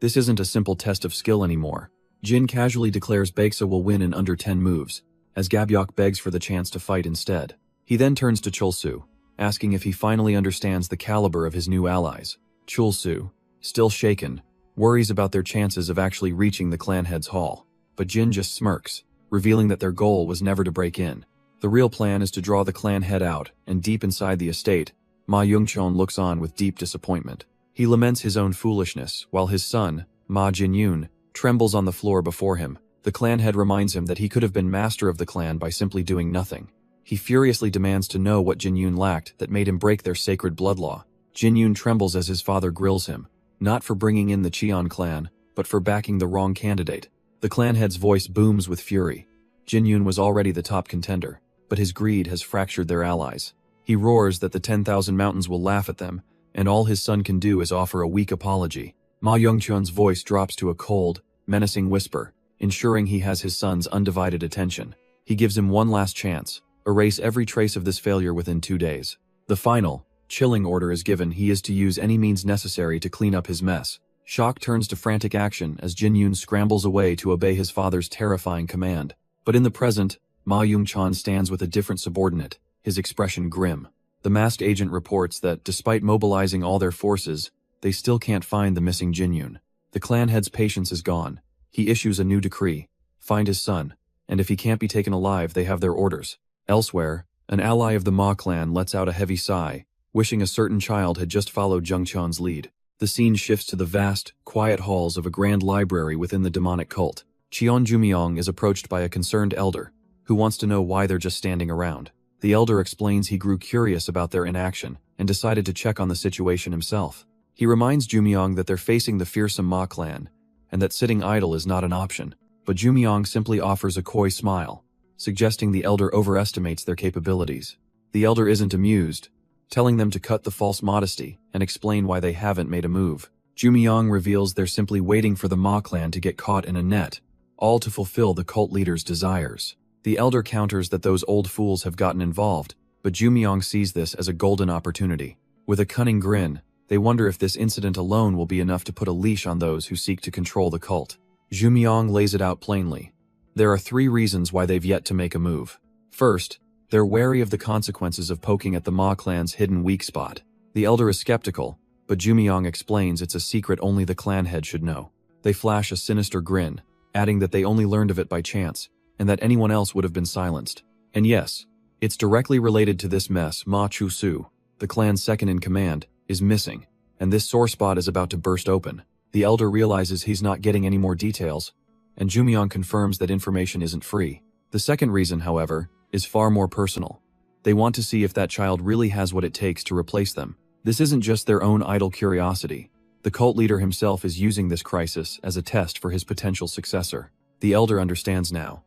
This isn't a simple test of skill anymore. Jin casually declares Baeksa will win in under 10 moves, as Gabyok begs for the chance to fight instead. He then turns to Chulsu, asking if he finally understands the caliber of his new allies. Chulsu, still shaken, worries about their chances of actually reaching the clan head's hall. But Jin just smirks, revealing that their goal was never to break in. The The real plan is to draw the clan head out, and deep inside the estate, Ma Yungchon looks on with deep disappointment. He laments his own foolishness, while his son, Ma Jinyun, trembles on the floor before him. The clan head reminds him that he could have been master of the clan by simply doing nothing. He furiously demands to know what Jinyun lacked that made him break their sacred blood law. Jinyun trembles as his father grills him, not for bringing in the Cheon clan, but for backing the wrong candidate. The clan head's voice booms with fury. Jinyun was already the top contender, but his greed has fractured their allies. He roars that the 10,000 mountains will laugh at them, and all his son can do is offer a weak apology. Ma Yongchun's voice drops to a cold, menacing whisper, ensuring he has his son's undivided attention. He gives him one last chance: erase every trace of this failure within 2 days. The final, chilling order is given. He is to use any means necessary to clean up his mess. Shock turns to frantic action as Jinyun scrambles away to obey his father's terrifying command. But in the present, Ma Yongchun stands with a different subordinate, his expression grim. The masked agent reports that, despite mobilizing all their forces, they still can't find the missing Jinyun. The clan head's patience is gone. He issues a new decree: find his son, and if he can't be taken alive, they have their orders. Elsewhere, an ally of the Ma clan lets out a heavy sigh, wishing a certain child had just followed Jungchun's lead. The scene shifts to the vast, quiet halls of a grand library within the demonic cult. Cheon Jumyong is approached by a concerned elder, who wants to know why they're just standing around. The elder explains he grew curious about their inaction and decided to check on the situation himself. He reminds Jumyong that they're facing the fearsome Ma clan, and that sitting idle is not an option. But Jumyong simply offers a coy smile, suggesting the elder overestimates their capabilities. The elder isn't amused, telling them to cut the false modesty and explain why they haven't made a move. Jumyong reveals they're simply waiting for the Ma clan to get caught in a net, all to fulfill the cult leader's desires. The elder counters that those old fools have gotten involved, but Jumyong sees this as a golden opportunity. With a cunning grin, they wonder if this incident alone will be enough to put a leash on those who seek to control the cult. Jumyong lays it out plainly. There are 3 reasons why they've yet to make a move. First, they're wary of the consequences of poking at the Ma clan's hidden weak spot. The elder is skeptical, but Jumyong explains it's a secret only the clan head should know. They flash a sinister grin, adding that they only learned of it by chance, and that anyone else would have been silenced. And yes, it's directly related to this mess. Ma Chu-su, the clan's second in command, is missing, and this sore spot is about to burst open. The elder realizes he's not getting any more details, and Jumyong confirms that information isn't free. The second reason, however, is far more personal. They want to see if that child really has what it takes to replace them. This isn't just their own idle curiosity. The cult leader himself is using this crisis as a test for his potential successor. The elder understands now.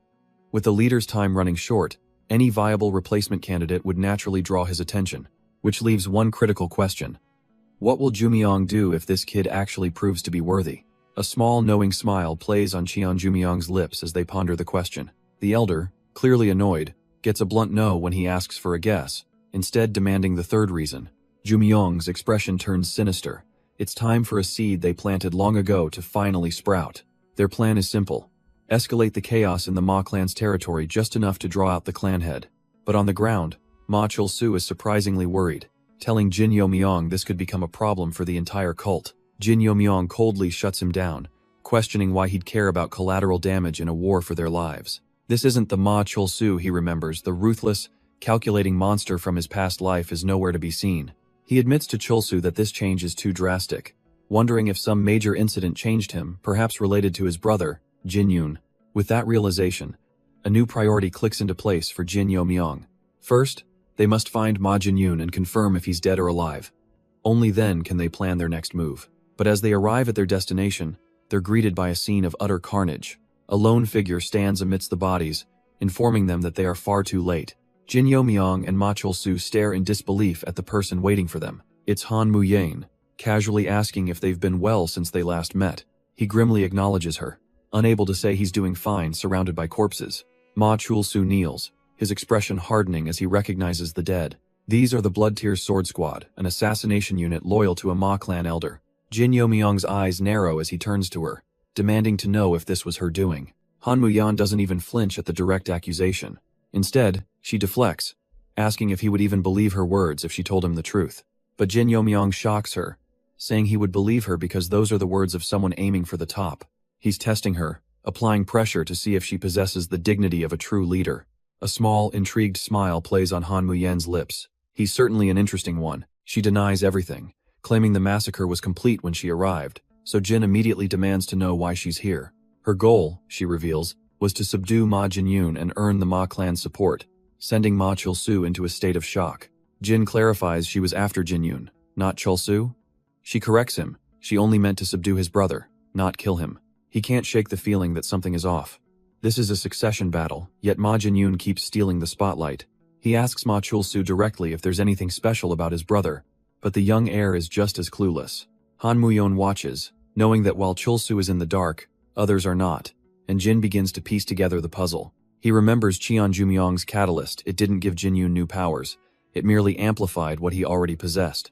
With the leader's time running short, any viable replacement candidate would naturally draw his attention, which leaves one critical question. What will Jumyong do if this kid actually proves to be worthy? A small, knowing smile plays on Cheon Jumyong's lips as they ponder the question. The elder, clearly annoyed, gets a blunt no when he asks for a guess, instead demanding the third reason. Jumyong's expression turns sinister. It's time for a seed they planted long ago to finally sprout. Their plan is simple: escalate the chaos in the Ma clan's territory just enough to draw out the clan head. But on the ground, Ma Chul-su is surprisingly worried, telling Jin Yo-myong this could become a problem for the entire cult. Jin Yo-myong coldly shuts him down, questioning why he'd care about collateral damage in a war for their lives. This isn't the Ma Chul-su he remembers. The ruthless, calculating monster from his past life is nowhere to be seen. He admits to Chul-su that this change is too drastic, wondering if some major incident changed him, perhaps related to his brother, Jin-yoon. With that realization, a new priority clicks into place for Jin Yo-myong. First, they must find Ma Jin-yoon and confirm if he's dead or alive. Only then can they plan their next move. But as they arrive at their destination, they're greeted by a scene of utter carnage. A lone figure stands amidst the bodies, informing them that they are far too late. Jin Yo-myong and Ma Chul-su stare in disbelief at the person waiting for them. It's Han Mu-yain, casually asking if they've been well since they last met. He grimly acknowledges her, unable to say he's doing fine surrounded by corpses. Ma Chul-su kneels, his expression hardening as he recognizes the dead. These are the Blood Tears Sword Squad, an assassination unit loyal to a Ma clan elder. Jin Yo-myong's eyes narrow as he turns to her, demanding to know if this was her doing. Han Mu-yan doesn't even flinch at the direct accusation. Instead, she deflects, asking if he would even believe her words if she told him the truth. But Jin Yo-myong shocks her, saying he would believe her because those are the words of someone aiming for the top. He's testing her, applying pressure to see if she possesses the dignity of a true leader. A small, intrigued smile plays on Han Muyen's lips. He's certainly an interesting one. She denies everything, claiming the massacre was complete when she arrived, so Jin immediately demands to know why she's here. Her goal, she reveals, was to subdue Ma Jinyun and earn the Ma clan's support, sending Ma Chulsu into a state of shock. Jin clarifies she was after Jinyun, not Chulsu. She corrects him, she only meant to subdue his brother, not kill him. He can't shake the feeling that something is off. This is a succession battle, yet Ma Jinyun keeps stealing the spotlight. He asks Ma Chulsu directly if there's anything special about his brother, but the young heir is just as clueless. Han Muyon watches, knowing that while Chulsu is in the dark, others are not, and Jin begins to piece together the puzzle. He remembers Qian Jumyong's catalyst. It didn't give Jinyun new powers, it merely amplified what he already possessed.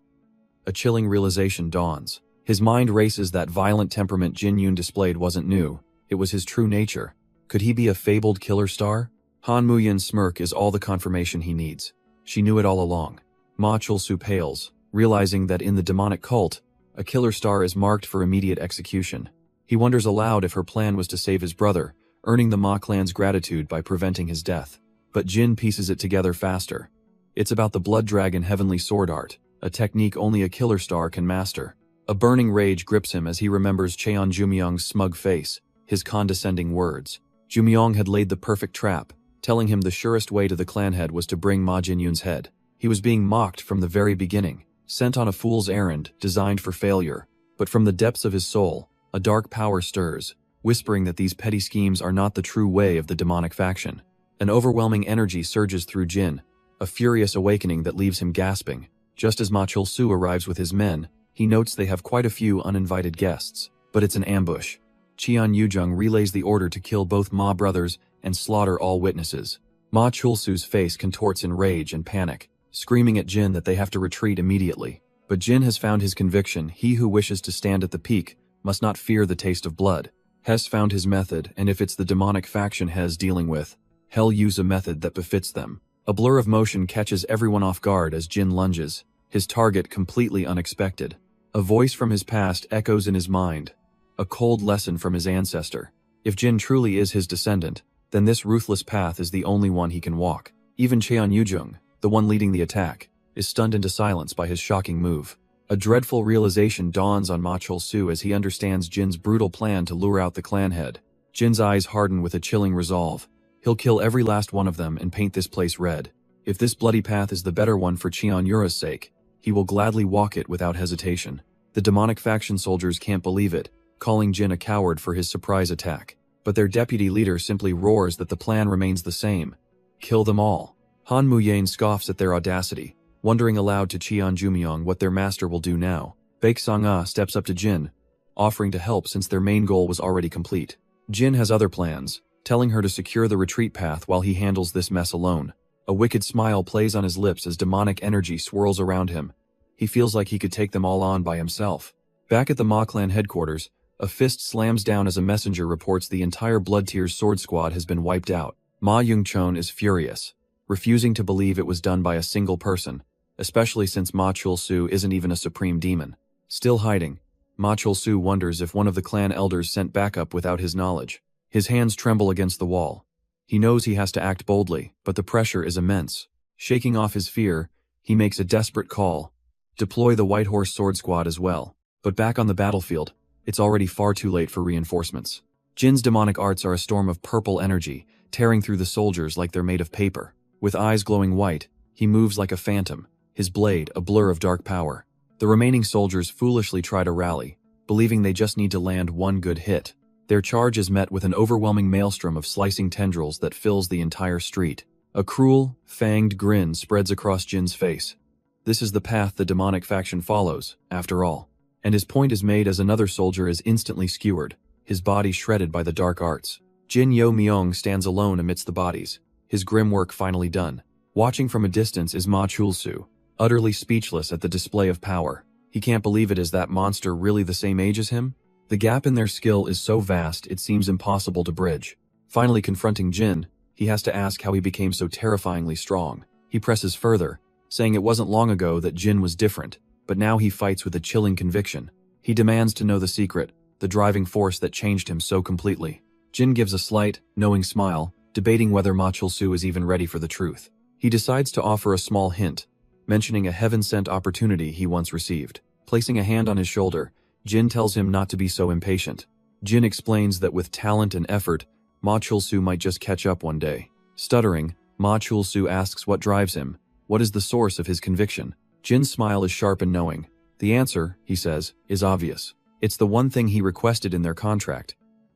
A chilling realization dawns. His mind races that violent temperament Jinyun displayed wasn't new, it was his true nature. Could he be a fabled killer star? Han Muyen's smirk is all the confirmation he needs. She knew it all along. Ma Chulsu pales, realizing that in the demonic cult, a killer star is marked for immediate execution. He wonders aloud if her plan was to save his brother, earning the Ma clan's gratitude by preventing his death. But Jin pieces it together faster. It's about the blood dragon heavenly sword art, a technique only a killer star can master. A burning rage grips him as he remembers Cheon Jumyong's smug face, his condescending words. Jumyong had laid the perfect trap, telling him the surest way to the clan head was to bring Ma Jinyun's head. He was being mocked from the very beginning, sent on a fool's errand, designed for failure. But from the depths of his soul, a dark power stirs, whispering that these petty schemes are not the true way of the demonic faction. An overwhelming energy surges through Jin, a furious awakening that leaves him gasping. Just as Ma Chulsu arrives with his men, he notes they have quite a few uninvited guests, but it's an ambush. Qian Yuzheng relays the order to kill both Ma brothers and slaughter all witnesses. Ma Chulsu's face contorts in rage and panic, screaming at Jin that they have to retreat immediately. But Jin has found his conviction. He who wishes to stand at the peak must not fear the taste of blood. Hes found his method, and if it's the demonic faction Hes dealing with, he'll use a method that befits them. A blur of motion catches everyone off guard as Jin lunges, his target completely unexpected. A voice from his past echoes in his mind, a cold lesson from his ancestor. If Jin truly is his descendant, then this ruthless path is the only one he can walk. Even Cheon Yuzheng, the one leading the attack, is stunned into silence by his shocking move. A dreadful realization dawns on Ma Chulsu as he understands Jin's brutal plan to lure out the clan head. Jin's eyes harden with a chilling resolve. He'll kill every last one of them and paint this place red. If this bloody path is the better one for Cheon Yura's sake, he will gladly walk it without hesitation. The demonic faction soldiers can't believe it, calling Jin a coward for his surprise attack. But their deputy leader simply roars that the plan remains the same. Kill them all. Han Muyen scoffs at their audacity, wondering aloud to Qian Jumyong what their master will do now. Baek Sang-ah steps up to Jin, offering to help since their main goal was already complete. Jin has other plans, telling her to secure the retreat path while he handles this mess alone. A wicked smile plays on his lips as demonic energy swirls around him. He feels like he could take them all on by himself. Back at the Ma clan headquarters, a fist slams down as a messenger reports the entire Blood Tears sword squad has been wiped out. Ma Yungchon is furious, refusing to believe it was done by a single person, especially since Ma Chulsu isn't even a supreme demon. Still hiding, Ma Chulsu wonders if one of the clan elders sent backup without his knowledge. His hands tremble against the wall. He knows he has to act boldly, but the pressure is immense. Shaking off his fear, he makes a desperate call. Deploy the White Horse Sword Squad as well. But back on the battlefield, it's already far too late for reinforcements. Jin's demonic arts are a storm of purple energy, tearing through the soldiers like they're made of paper. With eyes glowing white, he moves like a phantom, his blade a blur of dark power. The remaining soldiers foolishly try to rally, believing they just need to land one good hit. Their charge is met with an overwhelming maelstrom of slicing tendrils that fills the entire street. A cruel, fanged grin spreads across Jin's face. This is the path the demonic faction follows, after all. And his point is made as another soldier is instantly skewered, his body shredded by the dark arts. Jin Yo Myung stands alone amidst the bodies, his grim work finally done. Watching from a distance is Ma Chulsu, utterly speechless at the display of power. He can't believe it. Is that monster really the same age as him? The gap in their skill is so vast it seems impossible to bridge. Finally confronting Jin, he has to ask how he became so terrifyingly strong. He presses further, saying it wasn't long ago that Jin was different, but now he fights with a chilling conviction. He demands to know the secret, the driving force that changed him so completely. Jin gives a slight, knowing smile, debating whether Ma Chul-soo is even ready for the truth. He decides to offer a small hint, mentioning a heaven-sent opportunity he once received. Placing a hand on his shoulder, Jin tells him not to be so impatient. Jin explains that with talent and effort, Ma Chul-soo might just catch up one day. Stuttering, Ma Chul-soo asks what drives him, what is the source of his conviction. Jin's smile is sharp and knowing. The answer, he says, is obvious. It's the one thing he requested in their contract,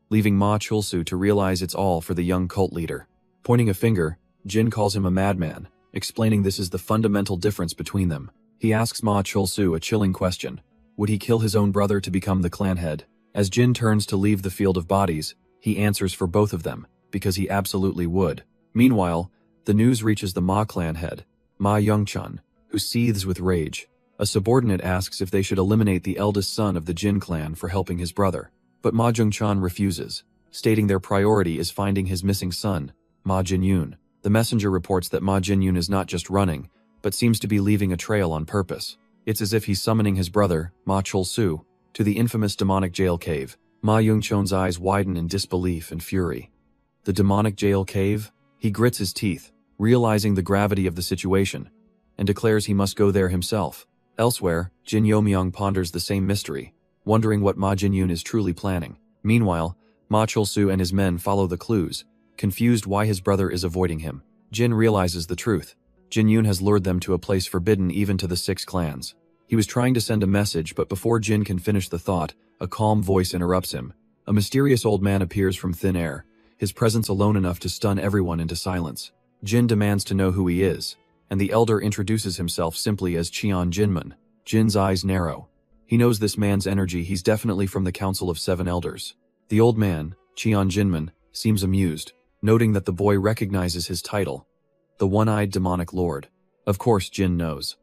leaving Ma Chul-soo to realize it's all for the young cult leader. Pointing a finger, Jin calls him a madman, explaining this is the fundamental difference between them. He asks Ma Chul-soo a chilling question. Would he kill his own brother to become the clan head? As Jin turns to leave the field of bodies, he answers for both of them, because he absolutely would. Meanwhile, the news reaches the Ma clan head, Ma Youngchun, who seethes with rage. A subordinate asks if they should eliminate the eldest son of the Jin clan for helping his brother. But Ma Jungchun refuses, stating their priority is finding his missing son, Ma Jinyun. The messenger reports that Ma Jinyun is not just running, but seems to be leaving a trail on purpose. It's as if he's summoning his brother, Ma Chul-soo, to the infamous demonic jail cave. Ma Youngchun's eyes widen in disbelief and fury. The demonic jail cave? He grits his teeth, realizing the gravity of the situation, and declares he must go there himself. Elsewhere, Jin Yomyang ponders the same mystery, wondering what Ma Jinyun is truly planning. Meanwhile, Ma Chul-soo and his men follow the clues, confused why his brother is avoiding him. Jin realizes the truth. Jinyun has lured them to a place forbidden even to the 6 clans. He was trying to send a message, but before Jin can finish the thought, a calm voice interrupts him. A mysterious old man appears from thin air, his presence alone enough to stun everyone into silence. Jin demands to know who he is, and the elder introduces himself simply as Cheon Jinmun. Jin's eyes narrow. He knows this man's energy, he's definitely from the Council of 7 Elders. The old man, Cheon Jinmun, seems amused, noting that the boy recognizes his title, the One-Eyed Demonic Lord. Of course Jin knows.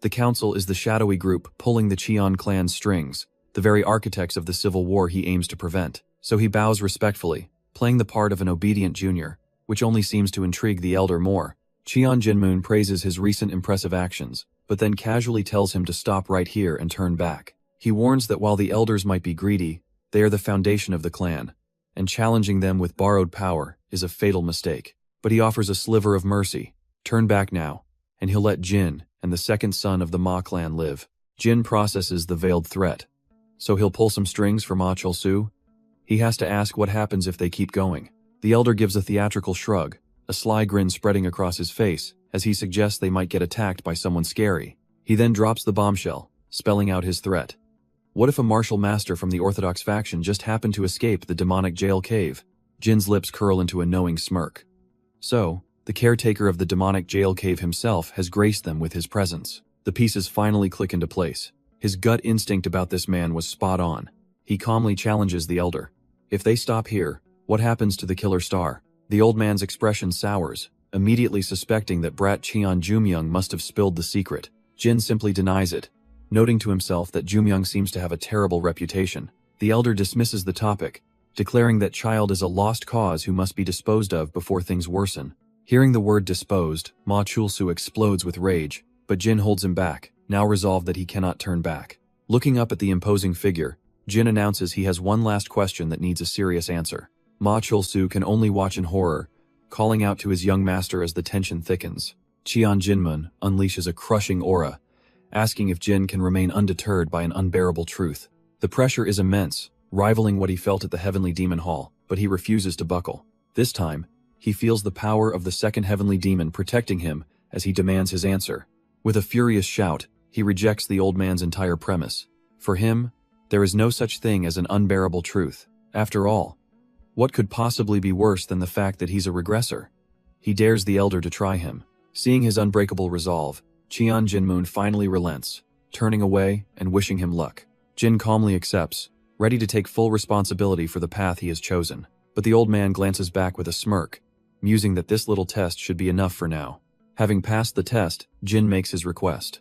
The council is the shadowy group pulling the Cheon clan's strings, the very architects of the civil war he aims to prevent. So he bows respectfully, playing the part of an obedient junior, which only seems to intrigue the elder more. Cheon Jinmun praises his recent impressive actions, but then casually tells him to stop right here and turn back. He warns that while the elders might be greedy, they are the foundation of the clan, and challenging them with borrowed power is a fatal mistake. But he offers a sliver of mercy. Turn back now, and he'll let Jin and the second son of the Ma clan live. Jin processes the veiled threat. So he'll pull some strings for Ma Chul-soo? He has to ask what happens if they keep going. The elder gives a theatrical shrug, a sly grin spreading across his face, as he suggests they might get attacked by someone scary. He then drops the bombshell, spelling out his threat. What if a martial master from the Orthodox faction just happened to escape the demonic jail cave? Jin's lips curl into a knowing smirk. So, the caretaker of the demonic jail cave himself has graced them with his presence. The pieces finally click into place. His gut instinct about this man was spot on. He calmly challenges the elder. If they stop here, what happens to the killer star? The old man's expression sours, immediately suspecting that brat Cheon Jumyoung must have spilled the secret. Jin simply denies it, noting to himself that Jumyoung seems to have a terrible reputation. The elder dismisses the topic, declaring that child is a lost cause who must be disposed of before things worsen. Hearing the word disposed, Ma Chul-soo explodes with rage, but Jin holds him back, now resolved that he cannot turn back. Looking up at the imposing figure, Jin announces he has one last question that needs a serious answer. Ma Chul-soo can only watch in horror, calling out to his young master as the tension thickens. Cheon Jinmun unleashes a crushing aura, asking if Jin can remain undeterred by an unbearable truth. The pressure is immense, rivaling what he felt at the Heavenly Demon Hall, but he refuses to buckle. This time, he feels the power of the second Heavenly Demon protecting him as he demands his answer. With a furious shout, he rejects the old man's entire premise. For him, there is no such thing as an unbearable truth. After all, what could possibly be worse than the fact that he's a regressor? He dares the elder to try him. Seeing his unbreakable resolve, Cheon Jinmun finally relents, turning away and wishing him luck. Jin calmly accepts, ready to take full responsibility for the path he has chosen. But the old man glances back with a smirk, musing that this little test should be enough for now. Having passed the test, Jin makes his request.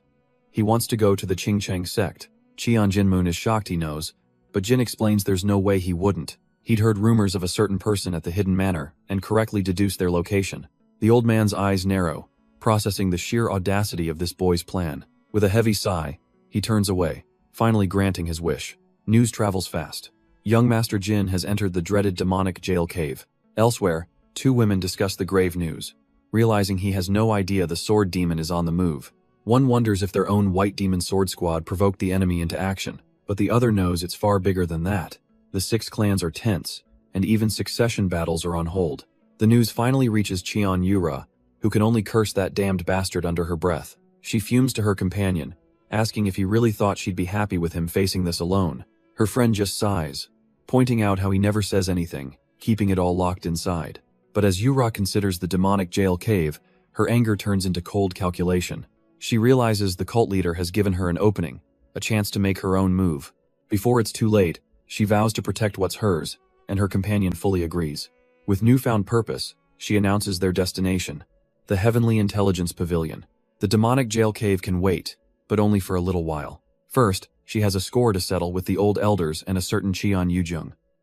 He wants to go to the Qingcheng sect. Cheon Jinmun is shocked, he knows, but Jin explains there's no way he wouldn't. He'd heard rumors of a certain person at the hidden manor and correctly deduced their location. The old man's eyes narrow, processing the sheer audacity of this boy's plan. With a heavy sigh, he turns away, finally granting his wish. News travels fast. Young Master Jin has entered the dreaded demonic jail cave. Elsewhere, Two women discuss the grave news, realizing he has no idea the sword demon is on the move. One wonders if their own white demon sword squad provoked the enemy into action, but the other knows it's far bigger than that. The 6 clans are tense, and even succession battles are on hold. The news finally reaches Cheon Yura, who can only curse that damned bastard under her breath. She fumes to her companion, asking if he really thought she'd be happy with him facing this alone. Her friend just sighs, pointing out how he never says anything, keeping it all locked inside. But as Yura considers the demonic jail cave, her anger turns into cold calculation. She realizes the cult leader has given her an opening, a chance to make her own move. Before it's too late, she vows to protect what's hers, and her companion fully agrees. With newfound purpose, she announces their destination, the Heavenly Intelligence Pavilion. The demonic jail cave can wait, but only for a little while. First, she has a score to settle with the old elders and a certain Cheon Yujung.